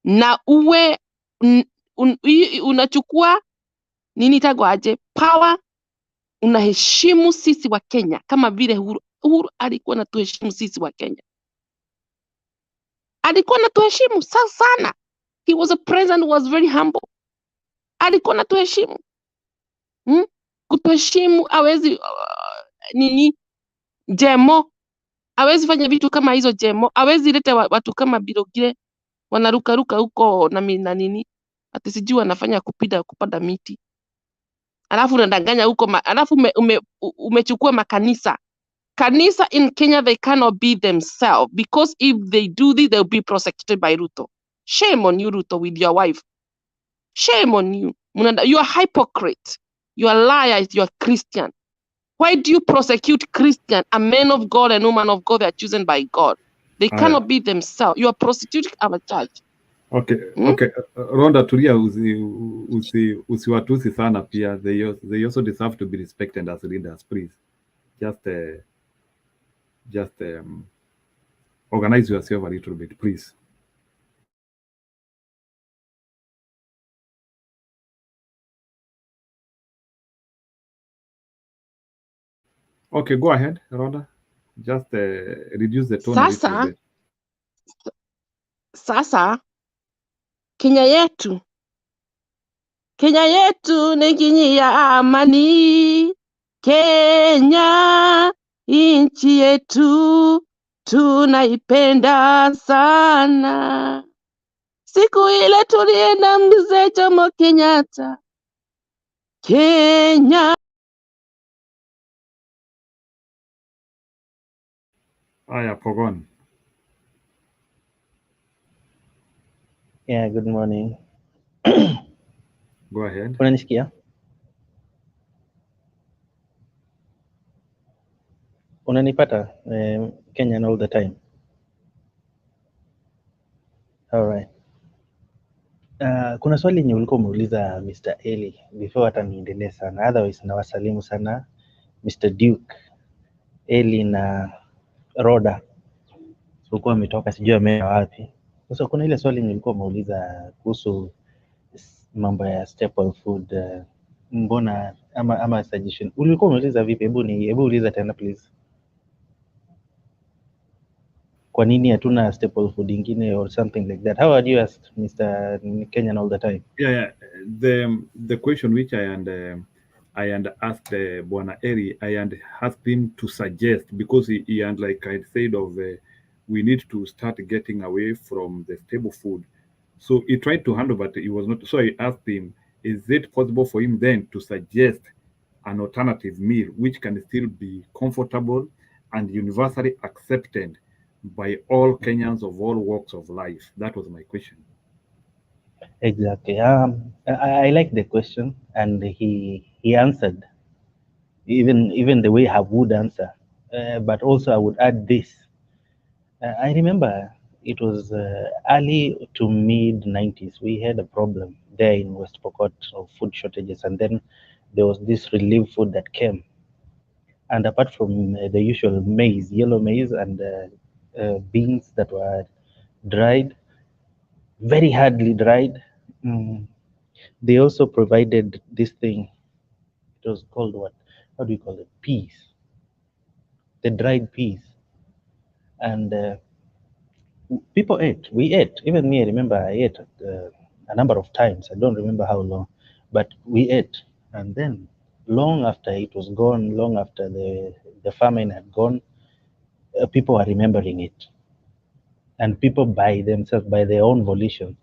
Speaker 11: Na uwe unachukua nini tagwaje power, unaheshimu sisi wa Kenya kama vile Uhuru alikuwa anatuheshimu sisi wa Kenya. Alikuwa anatuheshimu sana. He was a president who was very humble. Alikuwa anatuheshimu. Kutuheshimu hawezi jemo. Hawezi fanya vitu kama hizo jemo. Hawezi leta watu kama Birogire wanaruka huko na nini. Ati sijui wanafanya kupanda miti. Alafu unadanganya huko, alafu umechukua makanisa. Kanisa in Kenya, they cannot be themselves, because if they do this, they'll be prosecuted by Ruto. Shame on you, Ruto, with your wife. Shame on you. You are hypocrite. You are liars. You are Christian. Why do you prosecute Christian, a man of God and woman of God that are chosen by God? They cannot be themselves. You are prostituting our church.
Speaker 6: Okay. Rhonda, tulia, usiwatusi sana pia. They also deserve to be respected as leaders, please. Just organize yourself a little bit, please. Okay, go ahead, Rhoda. Just reduce the tone a little bit.
Speaker 11: Sasa Kenya yetu ni nchi ya amani. Kenya nchi yetu tunaipenda sana. Siku ile tulienda mzee Jomo Kenyatta, Kenya.
Speaker 6: Aya, Pogon.
Speaker 12: Yeah, good morning.
Speaker 6: Go ahead.
Speaker 12: Unanisikia? Unanipata? Kenyan all the time. All right. Kuna swali yenye ulikuwa umeuliza Mr. Eli before hata niendelee sana. Otherwise nawasalimu sana Mr. Duke, Eli na Rhoda. Sikuwa ametoka sijui ameenda wapi. Sasa kuna ile swali yenye ulikuwa umeuliza kuhusu mambo ya staple food, mbona ama suggestion. Ulikuwa umeuliza vipi? Hebu uliza tena please. Kwa nini hatuna staple food ingine or something like that? How are you ask Mr. Kenyan all the time?
Speaker 6: Yeah. The question which I asked Bwana Eri, I asked him to suggest, because he and like I said we need to start getting away from the stable food. So he tried to handle, but he was not. So I asked him, is it possible for him then to suggest an alternative meal which can still be comfortable and universally accepted by all Kenyans of all walks of life? That was my question.
Speaker 12: Exactly. I like the question, and he answered even the way I would answer. But also I would add this. I remember it was early to mid 90s. We had a problem there in West Pokot of food shortages, and then there was this relief food that came. And apart from the usual maize, yellow maize, and beans that were dried, very hardly dried, they also provided this thing. It was called what? How do you call it? Peas. The dried peas. And people ate. We ate. Even me, I remember I ate a number of times. I don't remember how long, but we ate. And then long after it was gone, long after the famine had gone, people are remembering it. And people by themselves, by their own volition,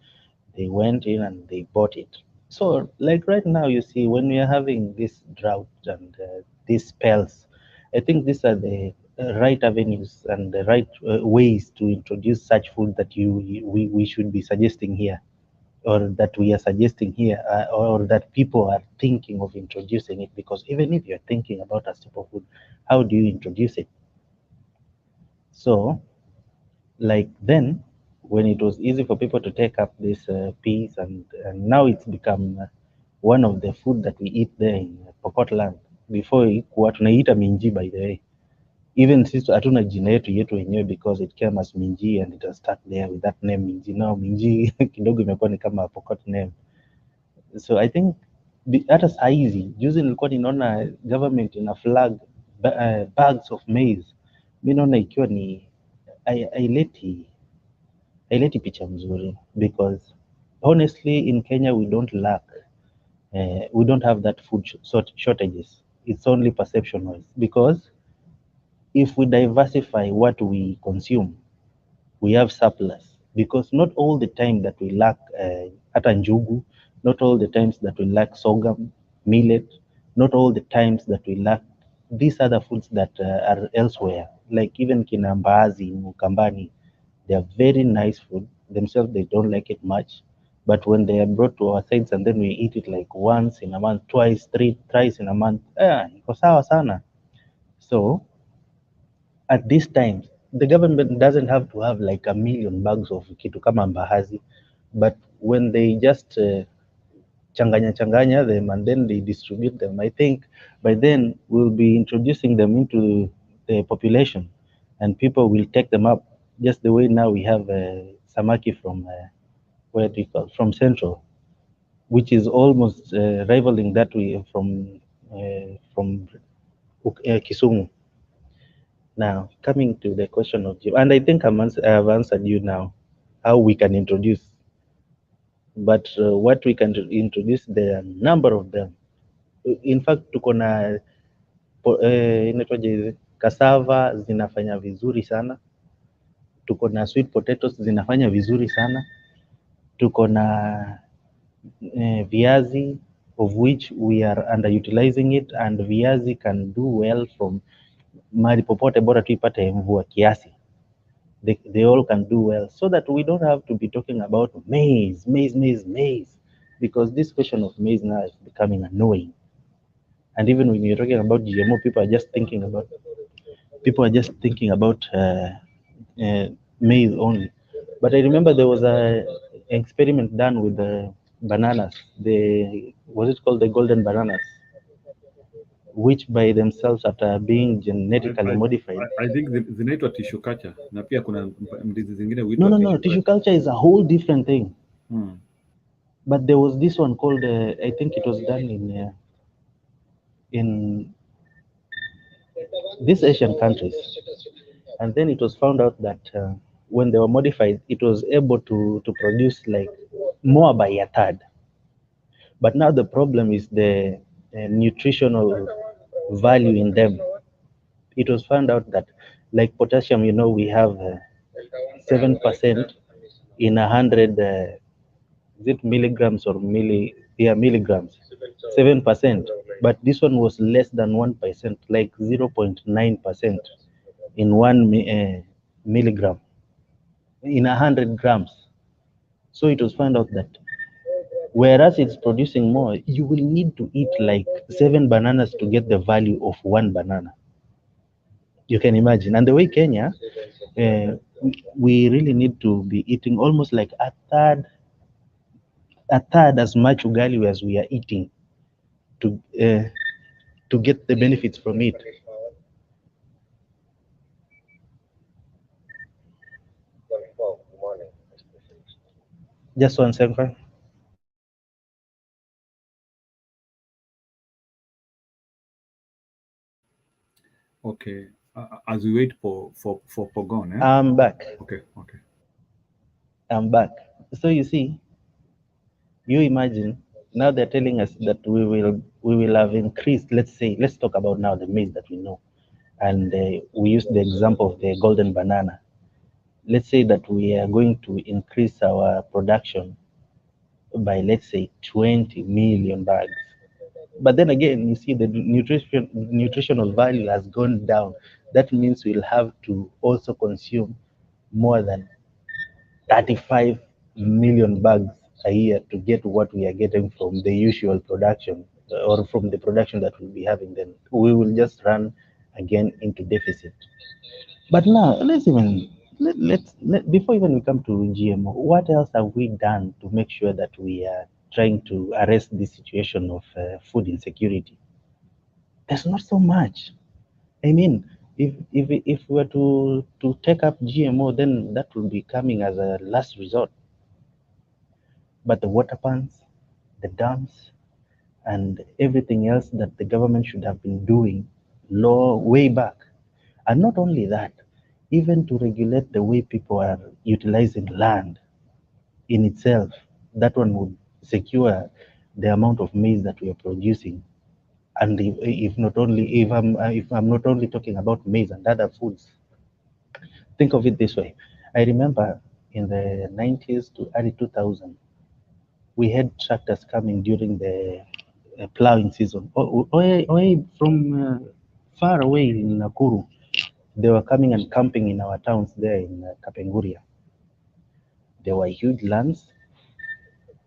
Speaker 12: they went in and they bought it. So like right now, you see, when we are having this drought and these spells, I think these are the right avenues and the right ways to introduce such food that we should be suggesting here, or that we are suggesting here, or that people are thinking of introducing it. Because even if you're thinking about a staple food, how do you introduce it? So like then, when it was easy for people to take up this peas, and now it's become one of the food that we eat there in Pokot land. Before ilikuwa tunaita minji, by the way. Even sisi hatuna jina yetu wenyewe because it came as minji and it has stuck there with that name minji. Now minji kidogo imekuwa ni kama Pokot name. So I think hata saa hizi juzi nilikuwa ninaona government ina flag bags of maize. Mimi naona ikiwa ni haileti picha mzuri, because honestly in Kenya we don't lack, we don't have that food shortages. It's only perception wise, because if we diversify what we consume, we have surplus. Because not all the time that we lack hata njugu, not all the times that we lack sorghum, millet, not all the times that we lack these other foods that are elsewhere, like even kina mbaazi, mukambani. They are very nice food themselves. They don't like it much, but when they are brought to our sides and then we eat it like once in a month, twice, thrice in a month, iko sawa sana. So at these times, the government doesn't have to have like 1 million bags of kitu kama mbaazi, but when they just changanya them and then they distribute them, I think by then we'll be introducing them into the population and people will take them up, just the way now we have samaki from where do you call, from Central, which is almost rivaling that way from Kisumu. Now, coming to the question of GMO, and I think I have answered you now, how we can introduce. But what we can introduce, there are a number of them. In fact, tuko na inaitwaje hizi cassava zinafanya vizuri sana, tuko na sweet potatoes zinafanya vizuri sana, tuko na viazi, of which we are underutilizing it, and viazi can do well from mahali popote bora tu ipate mvua kiasi. They all can do well, so that we don't have to be talking about maize, because this question of maize now is becoming annoying. And even when you're talking about GMO, people are just thinking about maize only. But I remember there was an experiment done with the bananas. Was it called the golden bananas? Which by themselves, after being genetically modified.
Speaker 6: I think zinaitwa tissue culture na pia kuna ndizi zingine
Speaker 12: huitwa no, tissue culture is a whole different thing. But there was this one called I think it was done in these Asian countries, and then it was found out that when they were modified, it was able to produce like more by a third. But now the problem is the nutritional value in them. It was found out that, like potassium, we have 7% in 100. Is it milligrams or milligrams? 7%. But this one was less than 1%, like 0.9% in 1 milligram in 100 grams. So it was found out that whereas it's producing more, you will need to eat like 7 bananas to get the value of 1 banana. You can imagine. And the way Kenya, we really need to be eating almost like a third as much ugali as we are eating to get the benefits from it. Just 1 second.
Speaker 6: Okay. As we wait for Pogon,
Speaker 12: I'm back.
Speaker 6: Okay.
Speaker 12: I'm back. So you see, you imagine now they're telling us that we will have increased. Let's talk about now the maize that we know, and we use the example of the golden banana. Let's say that we are going to increase our production by, let's say, 20 million bags. But then again, you see the nutritional value has gone down. That means we'll have to also consume more than 35 million bags a year to get what we are getting from the usual production, or from the production that we'll be having. Then we will just run again into deficit. But now let's before even we come to GMO, what else have we done to make sure that we are trying to arrest this situation of food insecurity? There's not so much. I mean, if we were to take up GMO, then that will be coming as a last resort. But the water pans, the dams, and everything else that the government should have been doing way back. And not only that, even to regulate the way people are utilizing land in itself, that one would secure the amount of maize that we are producing. And if I'm not only talking about maize and other foods, think of it this way. I remember in the 90s to early 2000, we had tractors coming during the plowing season. From far away in Nakuru, they were coming and camping in our towns there in Kapenguria. There were huge lands,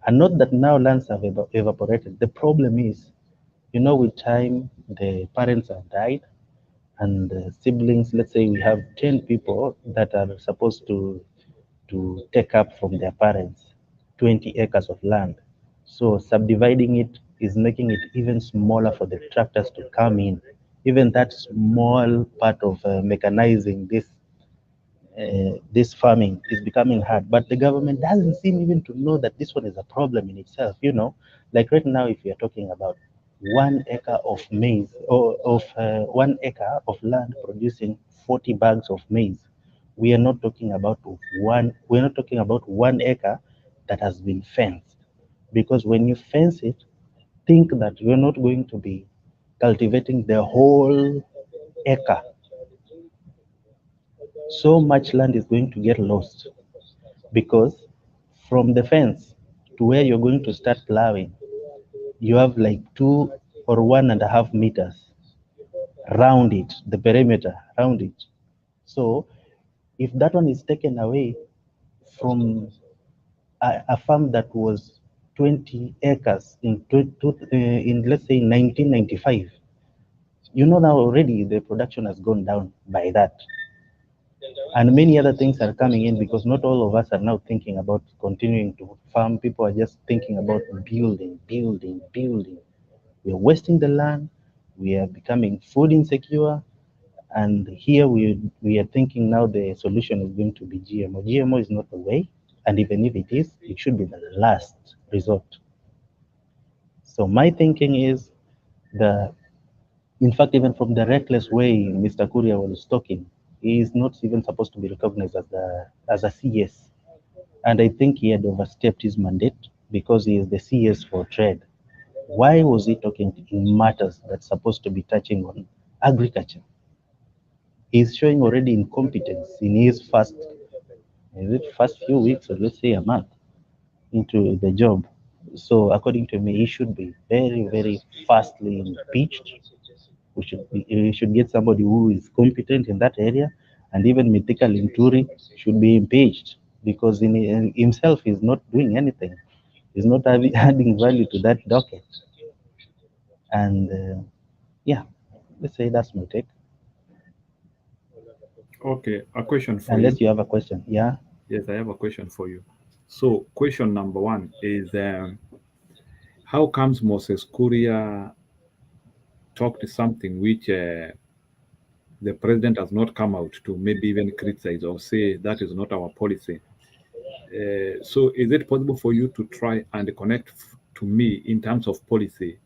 Speaker 12: and not that now lands have evaporated. The problem is, with time, the parents have died, and the siblings, let's say we have 10 people that are supposed to take up from their parents 20 acres of land. So subdividing it is making it even smaller for the tractors to come in. Even that small part of mechanizing this farming is becoming hard. But the government doesn't seem even to know that this one is a problem in itself. Like right now, if you're talking about 1 acre of maize, or of 1 acre of land producing 40 bags of maize. We are not talking about we're not talking about 1 acre that has been fenced. Because when you fence it, think that you're not going to be cultivating the whole acre. So much land is going to get lost, because from the fence to where you're going to start plowing, you have like 2 or 1.5 meters round it, the perimeter round it. So if that one is taken away from a farm that was 20 acres in let's say 1995, you know now already the production has gone down by that. And many other things are coming in, because not all of us are now thinking about continuing to farm. People are just thinking about building. We are wasting the land. We are becoming food insecure. And here we are thinking now the solution is going to be GMO. GMO is not the way. And even if it is, it should be the last resort. So my thinking is in fact, even from the reckless way Mr. Kuria was talking, he is not even supposed to be recognized as a CS. And I think he had overstepped his mandate, because he is the CS for trade. Why was he talking in matters that's supposed to be touching on agriculture? He's showing already incompetence in his first few weeks, or let's say a month into the job. So according to me, he should be very, very fastly impeached. We should get somebody who is competent in that area, and even Mithika Linturi should be impeached, because in himself he's not doing anything. He's not adding value to that docket. And yeah, let's say that's my take.
Speaker 6: Okay, a question for
Speaker 12: Unless
Speaker 6: you.
Speaker 12: you have a question, yeah.
Speaker 6: Yes, I have a question for you. So, question number one is, how comes Moses Kuria talked something which the president has not come out to maybe even criticize or say that is not our policy? So, is it possible for you to try and connect to me in terms of policy?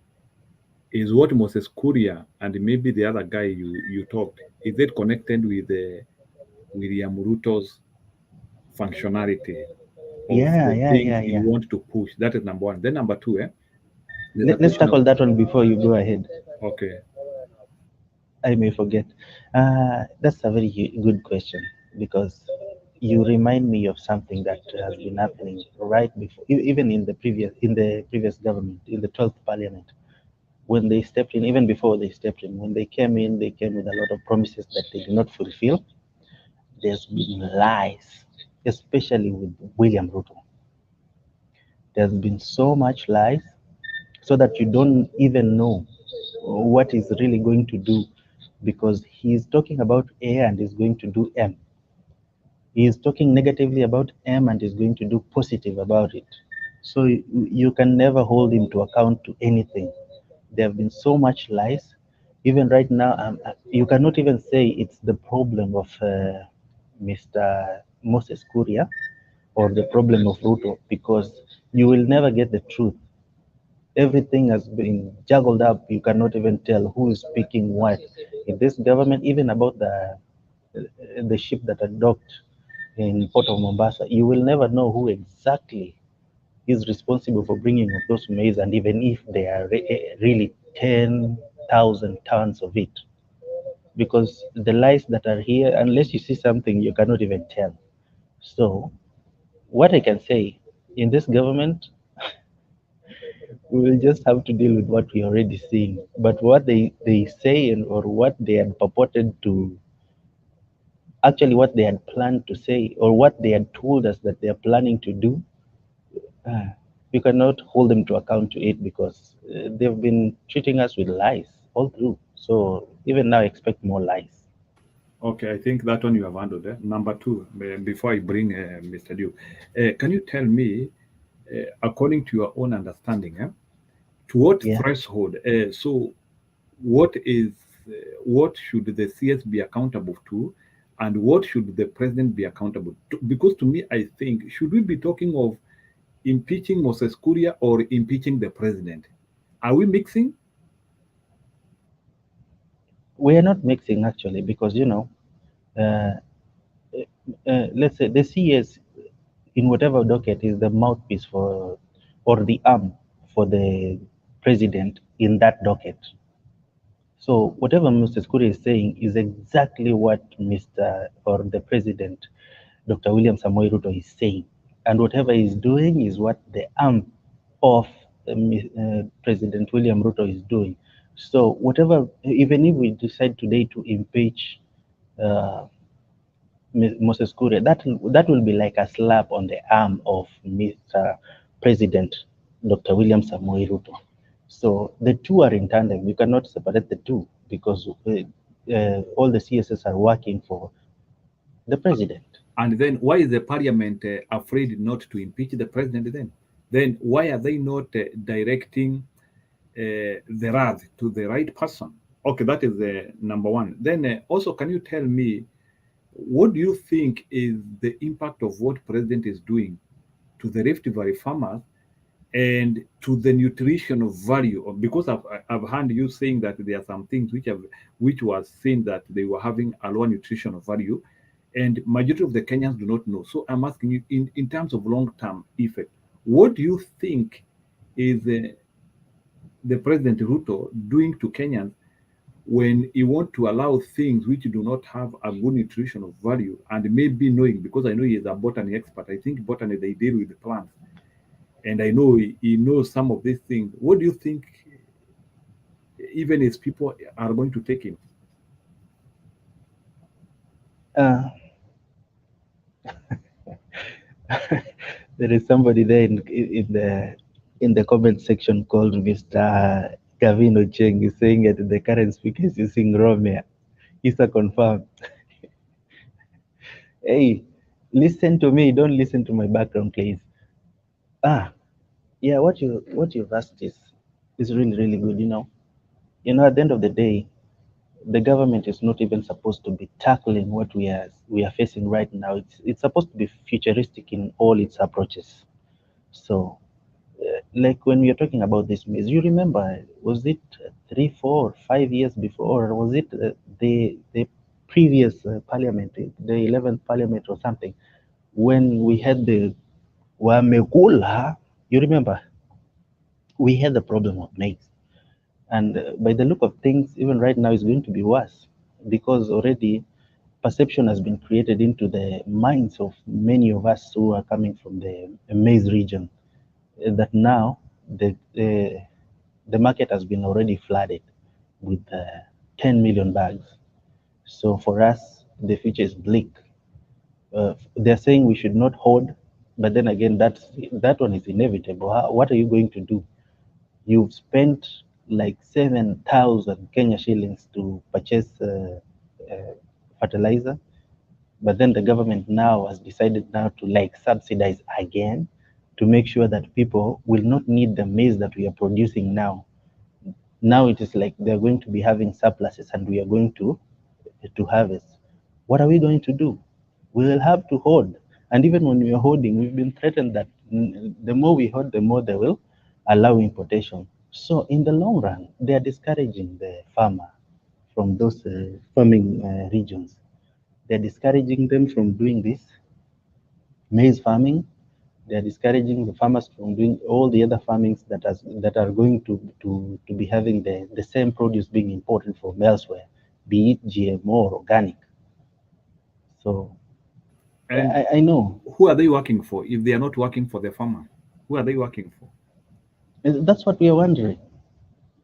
Speaker 6: Is what Moses Kuria and maybe the other guy you talked, is it connected with William Ruto's functionality of the things you want to push? That is number one. Then number two,
Speaker 12: let's tackle that one before you go ahead.
Speaker 6: Okay.
Speaker 12: I may forget. That's a very good question, because you remind me of something that has been happening right before, even in the previous government, in the 12th parliament, when they stepped in, even before they stepped in, when they came with a lot of promises that they did not fulfill. There's been lies, especially with William Ruto. There's been so much lies, so that you don't even know what he's really going to do, because he's talking about A and is going to do M. He is talking negatively about M and is going to do positive about it. So you can never hold him to account to anything. There have been so much lies. Even right now, you cannot even say it's the problem of Mr. Moses Kuria or the problem of Ruto, because you will never get the truth. Everything has been juggled up. You cannot even tell who is speaking what in this government. Even about the ship that are docked in Port of Mombasa, you will never know who exactly is responsible for bringing of those maize, and even if they are really 10,000 tons of it, because the lies that are here, unless you see something, you cannot even tell. So what I can say, in this government, we will just have to deal with what we already seen. But what they say, or what they had purported to, actually what they had planned to say, or what they had told us that they are planning to do, you cannot hold them to account to it, because they've been treating us with lies all through. So even now, expect more lies.
Speaker 6: Okay, I think that one you have handled. Number two, before I bring Mr. Duke, can you tell me, according to your own understanding, to what threshold? So, what should the CS be accountable to, and what should the president be accountable to? Because to me, I think, should we be talking of impeaching Moses Kuria or impeaching the president? Are we mixing?
Speaker 12: We are not mixing, actually, because let's say the CS in whatever docket is the mouthpiece for or the arm for the president in that docket. So whatever Mr. Kuria is saying is exactly what Mr. or the president, Dr. William Samoei Ruto, is saying. And whatever he's doing is what the arm of President William Ruto is doing. So whatever, even if we decide today to impeach Moses Kuria, that will be like a slap on the arm of Mr. President Dr. William Samoei Ruto. So the two are in tandem. You cannot separate the two because all the CSS are working for the president.
Speaker 6: And then why is the parliament afraid not to impeach the president then? Then why are they not directing the wrath to the right person? Okay, that is number one. Then also, can you tell me, what do you think is the impact of what president is doing to the Rift Valley farmers and to the nutritional value of, because I've heard you saying that there are some things which was seen that they were having a lower nutritional value, and majority of the Kenyans do not know. So I'm asking you, in terms of long-term effect, what do you think is the President Ruto doing to Kenyans when he want to allow things which do not have a good nutritional value, and maybe knowing, because I know he is a botany expert, I think botany, they deal with the plants, and I know he knows some of these things. What do you think, even his people are going to take him?
Speaker 12: There is somebody there in the comment section called Mr. Gavino Cheng is saying that the current speaker is using Romeo. Is a confirmed. Hey, listen to me. Don't listen to my background, please. Yeah. What you've asked is really good. You know, at the end of the day, the government is not even supposed to be tackling what we are facing right now. It's supposed to be futuristic in all its approaches. So, like when we are talking about this maize, you remember, was it 3, 4, 5 years before, or was it the previous parliament, the 11th parliament or something, when we had the Wamekula? You remember, we had the problem of maize. And by the look of things, even right now, it's going to be worse because already perception has been created into the minds of many of us who are coming from the maize region that now the market has been already flooded with 10 million bags. So for us, the future is bleak. They're saying we should not hoard, but then again, that one is inevitable. What are you going to do? You've spent like 7,000 Kenya shillings to purchase fertilizer, but then the government now has decided now to like subsidize again to make sure that people will not need the maize that we are producing now. Now it is like they're going to be having surpluses and we are going to harvest. What are we going to do? We will have to hoard. And even when we are hoarding, we've been threatened that the more we hoard, the more they will allow importation. So in the long run, they are discouraging the farmer from those farming regions. They're discouraging them from doing this maize farming. They're discouraging the farmers from doing all the other farmings that are going to be having the same produce being imported from elsewhere, be it GMO or organic. So I know.
Speaker 6: Who are they working for? If they are not working for the farmer, who are they working for?
Speaker 12: That's what we are wondering.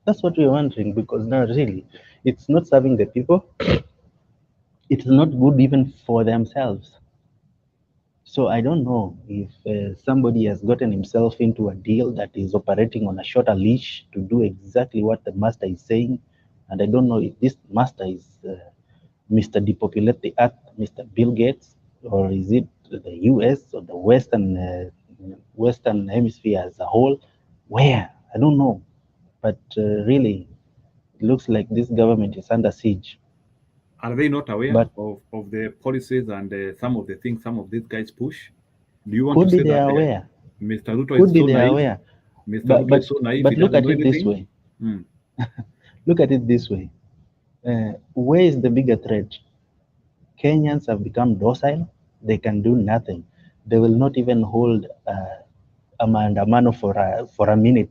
Speaker 12: That's what we are wondering, because now really, it's not serving the people. It's not good even for themselves. So I don't know if somebody has gotten himself into a deal that is operating on a shorter leash to do exactly what the master is saying. And I don't know if this master is Mr. Depopulate the Earth, Mr. Bill Gates, or is it the US or the Western Hemisphere as a whole? Where? I don't know. But really, it looks like this government is under siege.
Speaker 6: Are they not aware of the policies and some of the things some of these guys push? Do you want to say
Speaker 12: they
Speaker 6: that
Speaker 12: are aware?
Speaker 6: Mr. Ruto
Speaker 12: Could
Speaker 6: is
Speaker 12: be
Speaker 6: so
Speaker 12: they
Speaker 6: naive?
Speaker 12: are aware.
Speaker 6: Mr. Ruto is so naive.
Speaker 12: But look at it this way. Look at it this way. Where is the bigger threat? Kenyans have become docile. They can do nothing. They will not even hold a maandamano for a minute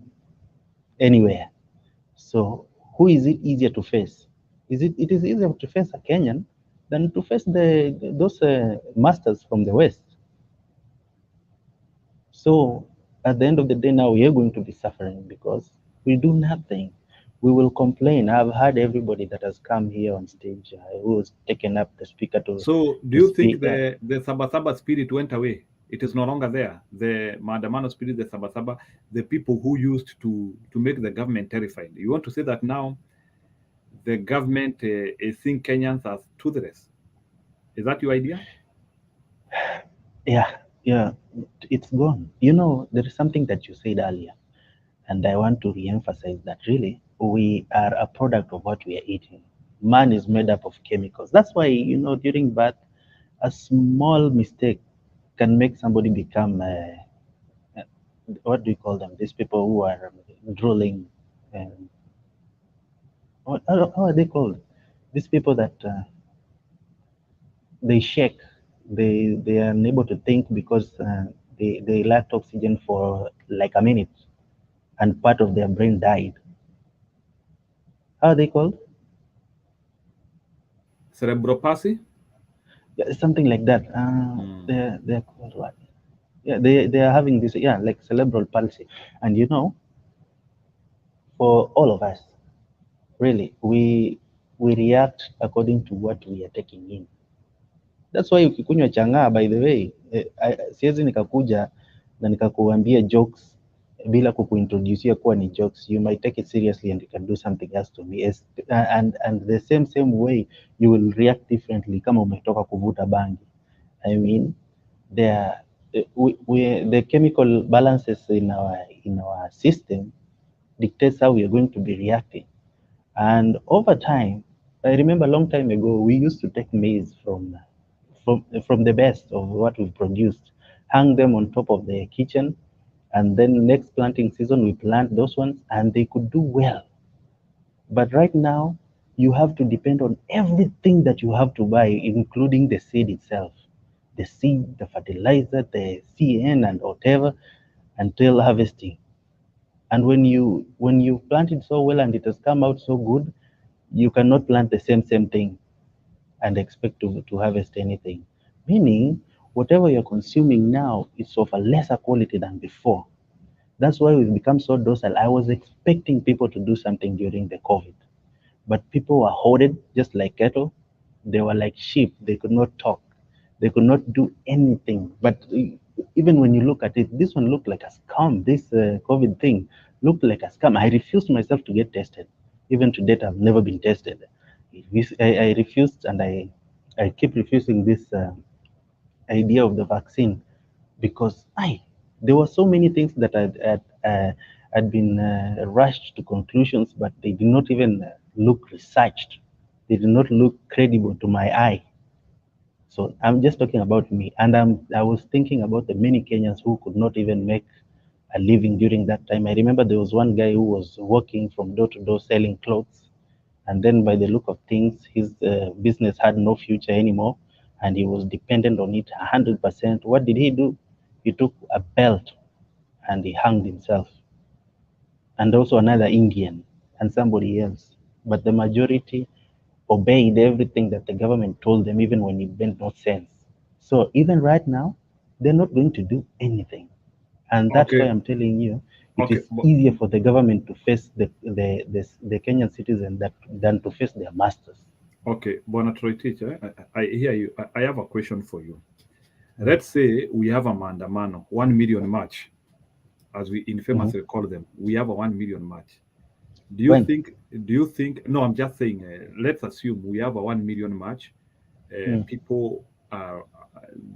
Speaker 12: anywhere. So who is it easier to face? It is easier to face a Kenyan than to face those masters from the West. So at the end of the day, now we are going to be suffering because we do nothing. We will complain. I've heard everybody that has come here on stage who has taken up the speaker to.
Speaker 6: So do you think the Sabasaba spirit went away? It is no longer there. The Maandamano spirit, the Sabasaba, the people who used to make the government terrified. You want to say that now the government is seeing Kenyans as toothless? Is that your idea?
Speaker 12: Yeah, it's gone. You know, there is something that you said earlier, and I want to re-emphasize that really we are a product of what we are eating. Man is made up of chemicals. That's why, you know, during birth, a small mistake can make somebody become, what do you call them? These people who are drooling. How are they called? These people that they shake. They are unable to think because they lacked oxygen for like a minute, and part of their brain died. How are they called?
Speaker 6: Cerebropathy?
Speaker 12: Yeah, something like that. They're called what? Yeah, they are having this, yeah, like cerebral palsy. And you know, for all of us, really, we react according to what we are taking in. That's why ukikunywa chang'aa, by the way, siwezi nikakuja na nikakuambia jokes bila kukuintroducea kuwa ni jokes. You might take it seriously and you can do something else to me. And the same way you will react differently kama umetoka kuvuta bangi. I mean, the chemical balances in our system dictates how we are going to be reacting. And over time, I remember a long time ago, we used to take maize from the best of what we've produced, hang them on top of the kitchen, and then next planting season we plant those ones, and they could do well. But right now, you have to depend on everything that you have to buy, including the seed itself, the seed, the fertilizer, the CN, and whatever, until harvesting. And when you plant it so well and it has come out so good, you cannot plant the same thing and expect to harvest anything. Meaning, whatever you're consuming now is of a lesser quality than before. That's why we've become so docile. I was expecting people to do something during the COVID, but people were hoarded just like cattle. They were like sheep. They could not talk. They could not do anything. But even when you look at it, this one looked like a scam. This COVID thing looked like a scam. I refused myself to get tested. Even to date, I've never been tested. I refused, and I keep refusing this idea of the vaccine because there were so many things that had been rushed to conclusions, but they did not even look researched. They did not look credible to my eye. So I'm just talking about me, and I was thinking about the many Kenyans who could not even make a living during that time. I remember there was one guy who was working from door to door selling clothes, and then by the look of things, his business had no future anymore, and he was dependent on it 100%. What did he do? He took a belt and he hanged himself, and also another Indian and somebody else. But the majority obeyed everything that the government told them, even when it made no sense. So even right now, they're not going to do anything. And that's why I'm telling you, it is easier for the government to face the Kenyan citizen than to face their masters.
Speaker 6: Okay, Bwana Troy teacher, I hear you. I have a question for you. Let's say we have a maandamano, 1 million march, as we infamously call them. We have a 1 million march. Do you think, no, I'm just saying, let's assume we have a 1 million march. People are,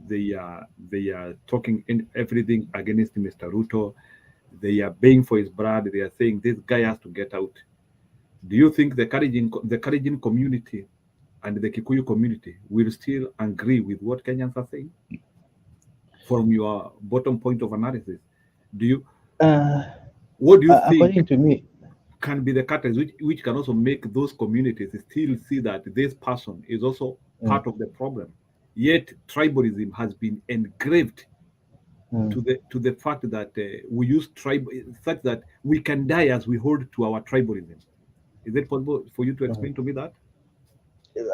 Speaker 6: they are talking in everything against Mr. Ruto. They are baying for his blood. They are saying this guy has to get out. Do you think the Kalenjin community and the Kikuyu community will still agree with what Kenyans are saying? From your bottom point of analysis, do you? What do you think?
Speaker 12: According to me,
Speaker 6: can be the catalyst which can also make those communities still see that this person is also part of the problem. Yet tribalism has been engraved to the fact that we use tribe, such that we can die as we hold to our tribalism. Is it possible for you to explain to me that?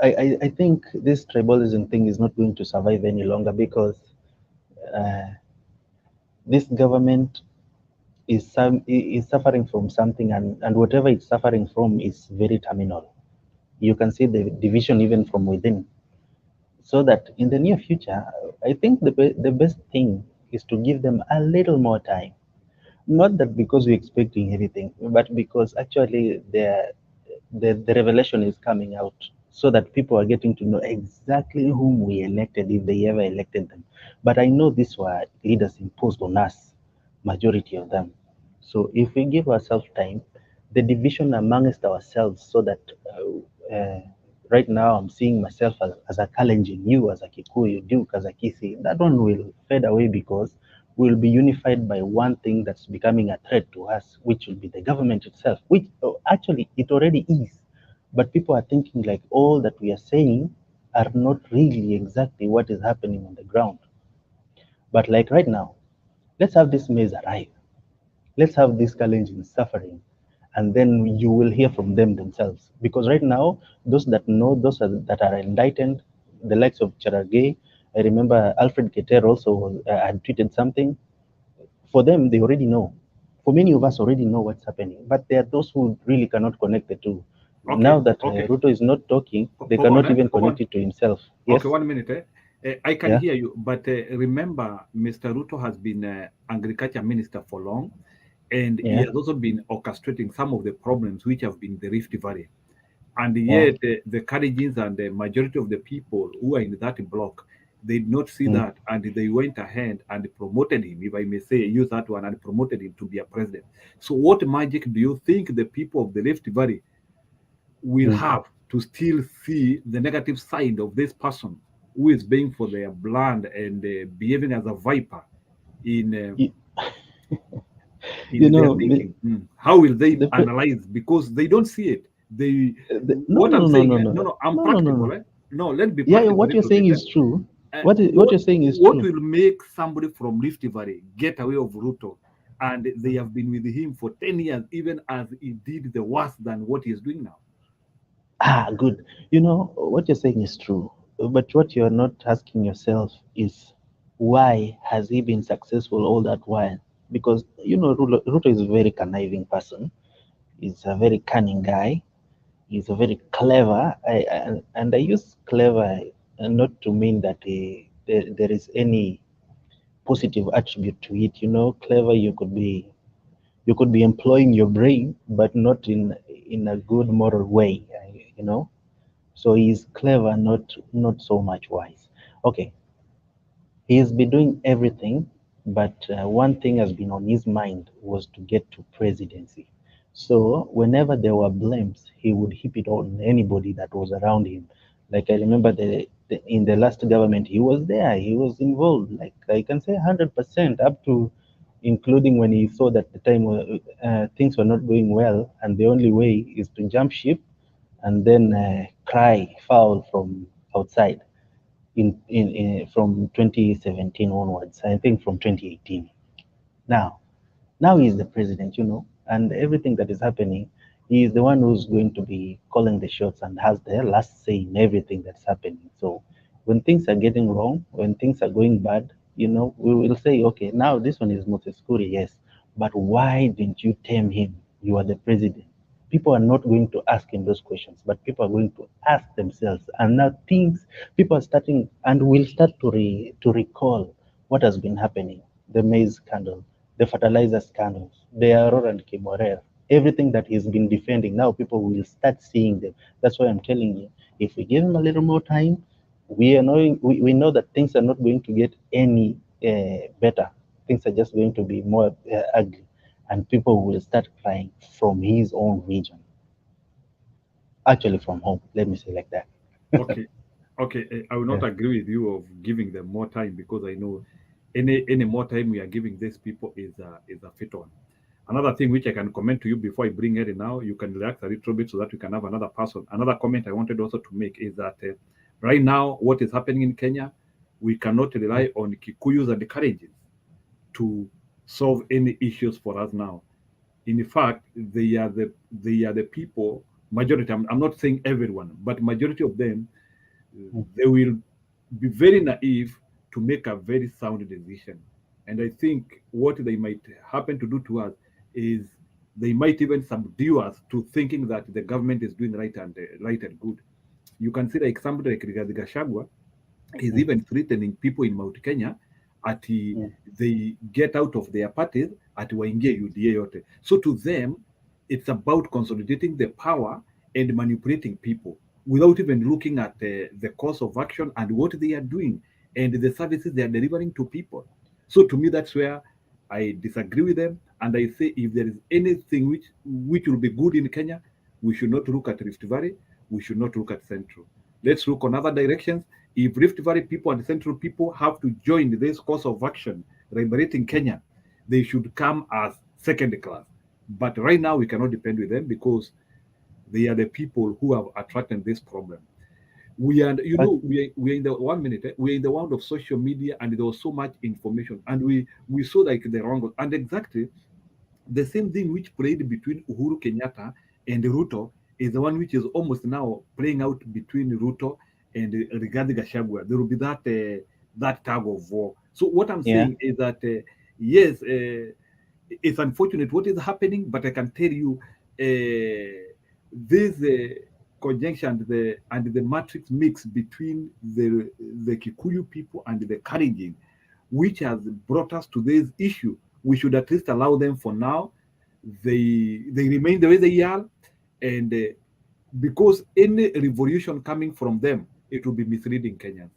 Speaker 12: I think this tribalism thing is not going to survive any longer because this government is suffering from something, and whatever it's suffering from is very terminal. You can see the division even from within. So that in the near future, I think the best thing is to give them a little more time. Not that because we're expecting anything, but because actually the revelation is coming out, so that people are getting to know exactly whom we elected, if they ever elected them. But I know these were leaders imposed on us, majority of them. So if we give ourselves time, the division amongst ourselves, so that right now I'm seeing myself as a Kalenjin, you as a Kikuyu, Duke as a Kisi, that one will fade away because we'll be unified by one thing that's becoming a threat to us, which will be the government itself, which actually it already is. But people are thinking like all that we are saying are not really exactly what is happening on the ground. But like right now, let's have this Maize arrive. Let's have this Kalenjin suffering, and then you will hear from them themselves. Because right now, those that know, that are enlightened, the likes of Charagay, I remember Alfred Keter also had tweeted something. For them, they already know. For many of us already know what's happening, but there are those who really cannot connect the two.
Speaker 6: Okay,
Speaker 12: now that
Speaker 6: okay.
Speaker 12: Ruto is not talking, they cannot even connect it to himself. Yes?
Speaker 6: Okay, 1 minute. I can
Speaker 12: Yeah.
Speaker 6: hear you, but remember, Mr. Ruto has been agriculture minister for long, and he has also been orchestrating some of the problems which have been the Rift Valley. And yet, the Kalenjins and the majority of the people who are in that block, they did not see that, and they went ahead and promoted him, if I may say, use that one, and promoted him to be a president. So what magic do you think the people of the Rift Valley will have to still see the negative side of this person who is being for their blood and behaving as a viper in
Speaker 12: you know,
Speaker 6: their thinking? How will they analyze? Because they don't see it. I'm practical. No, let's be practical.
Speaker 12: Yeah, what you're saying is true. What you're saying is
Speaker 6: what
Speaker 12: true.
Speaker 6: will make somebody from Rift Valley get away of Ruto? And they have been with him for 10 years, even as he did the worse than what he is doing now.
Speaker 12: Good. You know, what you're saying is true. But what you're not asking yourself is, why has he been successful all that while? Because, you know, Ruto is a very conniving person. He's a very cunning guy. He's a very clever. And I use clever not to mean that there is any positive attribute to it. You know, clever, you could be employing your brain, but not in a good moral way. You know. So he's clever, not so much wise. Okay, he's been doing everything, but one thing has been on his mind was to get to presidency. So whenever there were blames, he would heap it on anybody that was around him. Like I remember in the last government, he was there, he was involved. Like I can say 100% up to including when he saw that the time things were not going well, and the only way is to jump ship and then cry foul from outside from 2017 onwards. I think from 2018. Now he's the president, you know, and everything that is happening, he is the one who's going to be calling the shots and has the last say in everything that's happening. So when things are getting wrong, when things are going bad, you know, we will say, okay, now this one is Moses Kuria, yes, but why didn't you tame him? You are the president. People are not going to ask him those questions, but people are going to ask themselves. And now people are starting and will start to recall what has been happening. The maize scandal, the fertilizer scandals, the Aurora and Kimorer, everything that he's been defending. Now people will start seeing them. That's why I'm telling you, if we give him a little more time, we know that things are not going to get any better. Things are just going to be more ugly, and people will start crying from his own region. Actually, from home. Let me say like that.
Speaker 6: Okay. I will not agree with you of giving them more time, because I know any more time we are giving these people is a fit on. Another thing which I can comment to you before I bring it in now, you can relax a little bit so that we can have another person. Another comment I wanted also to make is that Right now, what is happening in Kenya, we cannot rely on Kikuyus and Kalenjins to solve any issues for us now. In fact, they are the people, majority, I'm not saying everyone, but majority of them, they will be very naive to make a very sound decision. And I think what they might happen to do to us is they might even subdue us to thinking that the government is doing right and good. You can see like somebody like Rigathi Gachagua is even threatening people in Mount Kenya at they get out of their parties at waingie UDA yote. So to them, it's about consolidating the power and manipulating people without even looking at the course of action and what they are doing and the services they are delivering to people. So to me, that's where I disagree with them. And I say if there is anything which will be good in Kenya, we should not look at Rift Valley, we should not look at Central. Let's look on other directions. If Rift Valley people and Central people have to join this course of action liberating Kenya, they should come as second class. But right now we cannot depend with them because they are the people who have attracted this problem. We are, we are in the 1 minute. We are in the world of social media, and there was so much information, and we saw like the wrong and exactly the same thing which played between Uhuru Kenyatta and Ruto is the one which is almost now playing out between Ruto and Rigathi Gachagua. There will be that tug of war. So what I'm saying is that yes, it's unfortunate what is happening, but I can tell you this conjunction and the matrix mix between the Kikuyu people and the Kalenjin, which has brought us to this issue. We should at least allow them for now. They remain the way they are, and because any revolution coming from them, it will be misleading Kenyans.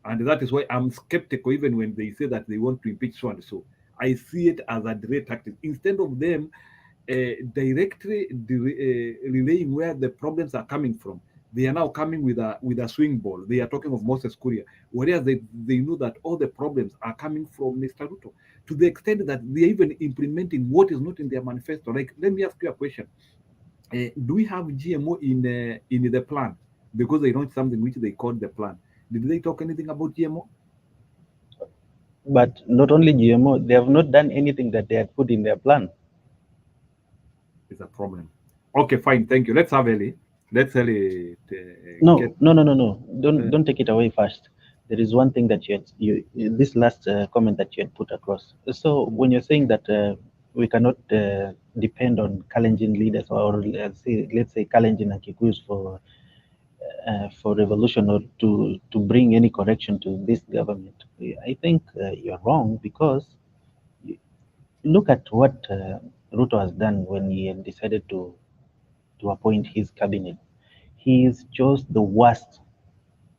Speaker 6: And that is why I'm skeptical even when they say that they want to impeach so and so. I see it as a delay tactic. Instead of them directly relaying where the problems are coming from, they are now coming with a swing ball. They are talking of Moses Kuria, whereas they know that all the problems are coming from Mr. Ruto, to the extent that they are even implementing what is not in their manifesto. Like, let me ask you a question. Do we have GMO in the plan? Because they launched something which they called the plan. Did they talk anything about GMO?
Speaker 12: But not only GMO, they have not done anything that they had put in their plan.
Speaker 6: It's a problem. Okay, fine, thank you. Let's have Ellie. Let's Ellie.
Speaker 12: No. Don't take it away first. There is one thing that you this last comment that you had put across. So when you're saying that we cannot depend on Kalenjin leaders, or let's say Kalenjin and Kikuyus for revolution or to bring any correction to this government, I think you're wrong, because look at what Ruto has done when he had decided to appoint his cabinet. He chose the worst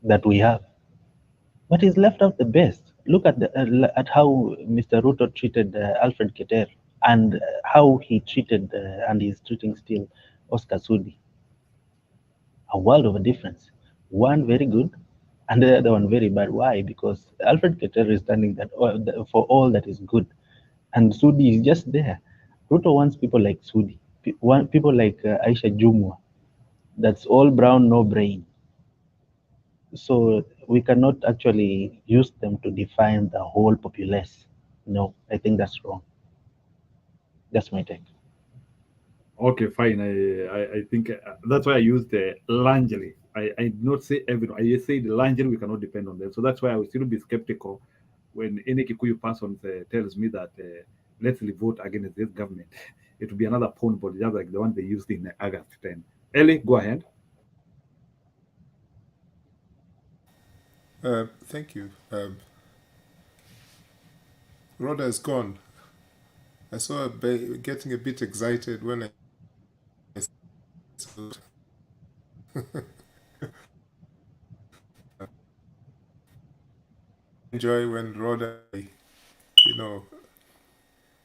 Speaker 12: that we have, but he's left out the best. Look at at how Mr. Ruto treated Alfred Keter, and how he treated and he's treating still Oscar Sudi. A world of a difference. One very good, and the other one very bad. Why? Because Alfred Keter is standing for all that is good, and Sudi is just there. Ruto wants people like Sudi, people like Aisha Jumwa. That's all brown, no brain. So we cannot actually use them to define the whole populace. No, I think that's wrong. That's my take.
Speaker 6: Okay, fine. I think that's why I used largely. I did not say everyone. I said largely we cannot depend on them. So that's why I will still be skeptical when any Kikuyu person tells me that let's vote against this government. It will be another pawn ball, just like the one they used in August 10. Ellie, go ahead.
Speaker 8: Thank you. Rhoda is gone. I saw her getting a bit excited when I enjoy when Rhoda,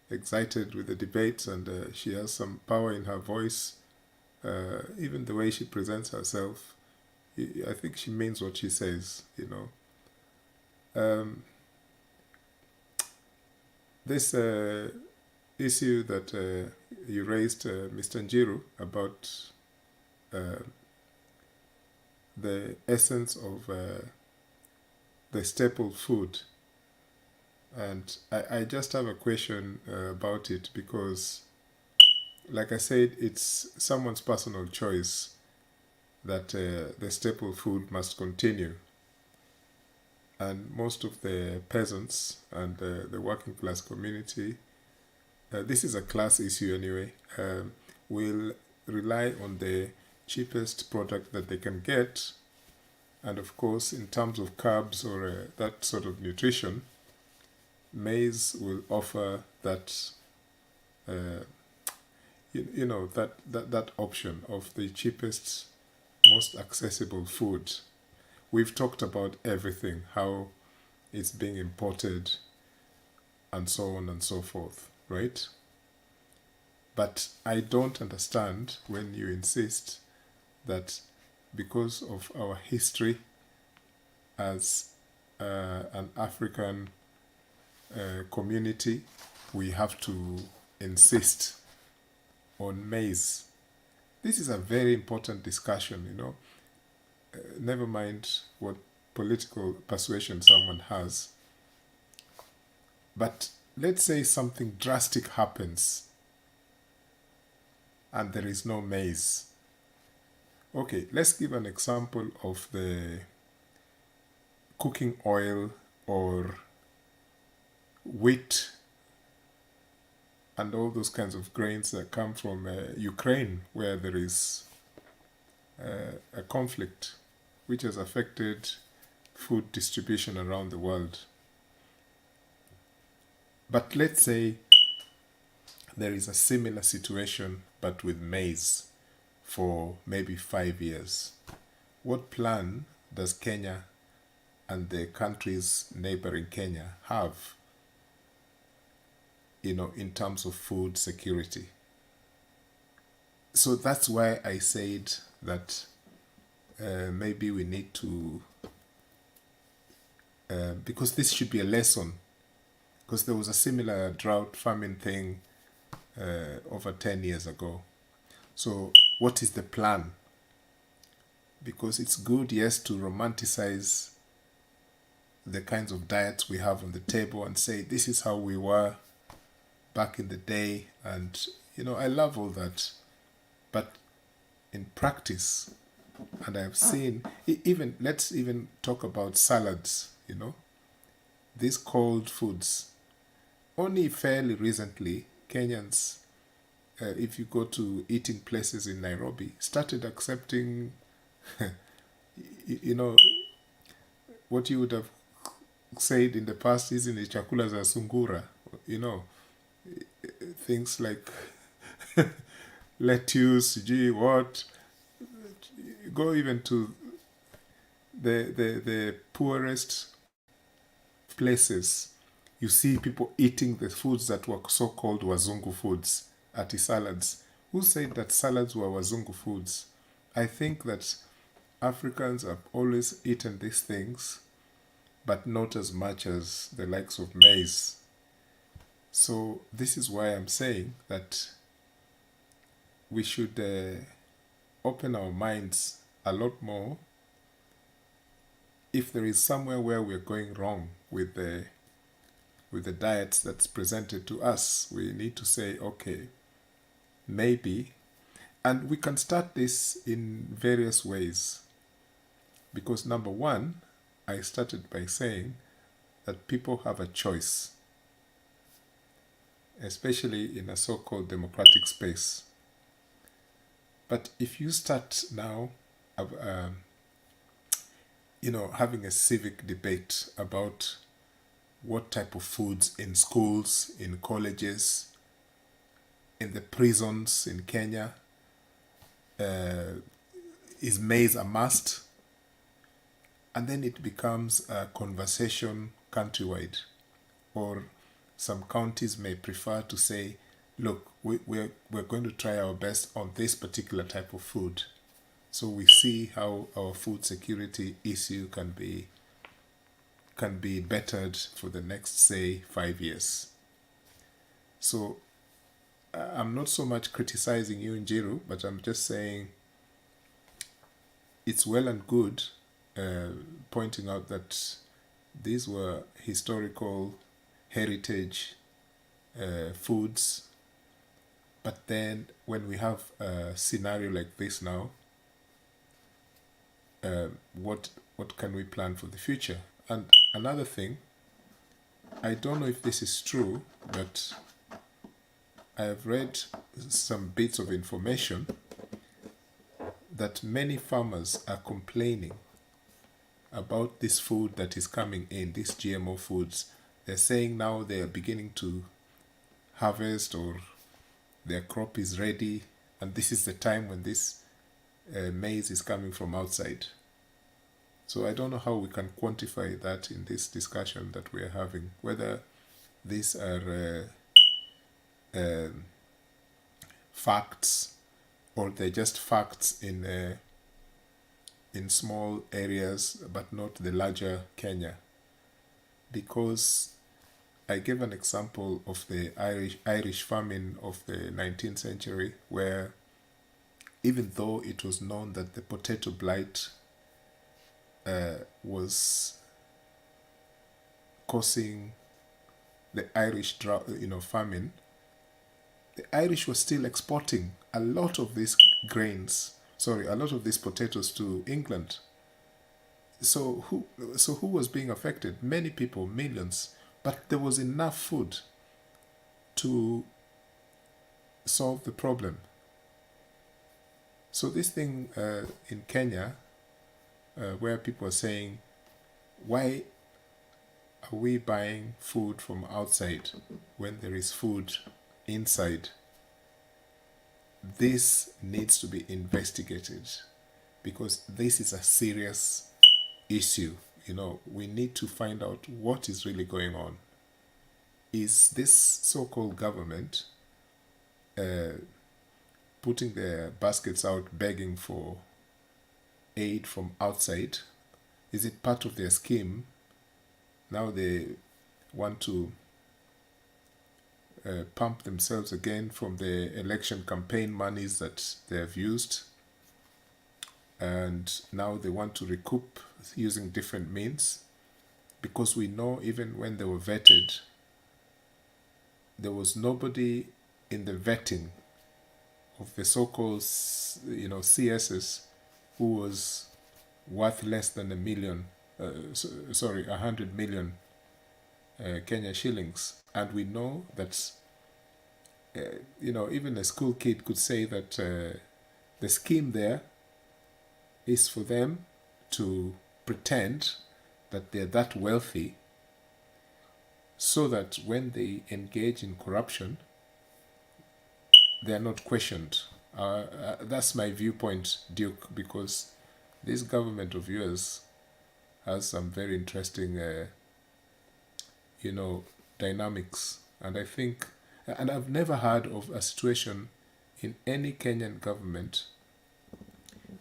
Speaker 8: excited with the debates, and she has some power in her voice. Even the way she presents herself, I think she means what she says, This issue that you raised, Mr. Njiru, about the essence of the staple food. And I just have a question about it, because, like I said, it's someone's personal choice that the staple food must continue. And most of the peasants and the working class community, this is a class issue anyway, will rely on the cheapest product that they can get. And of course, in terms of carbs or that sort of nutrition, maize will offer that, that option of the cheapest, most accessible food. We've talked about everything, how it's being imported and so on and so forth, right? But I don't understand when you insist that because of our history as an African community, we have to insist on maize. This is a very important discussion, never mind what political persuasion someone has. But let's say something drastic happens and there is no maize. Okay, let's give an example of the cooking oil or wheat and all those kinds of grains that come from Ukraine, where there is a conflict which has affected food distribution around the world. But let's say there is a similar situation but with maize for maybe 5 years. What plan does Kenya and the countries neighboring Kenya have, in terms of food security? So that's why I said that maybe we need to, because this should be a lesson, because there was a similar drought famine thing over 10 years ago. So what is the plan? Because it's good, yes, to romanticize the kinds of diets we have on the table and say, this is how we were back in the day. And, I love all that. But in practice, and I've seen, let's even talk about salads, these cold foods. Only fairly recently, Kenyans, if you go to eating places in Nairobi, started accepting, what you would have said in the past is in the chakula za sungura, things like lettuce, what, go even to the poorest places, you see people eating the foods that were so-called wazungu foods, ati salads. Who said that salads were wazungu foods? I think that Africans have always eaten these things, but not as much as the likes of maize. So this is why I'm saying that we should open our minds a lot more. If there is somewhere where we're going wrong with the diets that's presented to us, we need to say, okay, maybe, and we can start this in various ways. Because number one, I started by saying that people have a choice, especially in a so-called democratic space. But if you start now, having a civic debate about what type of foods in schools, in colleges, in the prisons in Kenya, is maize a must? And then it becomes a conversation countrywide. Or some counties may prefer to say, look, we're going to try our best on this particular type of food. So we see how our food security issue can be bettered for the next, say, 5 years. So I'm not so much criticizing you, Njiru, but I'm just saying it's well and good pointing out that these were historical heritage foods, but then when we have a scenario like this now, what can we plan for the future? And another thing, I don't know if this is true, but I have read some bits of information that many farmers are complaining about this food that is coming in, these GMO foods. They're saying now they are beginning to harvest, or their crop is ready, and this is the time when this maize is coming from outside. So I don't know how we can quantify that in this discussion that we are having, whether these are facts, or they're just facts in small areas but not the larger Kenya. Because I gave an example of the Irish famine of the 19th century, where even though it was known that the potato blight was causing the Irish drought, famine, the Irish were still exporting a lot of these a lot of these potatoes to England. So who was being affected? Many people, millions, but there was enough food to solve the problem. So this thing in Kenya, where people are saying, why are we buying food from outside when there is food inside? This needs to be investigated, because this is a serious issue. We need to find out what is really going on. Is this so-called government putting their baskets out begging for aid from outside? Is it part of their scheme? Now they want to pump themselves again from the election campaign monies that they have used, and now they want to recoup using different means, because we know even when they were vetted, there was nobody in the vetting of the so-called CSs who was worth less than 100 million Kenya shillings. And we know that even a school kid could say that the scheme there is for them to pretend that they're that wealthy, so that when they engage in corruption, they're not questioned. That's my viewpoint, Duke, because this government of yours has some very interesting dynamics. And I think, and I've never heard of a situation in any Kenyan government.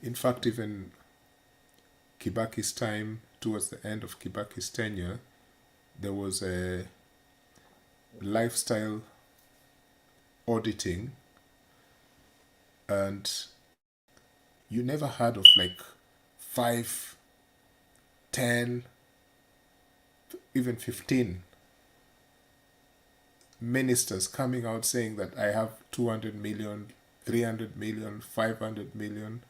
Speaker 8: In fact, even Kibaki's time, towards the end of Kibaki's tenure, there was a lifestyle auditing, and you never heard of like 5, 10, even 15 ministers coming out saying that I have 200 million, 300 million, 500 million.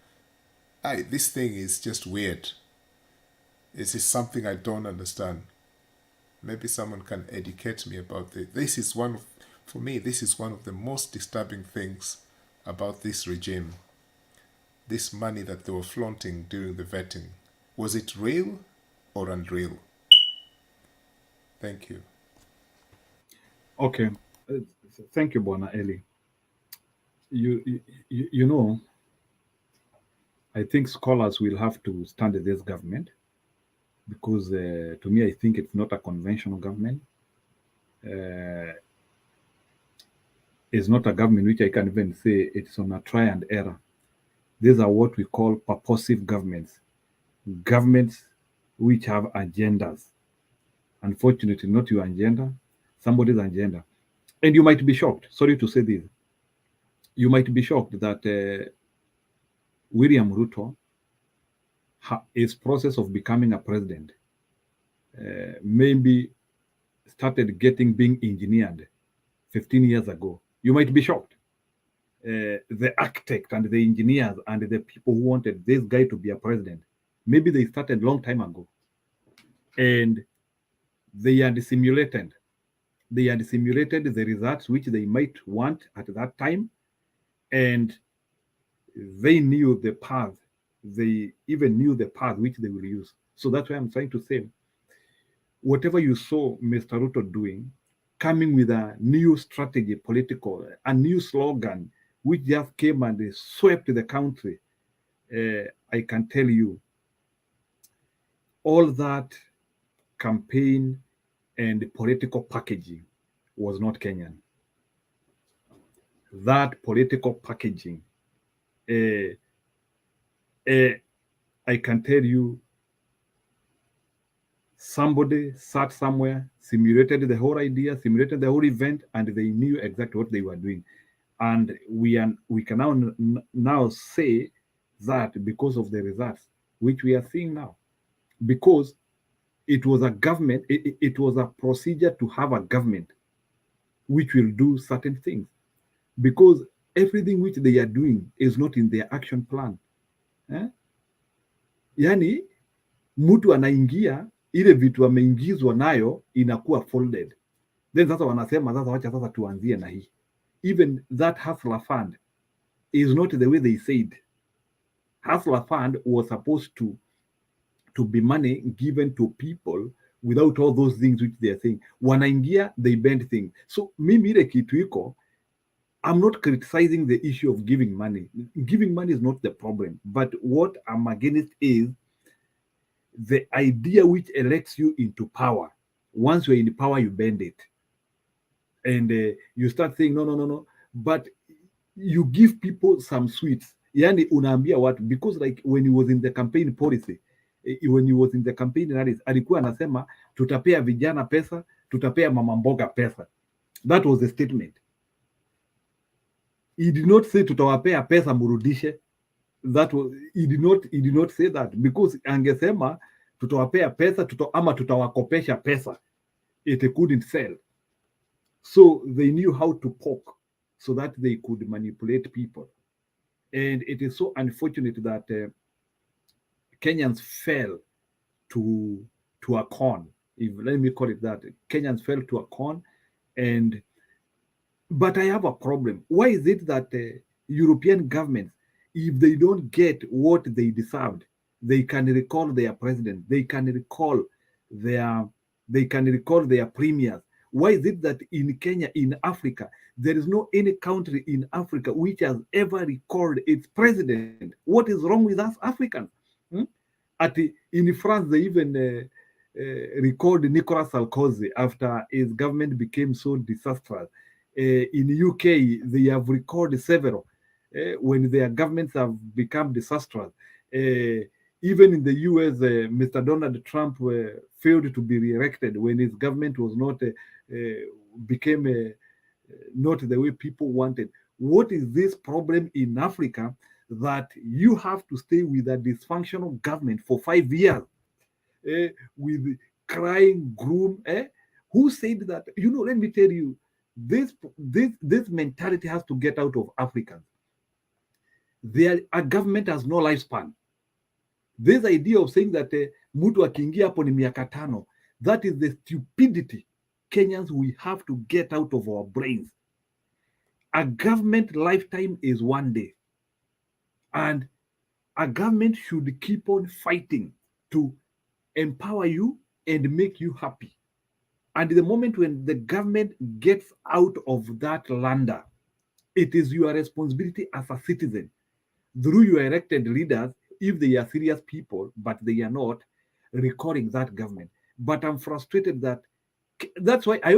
Speaker 8: This thing is just weird. This is something I don't understand. Maybe someone can educate me about this. This is one of the most disturbing things about this regime. This money that they were flaunting during the vetting. Was it real or unreal? Thank you.
Speaker 6: Okay. Thank you, Bwana Eli. You know, I think scholars will have to stand with this government, because to me, I think it's not a conventional government. It's not a government which I can even say it's on a try and error. These are what we call purposive governments. Governments which have agendas. Unfortunately, not your agenda, somebody's agenda. And you might be shocked, sorry to say this, you might be shocked that William Ruto his process of becoming a president maybe started being engineered 15 years ago, you might be shocked. The architect and the engineers and the people who wanted this guy to be a president, maybe they started long time ago, and they had simulated the results which they might want at that time, and they knew the path. They even knew the path which they will use. So that's why I'm trying to say, whatever you saw Mr. Ruto doing, coming with a new strategy, political, a new slogan, which just came and swept the country, I can tell you, all that campaign and political packaging was not Kenyan. That political packaging, I can tell you, somebody sat somewhere, simulated the whole idea, simulated the whole event, and they knew exactly what they were doing. And we can now say that because of the results which we are seeing now, because it was a government, it was a procedure to have a government which will do certain things, because everything which they are doing is not in their action plan. Yani mtu anaingia ile vitu ameingizwa nayo inakuwa folded, then sasa wanasema sasa wacha sasa tuanzie na hii. Even that hustler fund is not the way they said. Hustler fund was supposed to be money given to people without all those things which they are saying. Wanaingia, they bend things. So mimi ile kitu iko, I'm not criticizing the issue of giving money. Giving money is not the problem. But what I'm against is the idea which elects you into power. Once you're in power, you bend it. And you start saying, no. But you give people some sweets. Yani unaambia watu, because like when he was in the campaign policy, when he was in the campaign rallies, alikuwa anasema tutapea vijana pesa, tutapea mama mboga pesa. That was the statement. He did not say tutawapea pesa murudishe. That was, he did not say that, because angesema tutawapea pesa ama tutawakopesha pesa, it couldn't sell. So they knew how to poke so that they could manipulate people. And it is so unfortunate that Kenyans fell to a con. Let me call it that. Kenyans fell to a con. But I have a problem. Why is it that European governments, if they don't get what they deserved, they can recall their president, they can recall their premiers? Why is it that in Kenya, in Africa, there is no any country in Africa which has ever recalled its president? What is wrong with us Africans? In France, they even recalled Nicolas Sarkozy after his government became so disastrous. In UK, they have recalled several when their governments have become disastrous. Even in the US, Mr. Donald Trump failed to be re-elected when his government was not became not the way people wanted. What is this problem in Africa that you have to stay with a dysfunctional government for 5 years with crying groom? Who said that? Let me tell you, this mentality has to get out of Africans. A government has no lifespan. This idea of saying that mtu akiingia hapo ni miaka tano, that is the stupidity Kenyans we have to get out of our brains. A government lifetime is 1 day, and a government should keep on fighting to empower you and make you happy. And the moment when the government gets out of that lander, it is your responsibility as a citizen, through your elected leaders, if they are serious people, but they are not, recalling that government. But I'm frustrated that's why I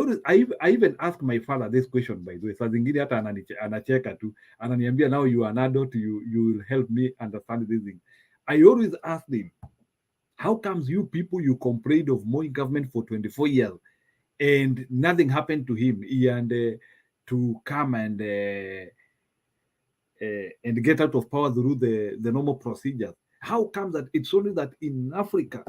Speaker 6: even ask my father this question, by the way. Saa zingine hata anacheka tu, ananiambia, now you are an adult, you will help me understand this thing. I always ask him, how comes you people, you complained of Moi government for 24 years and nothing happened to him? To come and get out of power through the normal procedures. How comes that it's only that in Africa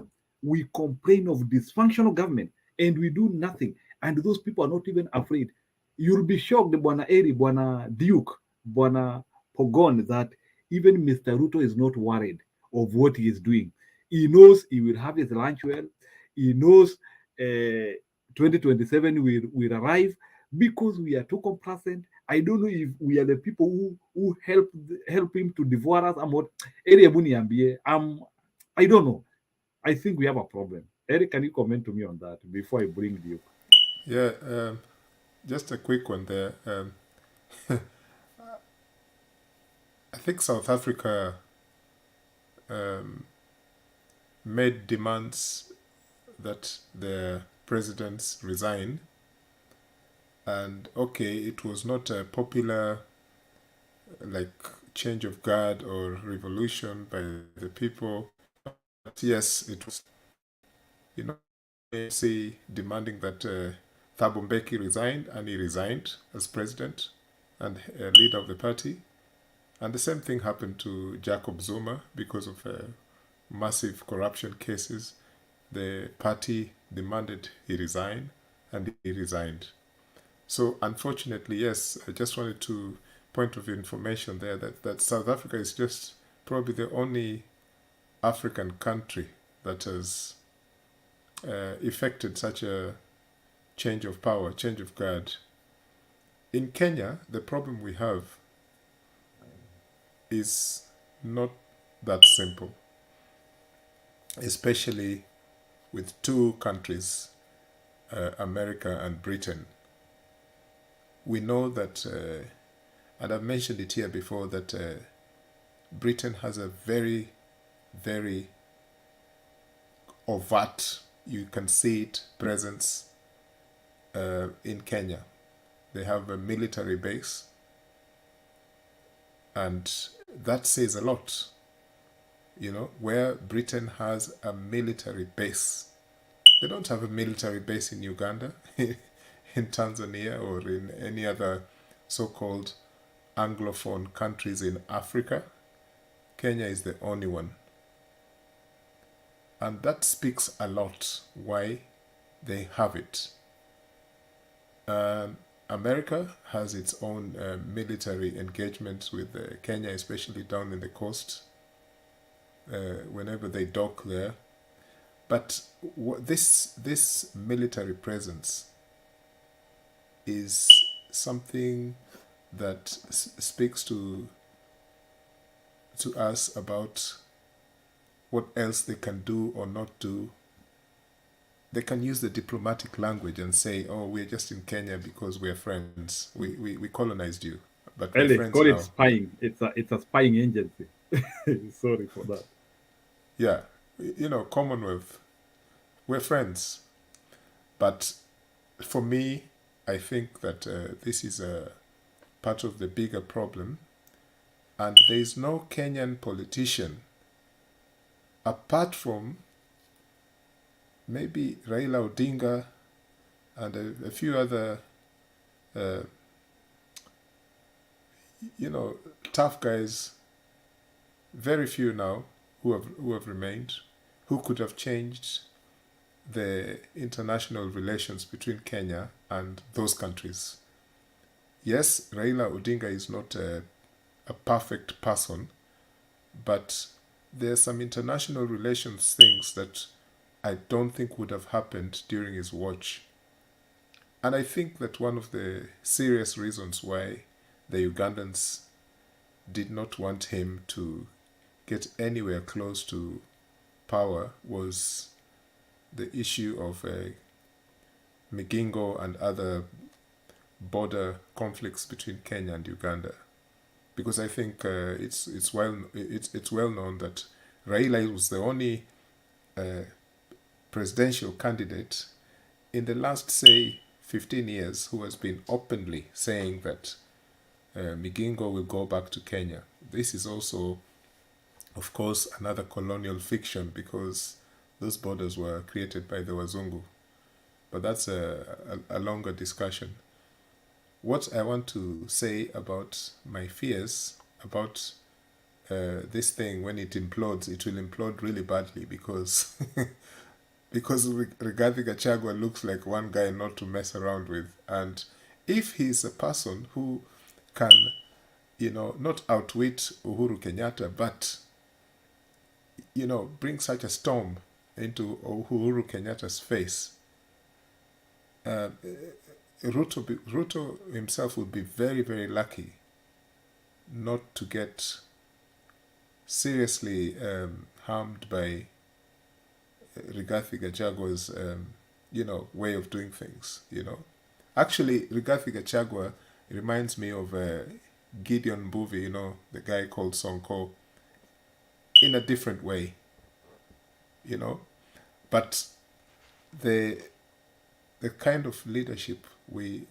Speaker 6: we complain of dysfunctional government and we do nothing, and those people are not even afraid? You'll be shocked, Bwana Eri, Bwana Duke, Bwana Pogon, that even Mr. Ruto is not worried of what he is doing. He knows he will have his lunch well. He knows 2027 will arrive, because we are too complacent. I don't know if we are the people who help him to devour us. I don't know. I think we have a problem. Eric, can you comment to me on that before I bring Duke?
Speaker 8: Yeah, just a quick one there. I think South Africa made demands that their presidents resign. And okay, it was not a popular like change of guard or revolution by the people. But yes, it was, ANC demanding that Thabo Mbeki resigned, and he resigned as president and leader of the party. And the same thing happened to Jacob Zuma because of massive corruption cases. The party demanded he resign, and he resigned. So unfortunately, yes, I just wanted to point of information there that South Africa is just probably the only African country that has effected such a change of power, change of guard. In Kenya, the problem we have is not that simple, especially with two countries, America and Britain. We know that, and I've mentioned it here before, that Britain has a very, very overt, you can see it, presence in Kenya. They have a military base, and that says a lot. Where Britain has a military base. They don't have a military base in Uganda, in Tanzania, or in any other so-called Anglophone countries in Africa. Kenya is the only one. And that speaks a lot why they have it. America has its own military engagements with Kenya, especially down in the coast, whenever they dock there. But this military presence is something that speaks to us about what else they can do or not do. They can use the diplomatic language and say, "Oh, we're just in Kenya because we're friends. We colonized you, but we're friends
Speaker 6: call
Speaker 8: now."
Speaker 6: it spying. It's a spying agency. Sorry for that.
Speaker 8: Yeah, Commonwealth, we're friends. But for me, I think that this is a part of the bigger problem, and there is no Kenyan politician, apart from maybe Raila Odinga and a few other, tough guys, very few now who have remained, who could have changed the international relations between Kenya and those countries. Yes, Raila Odinga is not a perfect person, but there are some international relations things that I don't think would have happened during his watch. And I think that one of the serious reasons why the Ugandans did not want him to get anywhere close to power was the issue of Migingo and other border conflicts between Kenya and Uganda. Because I think it's well known that Raila was the only presidential candidate in the last, say, 15 years who has been openly saying that Migingo will go back to Kenya. This is also, of course, another colonial fiction because those borders were created by the Wazungu. But that's a longer discussion. What I want to say about my fears about this thing, when it implodes, it will implode really badly because because Rigathi Gachagua looks like one guy not to mess around with. And if he's a person who can, not outwit Uhuru Kenyatta, but, bring such a storm into Uhuru Kenyatta's face, Ruto himself would be very, very lucky not to get seriously harmed by Rigathi Gachagua's, way of doing things, Actually, Rigathi Gachagua reminds me of Gideon Mbuvi, the guy called Sonko, in a different way, But the kind of leadership we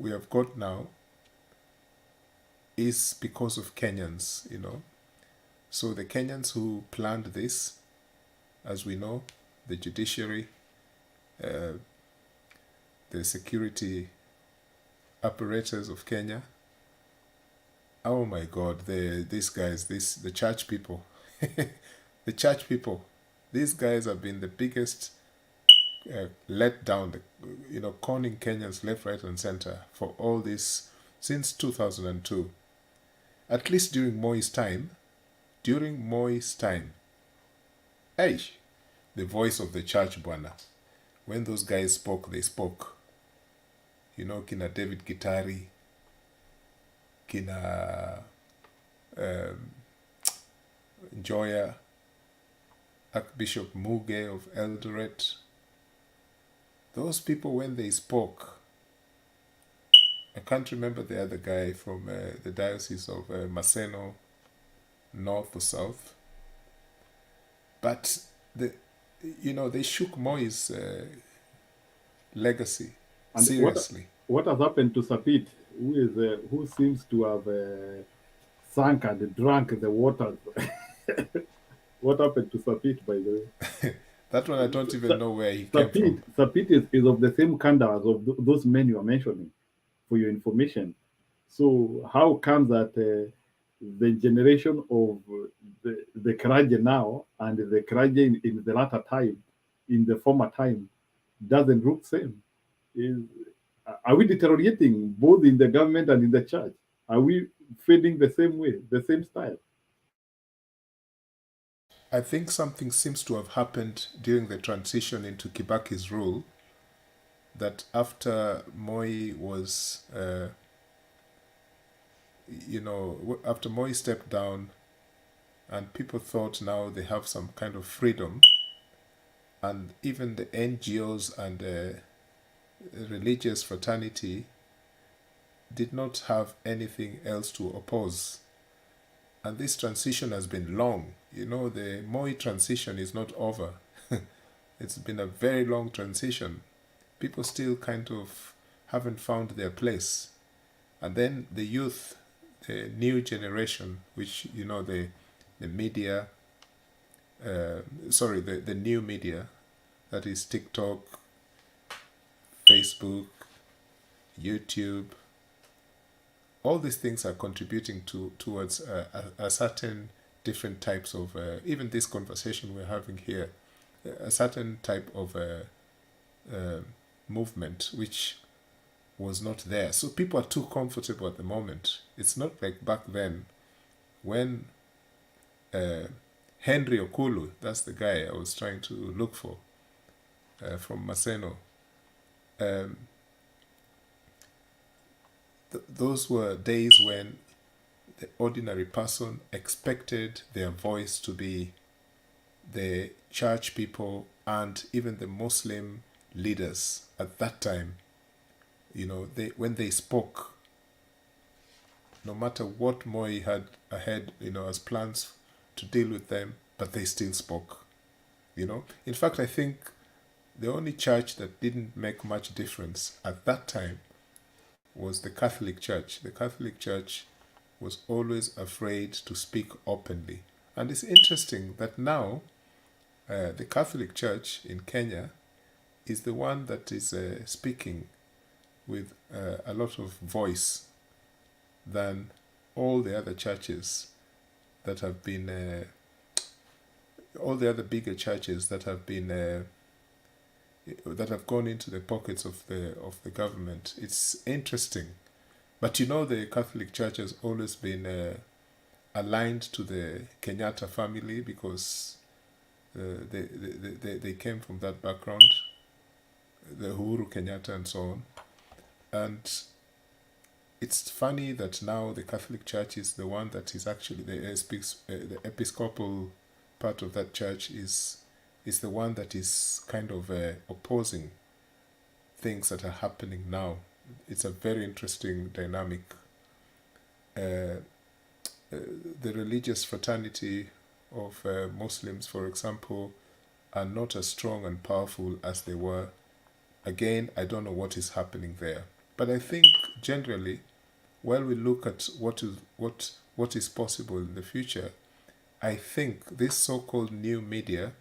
Speaker 8: have got now is because of Kenyans, So the Kenyans who planned this, as we know, the judiciary, the security apparatus of Kenya. Oh my God, these guys, the church people, the church people, these guys have been the biggest let down, conning Kenyans left, right, and center for all this since 2002. At least during Moi's time, hey, the voice of the church, Bwana. When those guys spoke, they spoke. Kina David Gitari, kina Joya, Archbishop Muge of Eldoret. Those people, when they spoke, I can't remember the other guy from the diocese of Maseno, north or south, but they shook Moi's legacy
Speaker 6: and
Speaker 8: seriously.
Speaker 6: What has happened to Sapit, who seems to have sunk and drunk the waters? What happened to Sapit, by the way?
Speaker 8: That one I don't even know where he came from.
Speaker 6: Sapit is of the same kanda as of those men you are mentioning, for your information. So how comes that the generation of the Karaje now and the Karaje in the latter time, in the former time, doesn't look same? Are we deteriorating both in the government and in the church? Are we fading the same way, the same style?
Speaker 8: I think something seems to have happened during the transition into Kibaki's rule, that after Moi was, after Moi stepped down and people thought now they have some kind of freedom, and even the NGOs and religious fraternity did not have anything else to oppose. And this transition has been long. The Moi transition is not over. It's been a very long transition. People still kind of haven't found their place. And then the youth, the new generation, which, the media, the new media, that is TikTok, Facebook, YouTube, all these things are contributing towards a certain different types of, even this conversation we're having here, a certain type of movement which was not there. So people are too comfortable at the moment. It's not like back then when Henry Okulu, that's the guy I was trying to look for, from Maseno, those were days when the ordinary person expected their voice to be the church people and even the Muslim leaders at that time. When they spoke, no matter what Moi had ahead, as plans to deal with them, but they still spoke. In fact, I think the only church that didn't make much difference at that time was the Catholic Church. The Catholic Church was always afraid to speak openly. And it's interesting that now the Catholic Church in Kenya is the one that is speaking with a lot of voice than all the other churches that have been all the other bigger churches that have been that have gone into the pockets of the government. It's interesting, but you know, the Catholic Church has always been aligned to the Kenyatta family because they came from that background, the UHURU, Kenyatta, and so on. And it's funny that now the Catholic Church is the one that is actually the episcopal part of that church is the one that is kind of opposing things that are happening now. It's a very interesting dynamic. The religious fraternity of Muslims, for example, are not as strong and powerful as they were. Again, I don't know what is happening there. But I think generally, while we look at what is possible in the future, I think this so-called new media,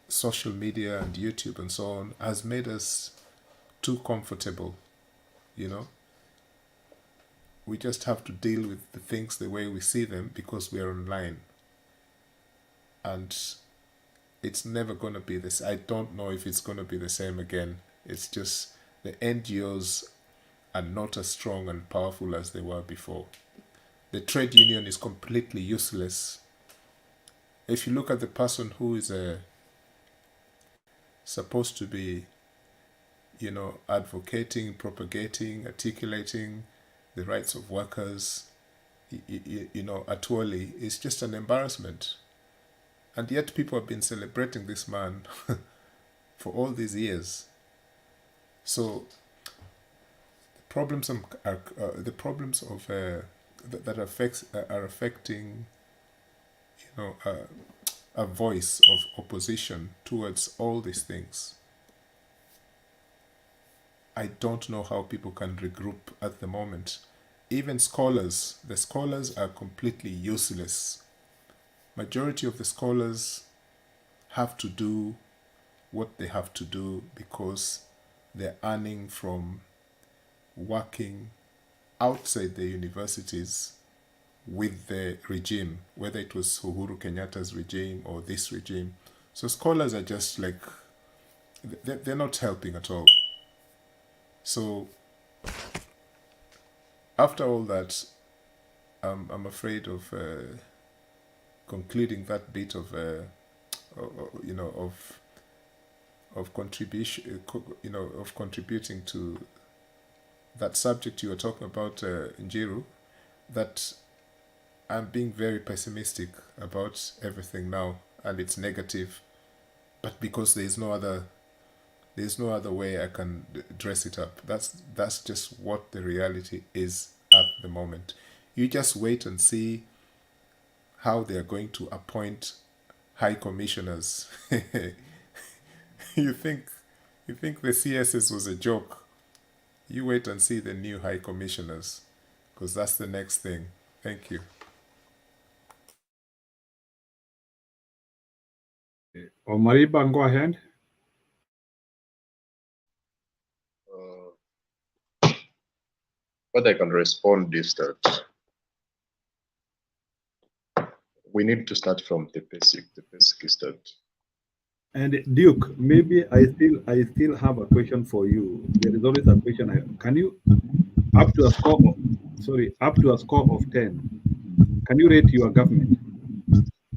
Speaker 8: social media and YouTube and so on, has made us too comfortable, you know. We just have to deal with the things the way we see them because we are online. And it's never going to be this. I don't know if it's going to be the same again. It's just the NGOs are not as strong and powerful as they were before. The trade union is completely useless. If you look at the person who is supposed to be, you know, advocating, propagating, articulating the rights of workers, you know, Atwoli, is just an embarrassment. And yet people have been celebrating this man for all these years. So problems are the problems of that are affecting, you know, a voice of opposition towards all these things. I don't know how people can regroup at the moment. Even scholars, the scholars are completely useless. Majority of the scholars have to do what they have to do because they're earning from working outside the universities with the regime, whether it was Uhuru Kenyatta's regime or this regime. So scholars are just like, they're not helping at all. So after all that, I'm afraid of concluding that bit of you know, of contribution, you know, of contributing to that subject you were talking about, Njiru, that I'm being very pessimistic about everything now, and it's negative, but because there's no other way I can dress it up. That's just what the reality is at the moment. You just wait and see how they are going to appoint high commissioners. You think the CSS was a joke? You wait and see the new high commissioners, because that's the next thing. Thank you.
Speaker 6: Omariba, go ahead.
Speaker 10: What I can respond is that we need to start from the basic. The basic is that.
Speaker 6: And Duke, maybe I still have a question for you. There is always a question. Can you, up to a score of 10, can you rate your government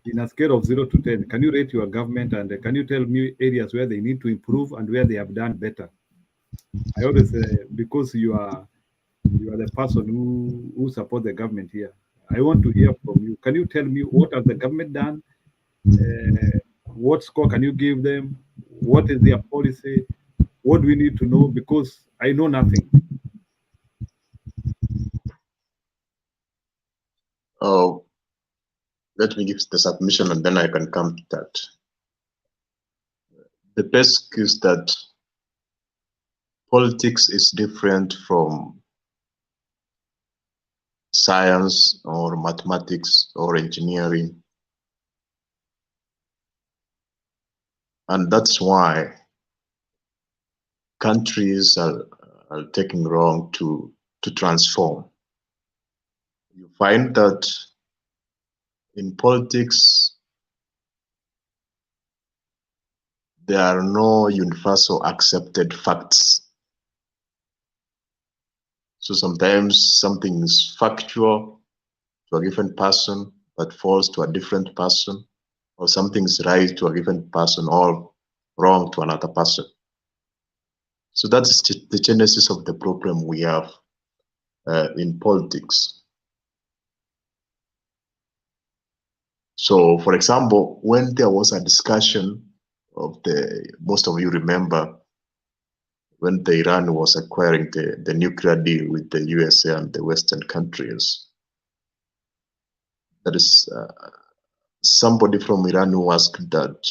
Speaker 6: in a scale of 0 to 10? Can you rate your government, and can you tell me areas where they need to improve and where they have done better? I always because you are the person who support the government here. I want to hear from you. Can you tell me what has the government done? What score can you give them? What is their policy? What do we need to know? Because I know nothing.
Speaker 10: Oh, let me give the submission and then I can come to that. The basic is that politics is different from science or mathematics or engineering. And that's why countries are taking wrong to transform. You find that in politics, there are no universal accepted facts. So sometimes something is factual to a given person, but false to a different person, or something is right to a given person, or wrong to another person. So that's the genesis of the problem we have in politics. So, for example, when there was a discussion of most of you remember, when the Iran was acquiring the nuclear deal with the USA and the Western countries, there is somebody from Iran who asked that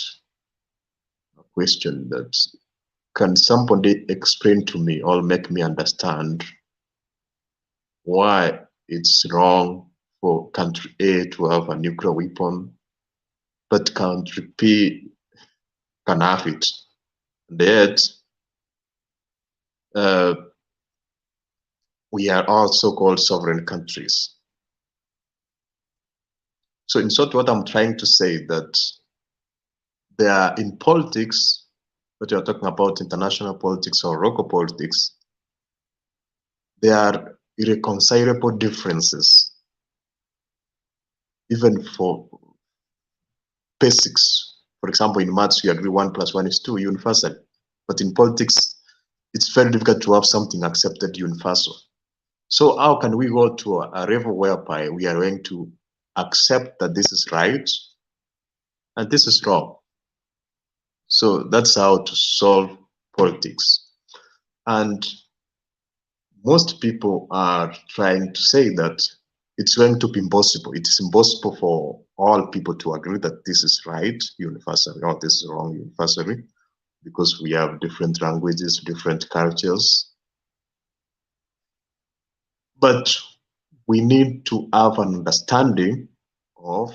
Speaker 10: question, that can somebody explain to me or make me understand why it's wrong for country A to have a nuclear weapon, but country B can have it. And yet, we are all so-called sovereign countries. So in short, what I'm trying to say that there are in politics, what you're talking about international politics or local politics, there are irreconcilable differences, even for basics. For example, in maths, you agree 1 + 1 is 2 universal. But in politics, it's very difficult to have something accepted universal. So how can we go to a level whereby we are going to accept that this is right and this is wrong? So that's how to solve politics. And most people are trying to say that it's going to be impossible. It is impossible for all people to agree that this is right universally or this is wrong universally, because we have different languages, different cultures. But we need to have an understanding of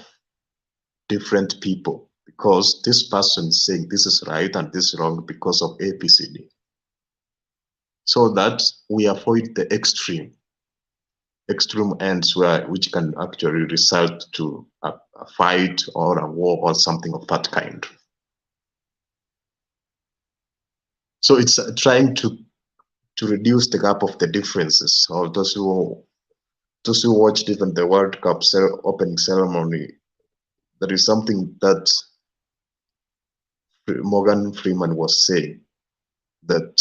Speaker 10: different people, because this person is saying this is right and this is wrong because of ABCD, so that we avoid the extreme ends which can actually result to a fight or a war or something of that kind. So it's trying to reduce the gap of the differences. Or those who watched even the World Cup opening ceremony, there is something that Morgan Freeman was saying, that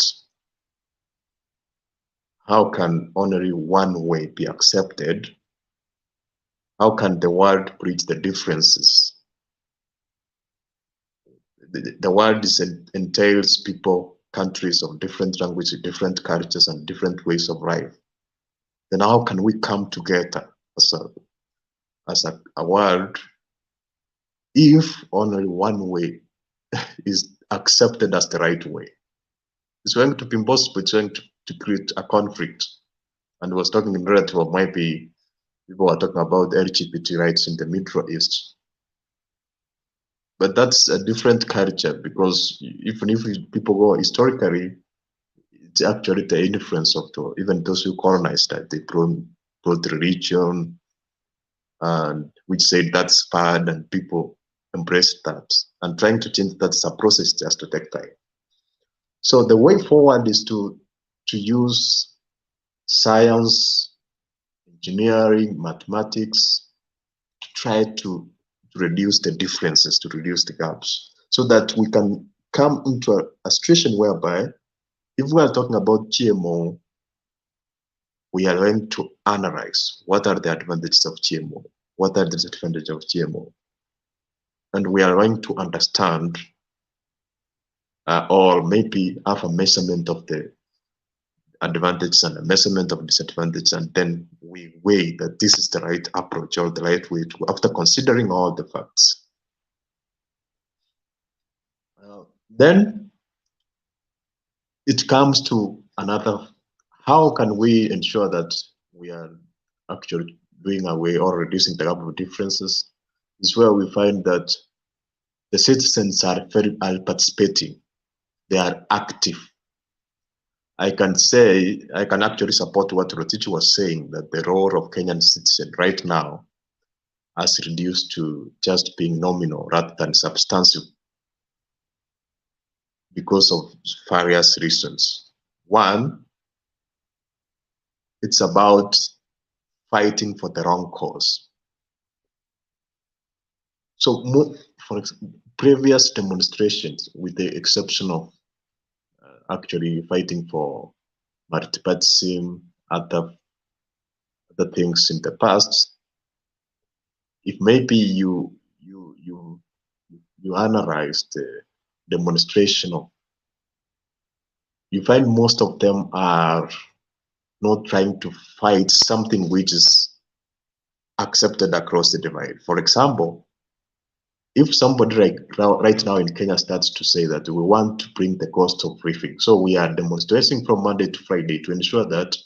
Speaker 10: how can only one way be accepted? How can the world bridge the differences? The world entails people, countries of different languages, different cultures, and different ways of life. Then how can we come together as a world if only one way is accepted as the right way? It's going to be impossible. It's going to create a conflict. And I was talking in relative of maybe people are talking about LGBT rights in the Middle East. But that's a different culture, because even if people go historically, it's actually the influence of even those who colonized that. They brought religion, and which said that's bad, and people embraced that. And trying to change that's a process just to take time. So the way forward is to use science, engineering, mathematics, to try to reduce the differences, to reduce the gaps, so that we can come into a situation whereby, if we are talking about GMO, we are going to analyze what are the advantages of GMO, what are the disadvantages of GMO, and we are going to understand or maybe have a measurement of the advantages and a measurement of disadvantage, and then we weigh that this is the right approach or the right way to, after considering all the facts. Then it comes to another, how can we ensure that we are actually doing away or reducing the gap of differences? Is where we find that the citizens are participating, they are active. I can actually support what Rotich was saying, that the role of Kenyan citizens right now has reduced to just being nominal rather than substantive because of various reasons. One, it's about fighting for the wrong cause. So, for previous demonstrations, with the exception of actually fighting for multipartyism, other things in the past, if maybe you analyze the demonstration of, you find most of them are not trying to fight something which is accepted across the divide. For example, if somebody right now in Kenya starts to say that we want to bring the cost of living, so we are demonstrating from Monday to Friday to ensure that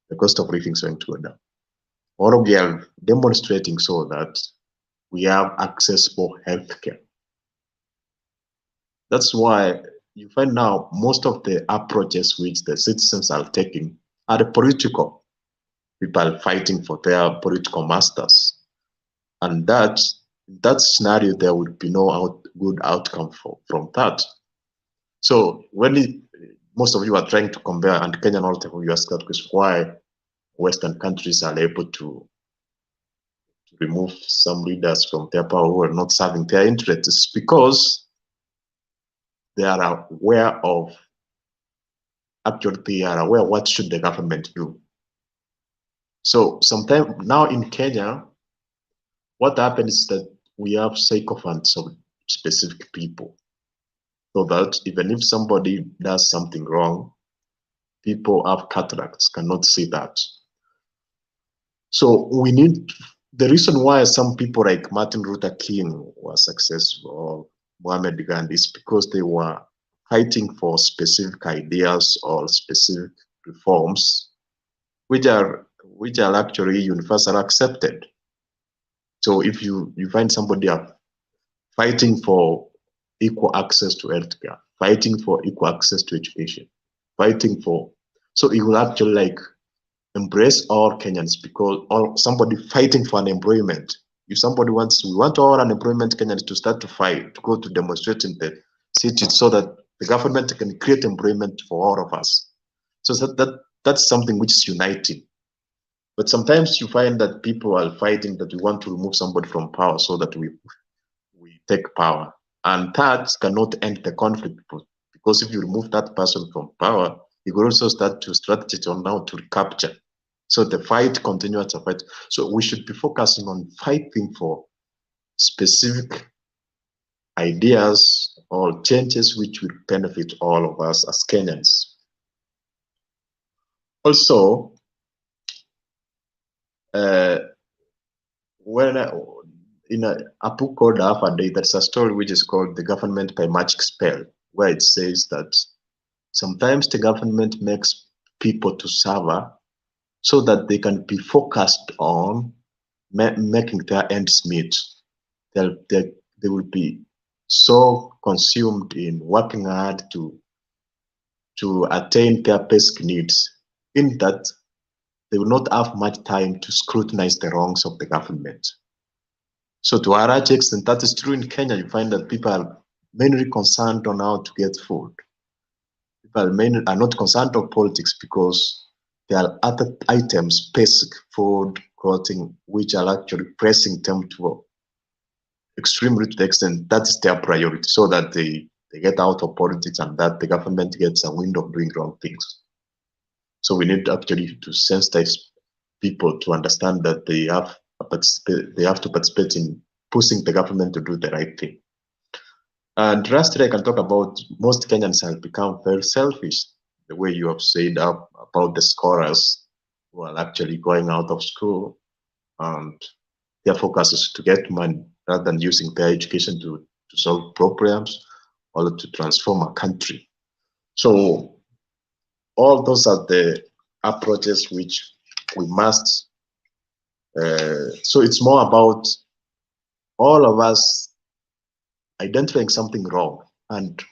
Speaker 10: the cost of living is going to go down, or we are demonstrating so that we have access for healthcare. That's why you find now most of the approaches which the citizens are taking are the political. People fighting for their political masters. And that scenario, there would be no good outcome from that. So when most of you are trying to compare, and Kenya not you ask that question, why Western countries are able to remove some leaders from their power who are not serving their interests, because they are aware of, actually they are aware what should the government do. So sometimes now in Kenya, what happens is that we have sycophants of specific people, so that even if somebody does something wrong, people have cataracts, cannot see that. So we need, the reason why some people like Martin Luther King was successful, or Muhammad Gandhi, is because they were fighting for specific ideas or specific reforms, which are actually universally accepted. So if you find somebody fighting for equal access to healthcare, fighting for equal access to education, fighting for, so it will actually like embrace all Kenyans, because or somebody fighting for unemployment. If somebody wants, we want all unemployment Kenyans to start to fight, to go to demonstrate in the cities, so that the government can create employment for all of us. So that's something which is uniting. But sometimes you find that people are fighting that we want to remove somebody from power so that we take power. And that cannot end the conflict, because if you remove that person from power, you will also start to strategize on how to recapture. So the fight continues to fight. So we should be focusing on fighting for specific ideas or changes which will benefit all of us as Kenyans. Also, in a book called Half a Day, there's a story which is called The Government by Magic Spell, where it says that sometimes the government makes people to suffer so that they can be focused on making their ends meet. They will be so consumed in working hard to attain their basic needs, in that they will not have much time to scrutinize the wrongs of the government. So to a large extent, that is true in Kenya. You find that people are mainly concerned on how to get food. People mainly are not concerned of politics, because there are other items, basic food, clothing, which are actually pressing them to extremely to the extent that is their priority, so that they get out of politics and that the government gets a window of doing wrong things. So we need actually to sensitize people to understand that they have to participate in pushing the government to do the right thing. And lastly, I can talk about most Kenyans have become very selfish, the way you have said about the scholars who are actually going out of school, and their focus is to get money rather than using their education to solve problems or to transform a country. So all those are the approaches which we must, so it's more about all of us identifying something wrong, and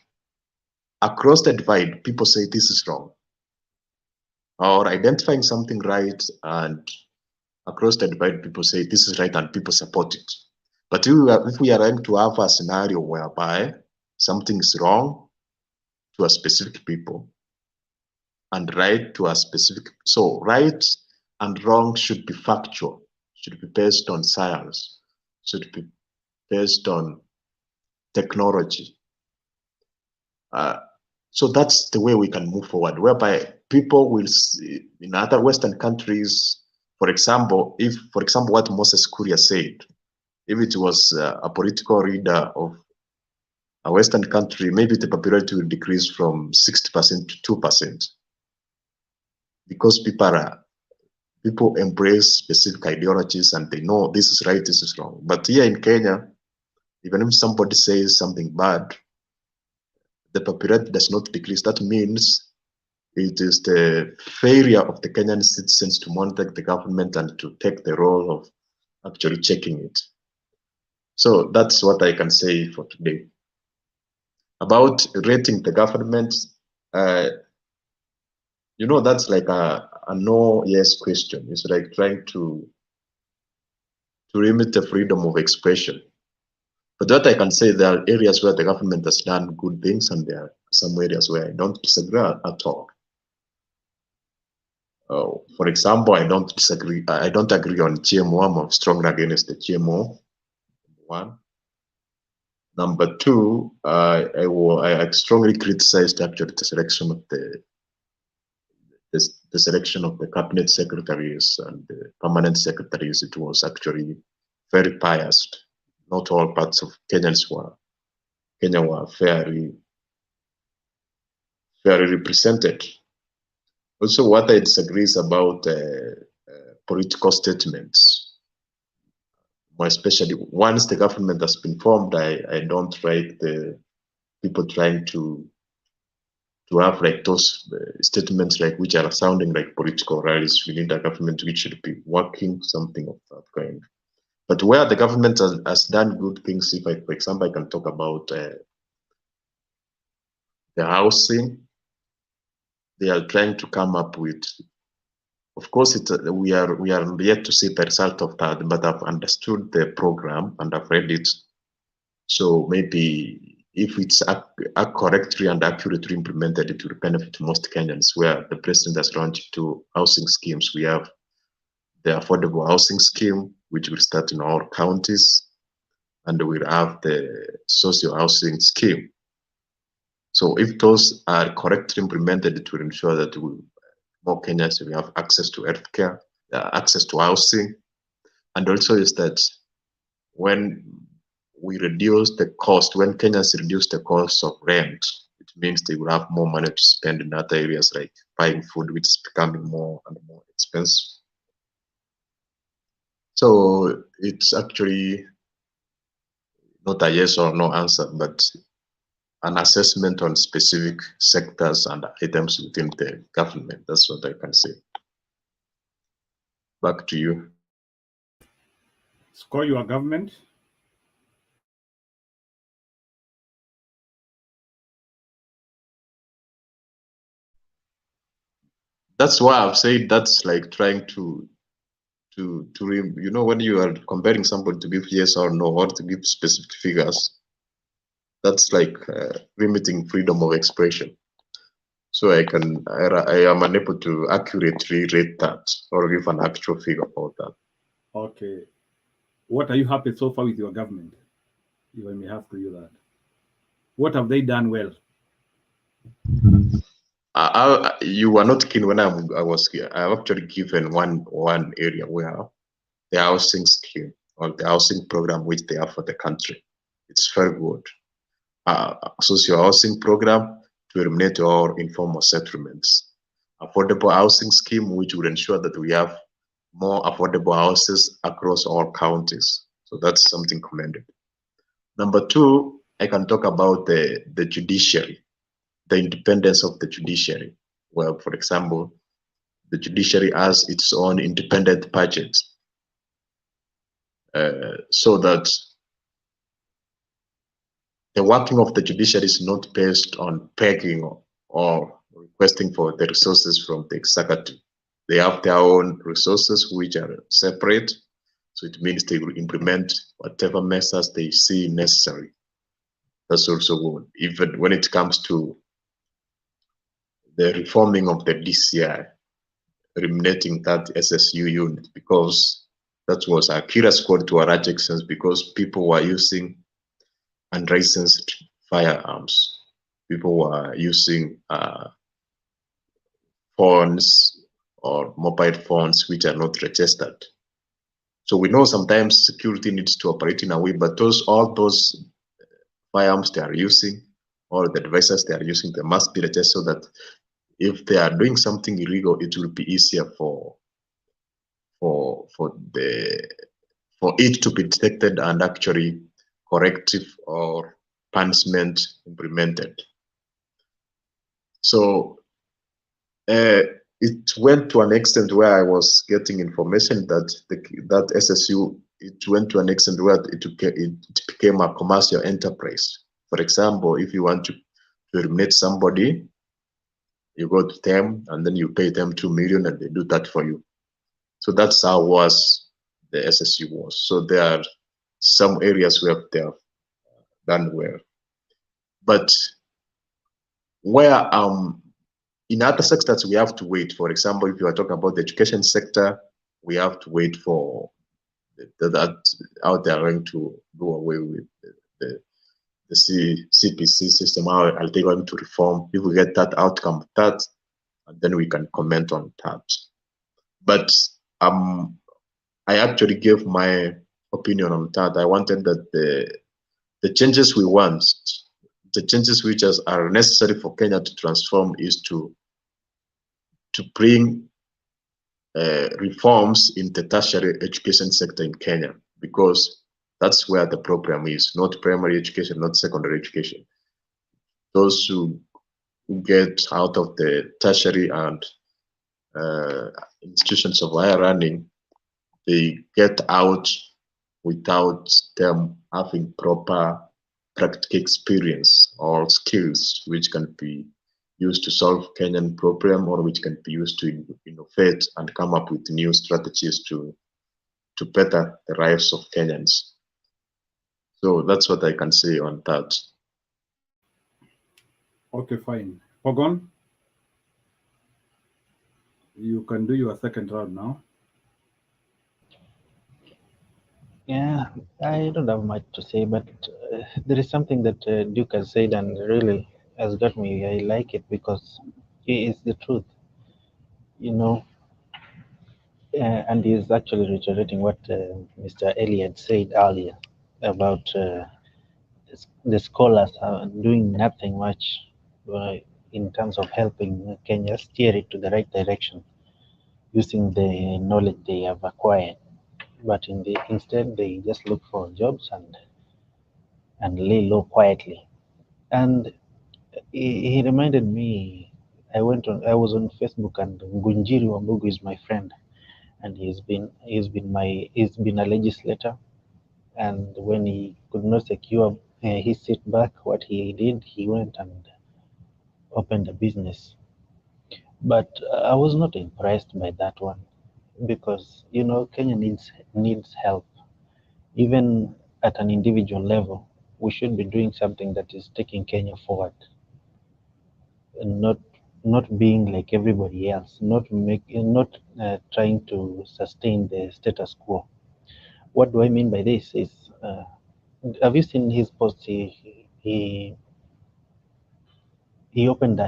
Speaker 10: across the divide, people say this is wrong, or identifying something right and across the divide, people say this is right and people support it. But if we are going to have a scenario whereby something is wrong to a specific people and right to a specific, so right and wrong should be factual, should be based on science, should be based on technology. So that's the way we can move forward, whereby people will see, in other Western countries, for example, what Moses Kuria said, if it was a political leader of a Western country, maybe the popularity will decrease from 60% to 2%, because people embrace specific ideologies and they know this is right, this is wrong. But here in Kenya, even if somebody says something bad, the popularity does not decrease. That means it is the failure of the Kenyan citizens to monitor the government and to take the role of actually checking it. So that's what I can say for today. About rating the government, that's like a no yes question. It's like trying to limit the freedom of expression. But what I can say, there are areas where the government has done good things, and there are some areas where I don't disagree at all. For example, I don't agree on GMO. I'm strongly against the GMO. One. Number two, I strongly criticized actually the selection of the selection of the cabinet secretaries and the permanent secretaries. It was actually very biased. Not all parts of Kenya were fairly represented. Also, what I disagree is about political statements. More especially once the government has been formed, I don't like the people trying to have like those statements like which are sounding like political rallies. We need a government which should be working, something of that kind. But where the government has done good things, if for example, I can talk about the housing. They are trying to come up with, of course, we are yet to see the result of that, but I've understood the program and I've read it. So maybe if it's correctly and accurately implemented, it will benefit most Kenyans. Where the president has launched 2 housing schemes. We have the affordable housing scheme, which will start in all counties, and we'll have the social housing scheme. So if those are correctly implemented, it will ensure that more Kenyans will have access to healthcare, access to housing, and also is that when we reduce the cost, when Kenyans reduce the cost of rent, it means they will have more money to spend in other areas like buying food, which is becoming more and more expensive. So it's actually not a yes or no answer, but an assessment on specific sectors and items within the government. That's what I can say. Back to you.
Speaker 6: Score your government.
Speaker 10: That's why I've said that's like trying to when you are comparing somebody to give yes or no or to give specific figures, that's like limiting freedom of expression. So I am unable to accurately rate that or give an actual figure about that.
Speaker 6: Okay. What are you happy so far with your government? You may have to do that. What have they done well?
Speaker 10: You were not keen when I was here. I've actually given one area where the housing scheme or the housing program which they have for the country, it's very good. Social housing program to eliminate all informal settlements. Affordable housing scheme which will ensure that we have more affordable houses across all counties. So that's something commended. Number 2, I can talk about the judiciary, the independence of the judiciary. Well, for example, the judiciary has its own independent budget, so that the working of the judiciary is not based on begging or requesting for the resources from the executive. They have their own resources which are separate. So it means they will implement whatever measures they see necessary. That's also good. Even when it comes to the reforming of the DCI, eliminating that SSU unit, because that was a curious code to a large extent because people were using unlicensed firearms. People were using phones or mobile phones which are not registered. So we know sometimes security needs to operate in a way, but all those firearms they are using, or the devices they are using, they must be registered so that if they are doing something illegal, it will be easier for it to be detected and actually corrective or punishment implemented. So it went to an extent where I was getting information that that SSU, it went to an extent where it became a commercial enterprise. For example, if you want to eliminate somebody, you go to them and then you pay them 2 million and they do that for you. So that's how the SSU was. So there are some areas where they have done well. But where in other sectors, we have to wait. For example, if you are talking about the education sector, we have to wait for how they are going to go away with the CPC system. How are they going to reform? If we get that outcome of that, and then we can comment on that. But I actually gave my opinion on that. I wanted that the changes we want, the changes which are necessary for Kenya to transform, is to bring reforms in the tertiary education sector in Kenya, because that's where the problem is, not primary education, not secondary education. Those who get out of the tertiary and institutions of higher learning, they get out without them having proper practical experience or skills which can be used to solve Kenyan problem, or which can be used to innovate and come up with new strategies to better the lives of Kenyans. So that's what I can say on that.
Speaker 6: Okay, fine. Pogon, you can do your second round now.
Speaker 12: Yeah, I don't have much to say, but there is something that Duke has said and really has got me. I like it because he is the truth, you know, and he is actually reiterating what Mr. Elliott said earlier about the scholars are doing nothing much in terms of helping Kenya steer it to the right direction using the knowledge they have acquired. But instead, they just look for jobs and lay low quietly. And he reminded me, I was on Facebook, and Ngunjiri Wambugu is my friend, and he's been a legislator. And when he could not secure his seat back, what he did, he went and opened a business. But I was not impressed by that one, because Kenya needs help. Even at an individual level, we should be doing something that is taking Kenya forward, and not being like everybody else, not trying to sustain the status quo. What do I mean by this is, have you seen his post? He opened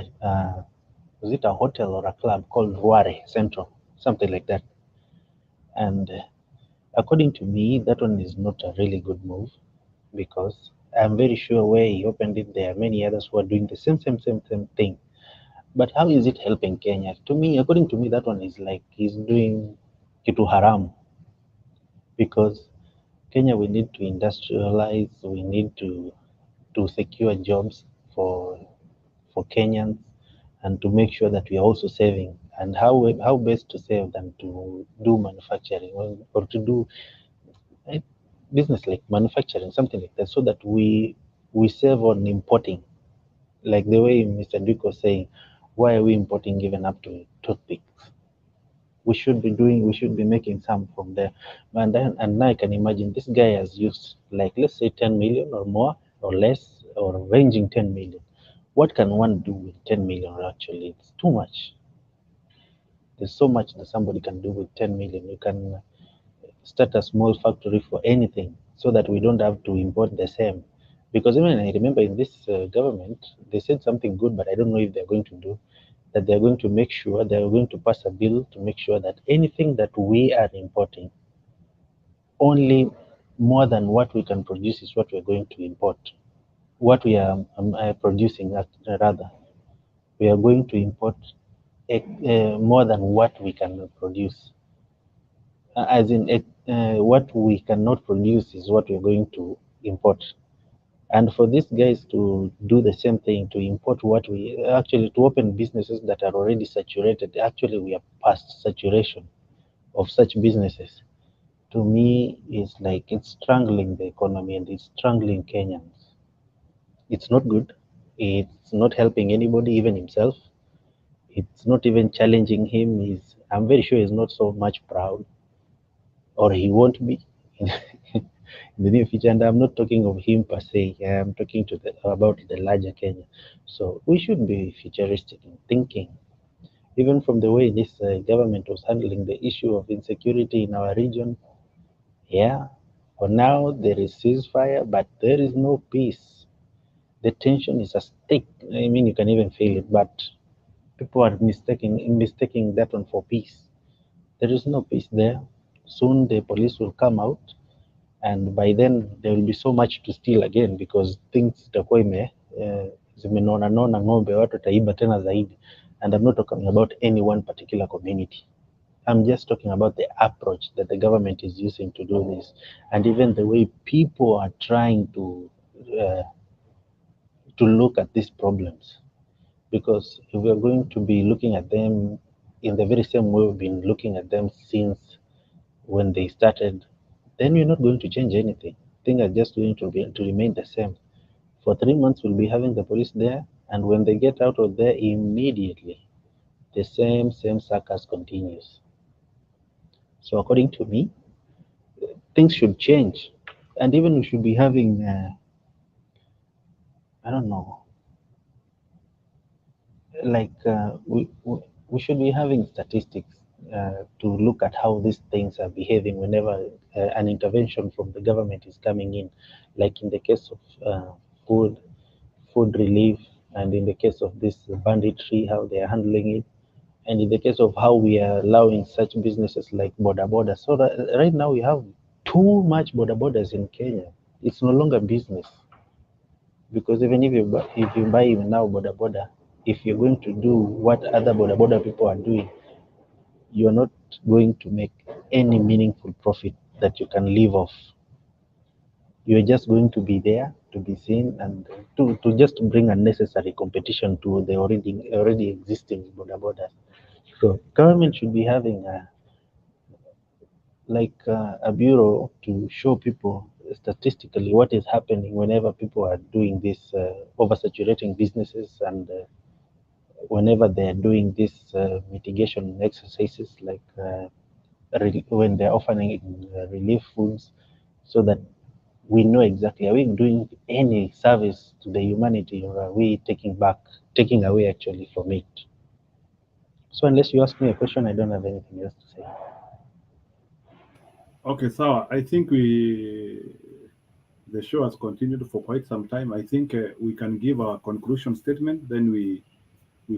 Speaker 12: was it a hotel or a club called Ruare Central, something like that. And according to me, that one is not a really good move, because I'm very sure where he opened it, there are many others who are doing the same thing. But how is it helping Kenya? To me, according to me, that one is like he's doing kitu haram, because Kenya, we need to industrialize, we need to secure jobs for Kenyans, and to make sure that we are also saving. And how best to save than to do manufacturing, or to do business like manufacturing, something like that, so that we save on importing. Like the way Mr. Duke was saying, why are we importing even up to toothpicks? we should be making some from there. And now I can imagine this guy has used, like, let's say 10 million or more or less, or ranging 10 million. What can one do with 10 million? Actually, it's too much. There's so much that somebody can do with 10 million. You can start a small factory for anything, so that we don't have to import the same. Because even I remember in this government, they said something good, but I don't know if they're going to do that. They're going to make sure, they're going to pass a bill to make sure that anything that we are importing, only more than what we can produce is what we're going to import. What we are producing, rather, we are going to import more than what we can produce. As in, what we cannot produce is what we're going to import. And for these guys to do the same thing, to import what we actually, to open businesses that are already saturated, actually we are past saturation of such businesses. To me, it's like it's strangling the economy and it's strangling Kenyans. It's not good. It's not helping anybody, even himself. It's not even challenging him. I'm very sure he's not so much proud, or he won't be in the near future. And I'm not talking of him per se. I'm talking about the larger Kenya. So we should be futuristic in thinking, even from the way this government was handling the issue of insecurity in our region. Yeah, for now there is ceasefire, but there is no peace. The tension is a stake. I mean, you can even feel it, but people are mistaking that one for peace. There is no peace there. Soon the police will come out, and by then there will be so much to steal again, because things itakuwa zimenona ng'ombe, watu wataiba tena zaidi. And I'm not talking about any one particular community. I'm just talking about the approach that the government is using to do this, and even the way people are trying to look at these problems. Because if we're going to be looking at them in the very same way we've been looking at them since when they started, then we're not going to change anything. Things are just going to remain the same. For 3 months, we'll be having the police there, and when they get out of there, immediately the same circus continues. So according to me, things should change, and even we should be having, I don't know, like we should be having statistics to look at how these things are behaving whenever an intervention from the government is coming in, like in the case of food relief, and in the case of this banditry, how they are handling it, and in the case of how we are allowing such businesses like boda. So right now we have too much bodas in Kenya. It's no longer business, because even if you buy now boda, if you're going to do what other boda people are doing, you're not going to make any meaningful profit that you can live off. You're just going to be there to be seen, and to just bring unnecessary competition to the already existing bodas. So government should be having a bureau to show people statistically what is happening whenever people are doing this oversaturating businesses, and whenever they are doing these mitigation exercises, like when they're offering relief foods, so that we know exactly, are we doing any service to the humanity, or are we taking away actually from it? So unless you ask me a question, I don't have anything else to say.
Speaker 6: Okay, so I think the show has continued for quite some time. I think we can give our conclusion statement, then we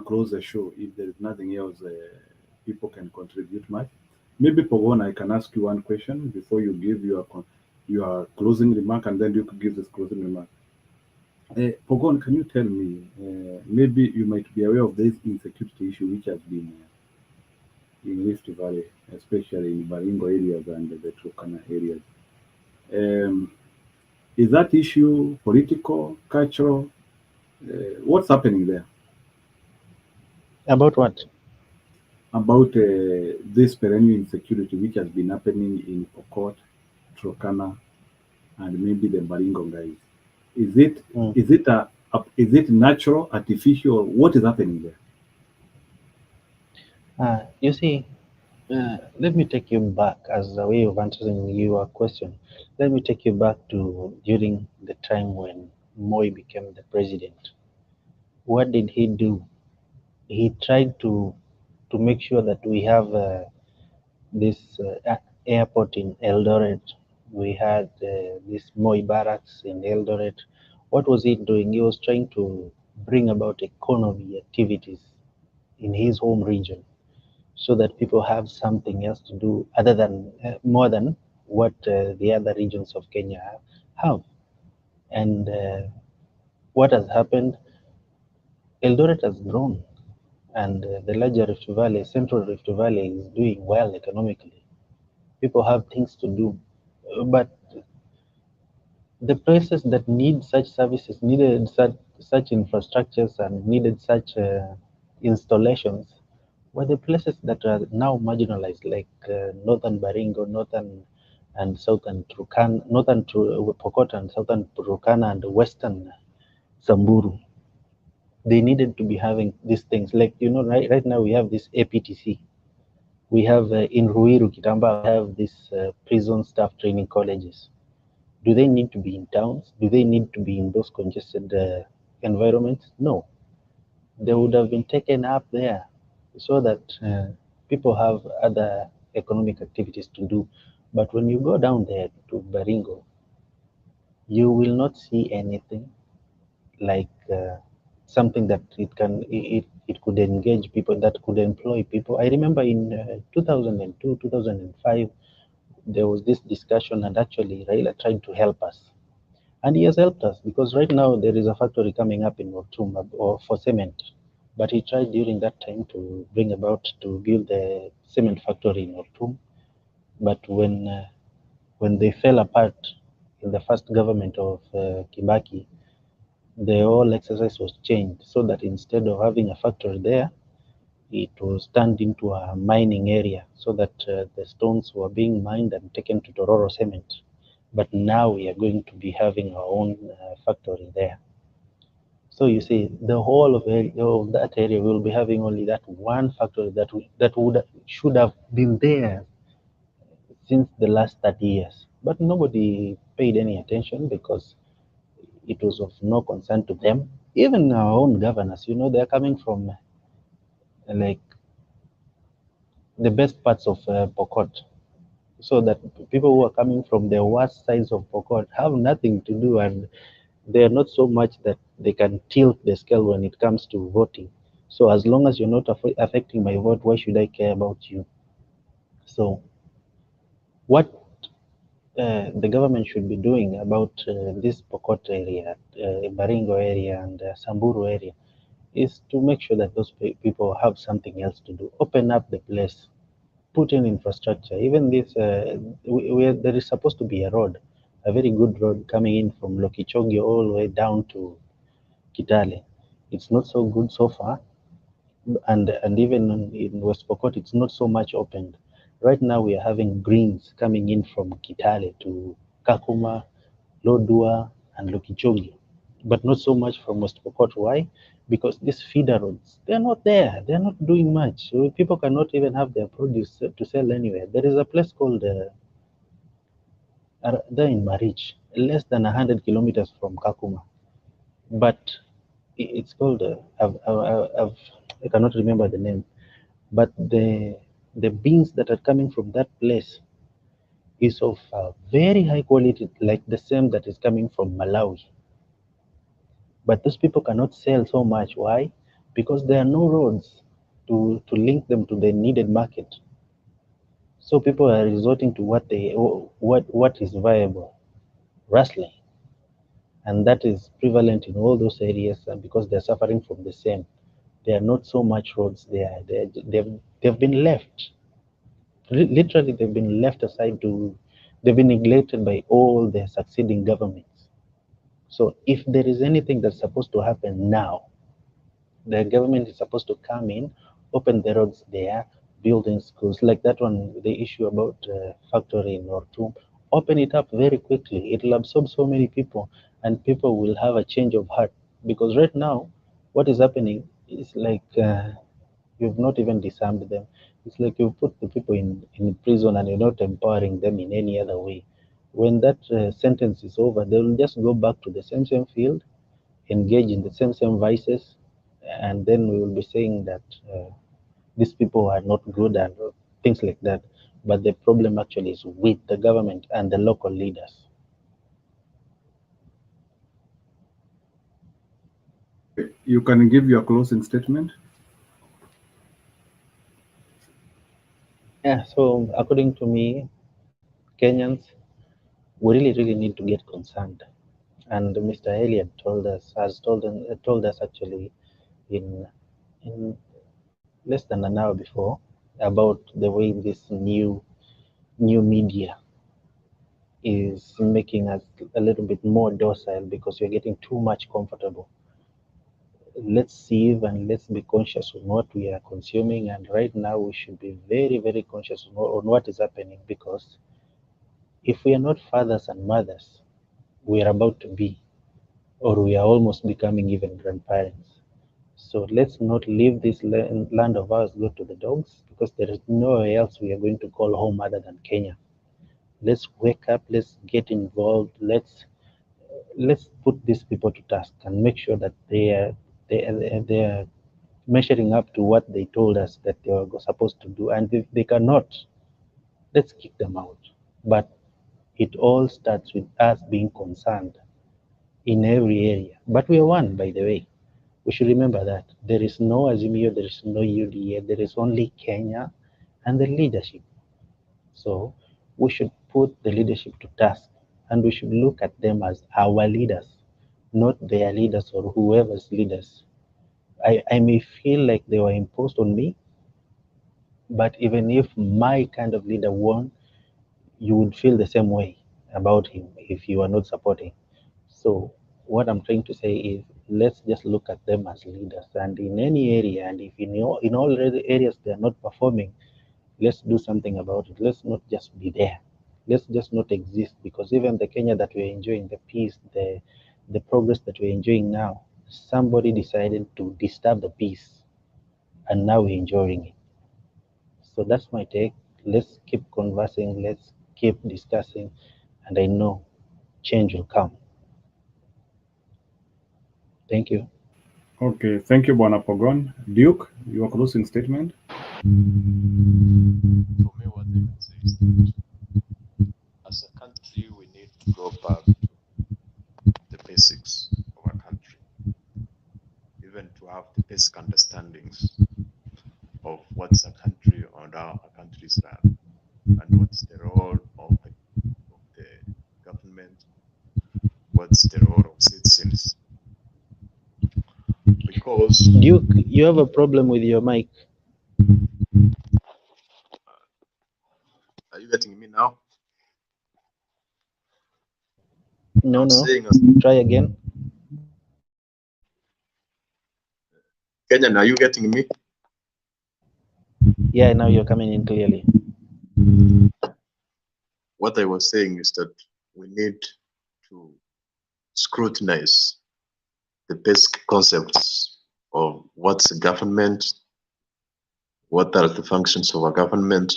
Speaker 6: close the show. If there is nothing else people can contribute much. Maybe Pogon, I can ask you one question before you give your closing remark, and then you could give this closing remark. Pogon, can you tell me, maybe you might be aware of this insecurity issue which has been in Rift Valley, especially in Baringo areas and the Turkana areas. Is that issue political, cultural? What's happening there?
Speaker 12: About what?
Speaker 6: About this perennial insecurity which has been happening in Pokot, Turkana, and maybe the Baringo guys. Is it natural, artificial? What is happening there?
Speaker 12: You see, Let me take you back as a way of answering your question. Let me take you back to during the time when Moi became the president. What did he do? He tried to make sure that we have this airport in Eldoret. We had this Moi barracks in Eldoret. What was he doing? He was trying to bring about economy activities in his home region, so that people have something else to do other than more than what the other regions of Kenya have. And what has happened? Eldoret has grown, and the larger Rift Valley, Central Rift Valley, is doing well economically. People have things to do, but the places that need such services, needed such infrastructures, and needed such installations were the places that are now marginalized, like northern Baringo, northern and southern Turkana, northern Pokot and southern Turkana, and western Samburu. They needed to be having these things. Like, right now we have this APTC. We have in Ruiru, Kitamba, we have these prison staff training colleges. Do they need to be in towns? Do they need to be in those congested environments? No. They would have been taken up there so that people have other economic activities to do. But when you go down there to Baringo, you will not see anything like something that it could engage people, that could employ people. I remember in 2002, 2005, there was this discussion, and actually RAILA tried to help us. And he has helped us, because right now there is a factory coming up in Ortum for cement. But he tried during that time to bring about to build the cement factory in Ortum. But when they fell apart in the first government of Kibaki, the whole exercise was changed, so that instead of having a factory there, it was turned into a mining area, so that the stones were being mined and taken to Tororo Cement. But now we are going to be having our own factory there. So you see, the whole of that area will be having only that one factory that should have been there since the last 30 years. But nobody paid any attention, because it was of no concern to them. Even our own governors, they're coming from like the best parts of Pokot, so that people who are coming from the worst sides of Pokot have nothing to do, and they are not so much that they can tilt the scale when it comes to voting. So as long as you're not affecting my vote, why should I care about you? So what the government should be doing about this Pokot area, Baringo area, and Samburu area, is to make sure that those people have something else to do. Open up the place, put in infrastructure. Even this, there is supposed to be a road, a very good road coming in from Lokichogio all the way down to Kitale. It's not so good so far, and even in West Pokot, it's not so much opened. Right now, we are having greens coming in from Kitale to Kakuma, Lodwar, and Lokichogio, but not so much from West Pokot. Why? Because these feeder roads, they're not there. They're not doing much. So people cannot even have their produce to sell anywhere. There is a place called there in Marich, less than 100 kilometers from Kakuma, but it's called I cannot remember the name, but the beans that are coming from that place is of very high quality, like the same that is coming from Malawi. But those people cannot sell so much. Why? Because there are no roads to link them to the needed market. So people are resorting to what is viable, rustling, and that is prevalent in all those areas. And because they're suffering from the same, there are not so much roads there. They've been left. Literally, they've been left aside they've been neglected by all the succeeding governments. So if there is anything that's supposed to happen now, the government is supposed to come in, open the roads there, building schools, like that one, the issue about factory in Ortum, open it up very quickly. It will absorb so many people, and people will have a change of heart. Because right now, what is happening is like You've not even disarmed them. It's like you put the people in prison and you're not empowering them in any other way. When that sentence is over, they will just go back to the same field, engage in the same vices, and then we will be saying that these people are not good and things like that. But the problem actually is with the government and the local leaders.
Speaker 6: You can give your closing statement.
Speaker 12: Yeah, so according to me, Kenyans, we really need to get concerned. And Mr. Elliott has told us actually in less than an hour before about the way this new media is making us a little bit more docile because we're getting too much comfortable. Let's sieve and let's be conscious on what we are consuming. And right now we should be very conscious on what is happening, because if we are not fathers and mothers, we are about to be, or we are almost becoming even grandparents. So let's not leave this land of ours go to the dogs, because there is nowhere else we are going to call home other than Kenya. Let's wake up, let's get involved, let's put these people to task and make sure that they are measuring up to what they told us that they were supposed to do. And if they cannot, let's kick them out. But it all starts with us being concerned in every area. But we are one, by the way. We should remember that there is no Azimio, there is no UDA, there is only Kenya and the leadership. So we should put the leadership to task, and we should look at them as our leaders, not their leaders or whoever's leaders. I may feel like they were imposed on me, but even if my kind of leader won, you would feel the same way about him if you are not supporting. So what I'm trying to say is, let's just look at them as leaders, and in any area, and if in all areas they are not performing, let's do something about it. Let's not just be there. Let's just not exist, because even the Kenya that we're enjoying, the peace, the progress that we're enjoying now, somebody decided to disturb the peace, and now we're enjoying it. So that's my take. Let's keep conversing, let's keep discussing, and I know change will come. Thank you.
Speaker 6: Okay, thank you, Bwana Pogon. Duke, your closing statement.
Speaker 10: For me, what I can say is that as a country, we need to go back to the basics of our country, even to have the basic understandings of what's a country and how a country is run, and what's the role of the government, what's the role of citizens. Because
Speaker 12: Duke, you have a problem with your mic.
Speaker 10: Are you getting me now?
Speaker 12: No. Try again.
Speaker 10: Kenyan, are you getting me?
Speaker 12: Yeah, now you're coming in clearly.
Speaker 10: What I was saying is that we need to scrutinize the basic concepts of what's a government, what are the functions of a government,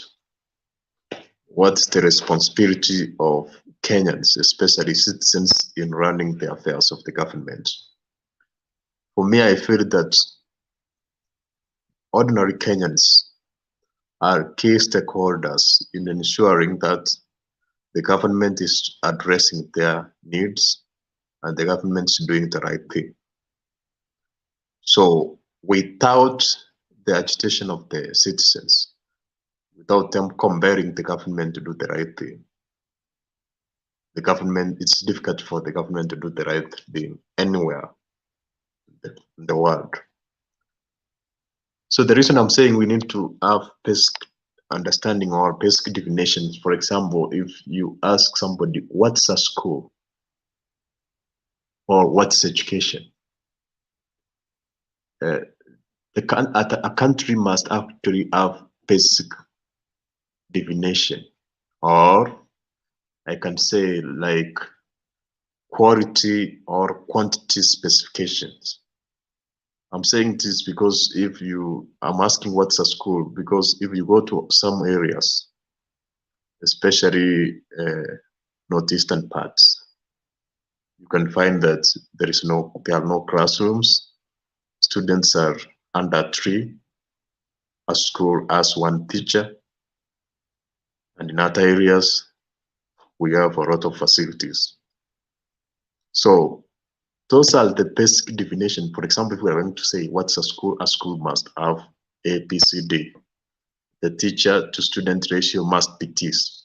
Speaker 10: what's the responsibility of Kenyans, especially citizens, in running the affairs of the government. For me, I feel that ordinary Kenyans are key stakeholders in ensuring that the government is addressing their needs and the government is doing the right thing. So without the agitation of the citizens, without them compelling the government to do the right thing, it's difficult for the government to do the right thing anywhere in the world. So the reason I'm saying we need to have basic understanding or basic definitions. For example, if you ask somebody, what's a school? Or what's education? A country must actually have basic definition, or I can say like quality or quantity specifications I'm saying this because I'm asking what's a school, because if you go to some areas, especially northeastern parts, you can find that there are no classrooms. Students are under a tree. A school has one teacher. And in other areas, we have a lot of facilities. So those are the basic definition. For example, if we are going to say what's a school must have A, B, C, D. The teacher to student ratio must be this.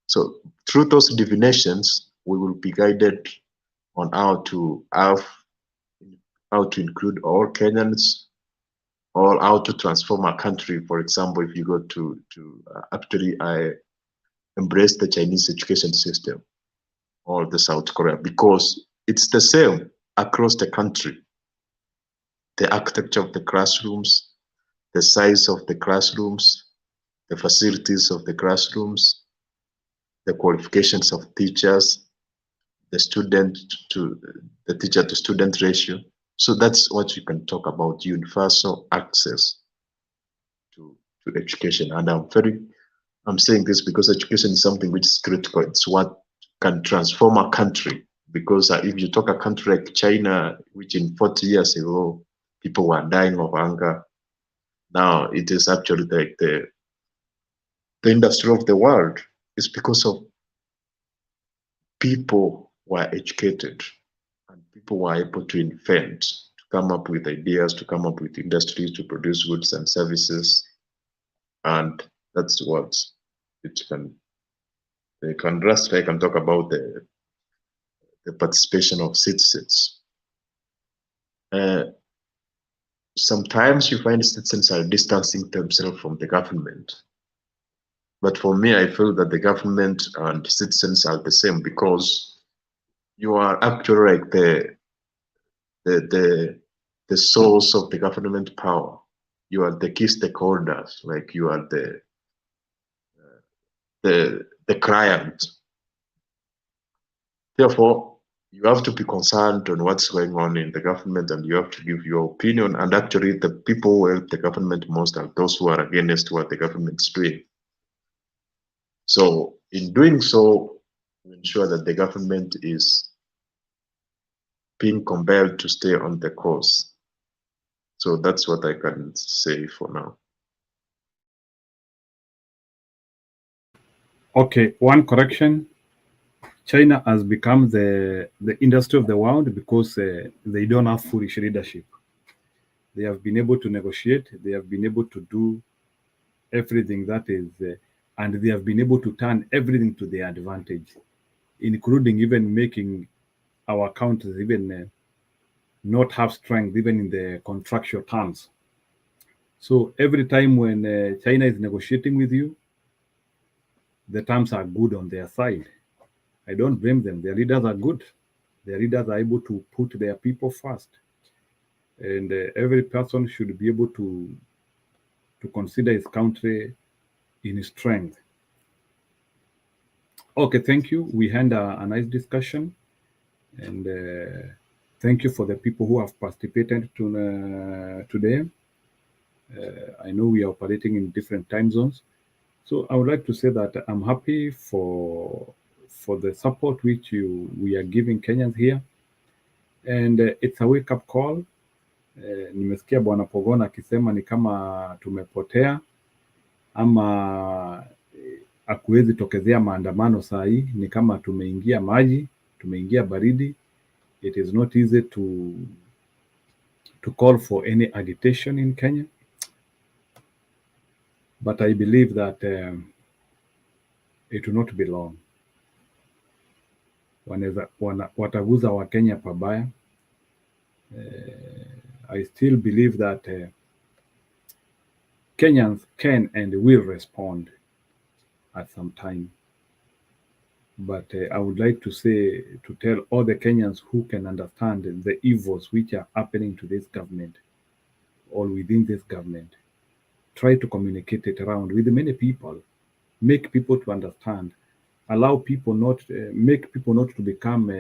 Speaker 10: So through those definitions, we will be guided on how to include all Kenyans, or how to transform a country. For example, if you go to actually I embrace the Chinese education system or the South Korea, because it's the same across the country. The architecture of the classrooms, the size of the classrooms, the facilities of the classrooms, the qualifications of teachers, the teacher to student ratio. So that's what you can talk about, universal access to education. And I'm saying this because education is something which is critical. It's what can transform a country. Because if you talk a country like China, which in 40 years ago, people were dying of hunger, now it is actually like the industry of the world. It's because of people were educated and people were able to invent, to come up with ideas, to come up with industries, to produce goods and services. And that's what it can. They can just like and talk about the participation of citizens. Sometimes you find citizens are distancing themselves from the government. But for me, I feel that the government and citizens are the same, because you are actually like the source of the government power. You are the key stakeholders, like you are the client. Therefore, you have to be concerned on what's going on in the government, and you have to give your opinion. And actually, the people who help the government most are those who are against what the government is doing. So in doing so, we ensure that the government is being compelled to stay on the course. So that's what I can say for now.
Speaker 6: Okay, one correction. China has become the industry of the world because they don't have foolish leadership. They have been able to negotiate. They have been able to do everything that is, and they have been able to turn everything to their advantage, including even making our countries even not have strength, even in the contractual terms. So every time when China is negotiating with you, the terms are good on their side. I don't blame them. Their leaders are good. Their leaders are able to put their people first. And every person should be able to consider his country in his strength. Okay, thank you. We had a nice discussion. And thank you for the people who have participated today. I know we are operating in different time zones. So I would like to say that I'm happy for the support which we are giving Kenyans here. And it's a wake-up call. Nimesikia Bwana Pogona akisema ni kama tumepotea ama hakuwezi tokezea maandamano saa hii, ni kama tumeingia maji, tumeingia baridi. It is not easy to call for any agitation in Kenya. But I believe that it will not be long. Wataguza wa Kenya pabaya. I still believe that Kenyans can and will respond at some time. But I would like to tell all the Kenyans who can understand the evils which are happening to this government or within this government, try to communicate it around with many people, make people to understand, allow people not, make people not to become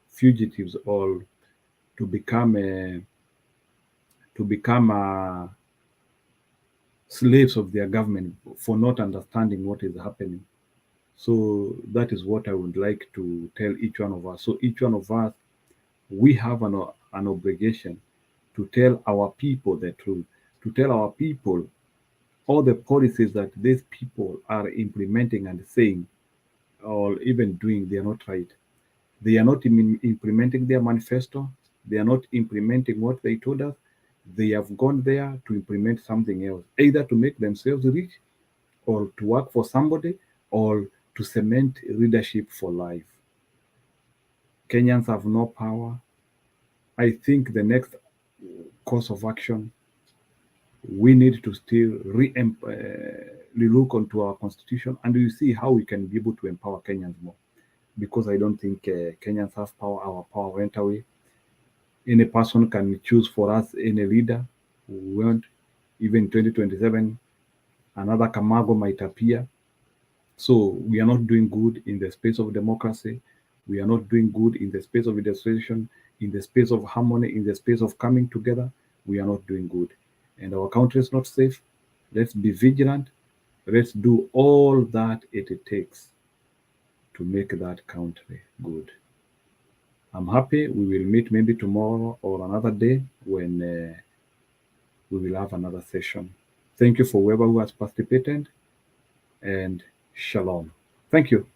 Speaker 6: fugitives or to become to become slaves of their government for not understanding what is happening. So that is what I would like to tell each one of us. So each one of us, we have an obligation to tell our people the truth, to tell our people all the policies that these people are implementing and saying or even doing, they are not right. They are not implementing their manifesto. They are not implementing what they told us. They have gone there to implement something else, either to make themselves rich or to work for somebody or to cement leadership for life. Kenyans have no power. I think the next course of action, we need to still look onto our constitution and we see how we can be able to empower Kenyans more. Because I don't think Kenyans have power. Our power went away. Any person can choose for us any leader who want. Even 2027, another Kamago might appear. So we are not doing good in the space of democracy. We are not doing good in the space of legislation, in the space of harmony, in the space of coming together. We are not doing good. And our country is not safe. Let's be vigilant. Let's do all that it takes to make that country good. I'm happy we will meet maybe tomorrow or another day when we will have another session. Thank you for whoever who has participated, and shalom. Thank you.